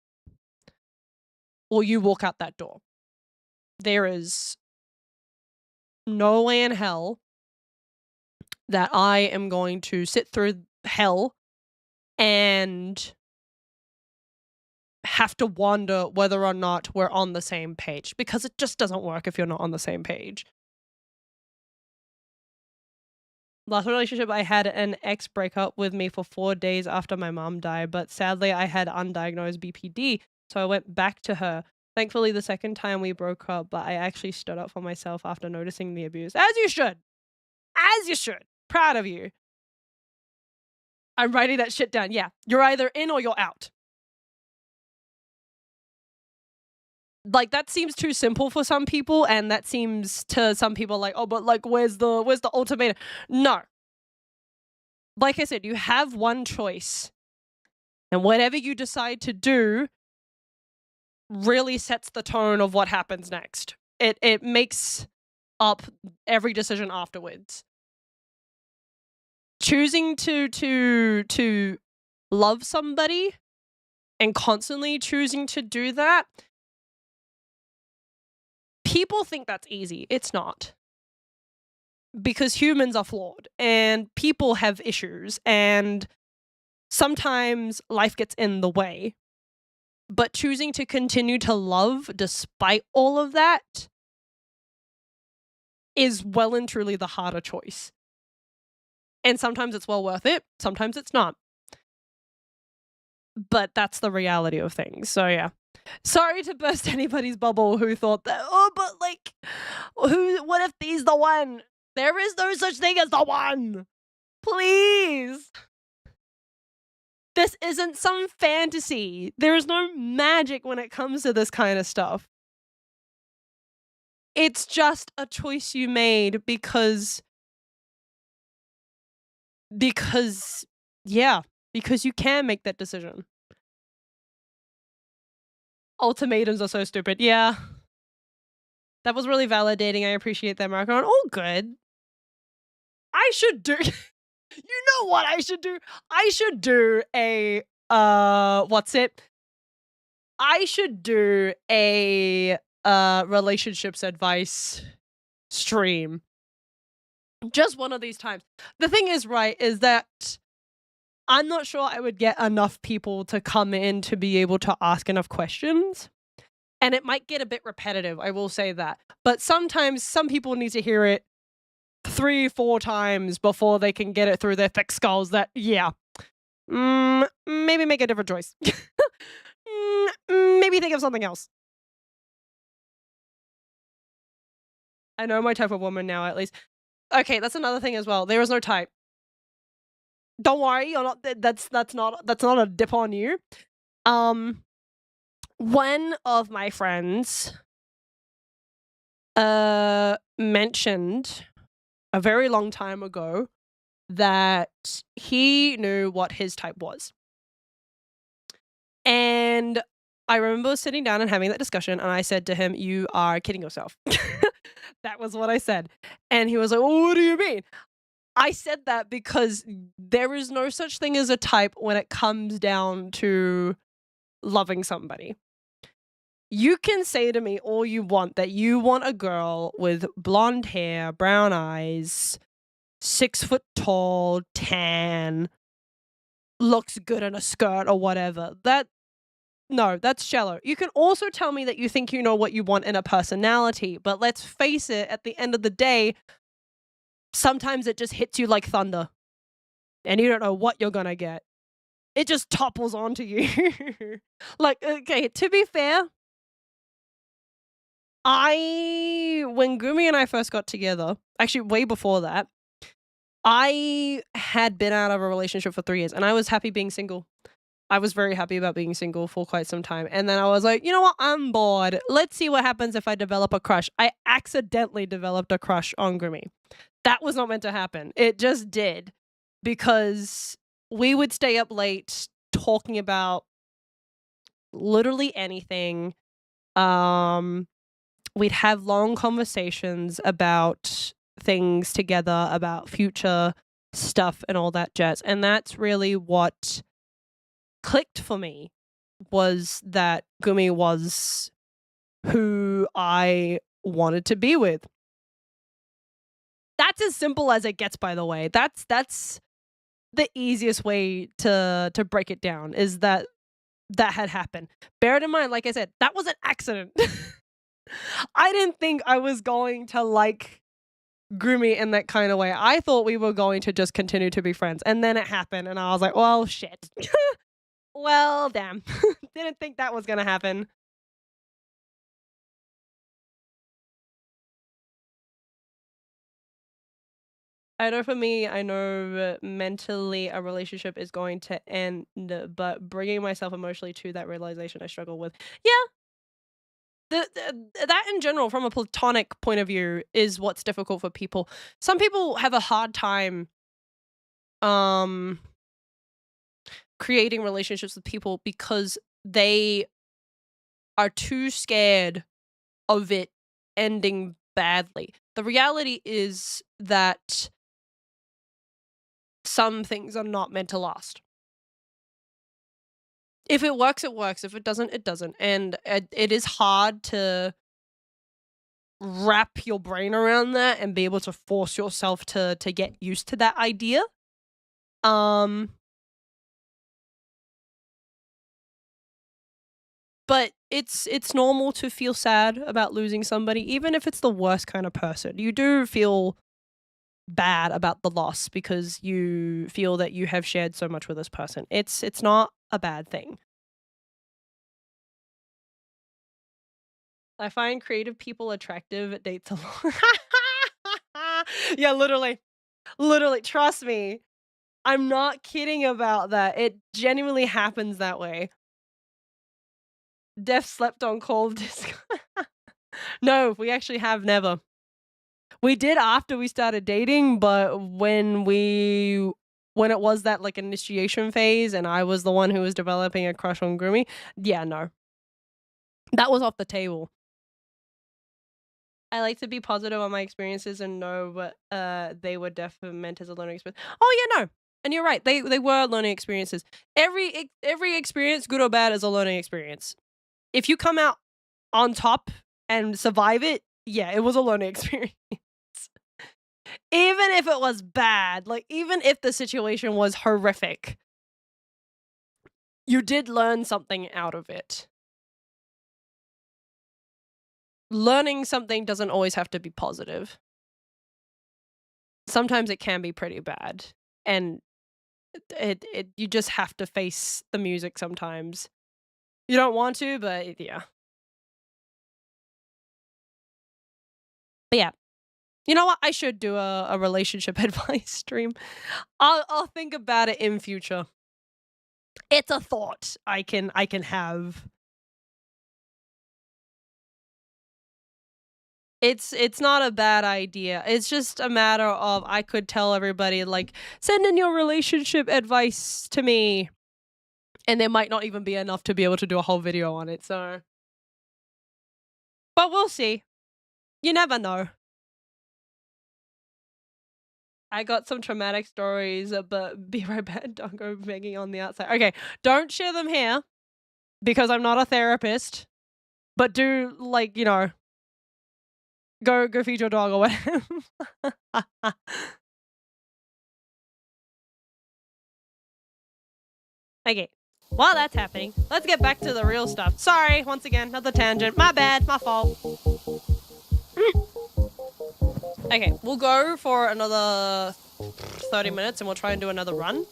or you walk out that door. There is no way in hell that I am going to sit through hell and have to wonder whether or not we're on the same page, because it just doesn't work if you're not on the same page. Last relationship, I had an ex break up with me for 4 days after my mom died, but sadly I had undiagnosed BPD, so I went back to her. Thankfully, the second time we broke up, but I actually stood up for myself after noticing the abuse. As you should! As you should! Proud of you. I'm writing that shit down. Yeah, you're either in or you're out. Like, that seems too simple for some people, and that seems to some people like, oh, but like, where's the ultimatum? No. Like I said, you have one choice, and whatever you decide to do really sets the tone of what happens next. It makes up every decision afterwards. Choosing to love somebody and constantly choosing to do that, people think that's easy. It's not. Because humans are flawed and people have issues, and sometimes life gets in the way. But choosing to continue to love despite all of that is well and truly the harder choice. And sometimes it's well worth it, sometimes it's not. But that's the reality of things. So yeah. Sorry to burst anybody's bubble who thought that, oh, but like, what if he's the one? There is no such thing as the one. Please. This isn't some fantasy. There is no magic when it comes to this kind of stuff. It's just a choice you made because you can make that decision. Ultimatums are so stupid. Yeah. That was really validating. I appreciate that, Macaron. All good. I should do... You know what I should do? I should do a... What's it? I should do a relationships advice stream. Just one of these times. The thing is, right, is that I'm not sure I would get enough people to come in to be able to ask enough questions. And it might get a bit repetitive, I will say that. But sometimes some people need to hear it 3-4 times before they can get it through their thick skulls that, yeah, maybe make a different choice. Maybe think of something else. I know my type of woman now, at least. Okay, that's another thing as well. There is no type. Don't worry, you're not. That's not a dip on you. One of my friends mentioned a very long time ago that he knew what his type was. And I remember sitting down and having that discussion, and I said to him, "You are kidding yourself." That was what I said. And he was like, "Well, what do you mean?" I said that because there is no such thing as a type when it comes down to loving somebody. You can say to me all you want that you want a girl with blonde hair, brown eyes, 6 foot tall, tan, looks good in a skirt or whatever. No, that's shallow. You can also tell me that you think you know what you want in a personality, but let's face it, at the end of the day, sometimes it just hits you like thunder. And you don't know what you're gonna get. It just topples onto you. Like, okay, to be fair, when Gumi and I first got together, actually way before that, I had been out of a relationship for 3 years and I was happy being single. I was very happy about being single for quite some time. And then I was like, you know what? I'm bored. Let's see what happens if I develop a crush. I accidentally developed a crush on Gumi. That was not meant to happen. It just did. Because we would stay up late talking about literally anything. We'd have long conversations about things together, about future stuff and all that jazz. And that's really what clicked for me, was that Gumi was who I wanted to be with. That's as simple as it gets, by the way. That's the easiest way to break it down, is that had happened. Bear it in mind, like I said, that was an accident. I didn't think I was going to like Gumi in that kind of way. I thought we were going to just continue to be friends. And then it happened and I was like, well, shit. Well, damn. Didn't think that was going to happen. I know for me, I know mentally a relationship is going to end, but bringing myself emotionally to that realization I struggle with. Yeah. That in general, from a platonic point of view, is what's difficult for people. Some people have a hard time creating relationships with people because they are too scared of it ending badly. The reality is that some things are not meant to last. If it works, it works. If it doesn't, it doesn't. And it is hard to wrap your brain around that and be able to force yourself to get used to that idea. But it's normal to feel sad about losing somebody, even if it's the worst kind of person. You do feel bad about the loss because you feel that you have shared so much with this person. It's not a bad thing. I find creative people attractive. It dates a lot. Yeah, literally. Literally, trust me. I'm not kidding about that. It genuinely happens that way. Def slept on Call of Disco. No, we actually have never. We did after we started dating, but when it was that like initiation phase and I was the one who was developing a crush on Gumi, yeah, no. That was off the table. I like to be positive on my experiences and know what they were definitely meant as a learning experience. Oh yeah, no. And you're right. They were learning experiences. Every experience, good or bad, is a learning experience. If you come out on top and survive it, yeah, it was a learning experience. Even if it was bad, like even if the situation was horrific, you did learn something out of it. Learning something doesn't always have to be positive. Sometimes it can be pretty bad, and it you just have to face the music sometimes. You don't want to, but yeah. But yeah. You know what? I should do a relationship advice stream. I'll think about it in future. It's a thought I can have. It's not a bad idea. It's just a matter of I could tell everybody like send in your relationship advice to me. And there might not even be enough to be able to do a whole video on it, so but we'll see. You never know. I got some traumatic stories, but be right back. Don't go begging on the outside. Okay, don't share them here because I'm not a therapist. But do like, you know, go feed your dog or whatever. Okay. While that's happening, let's get back to the real stuff. Sorry, once again, another tangent. My bad, my fault. Okay, we'll go for another 30 minutes and we'll try and do another run.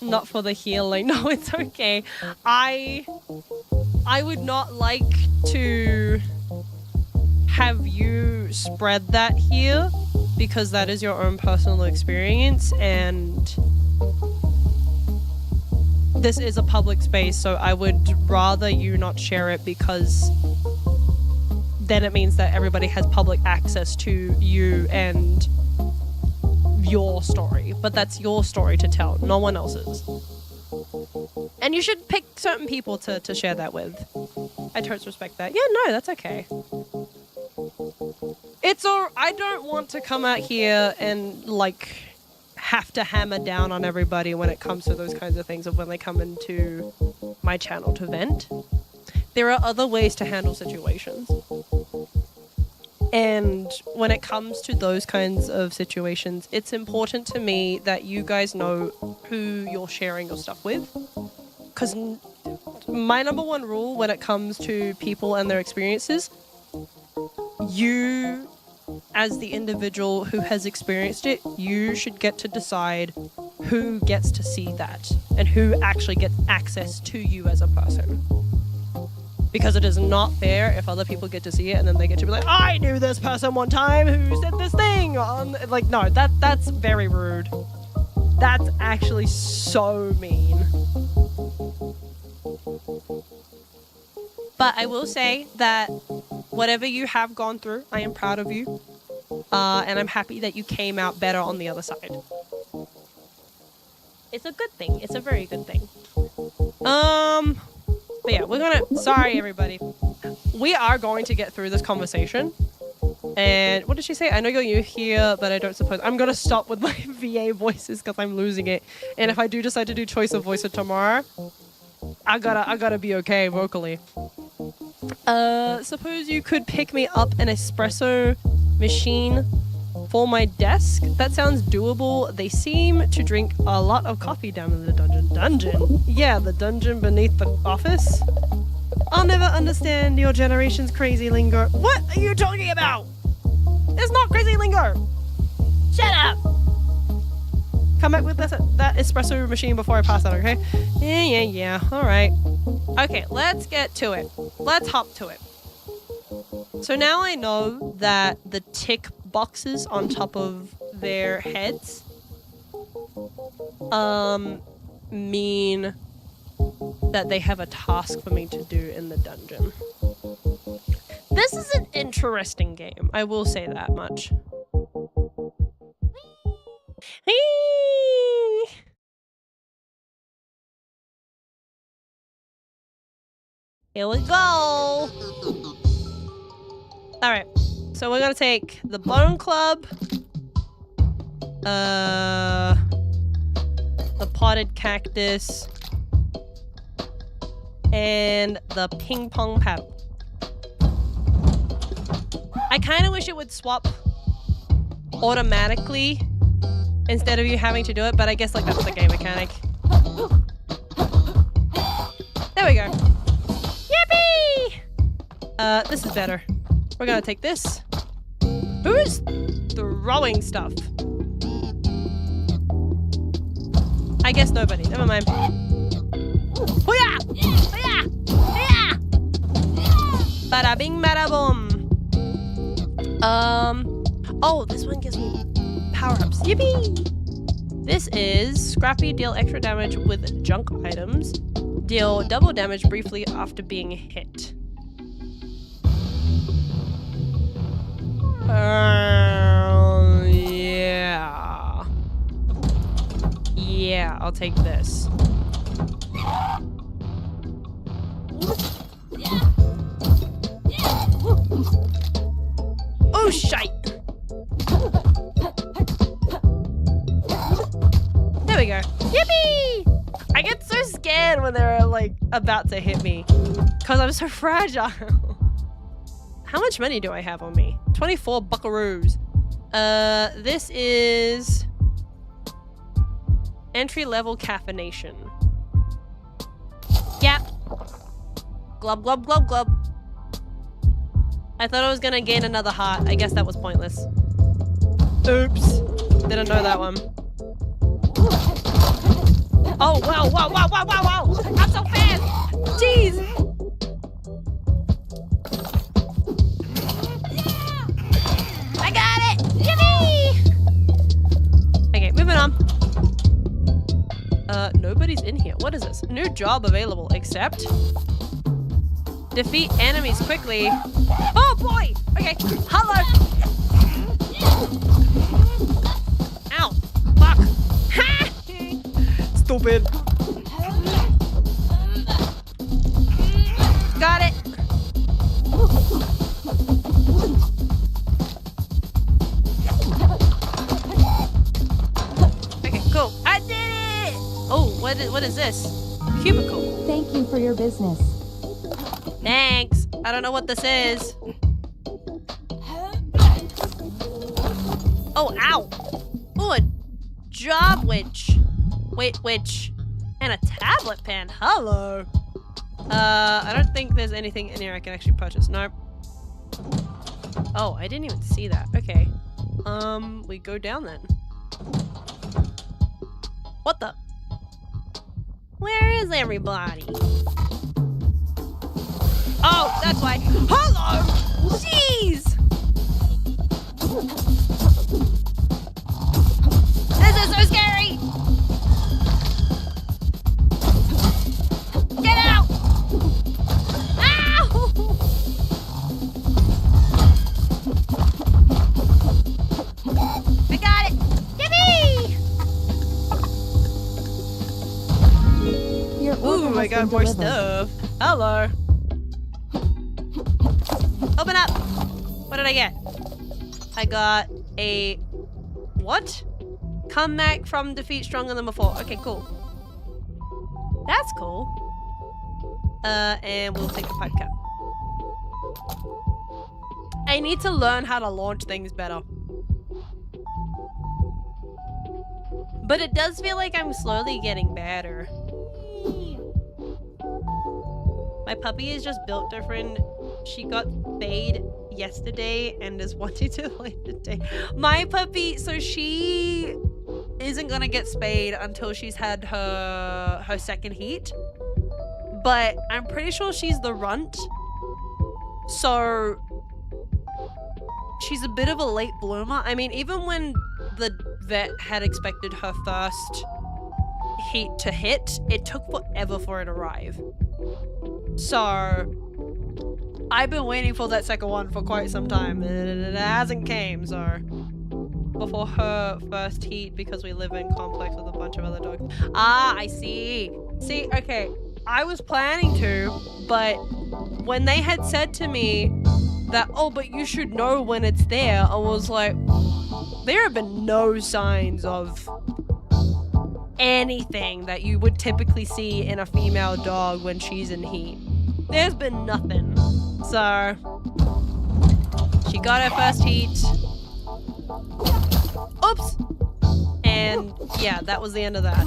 Not for the healing. No, it's okay. I would not like to have you spread that here because that is your own personal experience and this is a public space, so I would rather you not share it because then it means that everybody has public access to you and your story. But that's your story to tell, no one else's. And you should pick certain people to share that with. I totally respect that. Yeah, no, that's okay. I don't want to come out here and like have to hammer down on everybody when it comes to those kinds of things of when they come into my channel to vent. There are other ways to handle situations. And when it comes to those kinds of situations, it's important to me that you guys know who you're sharing your stuff with. Because my number one rule when it comes to people and their experiences, you, as the individual who has experienced it, you should get to decide who gets to see that and who actually gets access to you as a person. Because it is not fair if other people get to see it and then they get to be like, I knew this person one time who said this thing. Like, no, that's very rude. That's actually so mean. But I will say that whatever you have gone through, I am proud of you. And I'm happy that you came out better on the other side. It's a good thing. It's a very good thing. But yeah, sorry everybody. We are going to get through this conversation. And what did she say? I know you're here, but I don't suppose. I'm going to stop with my VA voices because I'm losing it. And if I do decide to do choice of voice tomorrow, I gotta be okay vocally. Suppose you could pick me up an espresso machine for my desk. That sounds doable. They seem to drink a lot of coffee down in the dungeon. Dungeon? Yeah, the dungeon beneath the office. I'll never understand your generation's crazy lingo. What are you talking about? It's not crazy lingo. Shut up. Come back with that espresso machine before I pass out, okay? Yeah. All right. Okay, let's get to it. Let's hop to it. So now I know that the tick boxes on top of their heads mean that they have a task for me to do in the dungeon. This is an interesting game, I will say that much. Here we go! Alright, so we're gonna take the Bone Club, the Potted Cactus, and the Ping Pong Paddle. I kind of wish it would swap automatically instead of you having to do it, but I guess like that's the game mechanic. There we go. Yippee! This is better. We're gonna take this. Who's throwing stuff? I guess nobody. Never mind. Hoo-yah! Hoo-yah! Hoo-yah! Bada bing, bada boom. Oh, this one gives me power-ups. Yippee! This is Scrappy, deal extra damage with junk items. Deal double damage briefly after being hit. Yeah. Yeah, I'll take this. Oh, shite! There we go. Yippee! I get so scared when they're like about to hit me because I'm so fragile. How much money do I have on me? 24 buckaroos. This is entry-level caffeination. Yep. Glub, glub, glub, glub. I thought I was gonna gain another heart. I guess that was pointless. Oops. Didn't know that one. Oh, wow, wow, wow, wow, wow, wow! I'm so fast! Jeez! I got it! Yippee! Okay, moving on. Nobody's in here. What is this? New job available, except... defeat enemies quickly. Oh boy! Okay, hello! Ow! Fuck! Ha! Stupid! Got it! Okay, cool. I did it! Oh, what is this? Cubicle. Thank you for your business. Thanks. I don't know what this is. Oh, ow! Ooh, a job witch. Witch. And a tablet pen. Hello. I don't think there's anything in here I can actually purchase. Nope. Oh, I didn't even see that. Okay. We go down then. What the? Where is everybody? Oh, that's why. Hello! Jeez! This is so scary! Get out! Ow! I got it! Yippee! Ooh, I got more stuff. Hello. Open up! What did I get? I got a... what? Come back from defeat stronger than before. Okay, cool. That's cool. And we'll take a pipe cap. I need to learn how to launch things better. But it does feel like I'm slowly getting better. My puppy is just built different. She got spayed yesterday and is wanting to like the day. My puppy, so she isn't gonna get spayed until she's had her second heat. But I'm pretty sure she's the runt. So she's a bit of a late bloomer. I mean, even when the vet had expected her first heat to hit, it took forever for it to arrive. So I've been waiting for that second one for quite some time and it hasn't came. So before her first heat, because we live in complex with a bunch of other dogs. Ah, I see. See, okay. I was planning to, but when they had said to me that, oh, but you should know when it's there, I was like, there have been no signs of anything that you would typically see in a female dog when she's in heat. There's been nothing. So she got her first heat. Oops. And yeah, that was the end of that.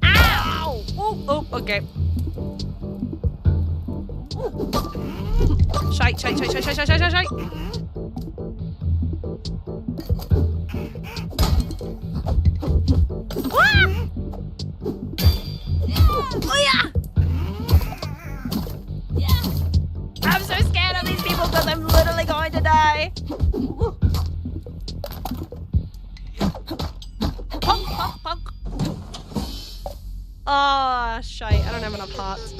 Ow! Oh, okay. Shite. Ah! Oh yeah! I'm so scared of these people because I'm literally going to die. Punk. Ah, shite. I don't have enough hearts.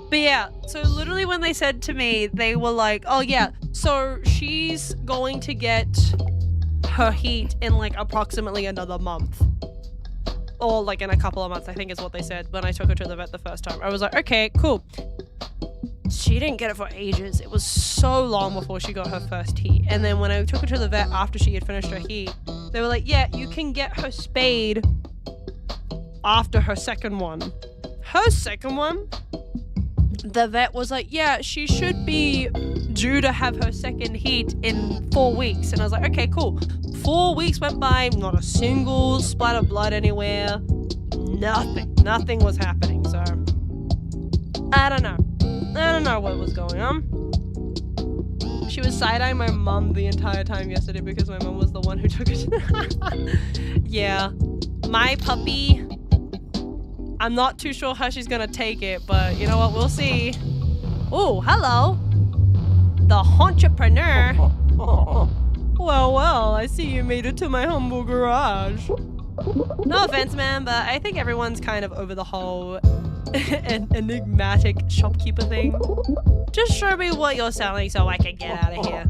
But yeah, so literally when they said to me, they were like, oh yeah, so she's going to get her heat in like approximately another month. Or like in a couple of months, I think is what they said when I took her to the vet the first time. I was like, okay, cool. She didn't get it for ages. It was so long before she got her first heat. And then when I took her to the vet after she had finished her heat, they were like, yeah, you can get her spayed after her second one. Her second one? The vet was like, yeah, she should be due to have her second heat in 4 weeks. And I was like, okay, cool. 4 weeks went by, not a single splat of blood anywhere. Nothing was happening. So I don't know what was going on. She was side-eyeing my mum the entire time yesterday because my mum was the one who took it. Yeah, my puppy, I'm not too sure how she's gonna take it, but you know what, we'll see. Oh, hello, the entrepreneur. Well, I see you made it to my humble garage. No offense, man, but I think everyone's kind of over the whole enigmatic shopkeeper thing. Just show me what you're selling so I can get out of here.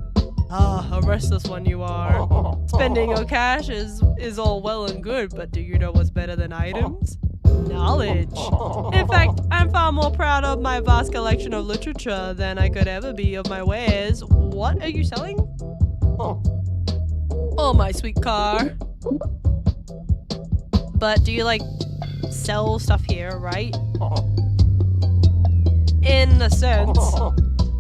Ah, a restless one you are. Spending your cash is all well and good, but do you know what's better than items? Knowledge. In fact, I'm far more proud of my vast collection of literature than I could ever be of my wares. What are you selling? Oh, my sweet car. But do you like sell stuff here, right? In a sense.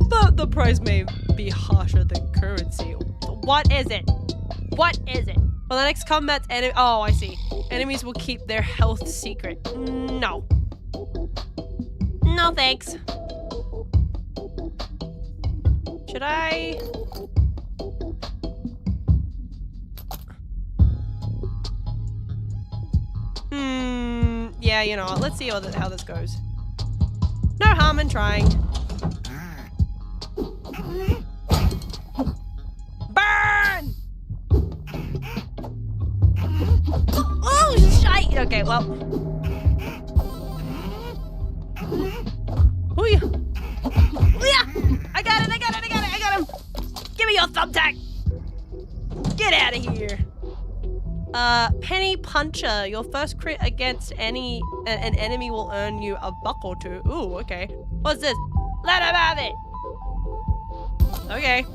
But the price may be harsher than currency. What is it? What is it? Well, the next combat's enemy. Oh, I see. Enemies will keep their health secret. No. No, thanks. Should I? Yeah, you know what? Let's see how this goes. No harm in trying. Burn! Oh, shite! Okay, well. Oh yeah! I got him! Give me your thumbtack! Get out of here! Penny Puncher. Your first crit against an enemy will earn you a buck or two. Ooh, okay. What's this? Let him have it! Okay.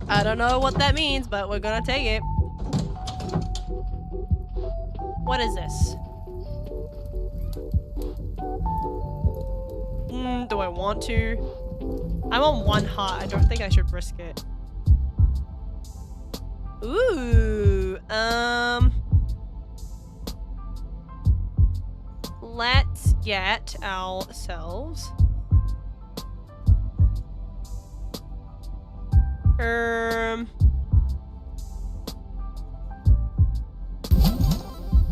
I don't know what that means, but we're gonna take it. What is this? Do I want to? I'm on 1 heart. I don't think I should risk it. Ooh, let's get ourselves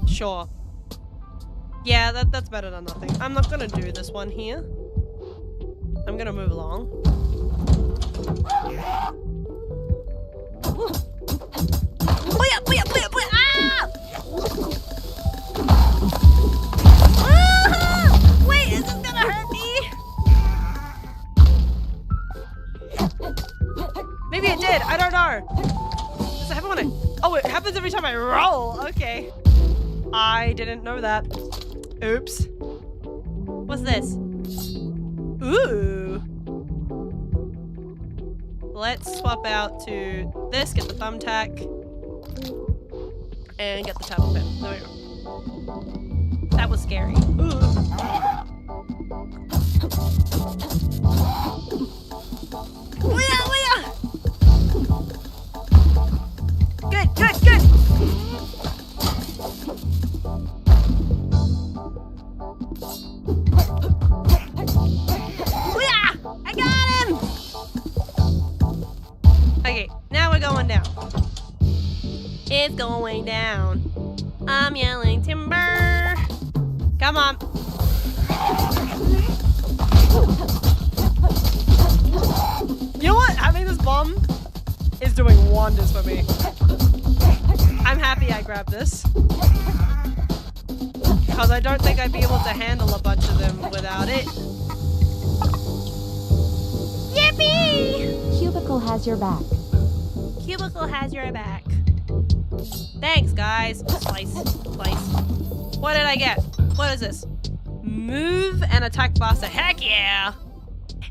sure. Yeah, that's better than nothing. I'm not gonna do this one here. I'm gonna move along. Booyah, booyah, booyah, booyah! Ah! Wait, is this gonna hurt me? Maybe it did. I don't know. Does it happen when I... Oh, it happens every time I roll. Okay. I didn't know that. Oops. What's this? Ooh. Let's swap out to this, get the thumbtack, and get the tablet pen. There we go. That was scary. Ooh. Wee-ah, wee-ah! Good, good, good! Wee-ah! I got him! Okay, now we're going down. It's going down. I'm yelling timber. Come on. You know what? Having this bomb is doing wonders for me. I'm happy I grabbed this. Because I don't think I'd be able to handle a bunch of them without it. Yippee! Cubicle has your back. Cubicle has your back. Thanks, guys. Slice. Slice. What did I get? What is this? Move and attack faster. Heck yeah!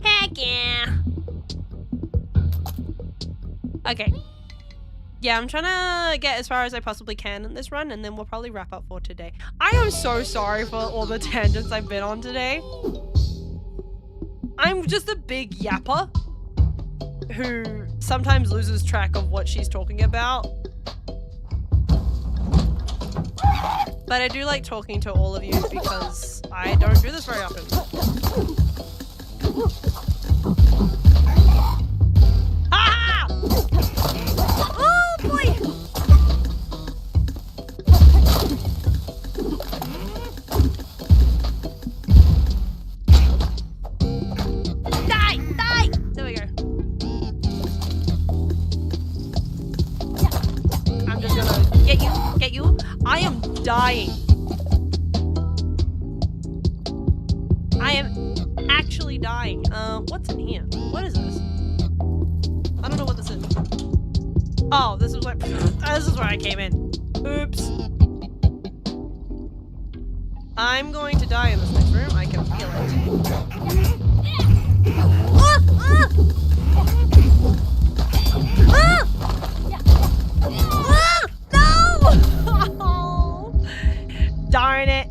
Heck yeah! Okay. Yeah, I'm trying to get as far as I possibly can in this run, and then we'll probably wrap up for today. I am so sorry for all the tangents I've been on today. I'm just a big yapper who sometimes loses track of what she's talking about. But I do like talking to all of you because I don't do this very often. Ah! Oh boy! Die! Die! There we go. I'm just gonna get you. Get you. I am dying. I am actually dying. What's in here? What is this? I don't know what this is. Oh, this is like this is where I came in. Oops. I'm going to die in this next room. I can feel it. Ah! Ah! Ah! Ah! No! Darn it.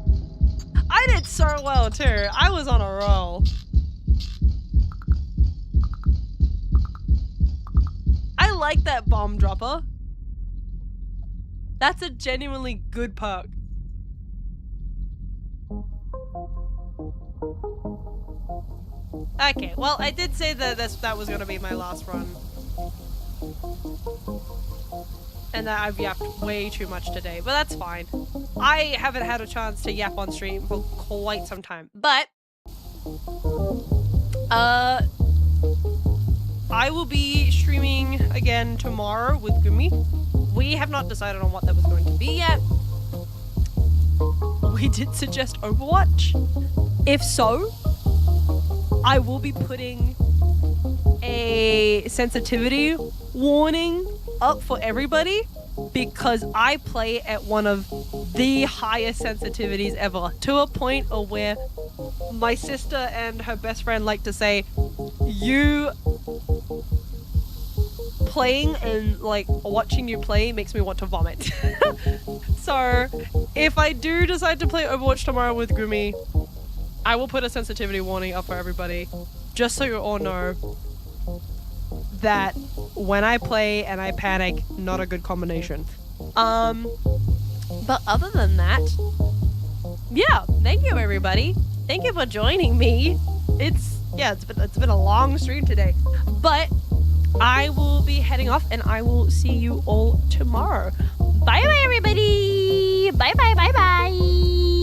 I did so well too. I was on a roll. I like that bomb dropper. That's a genuinely good perk. Okay, well, I did say that that was gonna be my last run. And that I've yapped way too much today, but that's fine. I haven't had a chance to yap on stream for quite some time, but I will be streaming again tomorrow with Gumi. We have not decided on what that was going to be yet. We did suggest Overwatch. If so, I will be putting a sensitivity warning up for everybody because I play at one of the highest sensitivities ever, to a point of where my sister and her best friend like to say, you playing and like watching you play makes me want to vomit. So if I do decide to play Overwatch tomorrow with Gumi, I will put a sensitivity warning up for everybody, just so you all know that when I play and I panic, not a good combination. But other than that, yeah, thank you everybody. Thank you for joining me. It's been a long stream today, but I will be heading off and I will see you all tomorrow. Bye bye everybody. Bye bye bye bye.